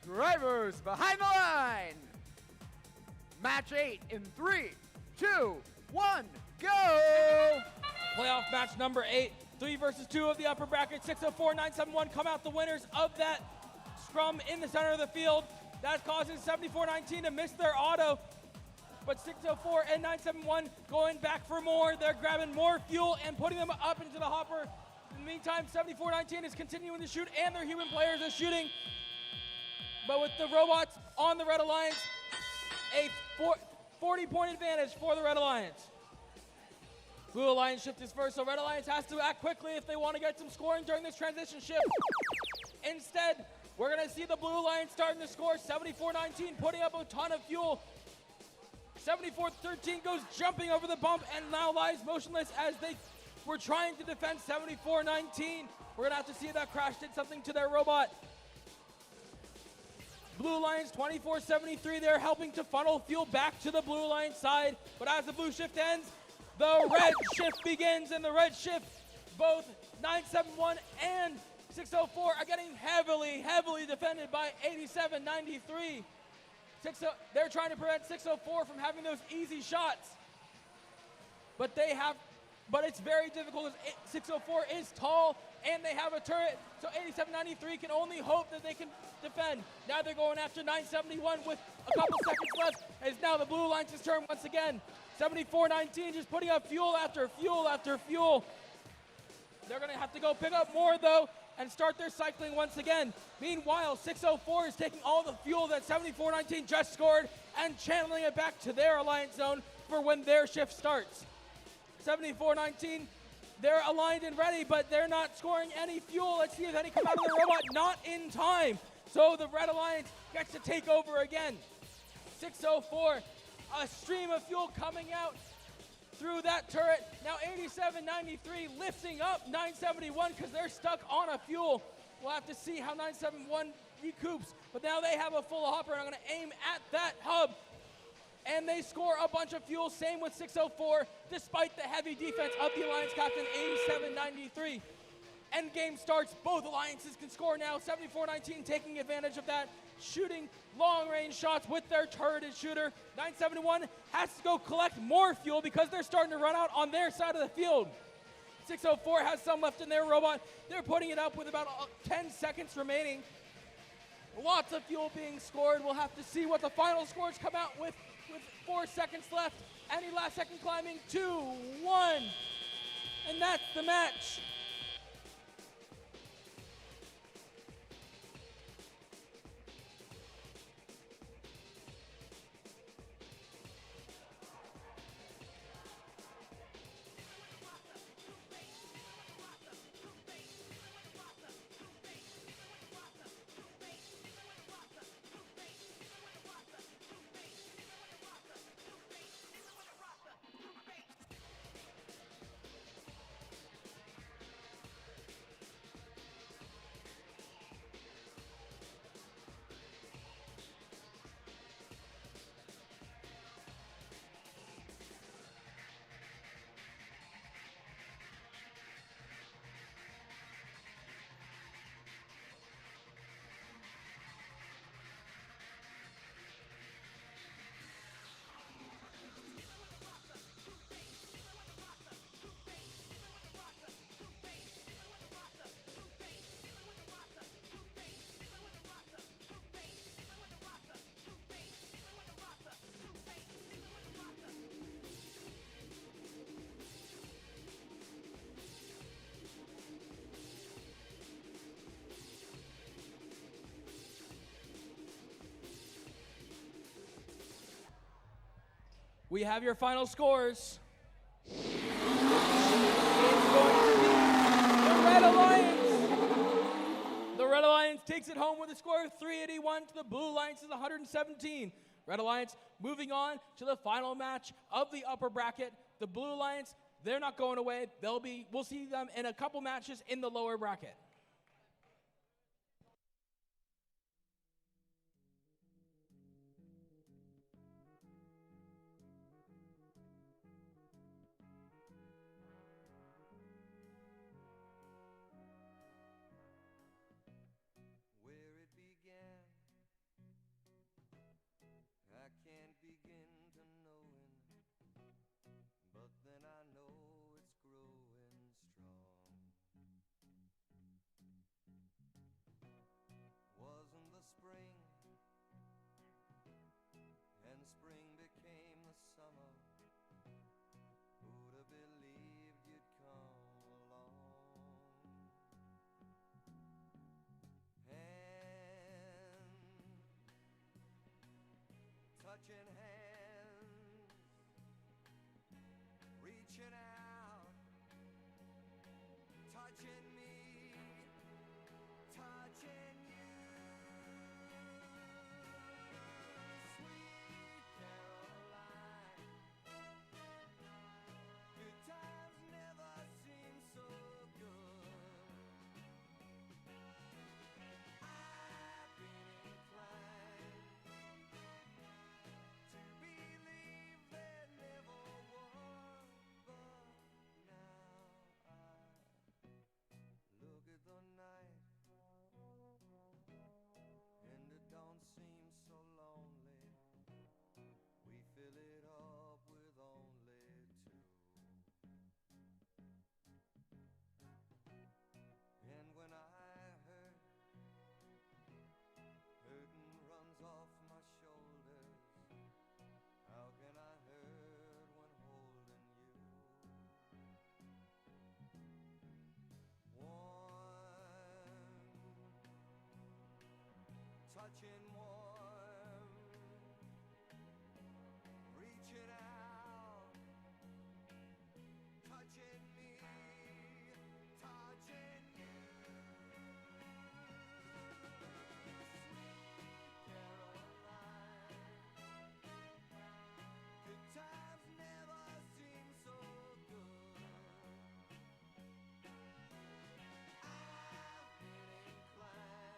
Drivers behind the line. Match 8 in 3, 2, 1, go! Playoff match number 8, 3 versus 2 of the upper bracket. 604, 971 come out the winners of that scrum in the center of the field. That causes 7419 to miss their auto. But 604 and 971 going back for more. They're grabbing more fuel and putting them up into the hopper. In the meantime, 7419 is continuing to shoot, and their human players are shooting. But with the robots on the Red Alliance, a 40-point advantage for the Red Alliance. Blue Alliance shift is first, so Red Alliance has to act quickly if they want to get some scoring during this transition shift. Instead, we're going to see the Blue Alliance starting to score. 7419 putting up a ton of fuel. 7413 goes jumping over the bump and now lies motionless as they were trying to defend 7419. We're going to have to see if that crash did something to their robot. Blue Alliance 2473, they're helping to funnel fuel back to the Blue Alliance side. But as the blue shift ends, the red shift begins, and the red shift, both 971 and 604 are getting heavily defended by 8793. They're trying to prevent 604 from having those easy shots. But it's very difficult as 604 is tall and they have a turret, so 8793 can only hope that they can defend. Now they're going after 971 with a couple seconds left, as now the Blue Alliance's turn once again. 7419 just putting up fuel after fuel after fuel. They're gonna have to go pick up more though and start their cycling once again. Meanwhile, 604 is taking all the fuel that 7419 just scored and channeling it back to their alliance zone for when their shift starts. 7419, they're aligned and ready, but they're not scoring any fuel. Let's see if any come out of the robot. Not in time. So the Red Alliance gets to take over again. 604, a stream of fuel coming out through that turret. Now 8793 lifting up 971 because they're stuck on a fuel. We'll have to see how 971 recoups. But now they have a full hopper, and I'm going to aim at that hub. And they score a bunch of fuel, same with 604, despite the heavy defense of the Alliance captain, 8793. Endgame starts, both alliances can score now, 7419 taking advantage of that. shooting long-range shots with their turreted shooter. 971 has to go collect more fuel because they're starting to run out on their side of the field. 604 has some left in their robot. They're putting it up with about 10 seconds remaining. Lots of fuel being scored. We'll have to see what the final scores come out with 4 seconds left. Any last second climbing, 2, 1. And that's the match. We have your final scores. It's going to be the Red Alliance. The Red Alliance takes it home with a score of 381 to the Blue Alliance's 117. Red Alliance moving on to the final match of the upper bracket. The Blue Alliance, they're not going away. We'll see them in a couple matches in the lower bracket. Touching hands, reaching out, touching me, touching you. Sweet Caroline, good times never seem so good. I've been inclined to believe there never was, but now I look at the night and it don't seem so lonely. We fill it up with only two. And when I hurt, hurting runs off my shoulders. How can I hurt when holding you? Warm, touching warm, reaching out, touching me, touching you. Sweet Caroline, good times never seem so good. I've been inclined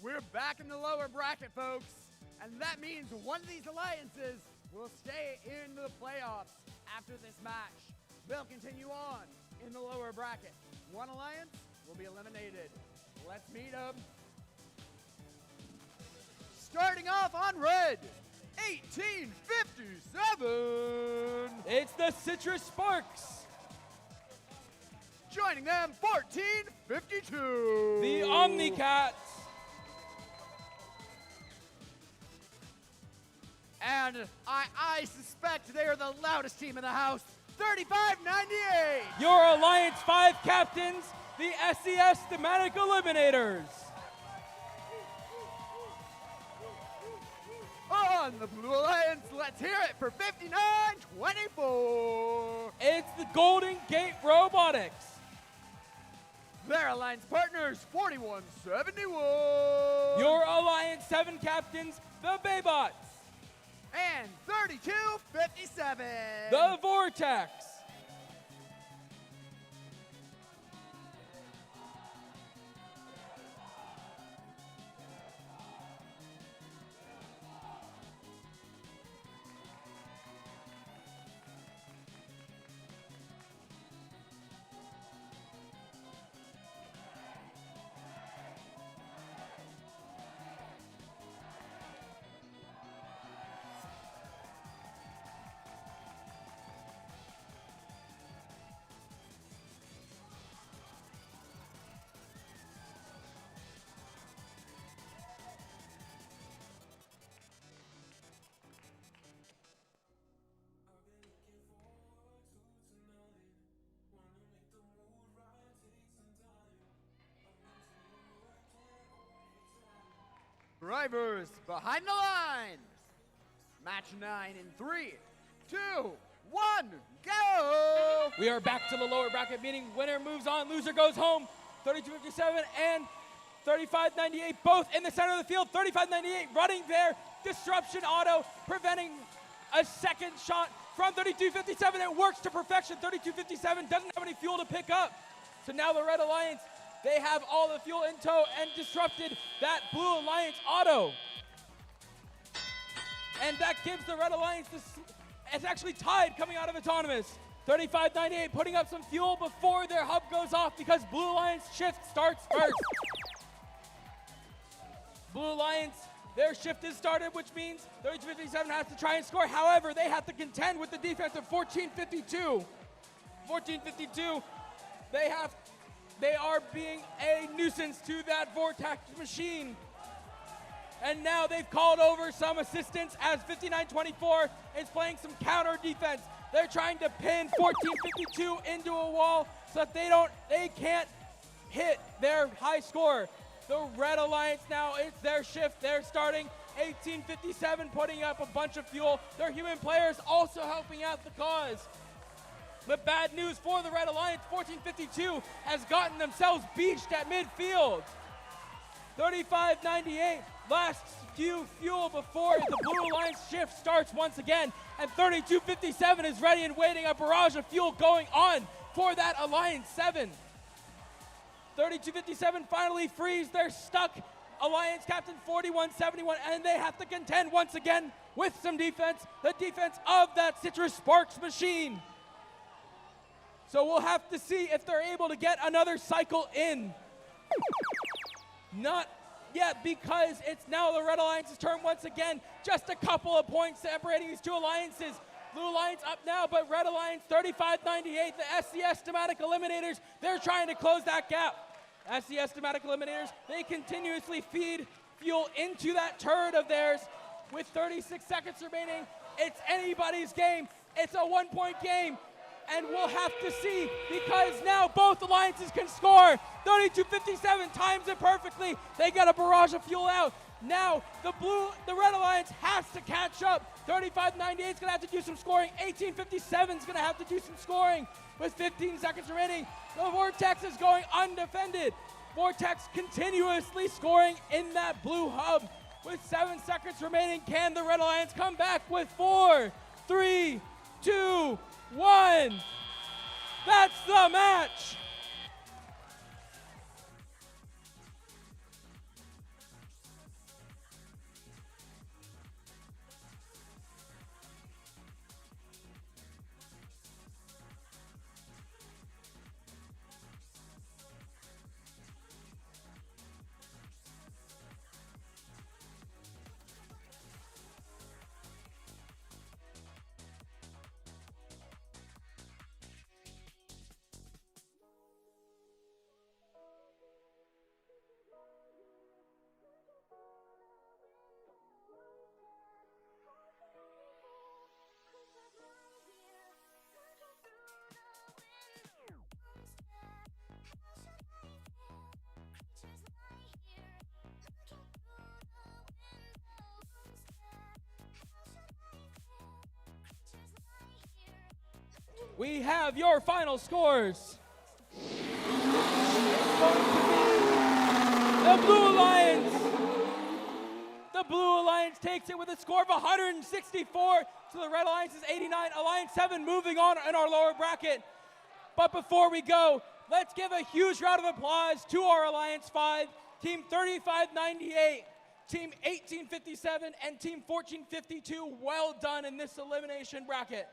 We're back in the lower bracket, folks. And that means one of these alliances will stay in the playoffs after this match. They'll continue on in the lower bracket. One alliance will be eliminated. Let's meet them. Starting off on red, 1857. It's the Citrus Sparks. Joining them, 1452. The Omnicats. And I suspect they are the loudest team in the house, 3598. Your Alliance 5 captains, the SES Thematic Eliminators. On the Blue Alliance, let's hear it for 5924. It's the Golden Gate Robotics. Their Alliance partners, 4171. Your Alliance 7 captains, the Baybots. And 3257. The Vortex. Drivers behind the lines. Match 9 in 3, 2, 1, go! We are back to the lower bracket, meaning winner moves on, loser goes home. 3257 and 3598, both in the center of the field. 3598 running their disruption auto, preventing a second shot from 3257. It works to perfection. 3257 doesn't have any fuel to pick up. So now the Red Alliance, they have all the fuel in tow and disrupted that Blue Alliance auto. And that gives the Red Alliance it's actually tied coming out of Autonomous. 3598 putting up some fuel before their hub goes off because Blue Alliance shift starts first. Blue Alliance, their shift is started, which means 3257 has to try and score. However, they have to contend with the defense of 1452. 1452, they are being a nuisance to that Vortex machine. And now they've called over some assistance as 5924 is playing some counter defense. They're trying to pin 1452 into a wall so that they can't hit their high score. The Red Alliance now, it's their shift. They're starting 1857, putting up a bunch of fuel. Their human players also helping out the cause. But bad news for the Red Alliance, 1452 has gotten themselves beached at midfield. 3598, last few fuel before the Blue Alliance shift starts once again. And 3257 is ready and waiting, a barrage of fuel going on for that Alliance 7. 3257 finally frees their stuck Alliance captain 4171, and they have to contend once again with some defense, the defense of that Citrus Sparks machine. So we'll have to see if they're able to get another cycle in. Not yet, because it's now the Red Alliance's turn once again. Just a couple of points separating these two alliances. Blue Alliance up now, but Red Alliance 3598, the SCS Thematic Eliminators, they're trying to close that gap. SCS Thematic Eliminators, they continuously feed fuel into that turret of theirs. With 36 seconds remaining, it's anybody's game. It's a 1-point game. And we'll have to see, because now both alliances can score. 3257 times it perfectly. They got a barrage of fuel out. Now the Red Alliance has to catch up. 3598 is gonna have to do some scoring. 1857 is gonna have to do some scoring. With 15 seconds remaining, the Vortex is going undefended. Vortex continuously scoring in that blue hub. With 7 seconds remaining, can the Red Alliance come back with 4, 3, 2, 1. That's the match. We have your final scores. It's going to be the Blue Alliance. The Blue Alliance takes it with a score of 164 to the Red Alliance's 89. Alliance 7 moving on in our lower bracket. But before we go, let's give a huge round of applause to our Alliance 5, Team 3598, Team 1857, and Team 1452. Well done in this elimination bracket.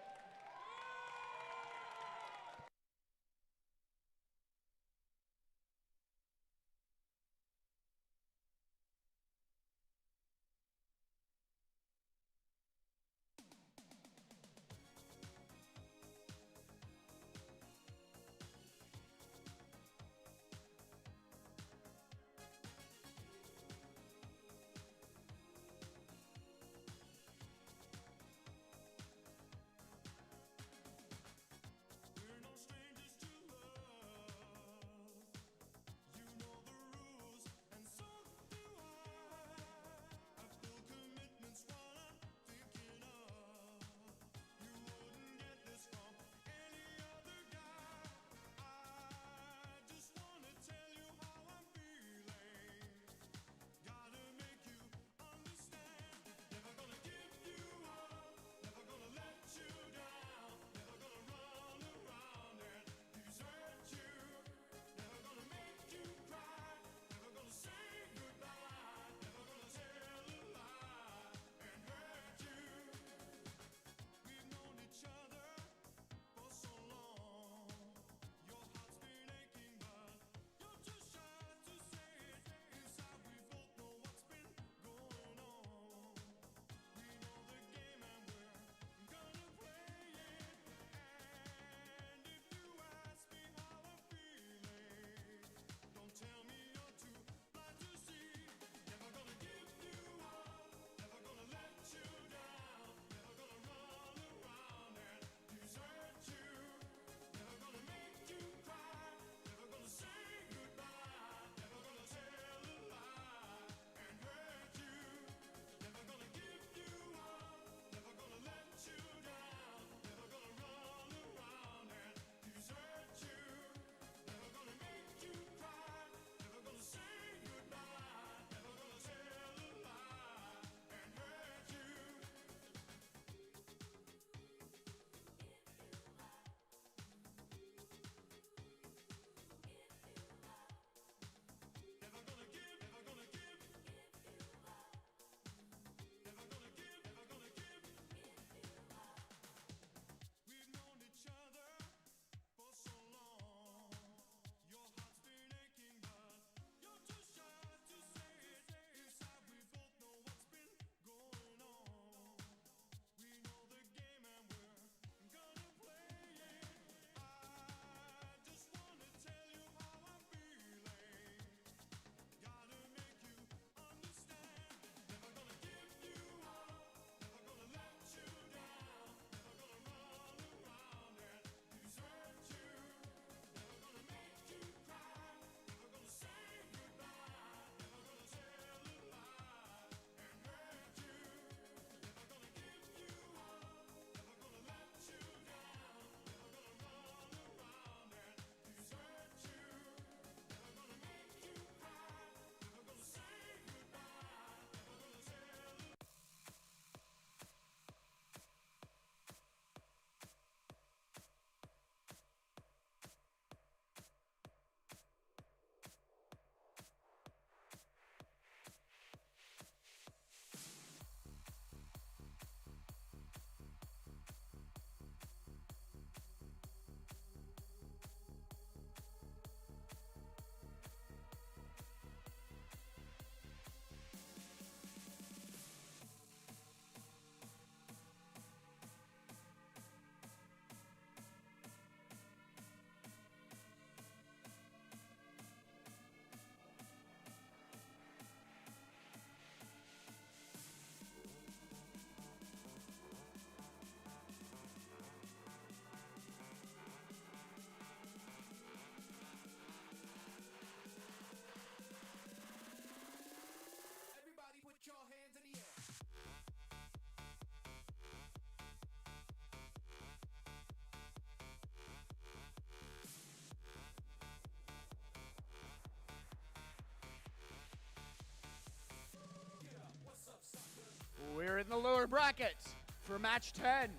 Here in the lower bracket for match 10,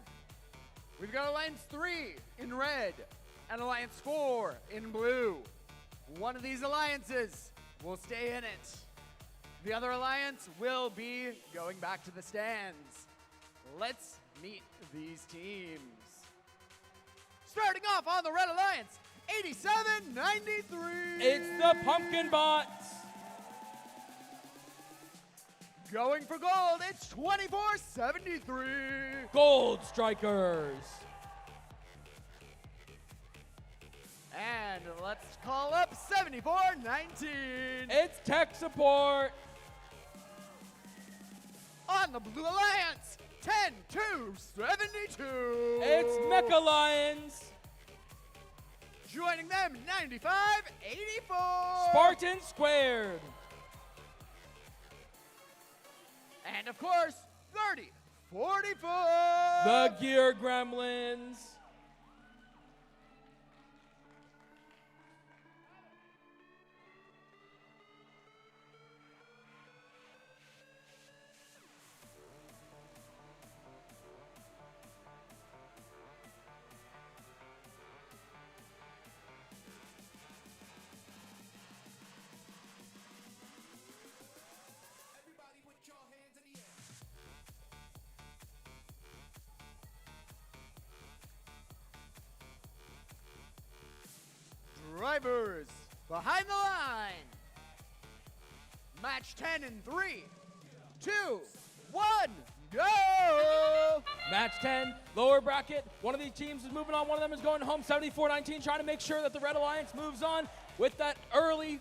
we've got Alliance 3 in red and Alliance 4 in blue. One of these alliances will stay in it. The other alliance will be going back to the stands. Let's meet these teams. Starting off on the red alliance, 8793. It's the Pumpkin Bots. Going for gold, it's 2473. Gold Strikers. And let's call up 7419. It's Tech Support. On the blue alliance, 10272. It's Mecha Lions. Joining them, 9584. Spartan Squared. And of course, 3044. The Gear Gremlins. Drivers behind the line. Match 10 in 3, 2, 1, go! Match 10, lower bracket. One of these teams is moving on. One of them is going home. 74-19, trying to make sure that the Red Alliance moves on with that early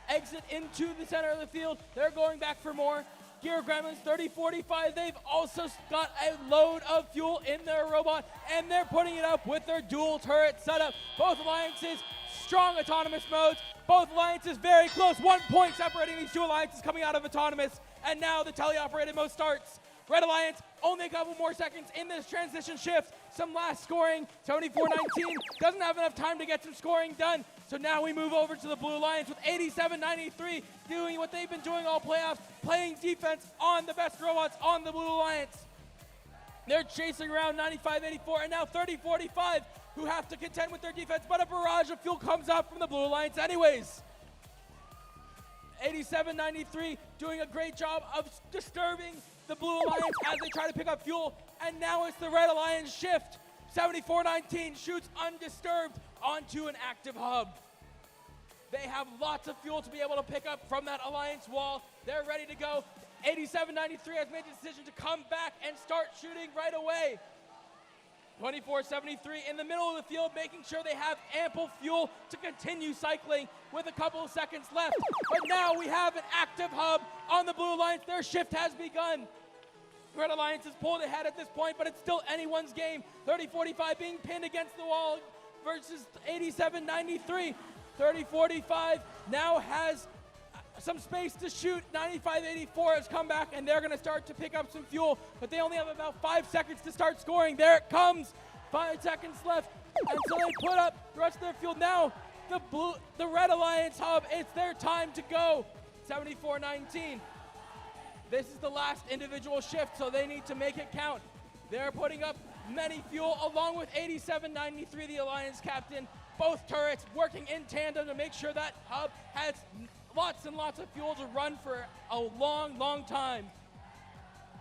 exit into the center of the field. They're going back for more. Gear Gremlins 30-45. They've also got a load of fuel in their robot, and they're putting it up with their dual turret setup. Both alliances, strong autonomous modes. Both alliances very close. 1 point separating these two alliances coming out of autonomous. And now the teleoperated mode starts. Red Alliance, only a couple more seconds in this transition shift. Some last scoring. 74-19 doesn't have enough time to get some scoring done. So now we move over to the Blue Alliance with 87-93 doing what they've been doing all playoffs, playing defense on the best robots on the Blue Alliance. They're chasing around 95-84 and now 30-45 who have to contend with their defense, but a barrage of fuel comes out from the Blue Alliance anyways. 87-93 doing a great job of disturbing the Blue Alliance as they try to pick up fuel, and now it's the Red Alliance shift. 74-19 shoots undisturbed onto an active hub. They have lots of fuel to be able to pick up from that Alliance wall. They're ready to go. 87-93 has made the decision to come back and start shooting right away. 24-73 in the middle of the field, making sure they have ample fuel to continue cycling with a couple of seconds left. But now we have an active hub on the Blue Alliance. Their shift has begun. Red Alliance has pulled ahead at this point, but it's still anyone's game. 30-45 being pinned against the wall versus 87-93. 30-45 now has some space to shoot. 95-84 has come back, and they're going to start to pick up some fuel, but they only have about 5 seconds to start scoring. There it comes. 5 seconds left, and so they put up the rest of their fuel. Now the Red Alliance hub, it's their time to go. 74-19. This is the last individual shift, so they need to make it count. They're putting up many fuel along with 87-93, the Alliance captain. Both turrets working in tandem to make sure that hub has lots and lots of fuel to run for a long, long time.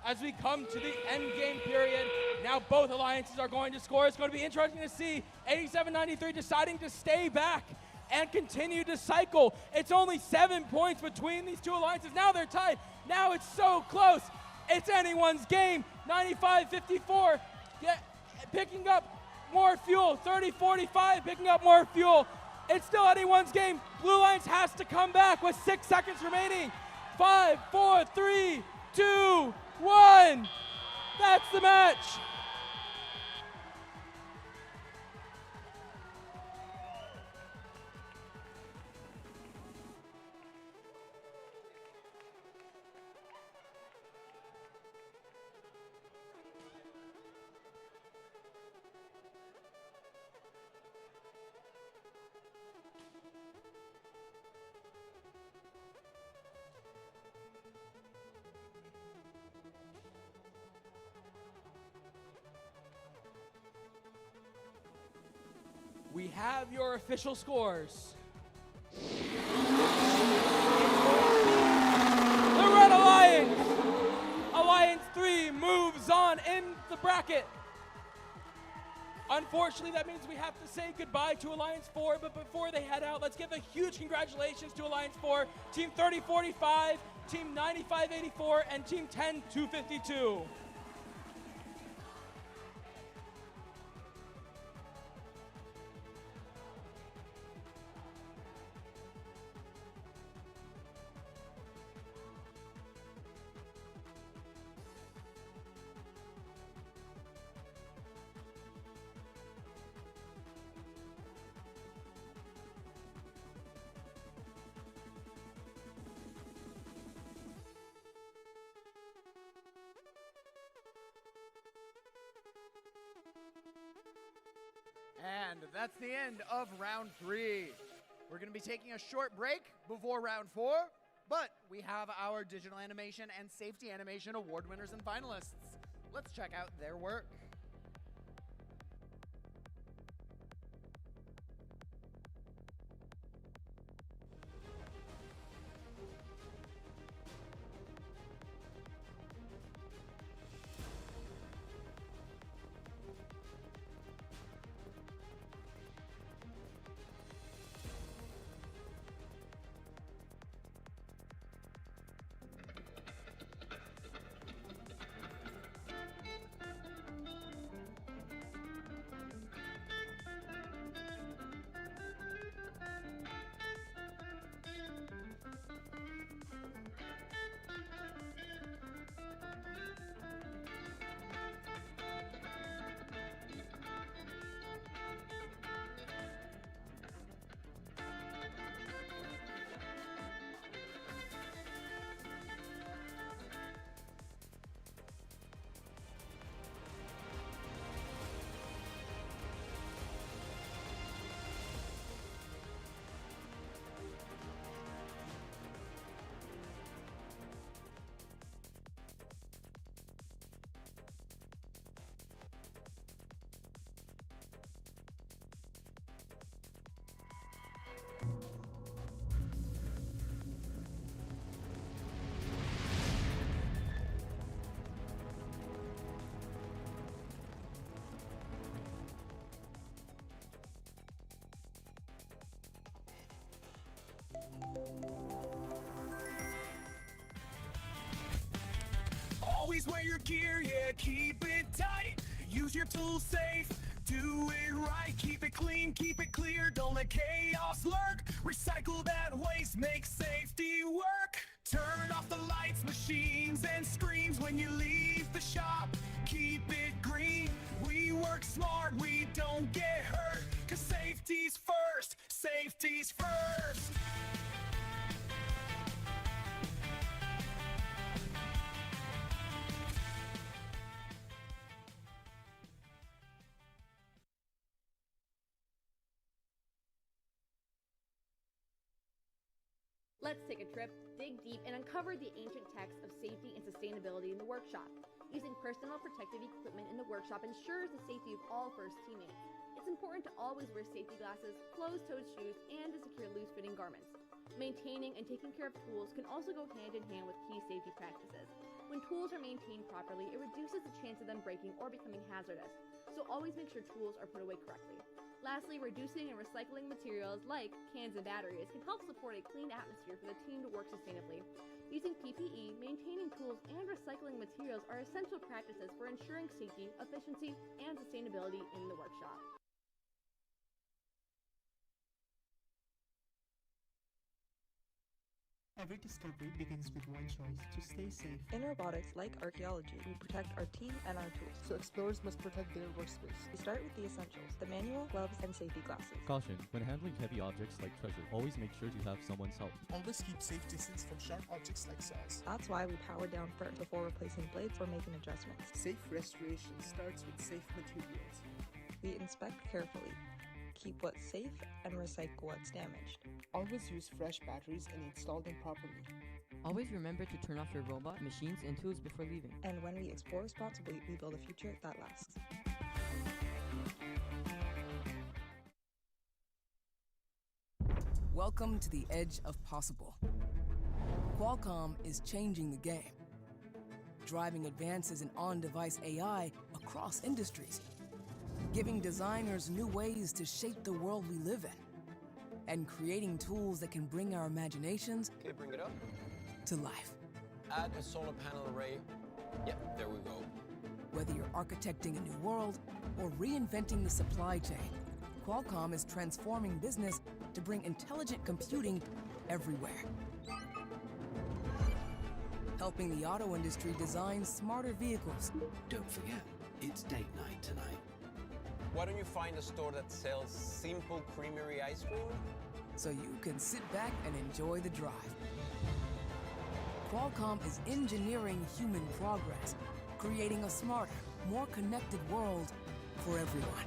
As we come to the end game period, now both alliances are going to score. It's going to be interesting to see 87-93 deciding to stay back and continue to cycle. It's only 7 points between these two alliances. Now they're tied. Now it's so close. It's anyone's game. 95-54, picking up more fuel. 30-45, picking up more fuel. It's still anyone's game. Blue Alliance has to come back with 6 seconds remaining. 5, 4, 3, 2, 1. That's the match. We have your official scores. The Red Alliance, Alliance 3 moves on in the bracket. Unfortunately, that means we have to say goodbye to Alliance 4, but before they head out, let's give a huge congratulations to Alliance 4, Team 3045, Team 9584, and Team 10252. And that's the end of round 3. We're going to be taking a short break before round 4, but we have our digital animation and safety animation award winners and finalists. Let's check out their work. Always wear your gear, yeah, keep it tight. Use your tools safe, do it right. Keep it clean, keep it clear, don't let chaos lurk. Recycle that waste, make safety work. Turn off the lights, machines, and screens when you leave the shop. Keep it green, we work smart, we don't get hurt. 'Cause safety's first, safety's first. Let's take a trip, dig deep, and uncover the ancient texts of safety and sustainability in the workshop. Using personal protective equipment in the workshop ensures the safety of all first teammates. It's important to always wear safety glasses, closed-toed shoes, and to secure loose-fitting garments. Maintaining and taking care of tools can also go hand in hand with key safety practices. When tools are maintained properly, it reduces the chance of them breaking or becoming hazardous, so always make sure tools are put away correctly. Lastly, reducing and recycling materials like cans and batteries can help support a clean atmosphere for the team to work sustainably. Using PPE, maintaining tools, and recycling materials are essential practices for ensuring safety, efficiency, and sustainability in the workshop. Every discovery begins with one choice: to stay safe. In robotics, like archaeology, we protect our team and our tools. So explorers must protect their workspace. We start with the essentials: the manual, gloves, and safety glasses. Caution: when handling heavy objects like treasure, always make sure to have someone's help. Always keep safe distance from sharp objects like saws. That's why we power down first before replacing blades or making adjustments. Safe restoration starts with safe materials. We inspect carefully, keep what's safe, and recycle what's damaged. Always use fresh batteries and install them properly. Always remember to turn off your robot, machines, and tools before leaving. And when we explore responsibly, we build a future that lasts. Welcome to the edge of possible. Qualcomm is changing the game, driving advances in on-device AI across industries, giving designers new ways to shape the world we live in, and creating tools that can bring our imaginations Okay, bring it up. to life. Add a solar panel array. Yep, there we go. Whether you're architecting a new world or reinventing the supply chain, Qualcomm is transforming business to bring intelligent computing everywhere. Helping the auto industry design smarter vehicles. Don't forget, it's date night tonight. Why don't you find a store that sells simple creamery ice cream? So you can sit back and enjoy the drive. Qualcomm is engineering human progress, creating a smarter, more connected world for everyone.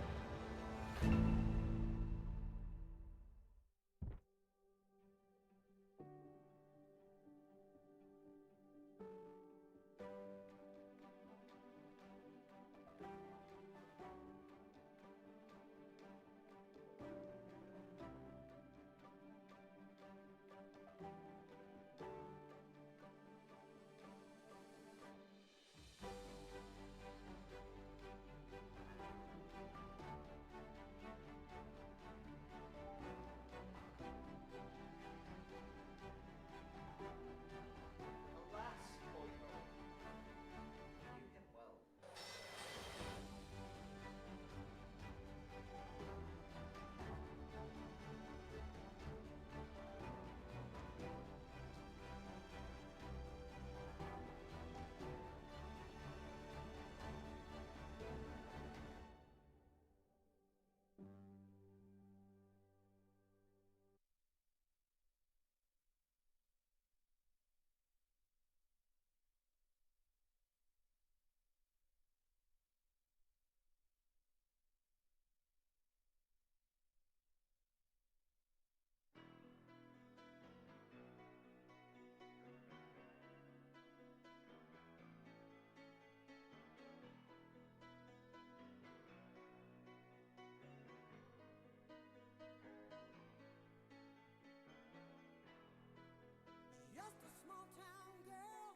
Just a small town girl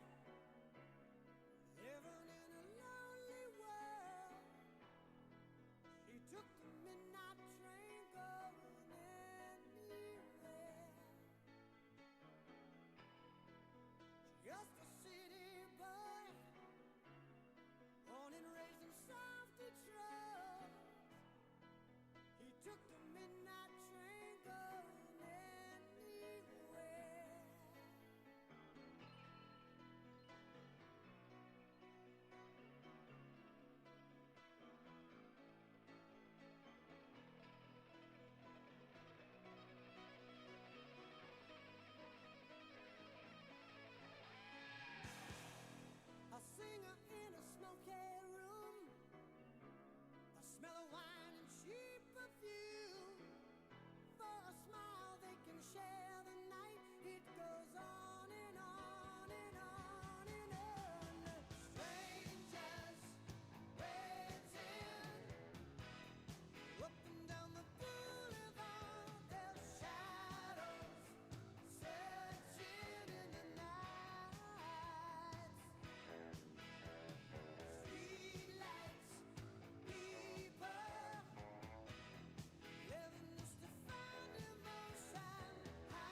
living in a lonely world. She took the midnight train going anywhere. Just a city boy, born and raised in South Detroit. He took the midnight train going anywhere. A singer in a smoky room, the smell of wine and cheap perfume. For a smile they can share the night. It goes on and on and on and on. Strangers waiting up and down the boulevard. Their shadows searching in the night. Streetlights, people living just to find emotion.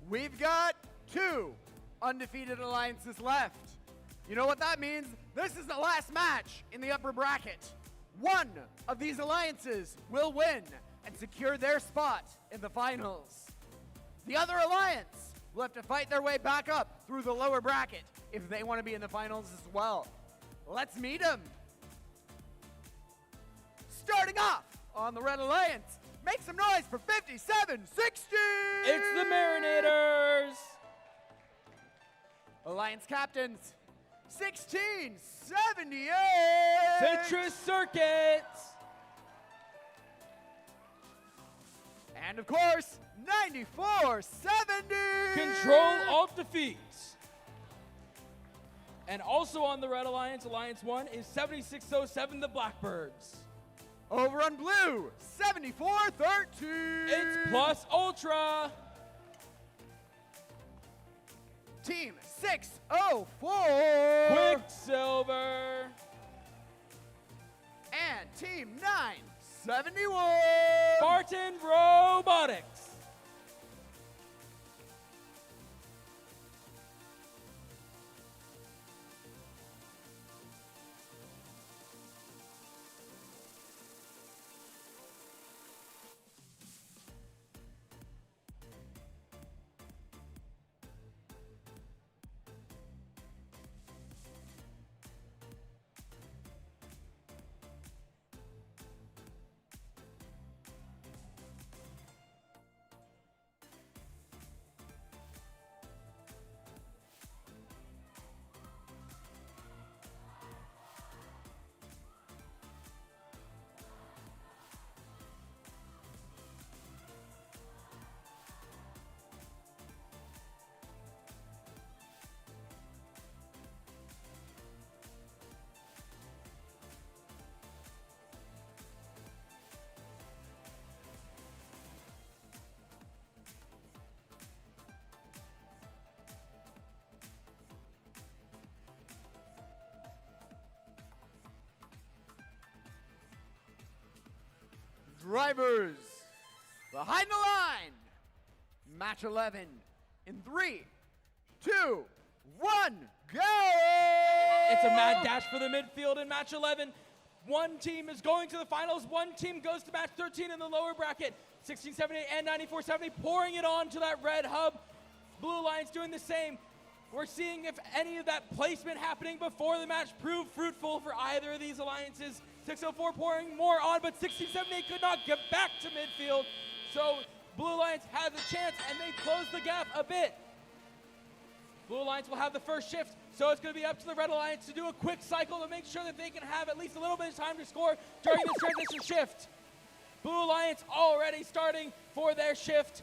we've got 2 undefeated alliances left. You know what that means? This is the last match in the upper bracket. One of these alliances will win and secure their spot in the finals. The other alliance will have to fight their way back up through the lower bracket if they want to be in the finals as well. Let's meet them. Starting off on the Red Alliance, make some noise for 5760! It's the Marinators! Alliance captains, 1678! Citrus Circuits! And of course, 9470! Control Alt Defeats. And also on the Red Alliance, Alliance 1 is 7607, the Blackbirds. Over on blue, 7413! It's Plus Ultra. Team 604! Quicksilver. And Team 971! Spartan Robotics. Drivers behind the line. Match 11 in 3, 2, 1, go! It's a mad dash for the midfield in match 11. One team is going to the finals. One team goes to match 13 in the lower bracket. 1678 and 9470 pouring it on to that red hub. Blue Alliance doing the same. We're seeing if any of that placement happening before the match proved fruitful for either of these alliances. 604 pouring more on, but 1678 could not get back to midfield. So Blue Alliance has a chance, and they close the gap a bit. Blue Alliance will have the first shift, so it's going to be up to the Red Alliance to do a quick cycle to make sure that they can have at least a little bit of time to score during this transition shift. Blue Alliance already starting for their shift.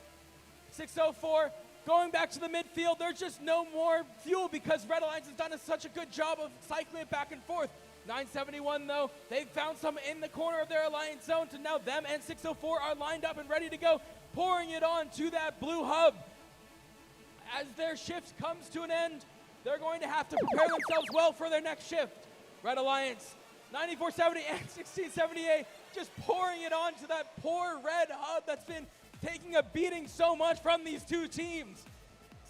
604 going back to the midfield. There's just no more fuel because Red Alliance has done such a good job of cycling it back and forth. 971 though, they've found some in the corner of their alliance zone, so now them and 604 are lined up and ready to go, pouring it on to that blue hub. As their shift comes to an end, they're going to have to prepare themselves well for their next shift. Red Alliance, 9470 and 1678, just pouring it on to that poor red hub that's been taking a beating so much from these two teams.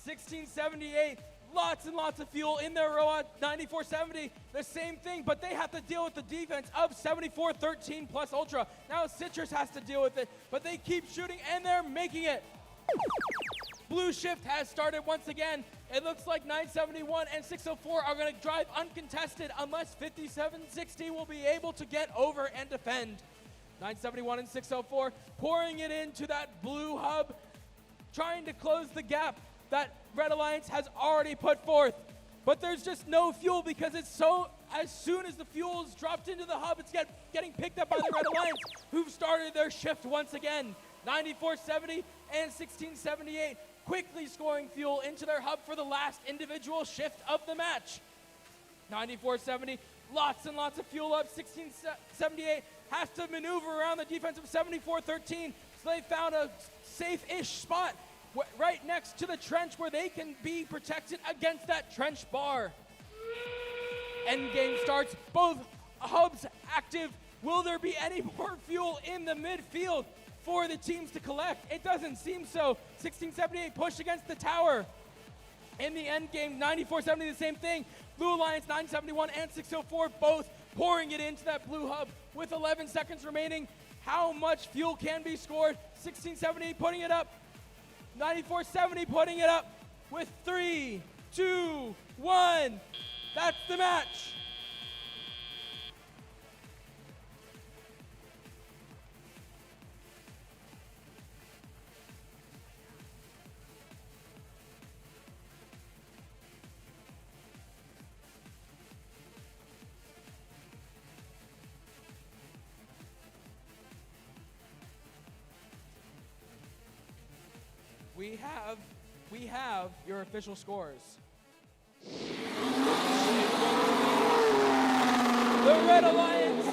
1678, lots and lots of fuel in their robot. 9470, the same thing, but they have to deal with the defense of 7413 plus Ultra. Now Citrus has to deal with it, but they keep shooting and they're making it. Blue shift has started once again. It looks like 971 and 604 are going to drive uncontested unless 5760 will be able to get over and defend. 971 and 604 pouring it into that blue hub, trying to close the gap that Red Alliance has already put forth. But there's just no fuel because it's so, as soon as the fuel is dropped into the hub, it's getting picked up by the Red Alliance, who've started their shift once again. 9470 and 1678 quickly scoring fuel into their hub for the last individual shift of the match. 9470, lots and lots of fuel up. 1678 has to maneuver around the defense of 7413, so they found a safe-ish spot right next to the trench where they can be protected against that trench bar. Endgame starts, both hubs active. Will there be any more fuel in the midfield? for the teams to collect? It doesn't seem so. 1678 push against the tower. In the end game, 9470 the same thing. Blue Alliance 971 and 604 both pouring it into that blue hub with 11 seconds remaining. How much fuel can be scored? 1678 putting it up. 9470 putting it up with 3, 2, 1. That's the match. We have your official scores. The Red Alliance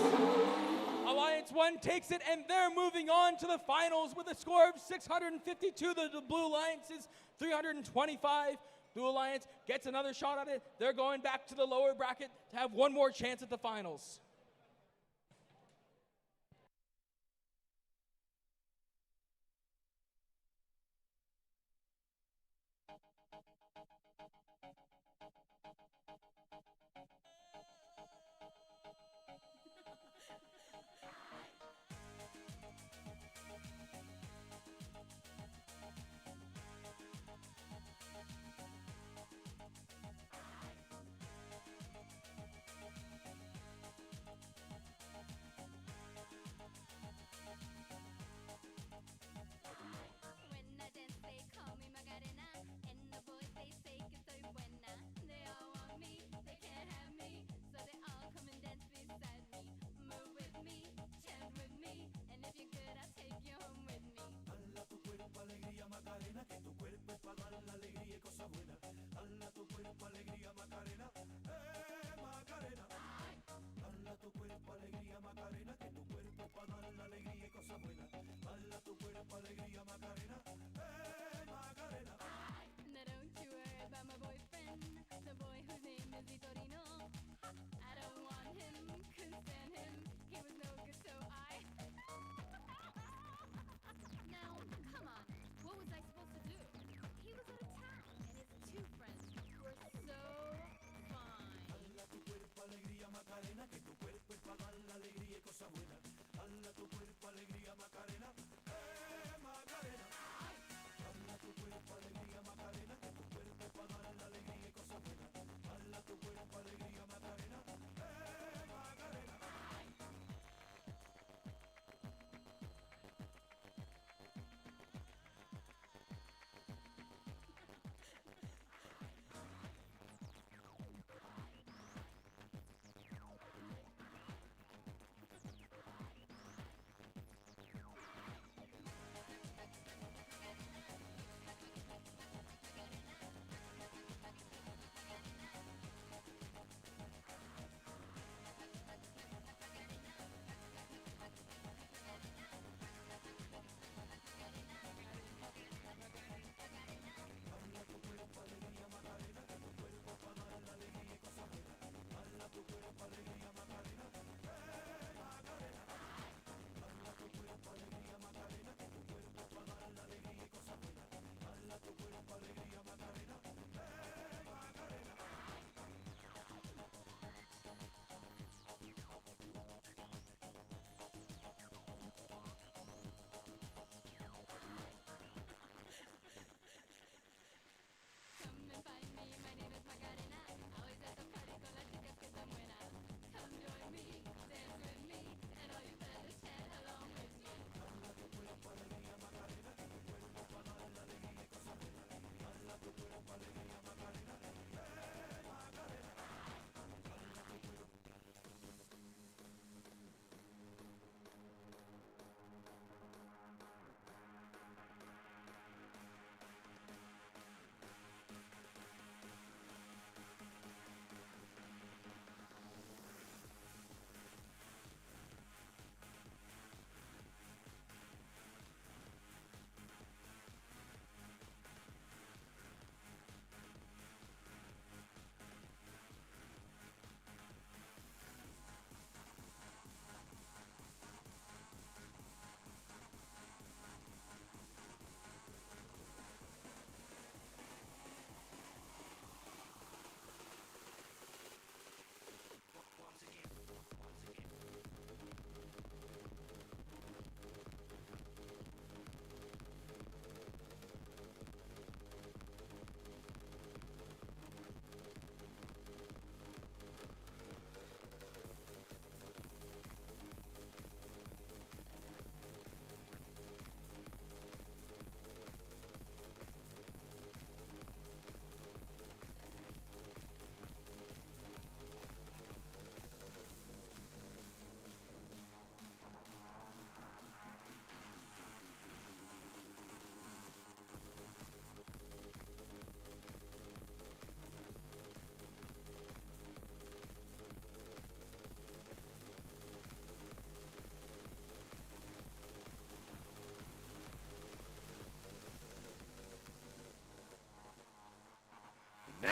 1 takes it, and they're moving on to the finals with a score of 652. The Blue Alliance is 325. Blue Alliance gets another shot at it. They're going back to the lower bracket to have one more chance at the finals.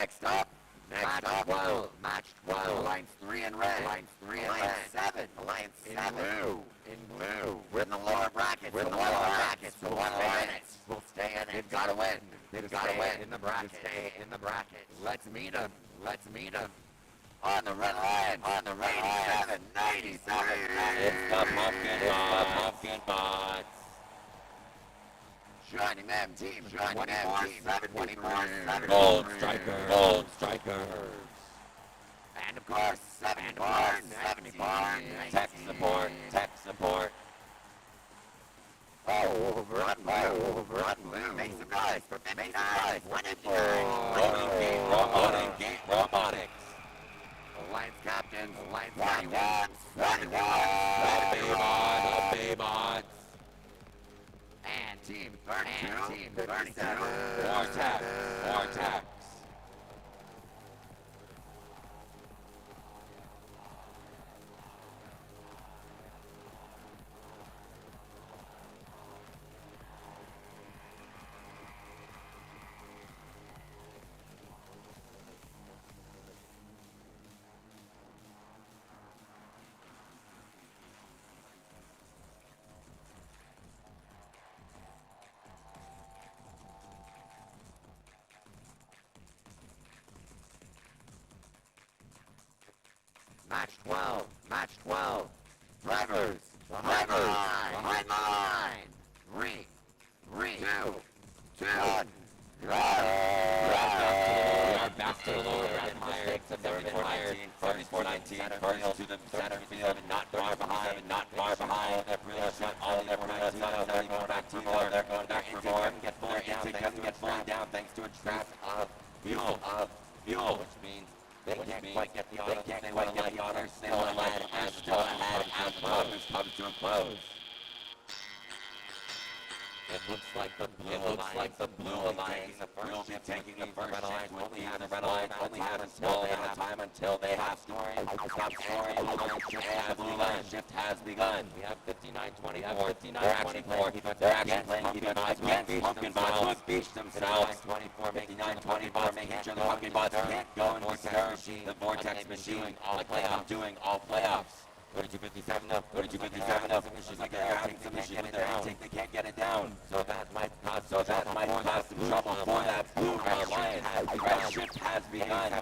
Next up, match 12. Lines 3 in red. Lines 3 in red. 7. Alliance 7. In blue. We're in the lower brackets. We'll stay in it. They've got to win. In the bracket. Stay in the bracket. Let's meet them. On the red line. 97. It's the Pumpkin Bots. Joining them, team 24-7. Gold Strikers. And of course, 70 barn. Tech support. Overrun blue. Make some noise for 59. 159. Robotics. Alliance captains. Alliance 21. Babots. And team 32. Vortex. Match 12. Drivers. Behind the line. 3, 2, 1. We are back to the lower bracket mistakes of 74-19. First to the center field, not far behind. All the 74-19 back to more. Their intake doesn't get fully down thanks to a trap of fuel, which means they can't quite get the auto. They are still ahead as the pubs to close. It looks like the Blue Alliance will be taking the first chance. Only have time until they have scoring. Stop scoring. The Blue Line shift has begun. We have 59-24. They're actually playing defense against Pumpkin Bots who have beached themselves. 24 making 9-24 making each other. Pumpkin Bots can't go and the Vortex Machine doing all playoffs. 32-57 up. It's like they're having some issues with their intake. They can't get it down. So that might cause some trouble for that Blue Alliance. The red shift has begun.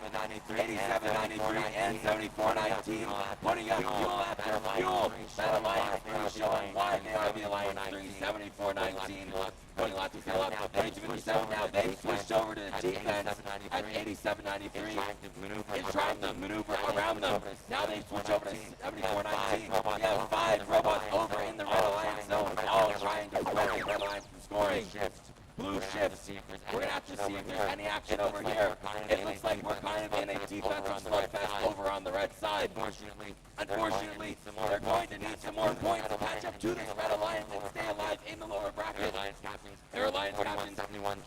87-93 and 74-19. Putting up fuel after fuel. That Alliance 3 showing why they are the Alliance 3. 74-19. Putting lots of fuel up. 32-57 now. They switched over to defense at 87-93. It's trying to maneuver around them. Now they switch over to 74-19. We have 5 robots over in the Red Alliance zone, all trying to prevent the Red Alliance from scoring. Blue shifts. We're going to have to see if there's any action over here. It looks like we're kind of in a defensive slugfest over on the red side. Unfortunately, they're going to need some more points to catch up to this Red Alliance and stay alive in the lower bracket. Their Alliance captains,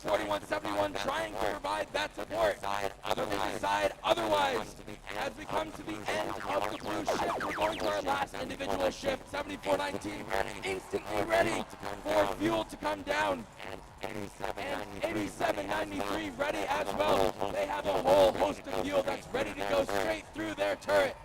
41-71, trying to provide that support. Otherwise, as we come to the end of the blue shift, we're going to our last individual shift, 74-19, instantly ready for fuel to come down. And 87-93 ready as well. They have a whole host of fuel that's ready to go straight through their turret.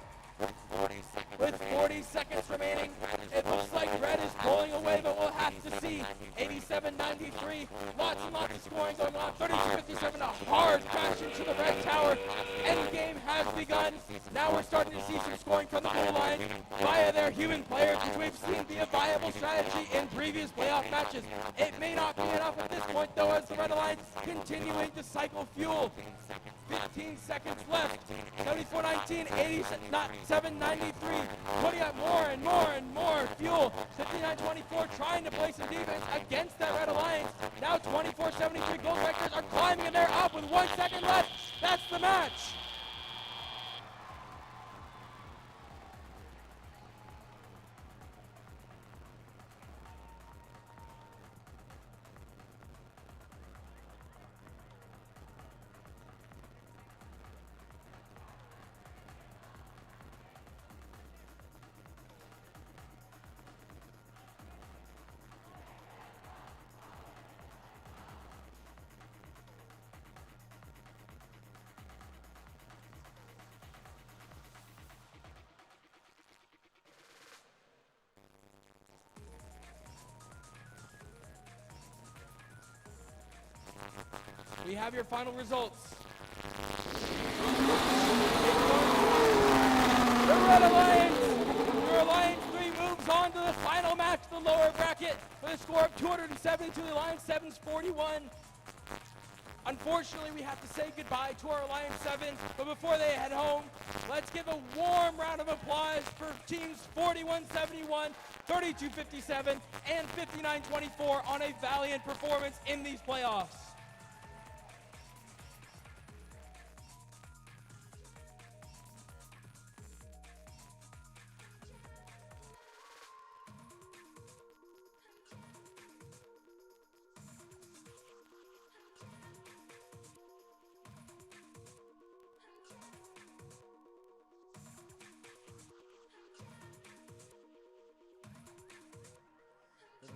With 40 seconds remaining, it looks like red is pulling away, but we'll have to see. 87-93, lots and lots of scoring going on. 32-57, a hard crash into the red tower. Endgame has begun. Now we're starting to see some scoring from the blue line via their human players, which we've seen be a viable strategy in previous playoff matches. It may not be enough at this point, though, as the Red Alliance continuing to cycle fuel. 15 seconds left. 74-19, 87-93, putting up more and more fuel. 59-24 trying to play some defense against that Red Alliance. Now 24-73 Gold Vectors are climbing, and they're up with 1 second left. That's the match. We have your final results. The Red Alliance, your Alliance 3 moves on to the final match of the lower bracket with a score of 270 to the Alliance 7's 41. Unfortunately, we have to say goodbye to our Alliance 7, but before they head home, let's give a warm round of applause for teams 41-71, 32-57, and 59-24 on a valiant performance in these playoffs.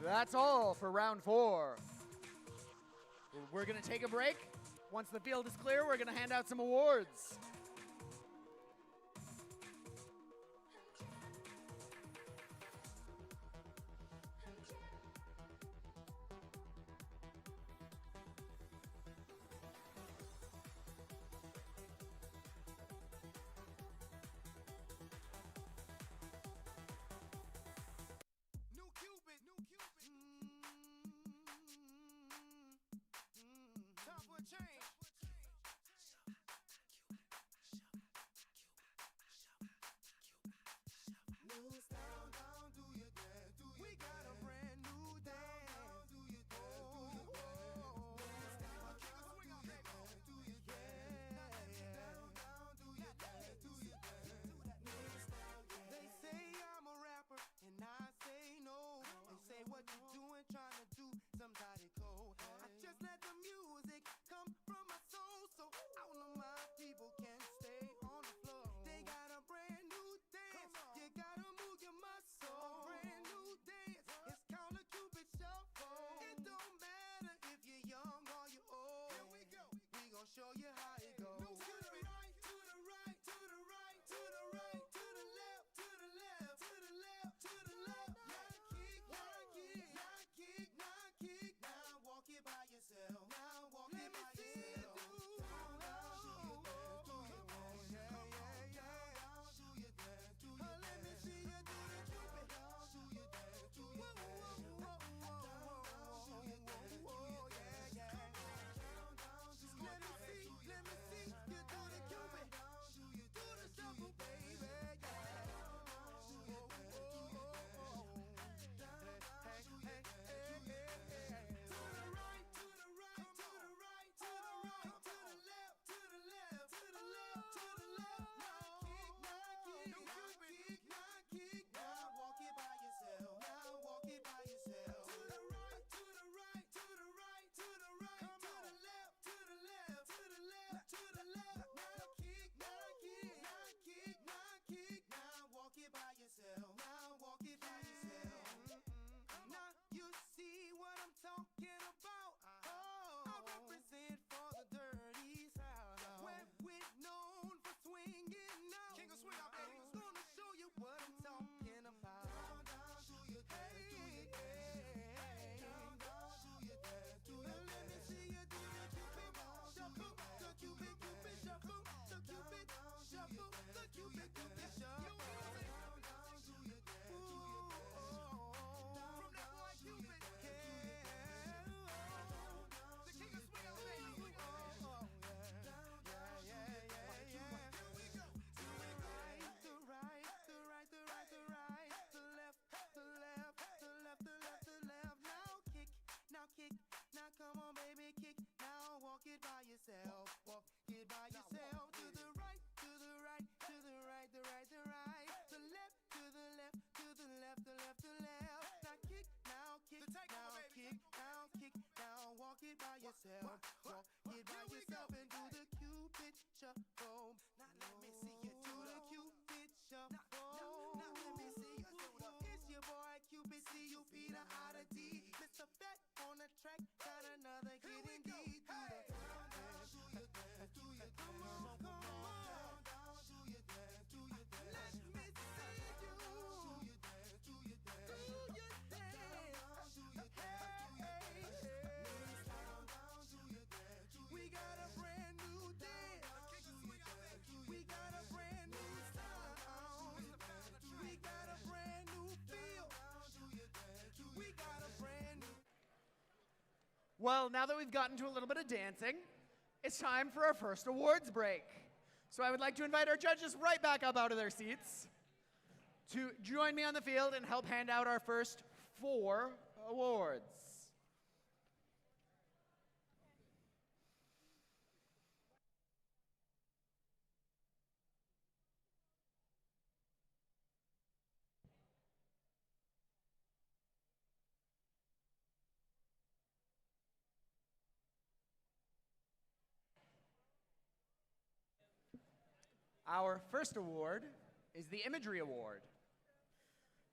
That's all for round 4. We're going to take a break. Once the field is clear, we're going to hand out some awards. Time for a change. New style, down, do your dance. We got a brand new dance. Do your dance, do your dance. Kick a swing up, baby. Do your dance. Down, do your dance, do your dance. New style, they say I'm a rapper, and I say no. They say what you doing, trying to do somebody cold. I just let the music come from my soul, so all of my people can stay on the floor. They got a brand new dance. You gotta move your muscle. Brand new dance. It's called a Cupid Shuffle. It don't matter if you're young or you're old. Here we go. We gon' show you how it goes. To the right, to the right, to the right, to the right, to the left, to the left, to the left, to the left. Now kick, now kick, now kick, now kick. Now walk it by yourself. Now walk it by yourself. Talking about, I represent for the dirty south, where we're known for swinging out. King of swing out, baby. Gonna show you what I'm talking about. Down to your dance, down to your dance. Let me see you do the Cupid shuffle, the Cupid shuffle, the Cupid shuffle, the Cupid shuffle. Down to your dance, from that boy Cupid. Now come on, baby, kick. Now walk it by yourself. Walk it by yourself. To the right, to the right, to the right, the right, the right. To the left, to the left, to the left, the left, the left. Now kick, now kick, now kick, now kick. Now walk it by yourself. Walk it by yourself and do the Cupid shuffle. Now let me see you do the Cupid shuffle. Now let me see you do the. It's your boy Cupid, C-U-P, the I, the D. Mr. Fat on the track, got another hit indeed. Do your dance, do your dance, come on, come on. Down, do your dance, do your dance. Let me see you. Do your dance, do your dance, do your dance. Down, do your dance, do your dance. Down, do your Well, now that we've gotten to a little bit of dancing, it's time for our first awards break. So I would like to invite our judges right back up out of their seats to join me on the field and help hand out our first 4 awards. Our first award is the Imagery Award.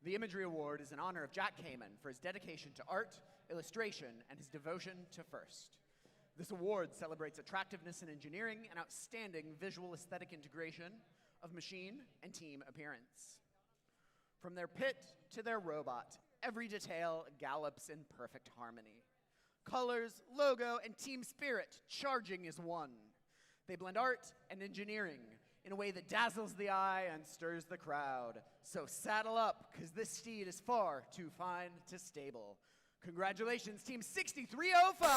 The Imagery Award is in honor of Jack Kamen for his dedication to art, illustration, and his devotion to FIRST. This award celebrates attractiveness in engineering and outstanding visual aesthetic integration of machine and team appearance. From their pit to their robot, every detail gallops in perfect harmony. Colors, logo, and team spirit charging as one. They blend art and engineering in a way that dazzles the eye and stirs the crowd. So saddle up, because this steed is far too fine to stable. Congratulations, Team 6305!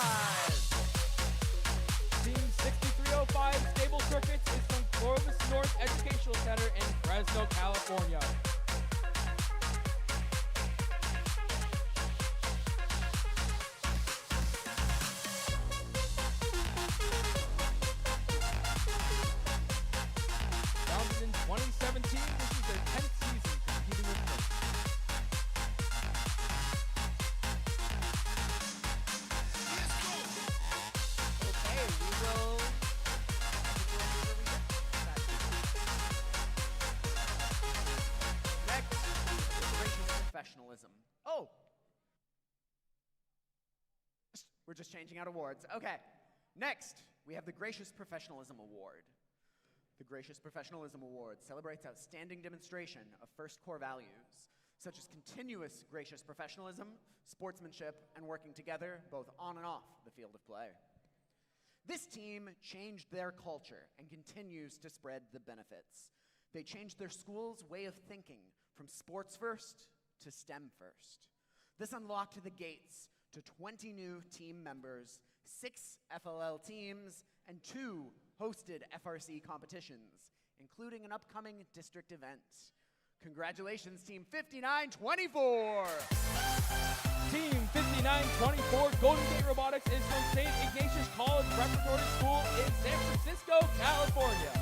Team 6305 Stable Circuits is from Clovis North Educational Center in Fresno, California. Founded in 2017, this is their 10th season competing with FIRST. Okay, we will. Next, gracious professionalism. Oh! We're just changing out awards. Okay. Next, we have the Gracious Professionalism Award. The Gracious Professionalism Award celebrates outstanding demonstration of FIRST core values, such as continuous gracious professionalism, sportsmanship, and working together both on and off the field of play. This team changed their culture and continues to spread the benefits. They changed their school's way of thinking from sports first to STEM first. This unlocked the gates to 20 new team members, 6 FLL teams, and 2 hosted FRC competitions, including an upcoming district event. Congratulations, Team 5924! Team 5924 Golden Gate Robotics is from St. Ignatius College Preparatory School in San Francisco, California.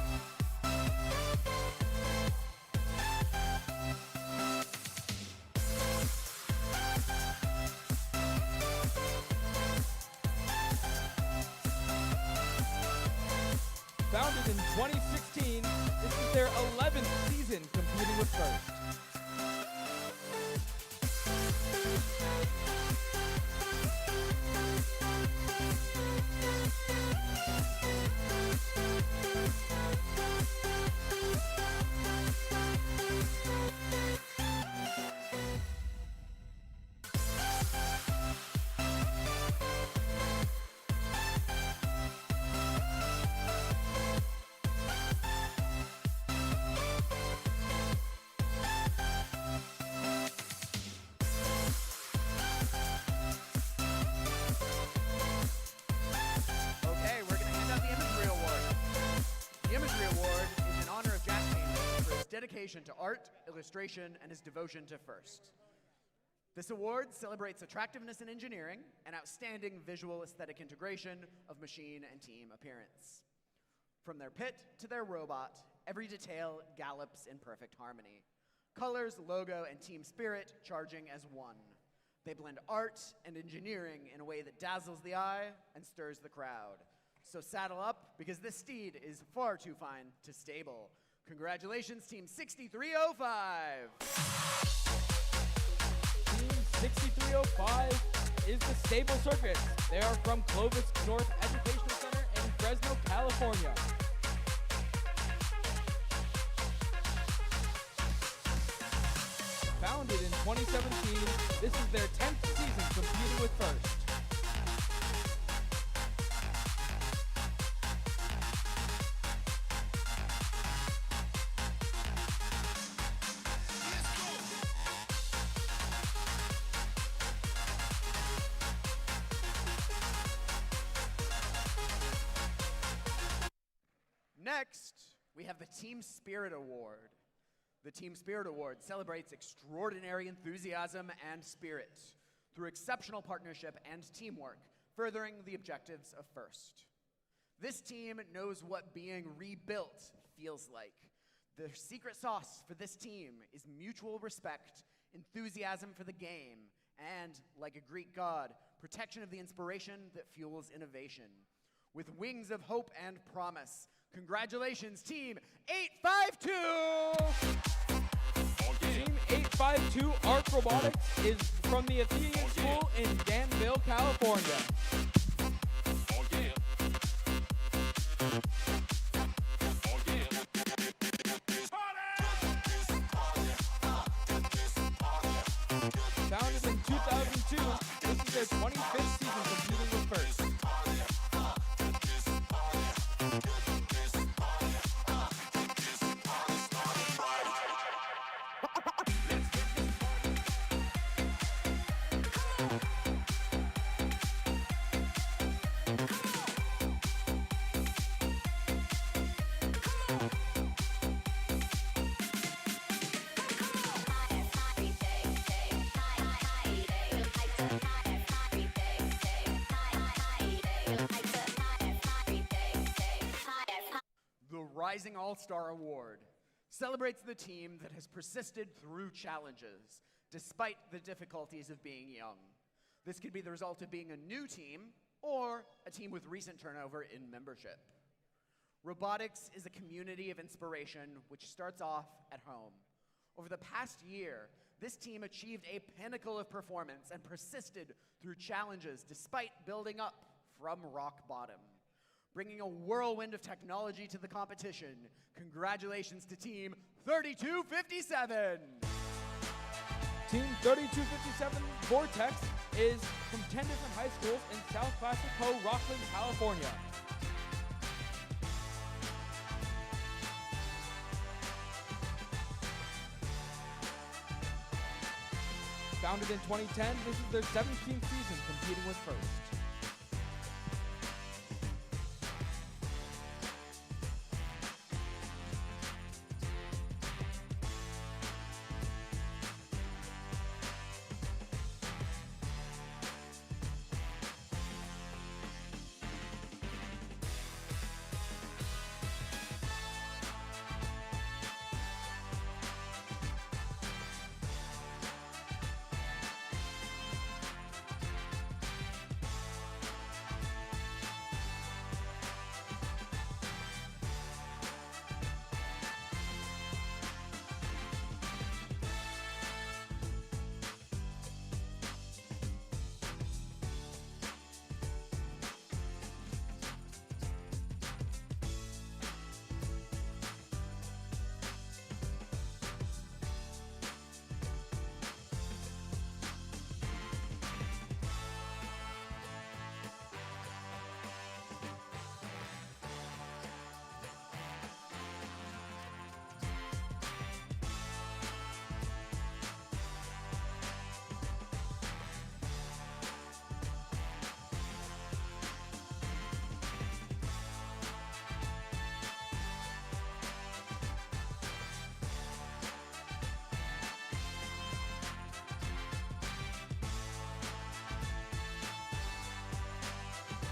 Founded in 2016, this is their 11th season competing with FIRST. Okay, we're going to hand out the Imagery Award. The Imagery Award is in honor of Jack Kamen for his dedication to art, illustration, and his devotion to FIRST. This award celebrates attractiveness in engineering and outstanding visual aesthetic integration of machine and team appearance. From their pit to their robot, every detail gallops in perfect harmony. Colors, logo, and team spirit charging as one. They blend art and engineering in a way that dazzles the eye and stirs the crowd. So saddle up, because this steed is far too fine to stable. Congratulations, Team 6305! Team 6305 is the Stable Circuits. They are from Clovis North Educational Center in Fresno, California. Founded in 2017, this is their 10th season competing with FIRST. Next, we have the Team Spirit Award. The Team Spirit Award celebrates extraordinary enthusiasm and spirit through exceptional partnership and teamwork, furthering the objectives of FIRST. This team knows what being rebuilt feels like. The secret sauce for this team is mutual respect, enthusiasm for the game, and, like a Greek god, protection of the inspiration that fuels innovation. With wings of hope and promise, congratulations, Team 852! Team 852 ARC Robotics is from the Athenian School in Danville, California. Founded in 2002, this is their 25th season competing with FIRST. The Rising All-Star Award celebrates the team that has persisted through challenges, despite the difficulties of being young. This could be the result of being a new team, or a team with recent turnover in membership. Robotics is a community of inspiration which starts off at home. Over the past year, this team achieved a pinnacle of performance and persisted through challenges despite building up from rock bottom. Bringing a whirlwind of technology to the competition, congratulations to Team 3257! Team 3257 Vortex is from 10 different high schools in South Classico, Rockland, California. Founded in 2010, this is their 17th season competing with FIRST.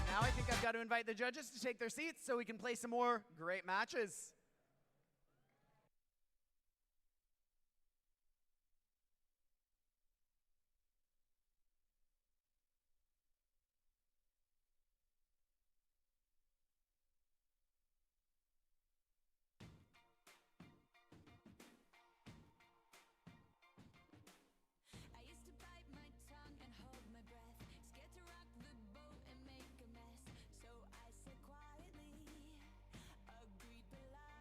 Now I think I've got to invite the judges to take their seats so we can play some more great matches. Agreed to lie.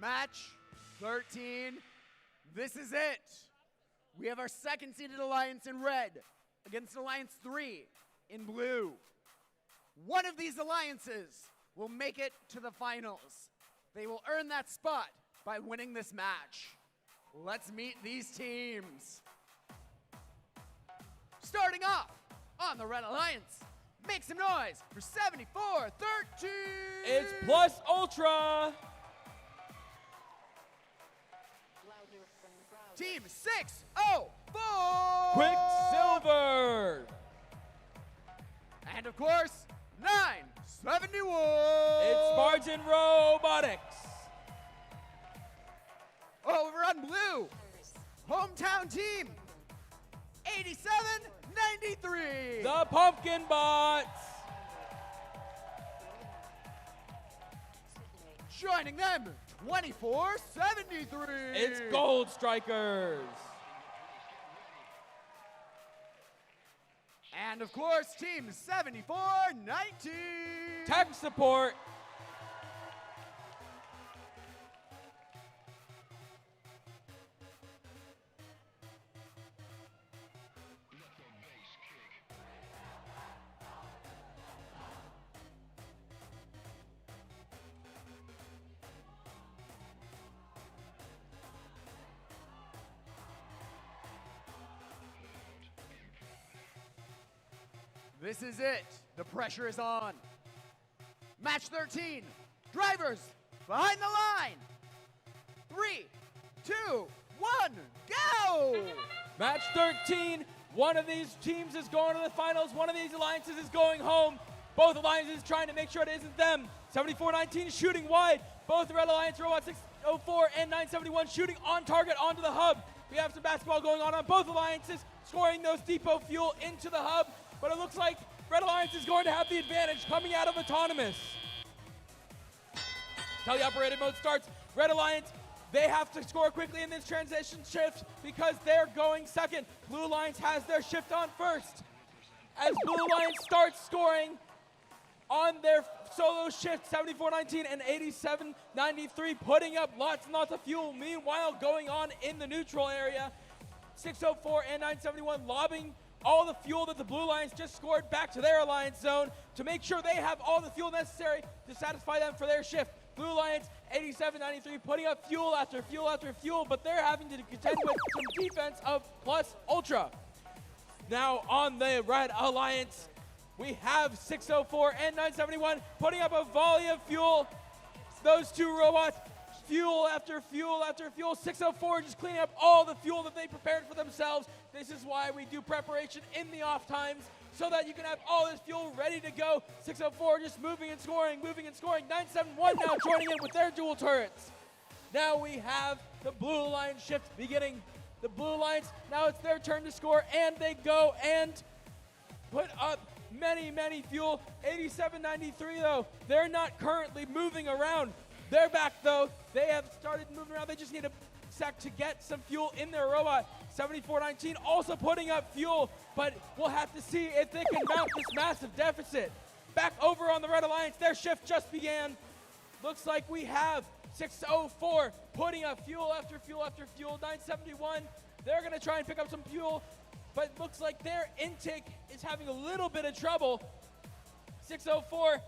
Match 13. This is it. We have our second seeded alliance in red against Alliance 3 in blue. One of these alliances will make it to the finals. They will earn that spot by winning this match. Let's meet these teams. Starting off on the Red Alliance, make some noise for 74-13. It's Plus Ultra. Team 604. Quicksilver. And of course, 971. It's Spartan Robotics. Over on blue, hometown team, 8793. The Pumpkin Bots. Joining them, 2473. It's Gold Strikers. And of course, team 7419. Tech Support. This is it. The pressure is on. Match 13. Drivers behind the line. 3, 2, 1, go! Match 13. One of these teams is going to the finals. One of these alliances is going home. Both alliances trying to make sure it isn't them. 7419 shooting wide. Both the Red Alliance, Robot 604 and 971 shooting on target onto the hub. We have some basketball going on both alliances, scoring those depot fuel into the hub. But it looks like Red Alliance is going to have the advantage coming out of Autonomous. Teleoperated mode starts. Red Alliance, they have to score quickly in this transition shift because they're going second. Blue Alliance has their shift on first. As Blue Alliance starts scoring on their solo shift, 7419 and 8793, putting up lots and lots of fuel. Meanwhile, going on in the neutral area, 604 and 971 lobbing all the fuel that the Blue Alliance just scored back to their alliance zone to make sure they have all the fuel necessary to satisfy them for their shift. Blue Alliance, 8793, putting up fuel after fuel after fuel, but they're having to contend with some defense of Plus Ultra. Now on the Red Alliance, we have 604 and 971 putting up a volley of fuel. Those two robots, fuel after fuel after fuel. 604 just cleaning up all the fuel that they prepared for themselves. This is why we do preparation in the off times, so that you can have all this fuel ready to go. 604 just moving and scoring, moving and scoring. 971 now joining in with their dual turrets. Now we have the Blue Alliance shift beginning. The Blue Alliance, now it's their turn to score, and they go and put up many, many fuel. 8793 though, they're not currently moving around. They're back though. They have started moving around. They just need a sec to get some fuel in their robot. 7419 also putting up fuel, but we'll have to see if they can mount this massive deficit. Back over on the Red Alliance, their shift just began. Looks like we have 604 putting up fuel after fuel after fuel. 971, they're gonna try and pick up some fuel, but it looks like their intake is having a little bit of trouble. 604,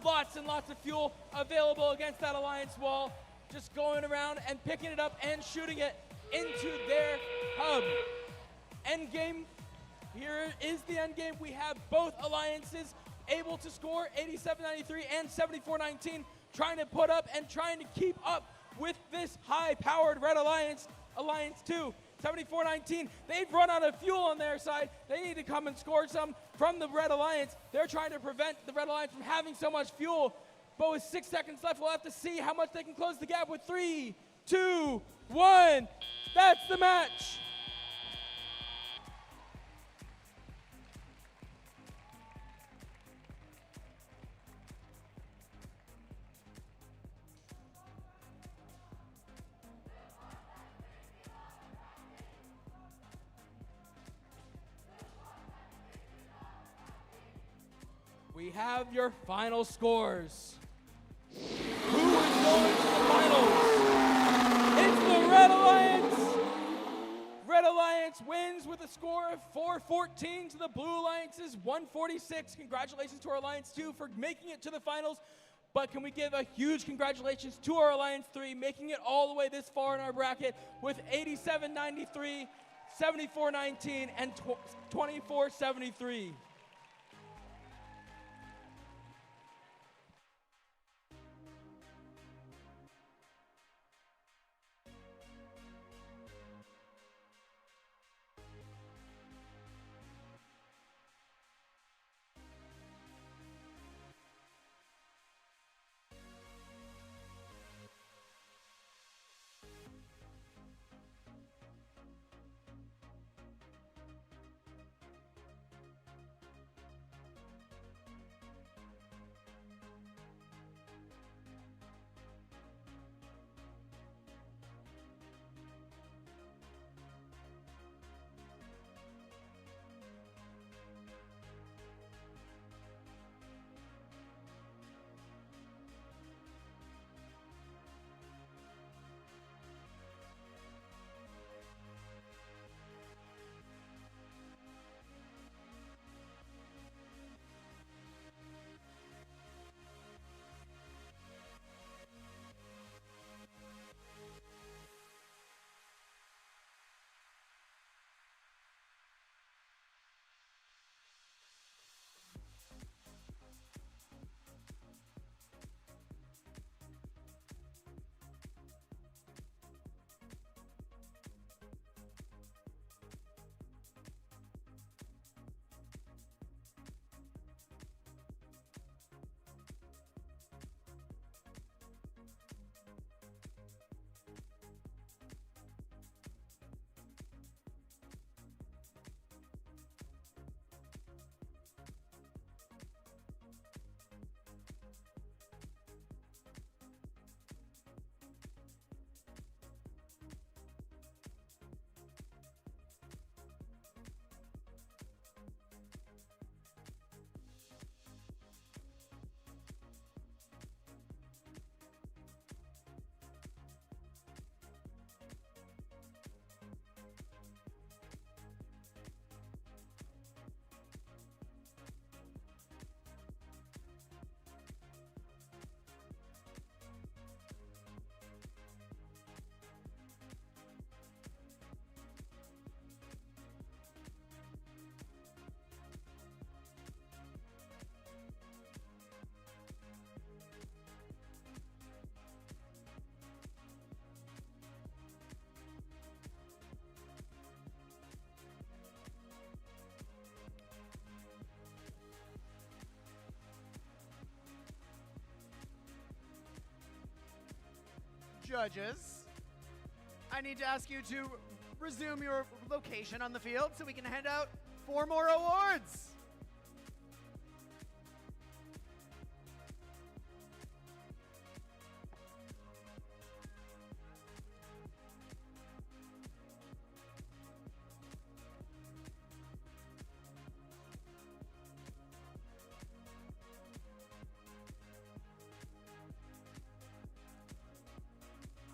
lots and lots of fuel available against that Alliance wall. Just going around and picking it up and shooting it into their hub. Endgame, here is the endgame. We have both alliances able to score, 8793 and 7419, trying to put up and trying to keep up with this high-powered Red Alliance, Alliance 2. 7419, they've run out of fuel on their side. They need to come and score some from the Red Alliance. They're trying to prevent the Red Alliance from having so much fuel. But with 6 seconds left, we'll have to see how much they can close the gap with 3, 2, 1. That's the match. We have your final scores. Who is going to the finals? Red Alliance wins with a score of 414 to the Blue Alliance's 146. Congratulations to our Alliance 2 for making it to the finals. But can we give a huge congratulations to our Alliance 3 making it all the way this far in our bracket with 87-93, 74-19, and 24-73. Judges, I need to ask you to resume your location on the field so we can hand out 4 more awards.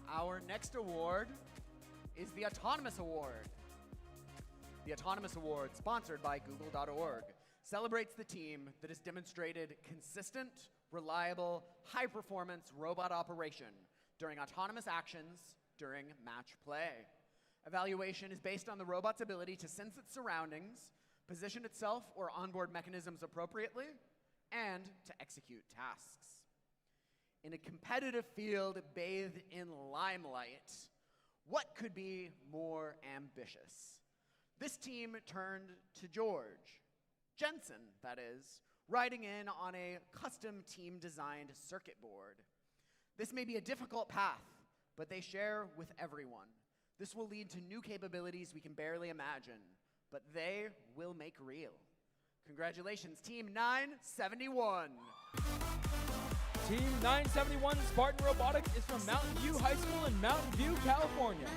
Our next award is the Autonomous Award. The Autonomous Award, sponsored by Google.org, celebrates the team that has demonstrated consistent, reliable, high-performance robot operation during autonomous actions during match play. Evaluation is based on the robot's ability to sense its surroundings, position itself or onboard mechanisms appropriately, and to execute tasks. In a competitive field bathed in limelight, what could be more ambitious? This team turned to George, Jensen, that is, riding in on a custom team-designed circuit board. This may be a difficult path, but they share with everyone. This will lead to new capabilities we can barely imagine, but they will make real. Congratulations, Team 971. Team 971 Spartan Robotics is from Mountain View High School in Mountain View, California.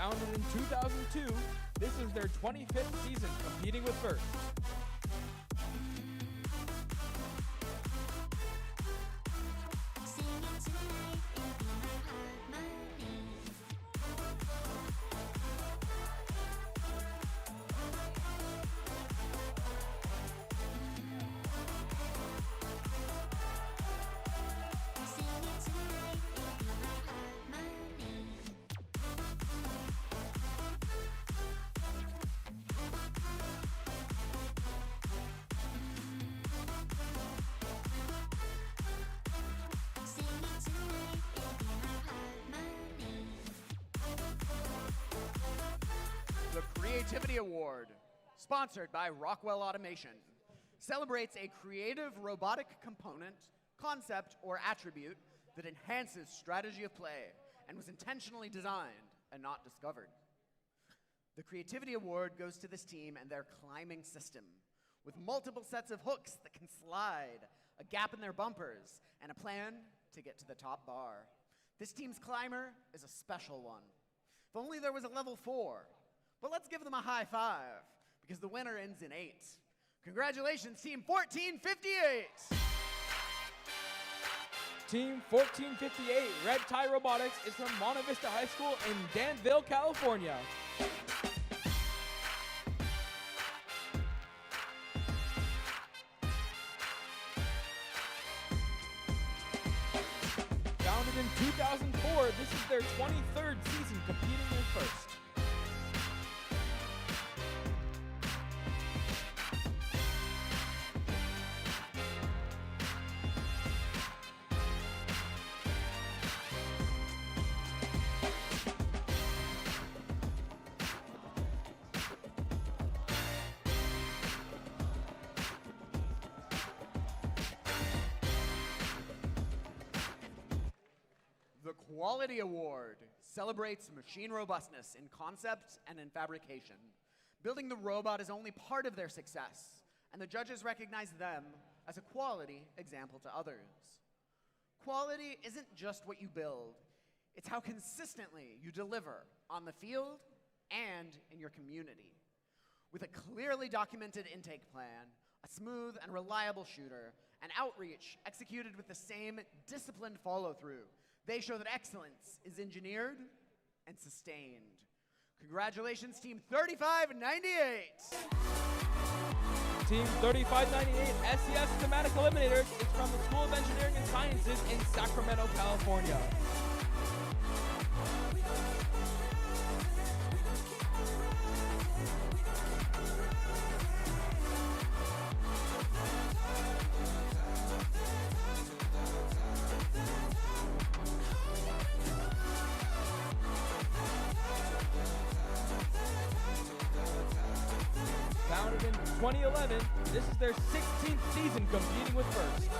Founded in 2002, this is their 25th season competing with First. The Creativity Award, sponsored by Rockwell Automation, celebrates a creative robotic component, concept, or attribute that enhances strategy of play and was intentionally designed and not discovered. The Creativity Award goes to this team and their climbing system, with multiple sets of hooks that can slide, a gap in their bumpers, and a plan to get to the top bar. This team's climber is a special one. If only there was a level 4. But let's give them a high five, because the winner ends in 8. Congratulations, Team 1458! Team 1458 Red Tie Robotics is from Monte Vista High School in Danville, California. Founded in 2004, this is their 23rd season competing in First. The Quality Award celebrates machine robustness in concept and in fabrication. Building the robot is only part of their success, and the judges recognize them as a quality example to others. Quality isn't just what you build, it's how consistently you deliver on the field and in your community. With a clearly documented intake plan, a smooth and reliable shooter, and outreach executed with the same disciplined follow-through, they show that excellence is engineered and sustained. Congratulations, Team 3598! Team 3598 SES Thematic Eliminators is from the School of Engineering and Sciences in Sacramento, California. Founded in 2011, this is their 16th season competing with First.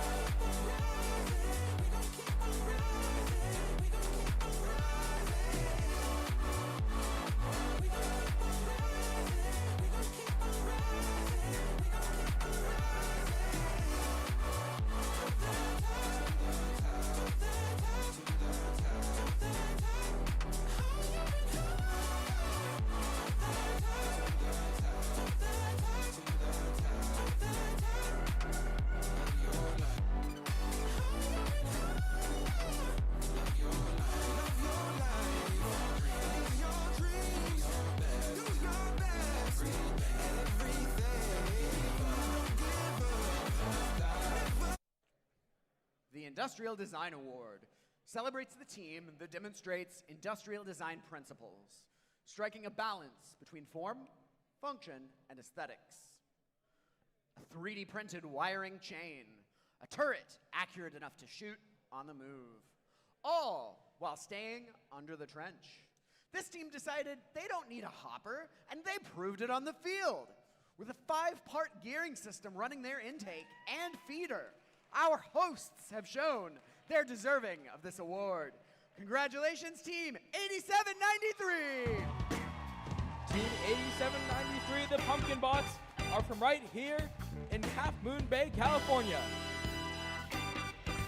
The Industrial Design Award celebrates the team that demonstrates industrial design principles, striking a balance between form, function, and aesthetics. A 3D printed wiring chain, a turret accurate enough to shoot on the move, all while staying under the trench. This team decided they don't need a hopper, and they proved it on the field. With a 5-part gearing system running their intake and feeder, our hosts have shown they're deserving of this award. Congratulations, Team 8793! Team 8793, the Pumpkin Bots, are from right here in Half Moon Bay, California.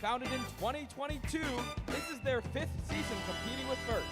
Founded in 2022, this is their 5th season competing with First.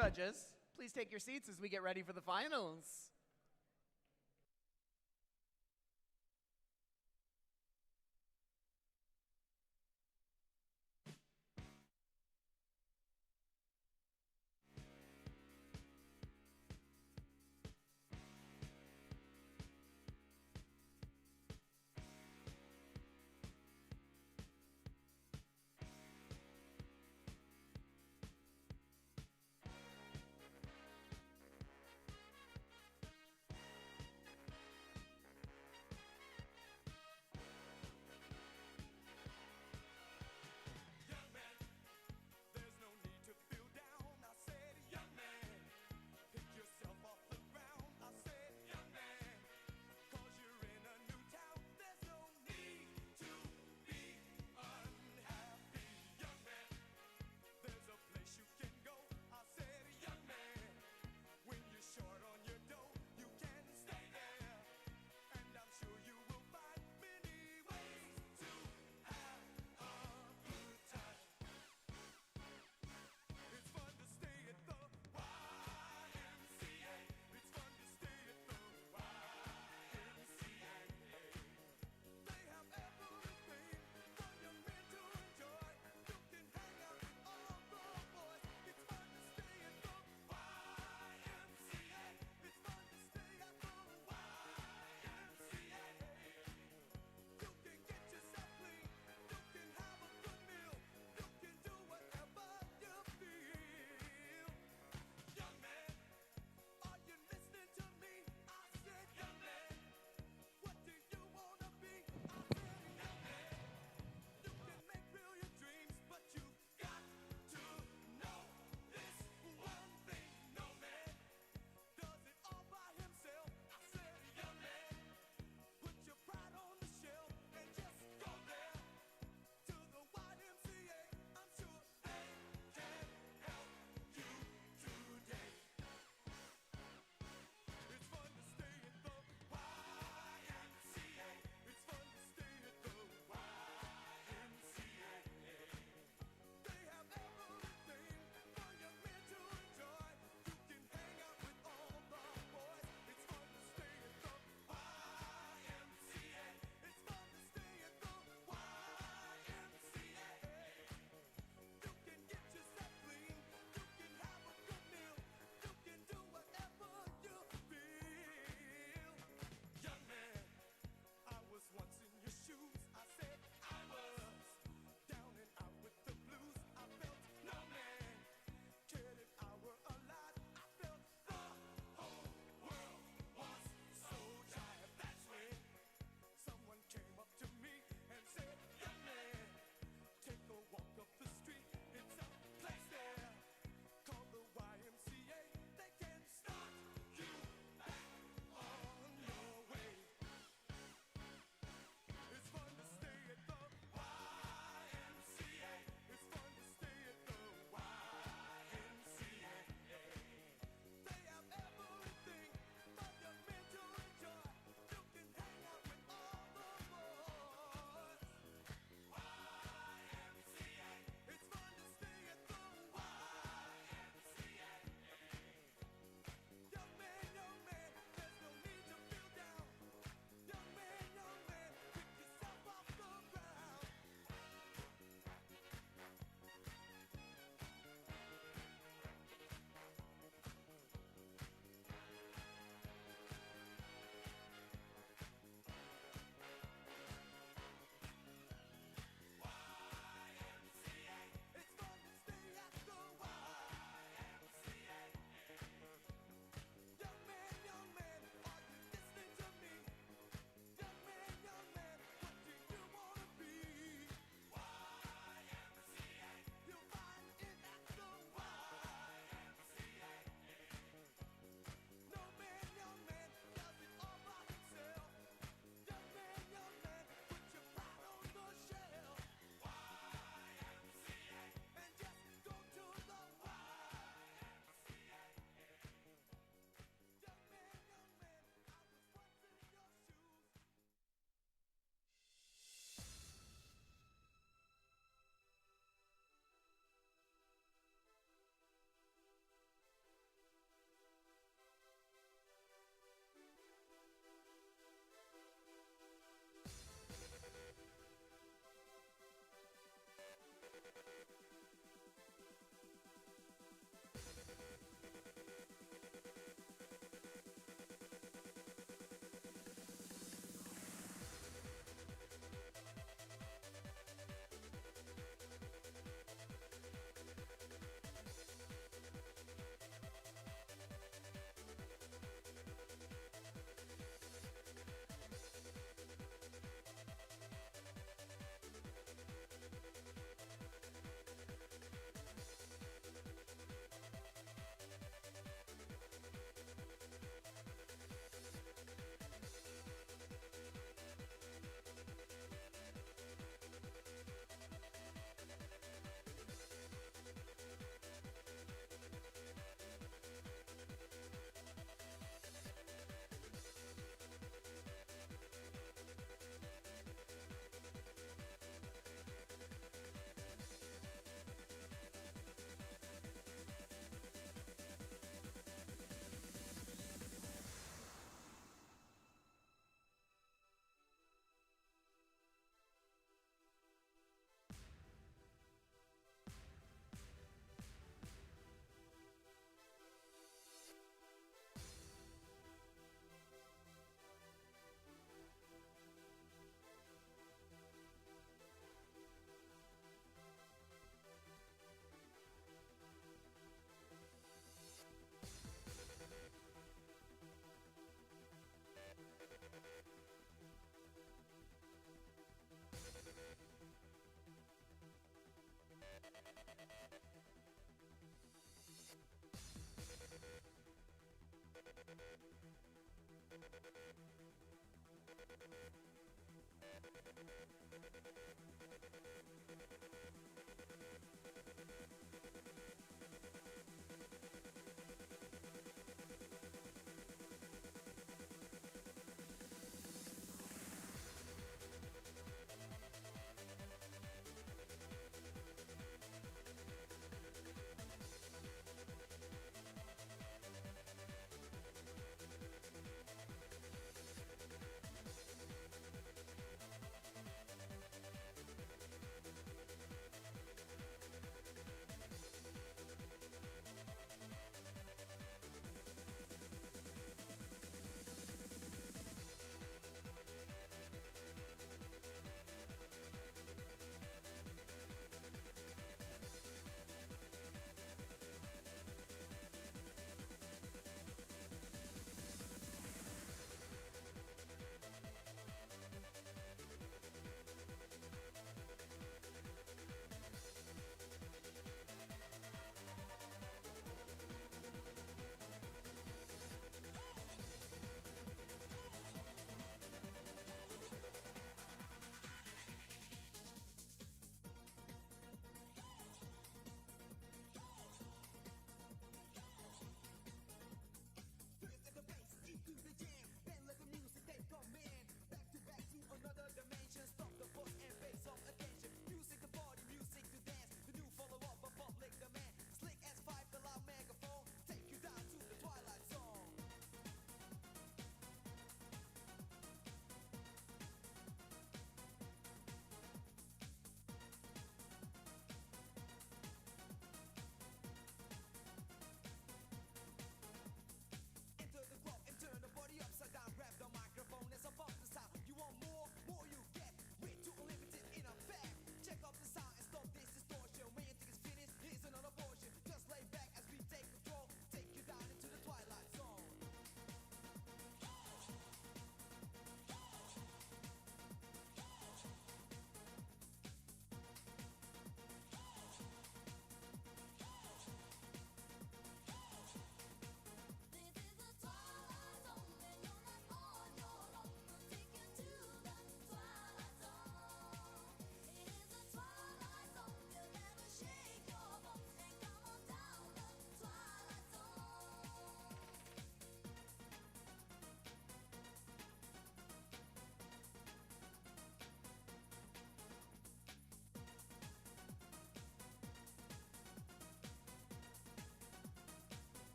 Judges, please take your seats as we get ready for the finals.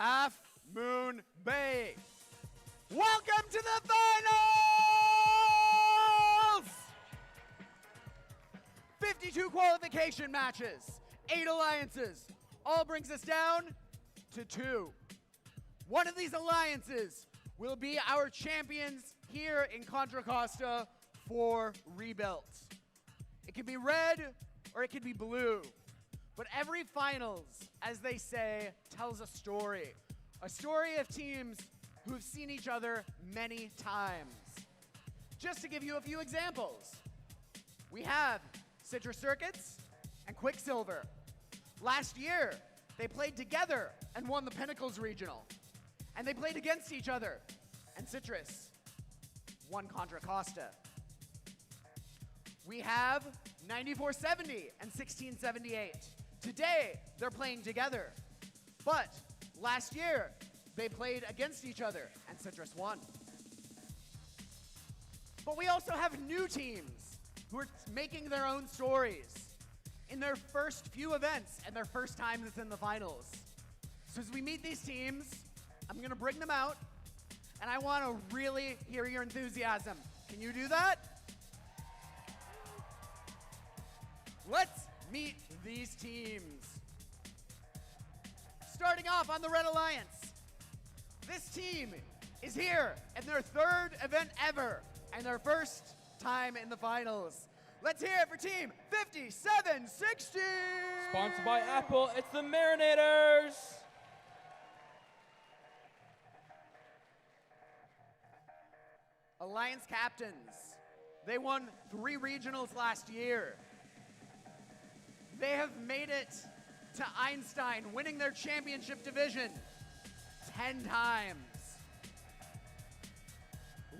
Half Moon Bay. Welcome to the finals! 52 qualification matches, 8 alliances, all brings us down to 2. One of these alliances will be our champions here in Contra Costa for Rebuilt. It could be red or it could be blue. But every finals, as they say, tells a story. A story of teams who have seen each other many times. Just to give you a few examples, we have Citrus Circuits and Quicksilver. Last year, they played together and won the Pinnacles Regional. And they played against each other, and Citrus won Contra Costa. We have 9470 and 1678. Today, they're playing together. But last year, they played against each other, and Citrus won. But we also have new teams who are making their own stories in their first few events and their first time in the finals. So as we meet these teams, I'm going to bring them out, and I want to really hear your enthusiasm. Can you do that? Let's meet these teams. Starting off on the Red Alliance, this team is here in their third event ever and their first time in the finals. Let's hear it for Team 5760! Sponsored by Apple, it's the Marinators! Alliance captains. They won 3 regionals last year. They have made it to Einstein, winning their championship division 10 times.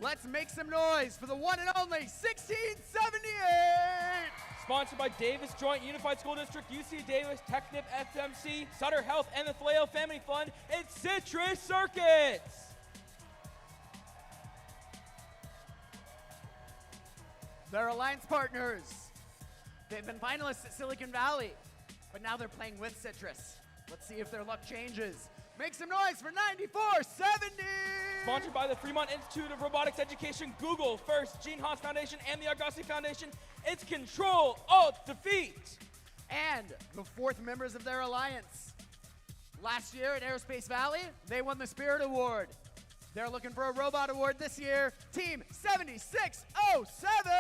Let's make some noise for the one and only 1678! Sponsored by Davis Joint Unified School District, UC Davis, Technip, FMC, Sutter Health, and the Thaleo Family Fund, it's Citrus Circuits! They're Alliance partners. They've been finalists at Silicon Valley, but now they're playing with Citrus. Let's see if their luck changes. Make some noise for 9470! Sponsored by the Fremont Institute of Robotics Education, Google, First, Gene Haas Foundation, and the Argosy Foundation, it's Control, Alt, Defeat! And the 4th members of their alliance. Last year at Aerospace Valley, they won the Spirit Award. They're looking for a robot award this year. Team 7607!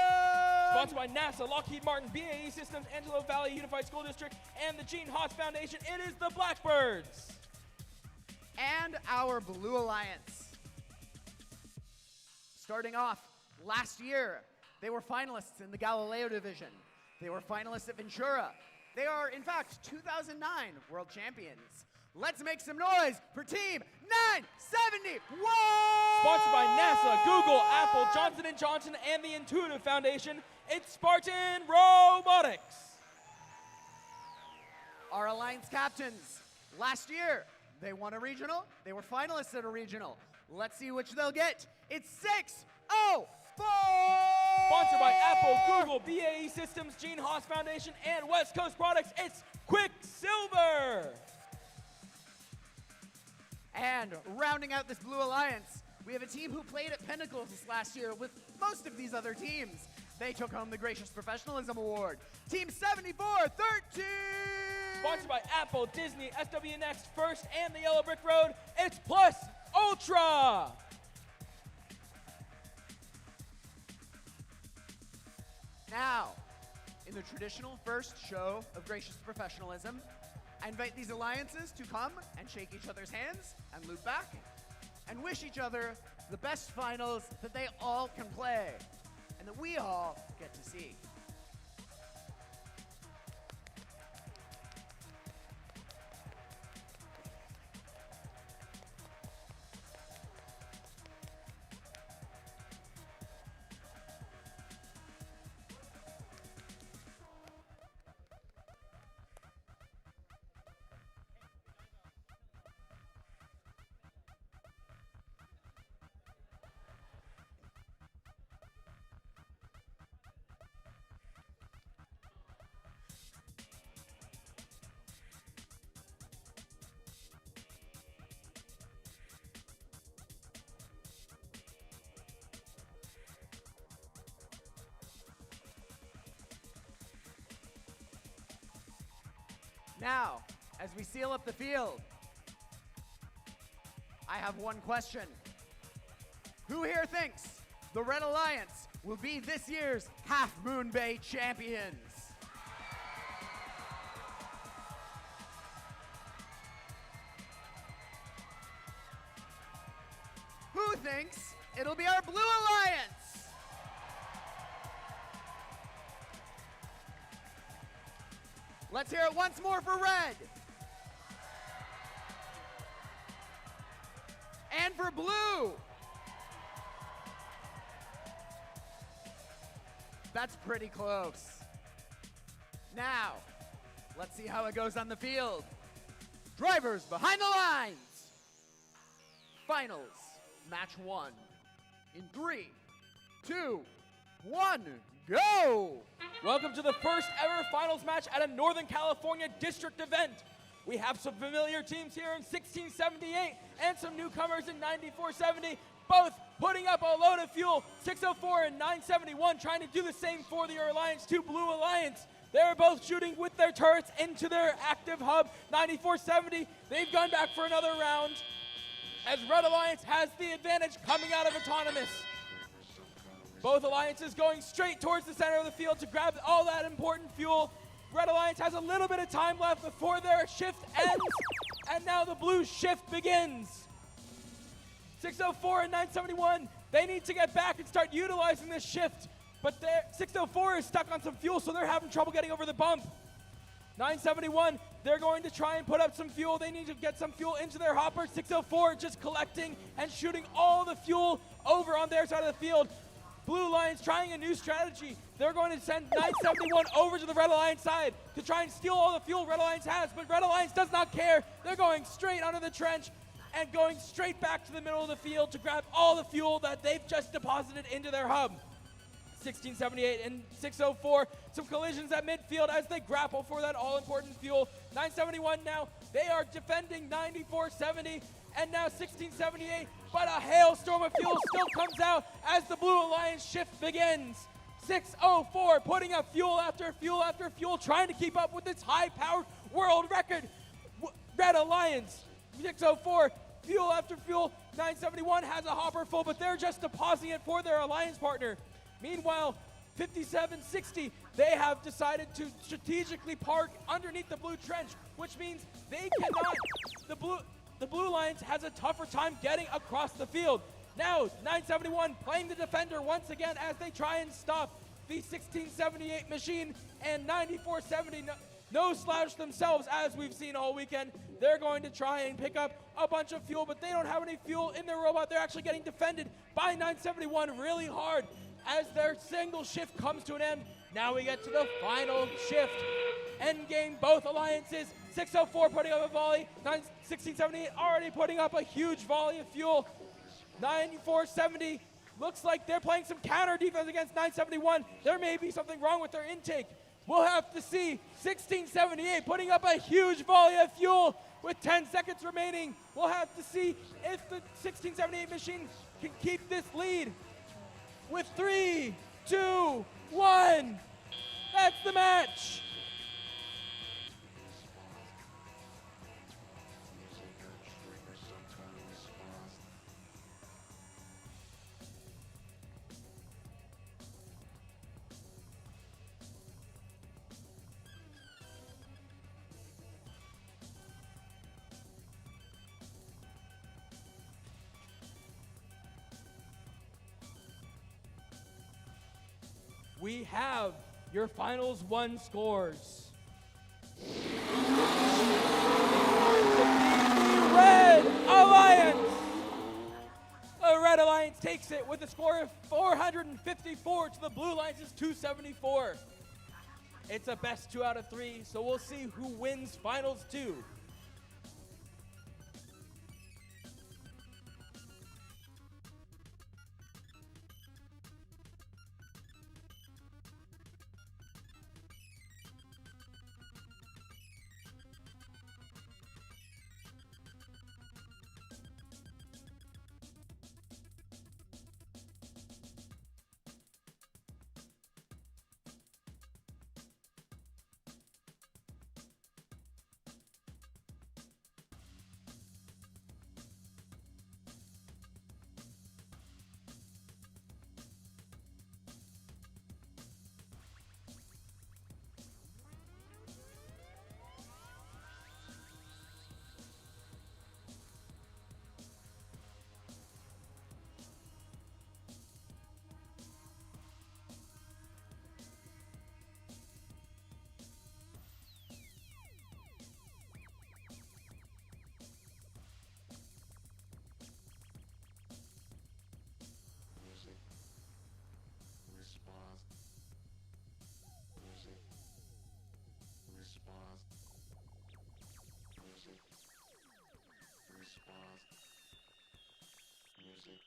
Sponsored by NASA, Lockheed Martin, BAE Systems, Antelope Valley Unified School District, and the Gene Haas Foundation, it is the Blackbirds! And our Blue Alliance. Starting off, last year, they were finalists in the Galileo division. They were finalists at Ventura. They are, in fact, 2009 world champions. Let's make some noise for Team 971! Sponsored by NASA, Google, Apple, Johnson & Johnson, and the Intuitive Foundation, it's Spartan Robotics! Our Alliance captains, last year, they won a regional. They were finalists at a regional. Let's see which they'll get. It's 604! Sponsored by Apple, Google, BAE Systems, Gene Haas Foundation, and West Coast Products, it's Quicksilver! And rounding out this Blue Alliance, we have a team who played at Pinnacles last year with most of these other teams. They took home the Gracious Professionalism Award. Team 7413! Sponsored by Apple, Disney, SW Next, First, and the Yellow Brick Road, it's Plus Ultra! Now, in the traditional first show of Gracious Professionalism, I invite these alliances to come and shake each other's hands and loop back and wish each other the best finals that they all can play and that we all get to see. Now, as we seal up the field, I have one question. Who here thinks the Red Alliance will be this year's Half Moon Bay champions? Who thinks it'll be our Blue Alliance? Let's hear it once more for Red. And for Blue. That's pretty close. Now, let's see how it goes on the field. Drivers behind the lines. Finals, match 1. In 3, 2, 1, go! Welcome to the first ever finals match at a Northern California district event. We have some familiar teams here in 1678 and some newcomers in 9470, both putting up a load of fuel. 604 and 971 trying to do the same for the Alliance 2 Blue Alliance. They're both shooting with their turrets into their active hub. 9470, they've gone back for another round as Red Alliance has the advantage coming out of Autonomous. Both alliances going straight towards the center of the field to grab all that important fuel. Red Alliance has a little bit of time left before their shift ends, and now the blue shift begins. 604 and 971, they need to get back and start utilizing this shift, but 604 is stuck on some fuel, so they're having trouble getting over the bump. 971, they're going to try and put up some fuel. They need to get some fuel into their hopper. 604 just collecting and shooting all the fuel over on their side of the field. Blue Alliance trying a new strategy. They're going to send 971 over to the Red Alliance side to try and steal all the fuel Red Alliance has, but Red Alliance does not care. They're going straight under the trench and going straight back to the middle of the field to grab all the fuel that they've just deposited into their hub. 1678 and 604, some collisions at midfield as they grapple for that all-important fuel. 971 now, they are defending 9470, and now 1678, but a hailstorm of fuel still comes out as the Blue Alliance shift begins. 604 putting up fuel after fuel after fuel, trying to keep up with its high-powered world record. Red Alliance, 604, fuel after fuel. 971 has a hopper full, but they're just depositing it for their alliance partner. Meanwhile, 5760, they have decided to strategically park underneath the blue trench, which means they cannot, the Blue Alliance has a tougher time getting across the field. Now, 971 playing the defender once again as they try and stop the 1678 machine, and 9470 no slouch themselves as we've seen all weekend. They're going to try and pick up a bunch of fuel, but they don't have any fuel in their robot. They're actually getting defended by 971 really hard as their single shift comes to an end. Now we get to the final shift. End game, both alliances. 604 putting up a volley. 1678 already putting up a huge volley of fuel. 9470 looks like they're playing some counter defense against 971. There may be something wrong with their intake. We'll have to see. 1678 putting up a huge volley of fuel with 10 seconds remaining. We'll have to see if the 1678 machine can keep this lead. With 3, 2, 1, that's the match. We have your finals 1 scores. The Red Alliance! The Red Alliance takes it with a score of 454 to the Blue Alliance's 274. It's a best 2 out of 3, so we'll see who wins finals 2. Jersey.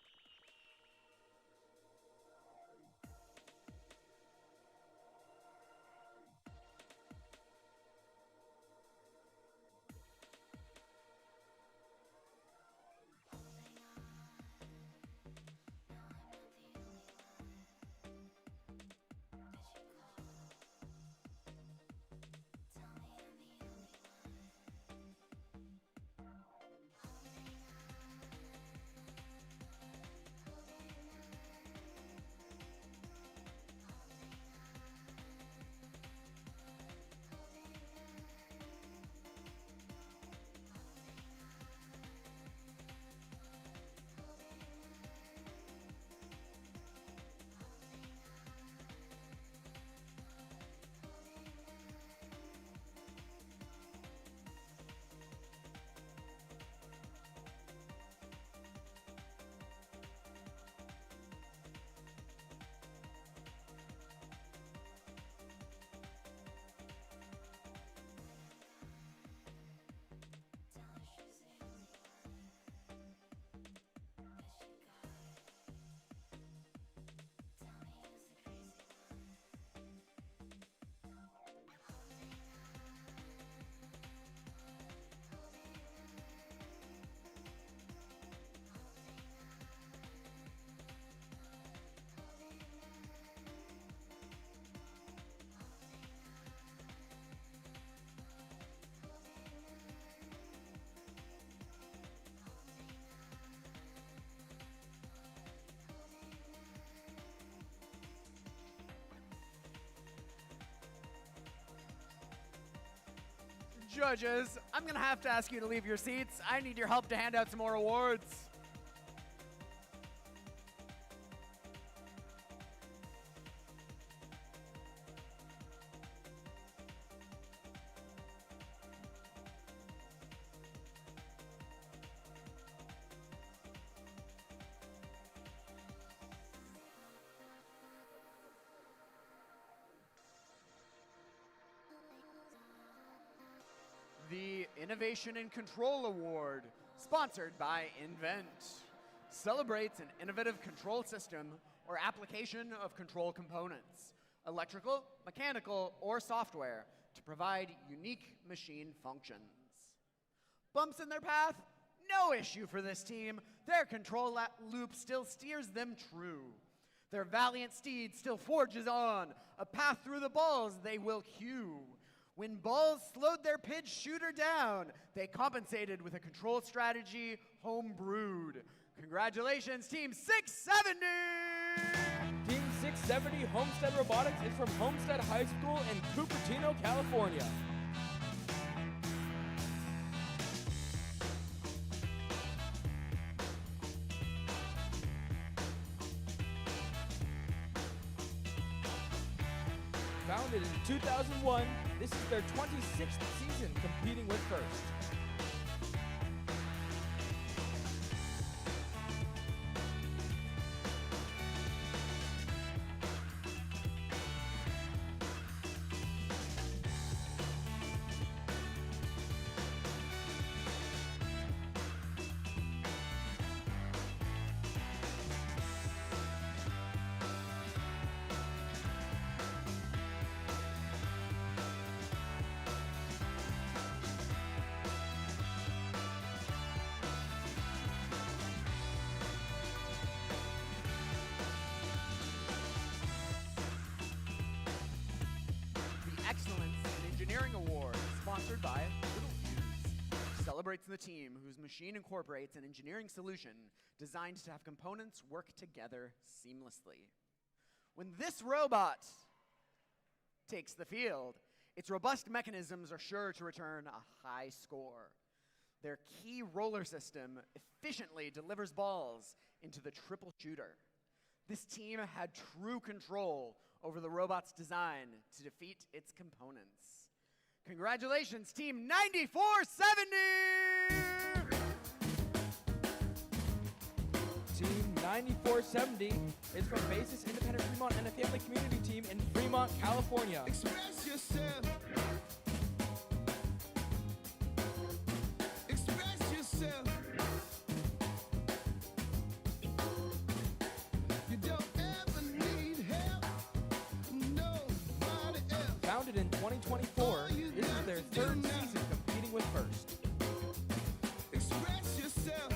Judges, I'm gonna have to ask you to leave your seats. I need your help to hand out some more awards. The Innovation in Control Award, sponsored by Invent, celebrates an innovative control system or application of control components, electrical, mechanical, or software, to provide unique machine functions. Bumps in their path? No issue for this team. Their control loop still steers them true. Their valiant steed still forges on, a path through the balls they will cue. When balls slowed their pitch shooter down, they compensated with a control strategy home brewed. Congratulations, Team 670! Team 670 Homestead Robotics is from Homestead High School in Cupertino, California. Founded in 2001, this is their 26th season competing with First. Excellence in Engineering Award, sponsored by Littlefuse, celebrates the team whose machine incorporates an engineering solution designed to have components work together seamlessly. When this robot takes the field, its robust mechanisms are sure to return a high score. Their key roller system efficiently delivers balls into the triple shooter. This team had true control over the robot's design to defeat its components. Congratulations, Team 9470! Team 9470 is from Basis Independent Fremont and a family community team in Fremont, California. Express yourself. Express yourself. Founded in 2024, this is their third season competing with First. Express yourself.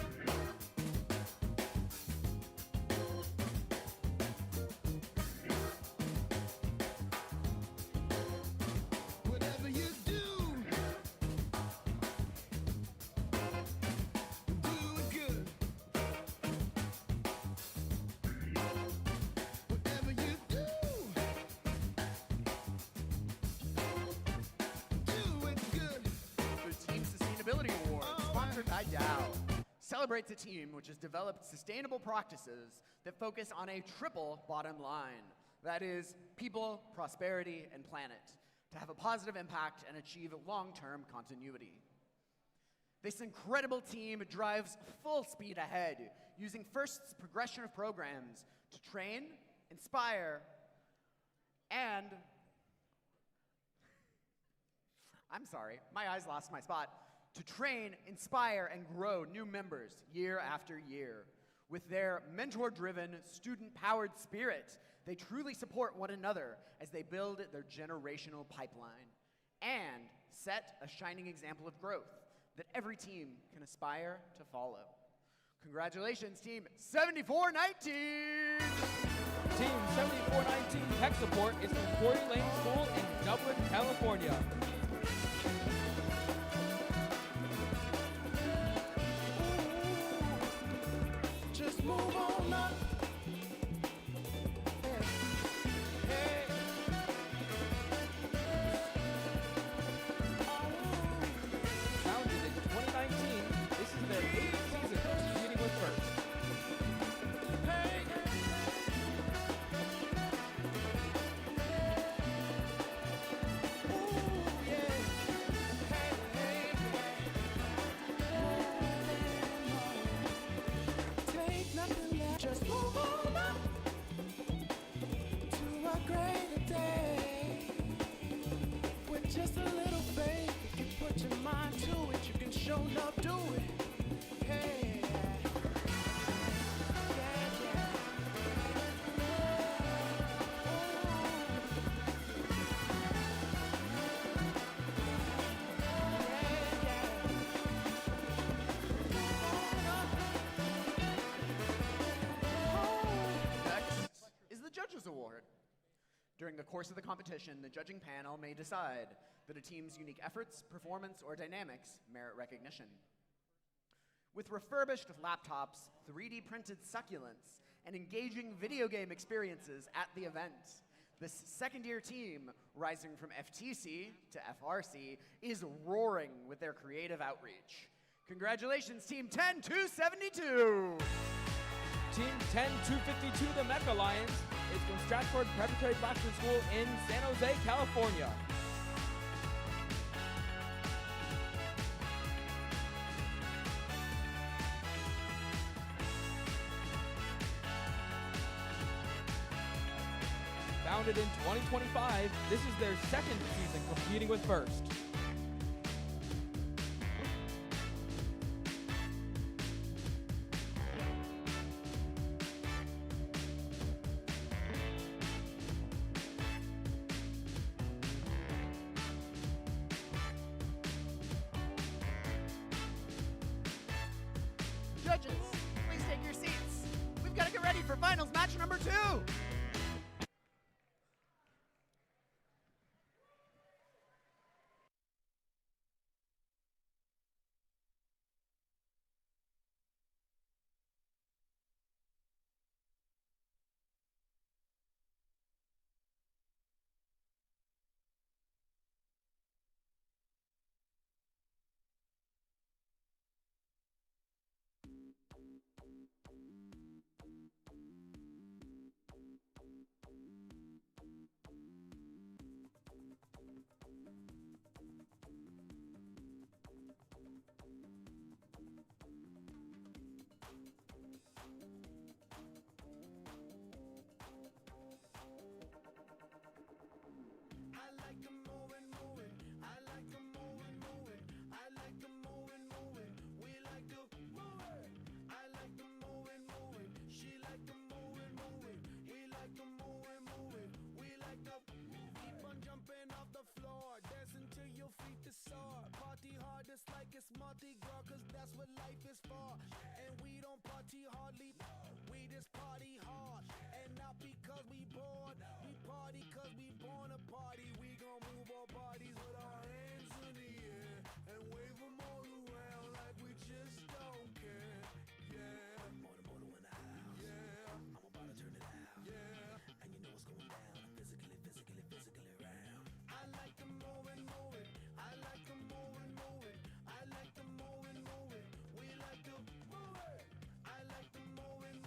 Whatever you do, do it good. Whatever you do, do it good. The Team Sustainability Award, sponsored by Dow, celebrates a team which has developed sustainable practices that focus on a triple bottom line. That is, people, prosperity, and planet, to have a positive impact and achieve long-term continuity. This incredible team drives full speed ahead, using First's progression of programs to train, inspire, and I'm sorry, my eyes lost my spot. To train, inspire, and grow new members year after year. With their mentor-driven, student-powered spirit, they truly support one another as they build their generational pipeline and set a shining example of growth that every team can aspire to follow. Congratulations, Team 7419! Team 7419 Tech Support is from Quarry Lane School in Dublin, California. Just move on up. Hey. Founded in 2019, this is their 8th season competing with First. Hey. Ooh, yeah. Hey, take nothing less. Just move on up to a greater day. With just a little faith, if you put your mind to it, you can show up, do it. Hey, Next is the Judges Award. During the course of the competition, the judging panel may decide that a team's unique efforts, performance, or dynamics merit recognition. With refurbished laptops, 3D printed succulents, and engaging video game experiences at the event, this second-year team, rising from FTC to FRC, is roaring with their creative outreach. Congratulations, Team 10272! Team 10252, the Mech Alliance, is from Stratford Preparatory Bachelor School in San Jose, California. Founded in 2025, this is their second season competing with First. Judges, please take your seats. We've got to get ready for finals match number 2. party girl, cause that's what life is for. And we don't party hardly, we just party hard. And not because we bored, we party cause we born to party. We gon' move our bodies with our hands in the air and wave them all around like we just don't care. Yeah, motor in the house. Yeah, I'm about to turn it out. Yeah, and you know what's going down. Physically round. I like to move it. I like to move it. I like to move it. We like to move it. I like to move it.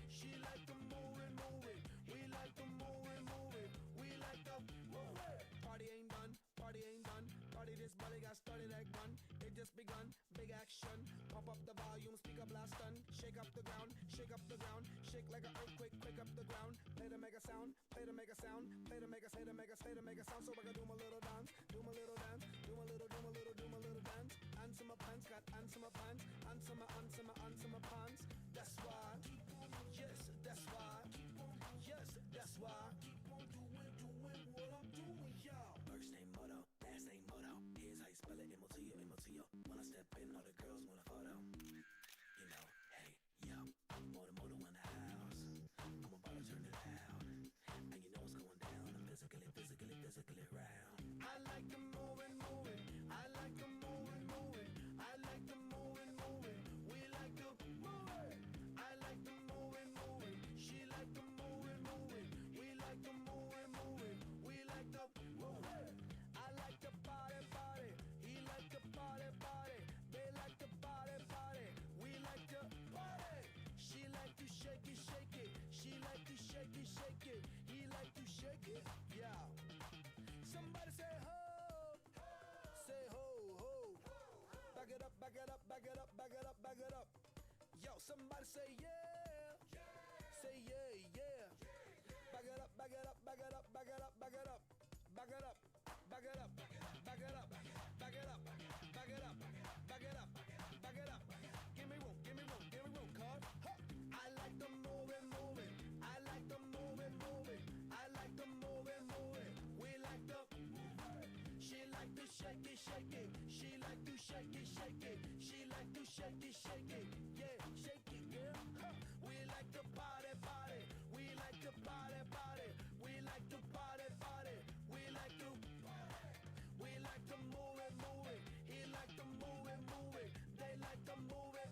She like to move it. We like to move it. We like to move it. Party ain't done. Party this body got started like gun. It just begun. Big action. Pump up the volume, speak up last stun. Shake up the ground. Shake like an earthquake, quick up the ground. Play to make a sound. So I can do my little dance. Do my little dance. Answer my pants, got answer my pants. Answer my pants. That's why. Yes, that's why. Yes, that's why. Keep on doing what I'm doing, y'all. First name Moto, last name Moto. Here's how you spell it, M-O-T-O. When I step in, all the girls want a photo. You know, hey, yo, I'm Moto in the house. I'm about to turn it out. And you know what's going down. I'm physically round. I like to move it. I like to move it. I like to move it. We like to move it. I like to move it. She like to move it. We like to move it. We like to move it. I like to party. He like to party. They like to party. We like to party. She like to shake it. She like to shake it. He like to shake it. Yeah. Somebody say ho. Say ho. Back it up. Yo, somebody say yeah. Say yeah. Back it up. Give me room, cuz. I like to move it. I like to move it. I like to move it. We like to move it. She like to shake it. She like to shake it. She like to shake it. Yeah, shake it, girl. We like to party. We like to party. We like to party. We like to party. We like to move it. He like to move it. They like to move it.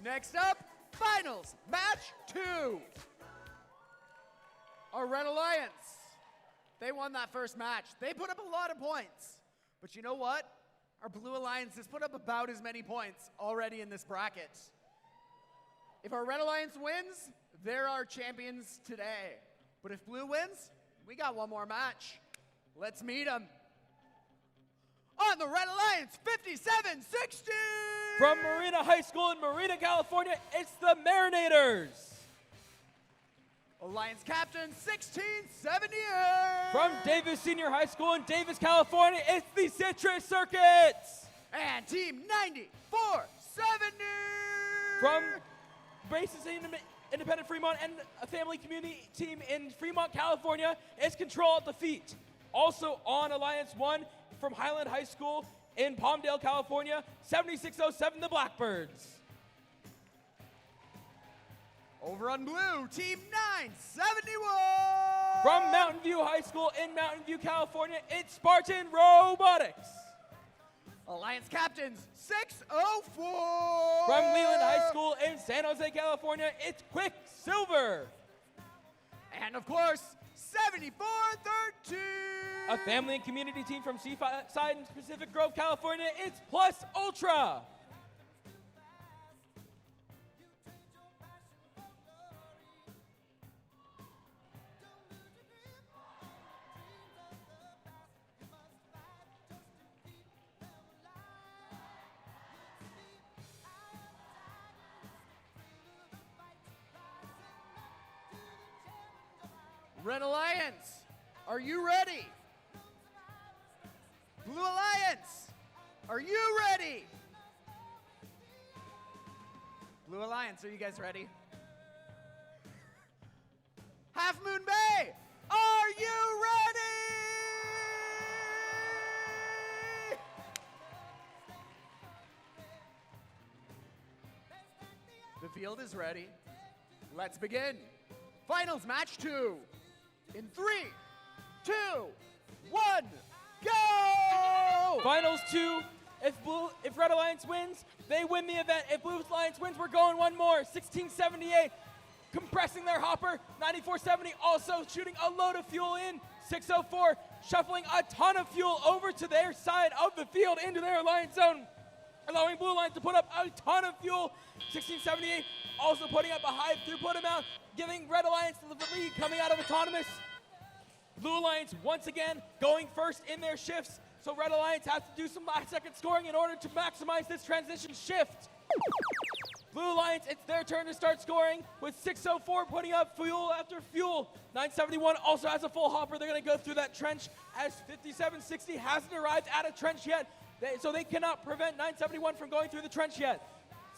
Next up, finals, match 2. Our Red Alliance, they won that first match. They put up a lot of points. But you know what? Our Blue Alliance has put up about as many points already in this bracket. If our Red Alliance wins, they're our champions today. But if Blue wins, we got one more match. Let's meet them. On the Red Alliance, 57-60! From Marina High School in Marina, California, it's the Marinators. Alliance Captain, 1678! From Davis Senior High School in Davis, California, it's the Citrus Circuits. And Team 9470! From Braces Independent Fremont and a family community team in Fremont, California, it's Control at the Feet. Also on Alliance 1 from Highland High School in Palmdale, California, 7607, the Blackbirds. Over on blue, Team 971! From Mountain View High School in Mountain View, California, it's Spartan Robotics. Alliance Captains, 604! From Leland High School in San Jose, California, it's Quicksilver. And of course, 7413! A family and community team from Seaside and Pacific Grove, California, it's Plus Ultra. Red Alliance, are you ready? Blue Alliance, are you ready? Blue Alliance, are you guys ready? Half Moon Bay, are you ready? The field is ready. Let's begin. Finals match 2. In 3, 2, 1, go! Finals 2. If Red Alliance wins, they win the event. If Blue Alliance wins, we're going one more. 1678, compressing their hopper. 9470 also shooting a load of fuel in. 604, shuffling a ton of fuel over to their side of the field into their Alliance zone, allowing Blue Alliance to put up a ton of fuel. 1678 also putting up a high throughput amount, giving Red Alliance the lead coming out of Autonomous. Blue Alliance once again going first in their shifts, so Red Alliance has to do some last-second scoring in order to maximize this transition shift. Blue Alliance, it's their turn to start scoring with 604 putting up fuel after fuel. 971 also has a full hopper. They're going to go through that trench as 5760 hasn't arrived at a trench yet, so they cannot prevent 971 from going through the trench yet.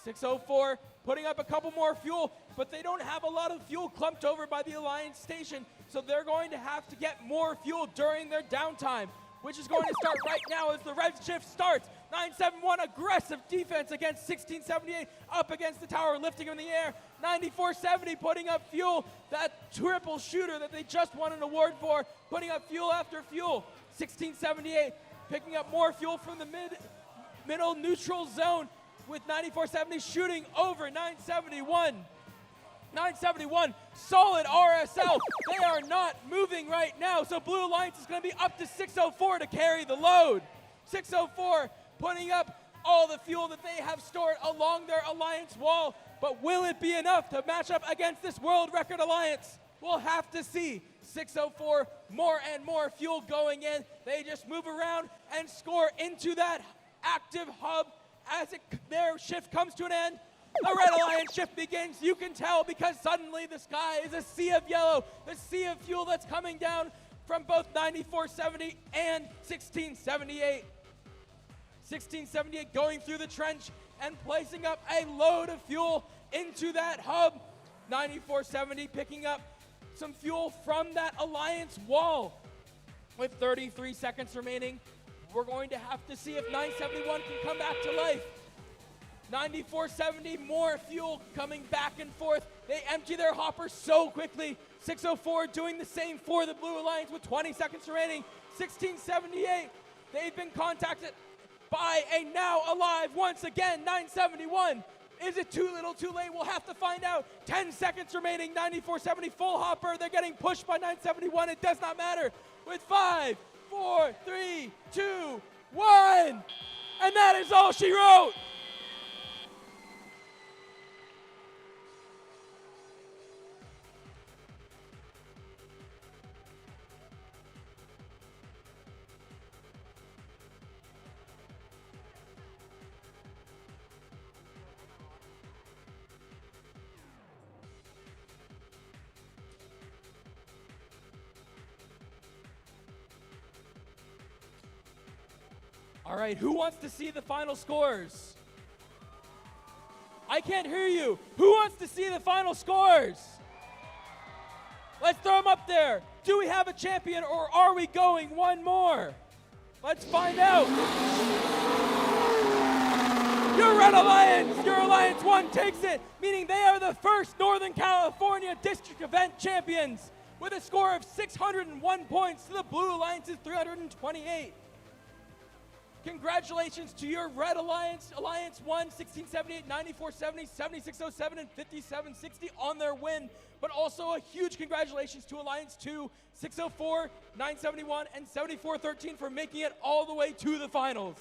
604 putting up a couple more fuel, but they don't have a lot of fuel clumped over by the Alliance station, so they're going to have to get more fuel during their downtime, which is going to start right now as the red shift starts. 971 aggressive defense against 1678 up against the tower, lifting him in the air. 9470 putting up fuel, that triple shooter that they just won an award for, putting up fuel after fuel. 1678 picking up more fuel from the middle neutral zone, with 9470 shooting over 971. 971, solid RSL. They are not moving right now, so Blue Alliance is going to be up to 604 to carry the load. 604 putting up all the fuel that they have stored along their Alliance wall, but will it be enough to match up against this world record Alliance? We'll have to see. 604, more and more fuel going in. They just move around and score into that active hub as their shift comes to an end. The Red Alliance shift begins. You can tell because suddenly the sky is a sea of yellow, the sea of fuel that's coming down from both 9470 and 1678. 1678 going through the trench and placing up a load of fuel into that hub. 9470 picking up some fuel from that Alliance wall. With 33 seconds remaining, we're going to have to see if 971 can come back to life. 9470, more fuel coming back and forth. They empty their hopper so quickly. 604 doing the same for the Blue Alliance with 20 seconds remaining. 1678, they've been contacted by a now alive, once again, 971. Is it too little, too late? We'll have to find out. 10 seconds remaining. 9470 full hopper. They're getting pushed by 971. It does not matter. With 5, 4, 3, 2, 1. And that is all she wrote. All right, who wants to see the final scores? I can't hear you. Who wants to see the final scores? Let's throw them up there. Do we have a champion or are we going one more? Let's find out. Your Red Alliance, your Alliance 1 takes it, meaning they are the first Northern California District Event champions with a score of 601 points to the Blue Alliance's 328. Congratulations to your Red Alliance, Alliance 1, 1678, 9470, 7607, and 5760 on their win. But also a huge congratulations to Alliance 2, 604, 971, and 7413 for making it all the way to the finals.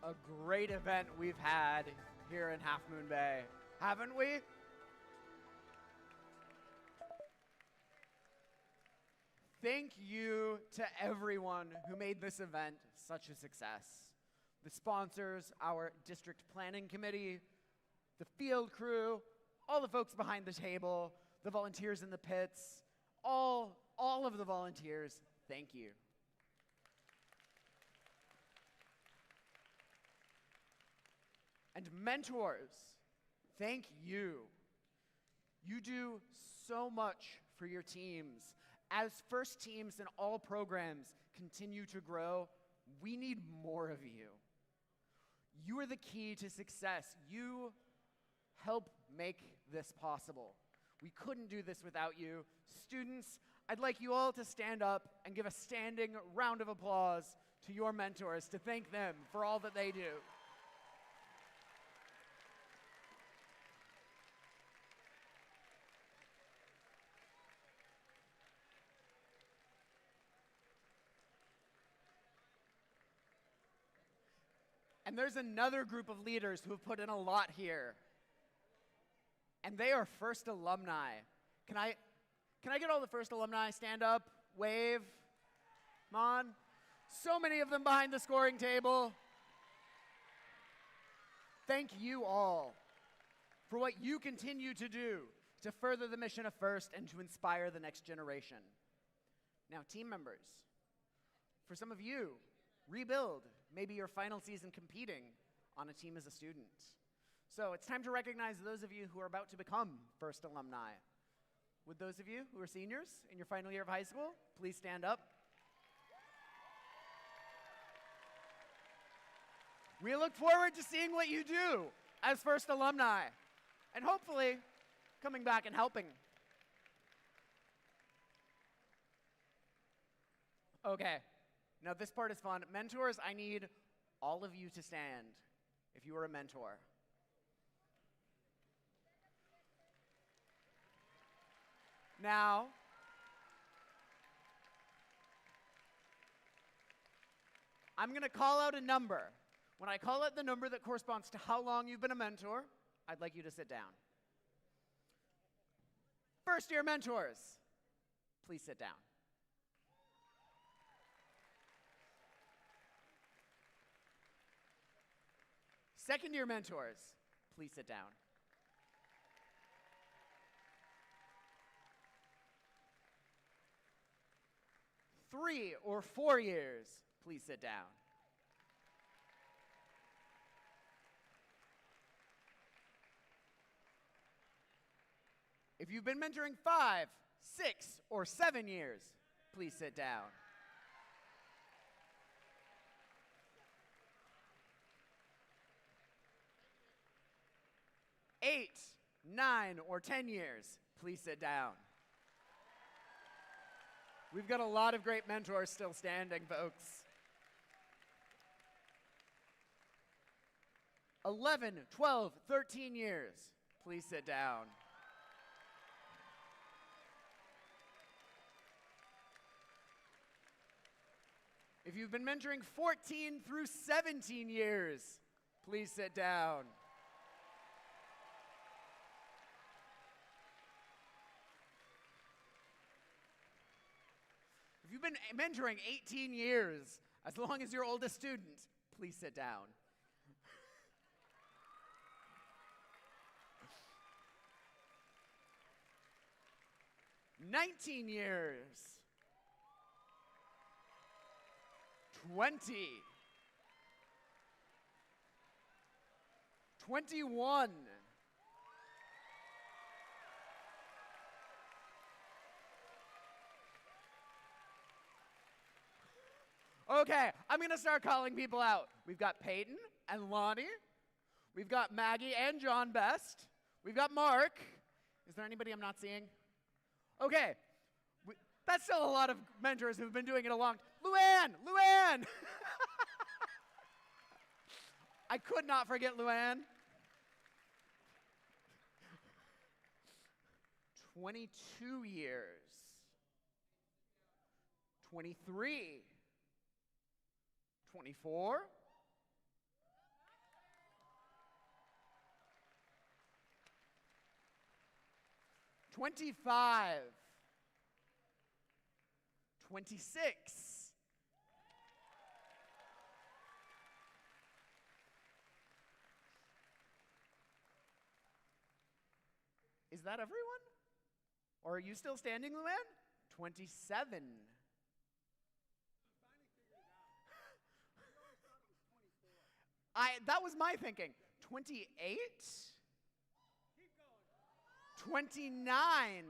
a great event we've had here in Half Moon Bay, haven't we? Thank you to everyone who made this event such a success. The sponsors, our district planning committee, the field crew, all the folks behind the table, the volunteers in the pits, all of the volunteers, thank you. And mentors, thank you. You do so much for your teams. As first teams in all programs continue to grow, we need more of you. You are the key to success. You help make this possible. We couldn't do this without you. Students, I'd like you all to stand up and give a standing round of applause to your mentors to thank them for all that they do. And there's another group of leaders who have put in a lot here. And they are first alumni. Can I get all the first alumni stand up, wave? Come on. So many of them behind the scoring table. Thank you all for what you continue to do to further the mission of FIRST and to inspire the next generation. Now, team members, for some of you, rebuild. Maybe your final season competing on a team as a student. So it's time to recognize those of you who are about to become FIRST alumni. Would those of you who are seniors in your final year of high school, please stand up. We look forward to seeing what you do as FIRST alumni, and hopefully coming back and helping. Okay. Now this part is fun. Mentors, I need all of you to stand if you are a mentor. Now, I'm going to call out a number. When I call out the number that corresponds to how long you've been a mentor, I'd like you to sit down. First year mentors, please sit down. Second year mentors, please sit down. Three or 4 years, please sit down. If you've been mentoring 5, 6, or 7 years, please sit down. 8, 9, or 10 years, please sit down. We've got a lot of great mentors still standing, folks. 11, 12, 13 years, please sit down. If you've been mentoring 14 through 17 years, please sit down. If you've been mentoring 18 years, as long as your oldest student, please sit down. "19 years. 20. 21. 'Okay, I'm going to start calling people out. We've got Peyton and Lonnie. We've got Maggie and John Best. We've got Mark. Is there anybody I'm not seeing? Okay. That's still a lot of mentors who've been doing it a long time. Luann! I could not forget Luann. 22 years. 23. 24. 25. 26. Is that everyone? Or are you still standing, Luann? 27. That was my thinking. 28? 29.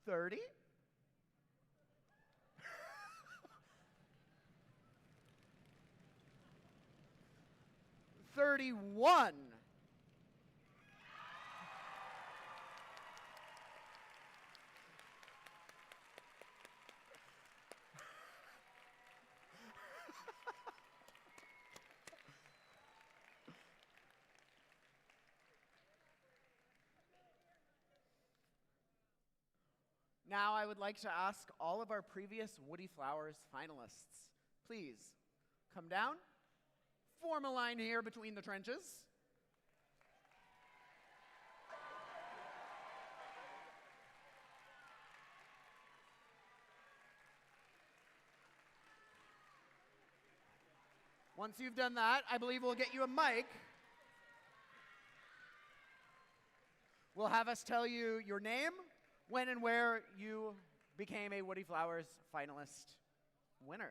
30? 31. Now I would like to ask all of our previous Woody Flowers finalists, please come down, form a line here between the trenches. Once you've done that, I believe we'll get you a mic. We'll have us tell you your name, when and where you became a Woody Flowers finalist winner.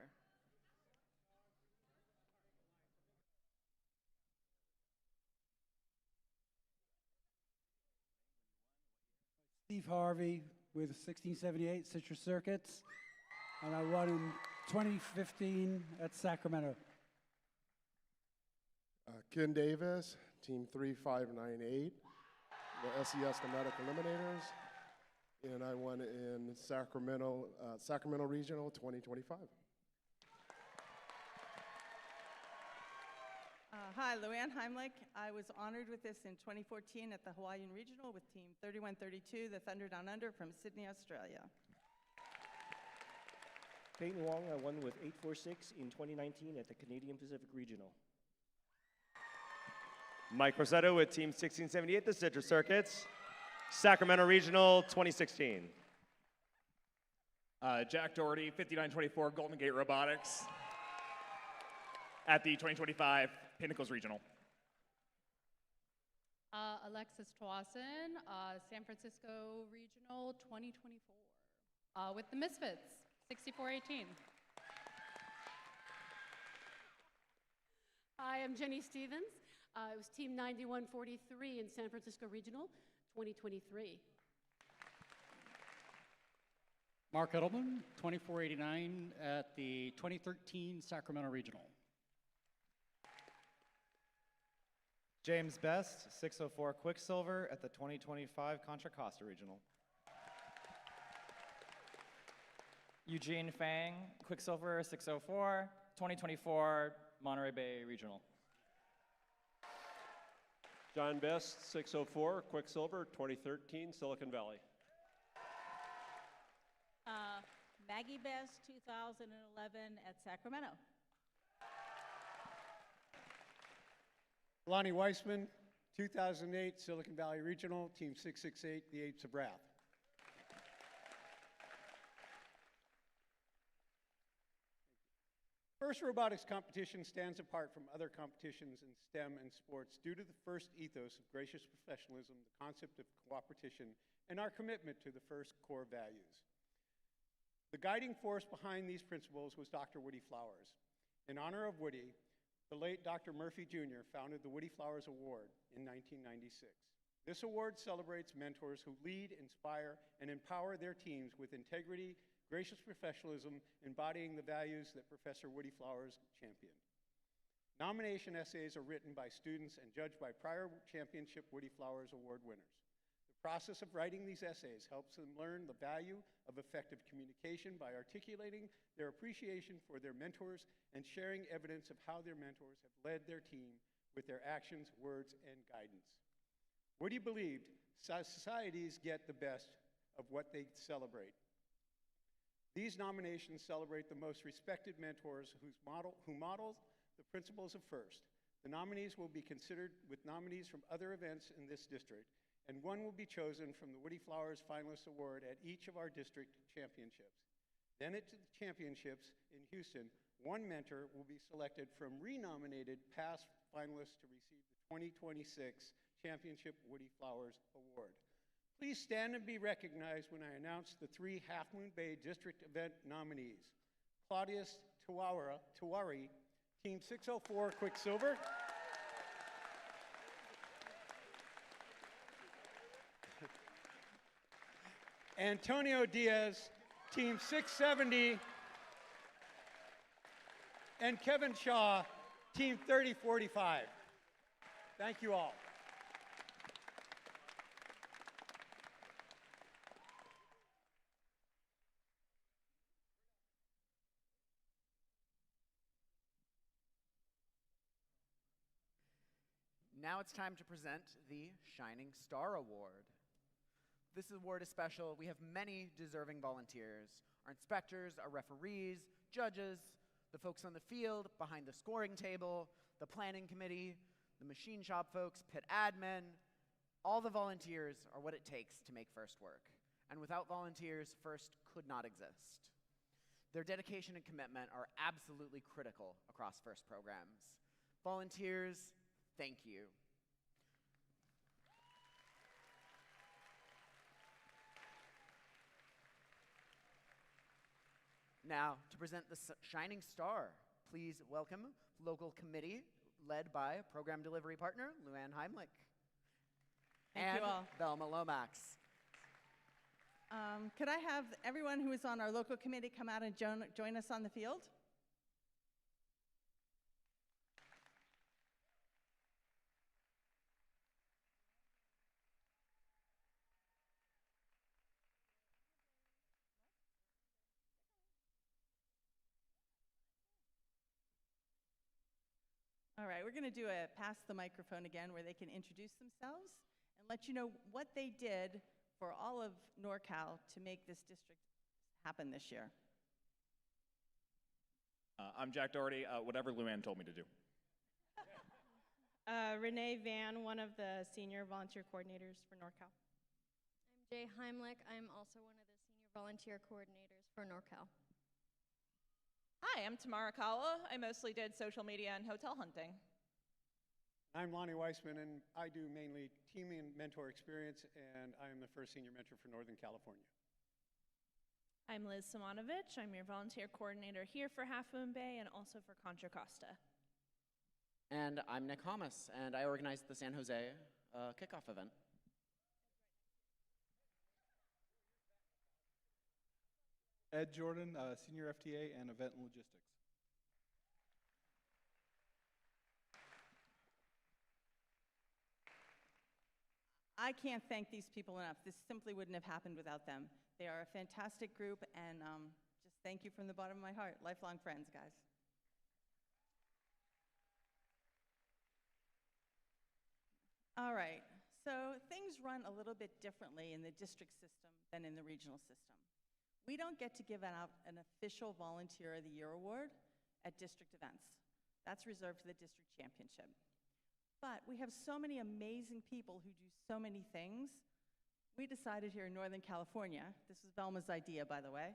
Steve Harvey with 1678 Citrus Circuits, and I won in 2015 at Sacramento. Ken Davis, Team 3598, the SES Thematic Eliminators, and I won in Sacramento Regional 2025. Hi, Luann Heimlich. I was honored with this in 2014 at the Hawaiian Regional with Team 3132, the Thunder Down Under from Sydney, Australia. Peyton Wong, I won with 846 in 2019 at the Canadian Pacific Regional. Mike Rossetto with Team 1678, the Citrus Circuits, Sacramento Regional 2016. Jack Doherty, 5924 Golden Gate Robotics at the 2025 Pinnacles Regional. Alexis Twassen, San Francisco Regional 2024 with the Misfits, 6418. Hi, I'm Jenny Stevens. It was Team 9143 in San Francisco Regional 2023. Mark Edelman, 2489 at the 2013 Sacramento Regional. James Best, 604 Quicksilver at the 2025 Contra Costa Regional. Eugene Fang, Quicksilver 604, 2024 Monterey Bay Regional. John Best, 604 Quicksilver, 2013 Silicon Valley. Maggie Best, 2011 at Sacramento. Lonnie Weissman, 2008 Silicon Valley Regional, Team 668, the Apes of Wrath. First robotics competition stands apart from other competitions in STEM and sports due to the first ethos of gracious professionalism, the concept of cooperation, and our commitment to the first core values. The guiding force behind these principles was Dr. Woody Flowers. In honor of Woody, the late Dr. Murphy Jr. founded the Woody Flowers Award in 1996. This award celebrates mentors who lead, inspire, and empower their teams with integrity, gracious professionalism, embodying the values that Professor Woody Flowers championed. Nomination essays are written by students and judged by prior championship Woody Flowers Award winners. The process of writing these essays helps them learn the value of effective communication by articulating their appreciation for their mentors and sharing evidence of how their mentors have led their team with their actions, words, and guidance. Woody believed societies get the best of what they celebrate. These nominations celebrate the most respected mentors who model the principles of FIRST. The nominees will be considered with nominees from other events in this district, and one will be chosen from the Woody Flowers Finalist Award at each of our district championships. Then at the championships in Houston, one mentor will be selected from renominated past finalists to receive the 2026 Championship Woody Flowers Award. Please stand and be recognized when I announce the 3 Half Moon Bay District Event nominees. Claudius Tawari, Team 604 Quicksilver. Antonio Diaz, Team 670. And Kevin Shaw, Team 3045. Thank you all. Now it's time to present the Shining Star Award. This award is special. We have many deserving volunteers. Our inspectors, our referees, judges, the folks on the field, behind the scoring table, the planning committee, the machine shop folks, pit admin. All the volunteers are what it takes to make FIRST work. And without volunteers, FIRST could not exist. Their dedication and commitment are absolutely critical across FIRST programs. Volunteers, thank you. Now, to present the Shining Star, please welcome local committee led by program delivery partner Luann Heimlich. Thank and you all. Velma Lomax. Could I have everyone who is on our local committee come out and join us on the field? All right, we're going to do a pass the microphone again where they can introduce themselves and let you know what they did for all of NorCal to make this district happen this year. I'm Jack Doherty, whatever Luann told me to do. Renee Van, one of the senior volunteer coordinators for NorCal. I'm Jay Heimlich. I'm also one of the senior volunteer coordinators for NorCal. Hi, I'm Tamara Kawa. I mostly did social media and hotel hunting. I'm Lonnie Weissman, and I do mainly teaming and mentor experience, and I am the first senior mentor for Northern California. I'm Liz Simonovich. I'm your volunteer coordinator here for Half Moon Bay and also for Contra Costa. And I'm Nick Hamas, and I organized the San Jose kickoff event. Ed Jordan, Senior FTA and Event and Logistics. I can't thank these people enough. This simply wouldn't have happened without them. They are a fantastic group, and just thank you from the bottom of my heart. Lifelong friends, guys. All right, so things run a little bit differently in the district system than in the regional system. We don't get to give out an official Volunteer of the Year award at district events. That's reserved for the district championship. But we have so many amazing people who do so many things. We decided here in Northern California, this was Velma's idea, by the way,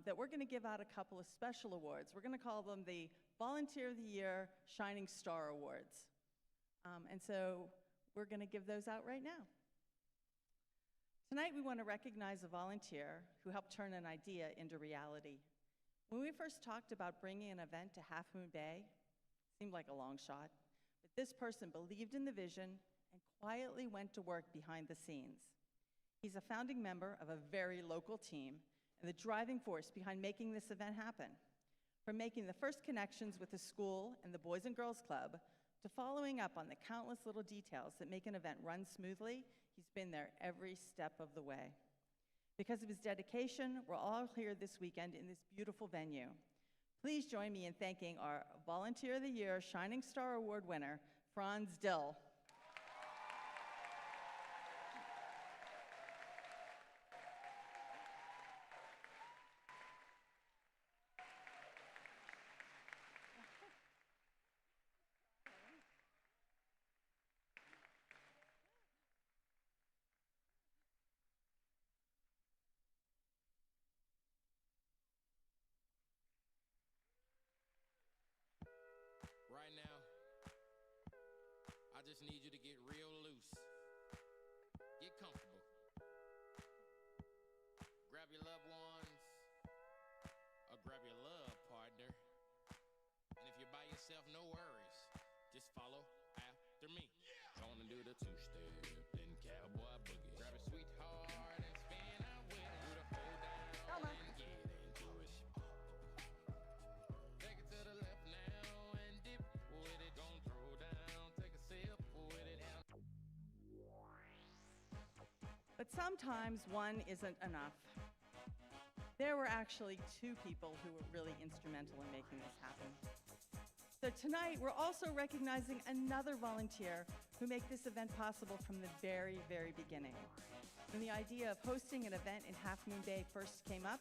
that we're going to give out a couple of special awards. We're going to call them the Volunteer of the Year Shining Star Awards. And so we're going to give those out right now. Tonight, we want to recognize a volunteer who helped turn an idea into reality. When we first talked about bringing an event to Half Moon Bay, it seemed like a long shot, but this person believed in the vision and quietly went to work behind the scenes. He's a founding member of a very local team and the driving force behind making this event happen. From making the first connections with the school and the Boys and Girls Club, to following up on the countless little details that make an event run smoothly, he's been there every step of the way. Because of his dedication, we're all here this weekend in this beautiful venue. Please join me in thanking our Volunteer of the Year Shining Star Award winner, Franz Dill. just need you to get real loose. Get comfortable. Grab your loved ones, or grab your love partner. And if you're by yourself, no worries. Just follow after me. Gonna do the two-step, then cowboy boogie. Grab a sweetheart and spin out with it. Do the hold down and get into it. Take it to the left now and dip with it. Gonna throw down, take a sip with it. But sometimes one isn't enough. There were actually two people who were really instrumental in making this happen. So tonight, we're also recognizing another volunteer who made this event possible from the very, very beginning. When the idea of hosting an event in Half Moon Bay first came up,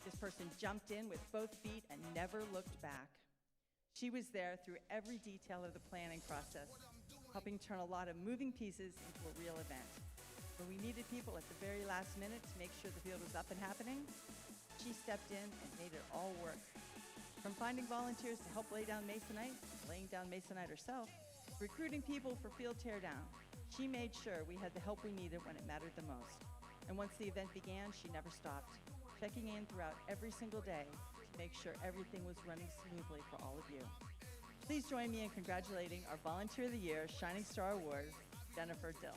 this person jumped in with both feet and never looked back. She was there through every detail of the planning process, helping turn a lot of moving pieces into a real event. When we needed people at the very last minute to make sure the field was up and happening, she stepped in and made it all work. From finding volunteers to help lay down masonite, laying down masonite herself, recruiting people for field teardown, she made sure we had the help we needed when it mattered the most. And once the event began, she never stopped, checking in throughout every single day to make sure everything was running smoothly for all of you. Please join me in congratulating our Volunteer of the Year Shining Star Award, Jennifer Dill.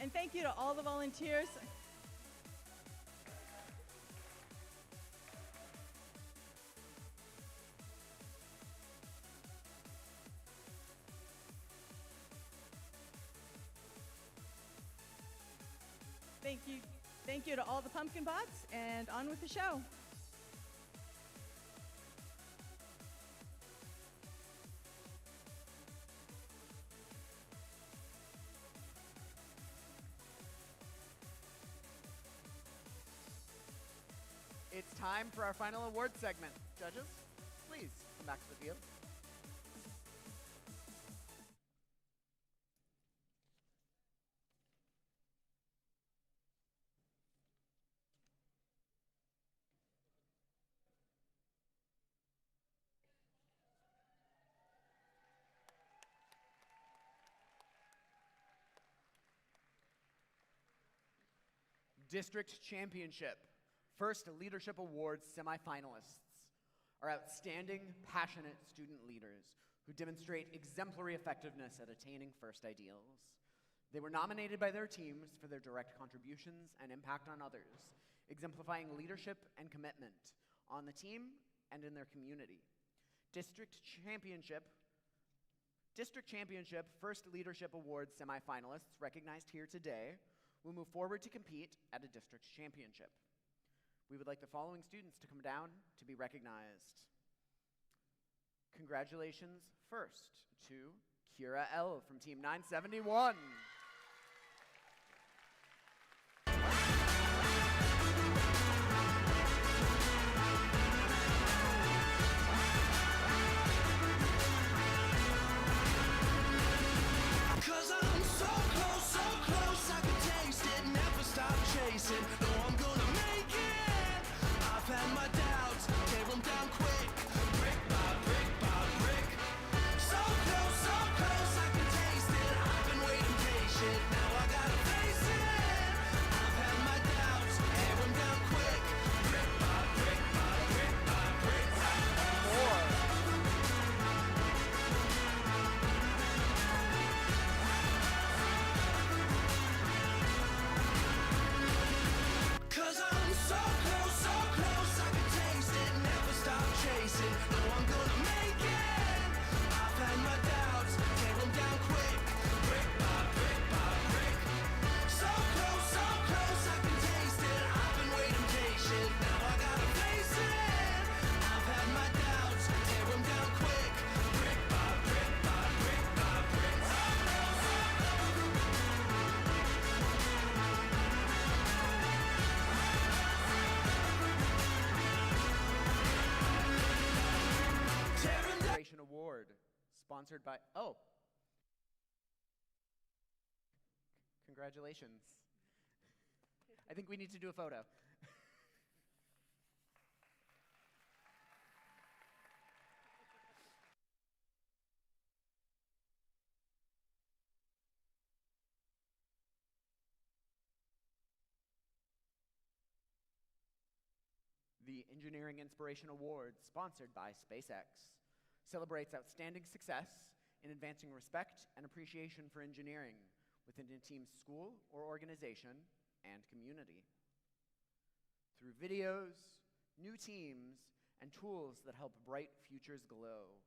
And thank you to all the volunteers. Thank you to all the pumpkin bots, and on with the show. It's time for our final award segment. Judges, please come back to the field. District Championship. First Leadership Awards semifinalists are outstanding, passionate student leaders who demonstrate exemplary effectiveness at attaining first ideals. They were nominated by their teams for their direct contributions and impact on others, exemplifying leadership and commitment on the team and in their community. District Championship First Leadership Awards semifinalists recognized here today will move forward to compete at a district championship. We would like the following students to come down to be recognized. Congratulations first to Kira L. from Team 971. Cause I'm so close, I can taste it, never stop chasing. No, I'm gonna make it. I've had my doubts, tear them down quick, brick by brick. So close, I can taste it. I've been waiting patiently. sponsored by, oh. Congratulations. I think we need to do a photo. The Engineering Inspiration Award, sponsored by SpaceX, celebrates outstanding success in advancing respect and appreciation for engineering within a team's school or organization and community. Through videos, new teams, and tools that help bright futures glow,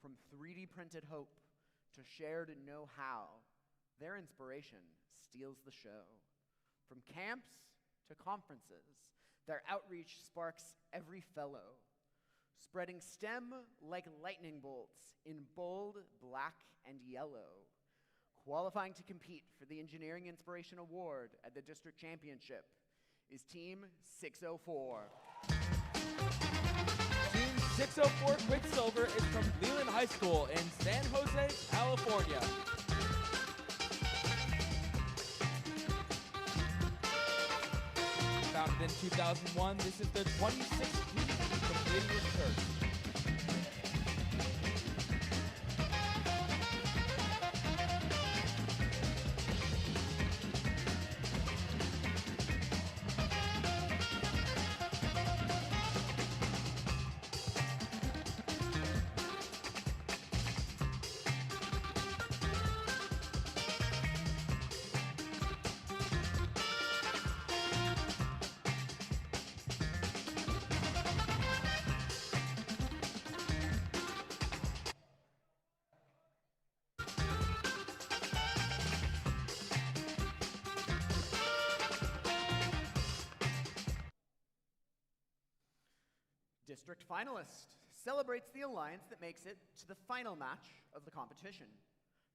from 3D printed hope to shared know-how, their inspiration steals the show. From camps to conferences, their outreach sparks every fellow, spreading STEM like lightning bolts in bold, black, and yellow. Qualifying to compete for the Engineering Inspiration Award at the District Championship is Team 604. Team 604 Quicksilver is from Leland High School in San Jose, California. Founded in 2001, this is their 26th season completing with church. District Finalist celebrates the alliance that makes it to the final match of the competition.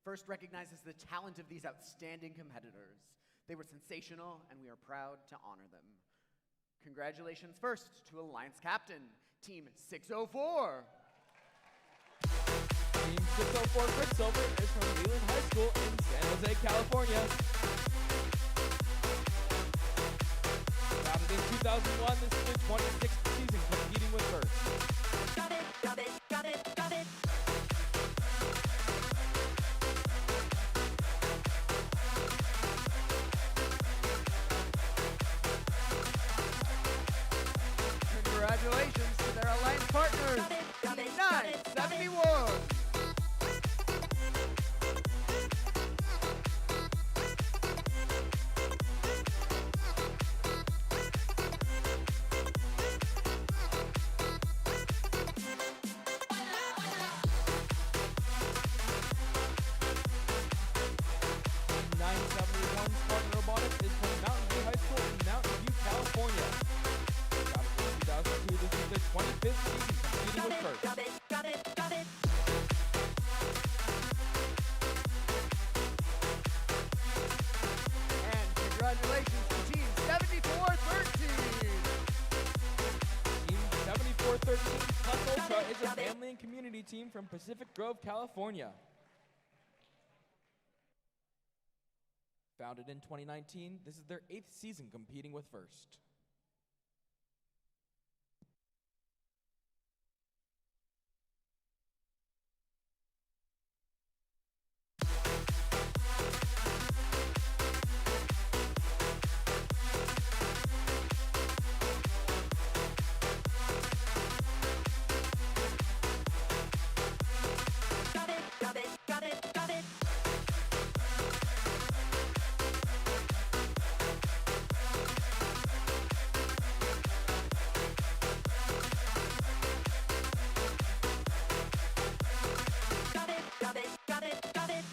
First recognizes the talent of these outstanding competitors. They were sensational, and we are proud to honor them. Congratulations first to Alliance Captain, Team 604. Team 604 Quicksilver is from Leland High School in San Jose, California. Founded in 2001, this is their 26th season competing with First. Got it, got it, got it, got it. Congratulations to their alliance partners, Team 971. Spartan Robotics is from Mountain View High School in Mountain View, California. Founded in 2002, this is their 25th season competing with First. Got it, got it, got it. And congratulations to Team 7413. Team 7413 Plus Ultra is a family and community team from Pacific Grove, California. Founded in 2019, this is their 8th season competing with First. Got it, got it, got it, got it. Got it, got it, got it, got it.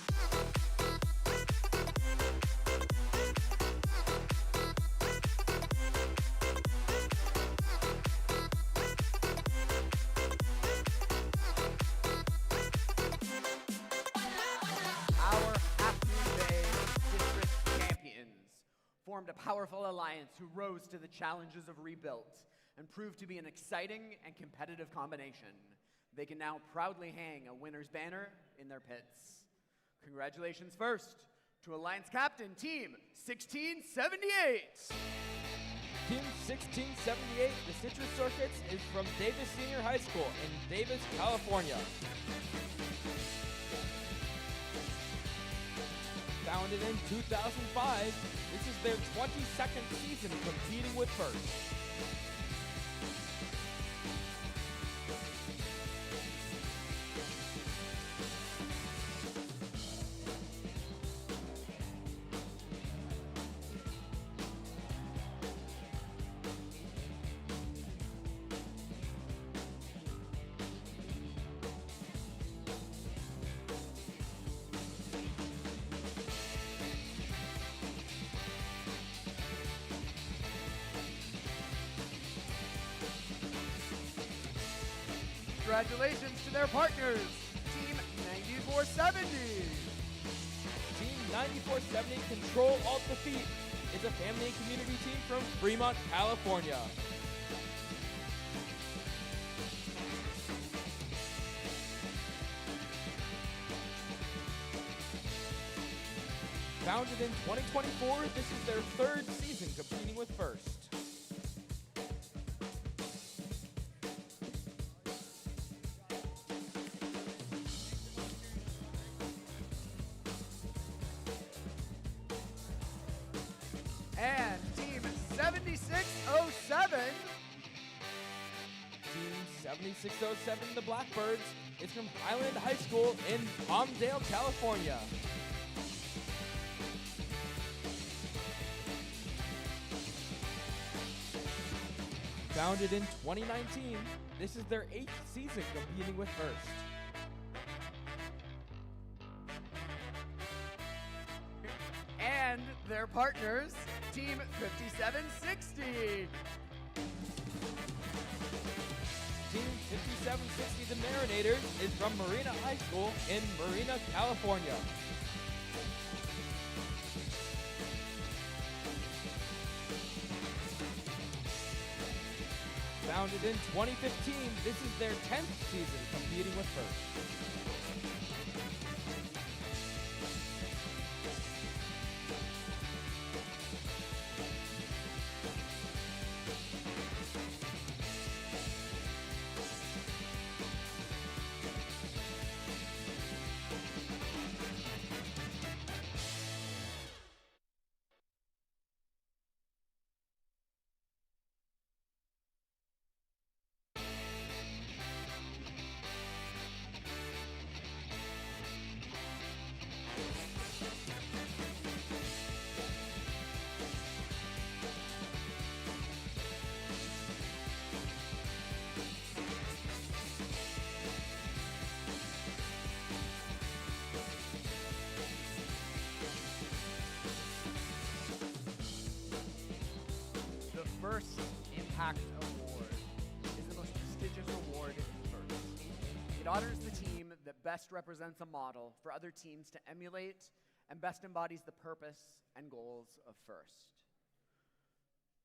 Our Half Moon Bay District champions formed a powerful alliance who rose to the challenges of Rebuilt and proved to be an exciting and competitive combination. They can now proudly hang a winner's banner in their pits. Congratulations first to Alliance Captain Team 1678. Team 1678, the Citrus Circuits, is from Davis Senior High School in Davis, California. Founded in 2005, this is their 22nd season competing with First. Congratulations to their partners, Team 9470. Team 9470 Control Alt Defeat is a family and community team from Fremont, California. Founded in 2024, this is their third season competing with First. And Team 7607. Team 7607, the Blackbirds, is from Highland High School in Palmdale, California. Founded in 2019, this is their 8th season competing with First. And their partners, Team 5760. Team 5760, the Marinators, is from Marina High School in Marina, California. Founded in 2015, this is their 10th season competing with First. First Impact Award is the most prestigious award in First. It honors the team that best represents a model for other teams to emulate and best embodies the purpose and goals of First.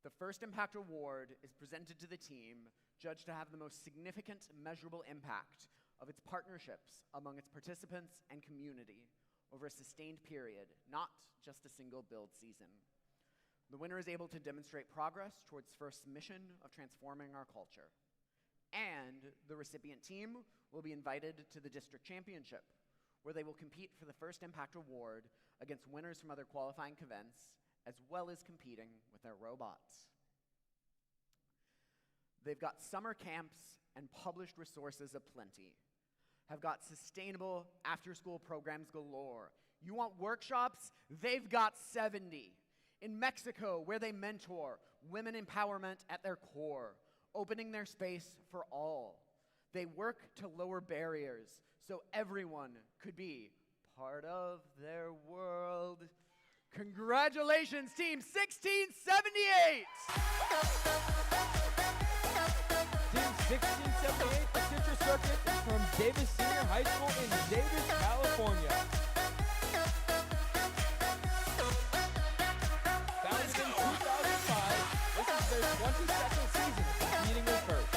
The First Impact Award is presented to the team judged to have the most significant measurable impact of its partnerships among its participants and community over a sustained period, not just a single build season. The winner is able to demonstrate progress towards First's mission of transforming our culture. And the recipient team will be invited to the district championship, where they will compete for the First Impact Award against winners from other qualifying events, as well as competing with their robots. They've got summer camps and published resources aplenty, have got sustainable after-school programs galore. You want workshops? They've got 70. In Mexico, where they mentor women empowerment at their core, opening their space for all. They work to lower barriers so everyone could be part of their world. Congratulations, Team 1678! Team 1678, the Citrus Circuit, is from Davis Senior High School in Davis, California. Founded in 2005, this is their 22nd season competing with First.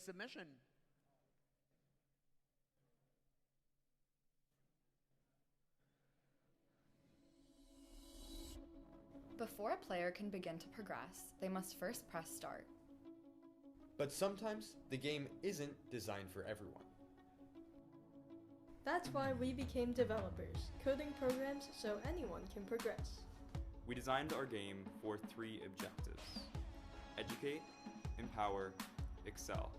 submission. Before a player can begin to progress, they must first press start. But sometimes the game isn't designed for everyone. That's why we became developers, coding programs so anyone can progress. We designed our game for 3 objectives: educate, empower, excel.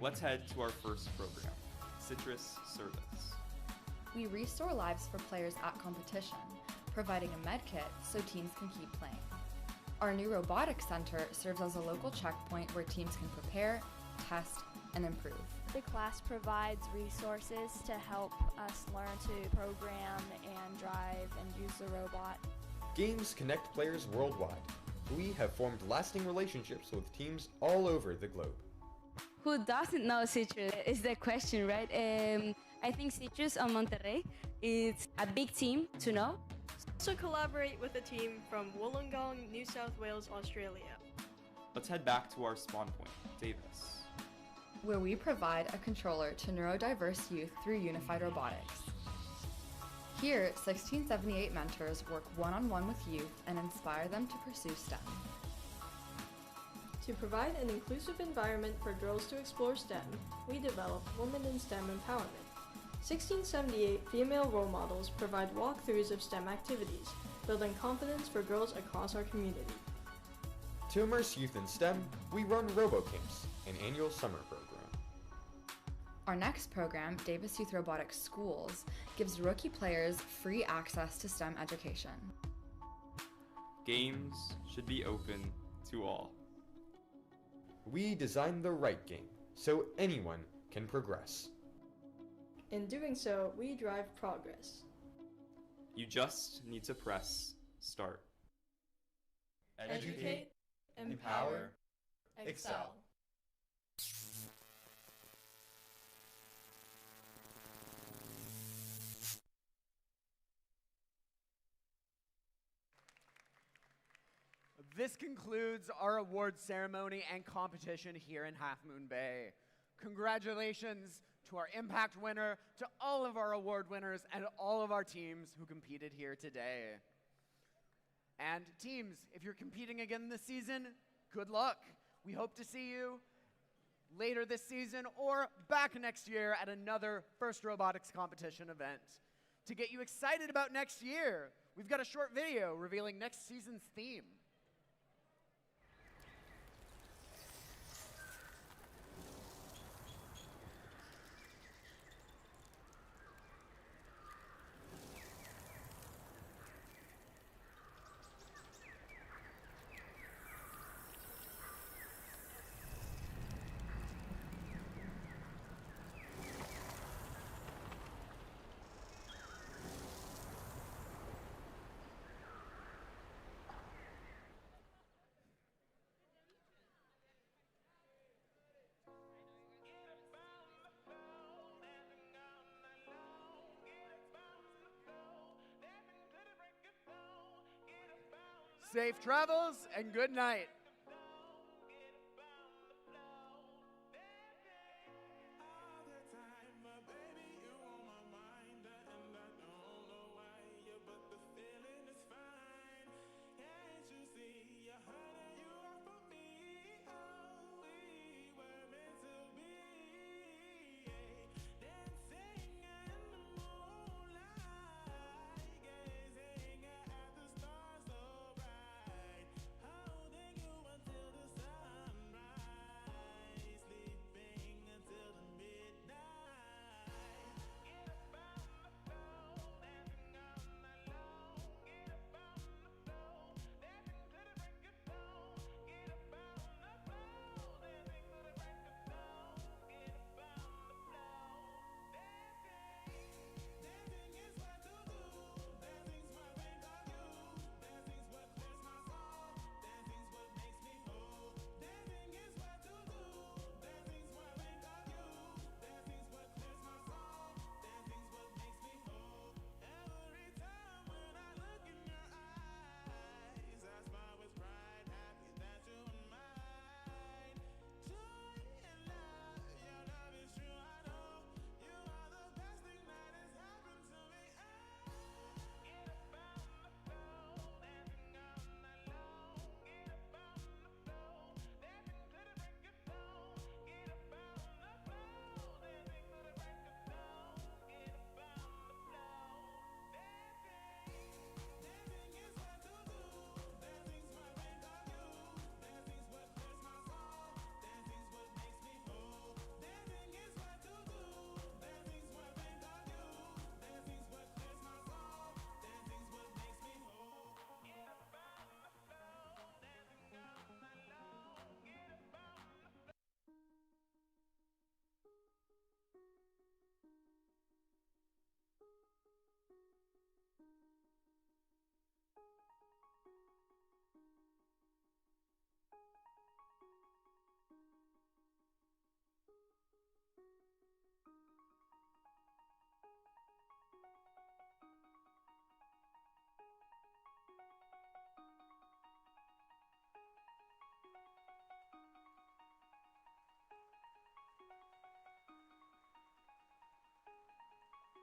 Let's head to our first program, Citrus Service. We restore lives for players at competition, providing a med kit so teams can keep playing. Our new Robotics Center serves as a local checkpoint where teams can prepare, test, and improve. The class provides resources to help us learn to program and drive and use the robot. Games connect players worldwide. We have formed lasting relationships with teams all over the globe. Who doesn't know Citrus is the question, right? I think Citrus on Monterrey is a big team to know. Also collaborate with a team from Wollongong, New South Wales, Australia. Let's head back to our spawn point, Davis, where we provide a controller to neurodiverse youth through unified robotics. Here, 1678 mentors work one-on-one with youth and inspire them to pursue STEM. To provide an inclusive environment for girls to explore STEM, we develop Women in STEM Empowerment. 1678 female role models provide walkthroughs of STEM activities, building confidence for girls across our community. To immerse youth in STEM, we run RoboCamps, an annual summer program. Our next program, Davis Youth Robotics Schools, gives rookie players free access to STEM education. Games should be open to all. We design the right game, so anyone can progress. In doing so, we drive progress. You just need to press start. Educate, empower, excel. This concludes our award ceremony and competition here in Half Moon Bay. Congratulations to our impact winner, to all of our award winners, and all of our teams who competed here today. And teams, if you're competing again this season, good luck. We hope to see you later this season or back next year at another First Robotics competition event. To get you excited about next year, we've got a short video revealing next season's theme. Safe travels and good night.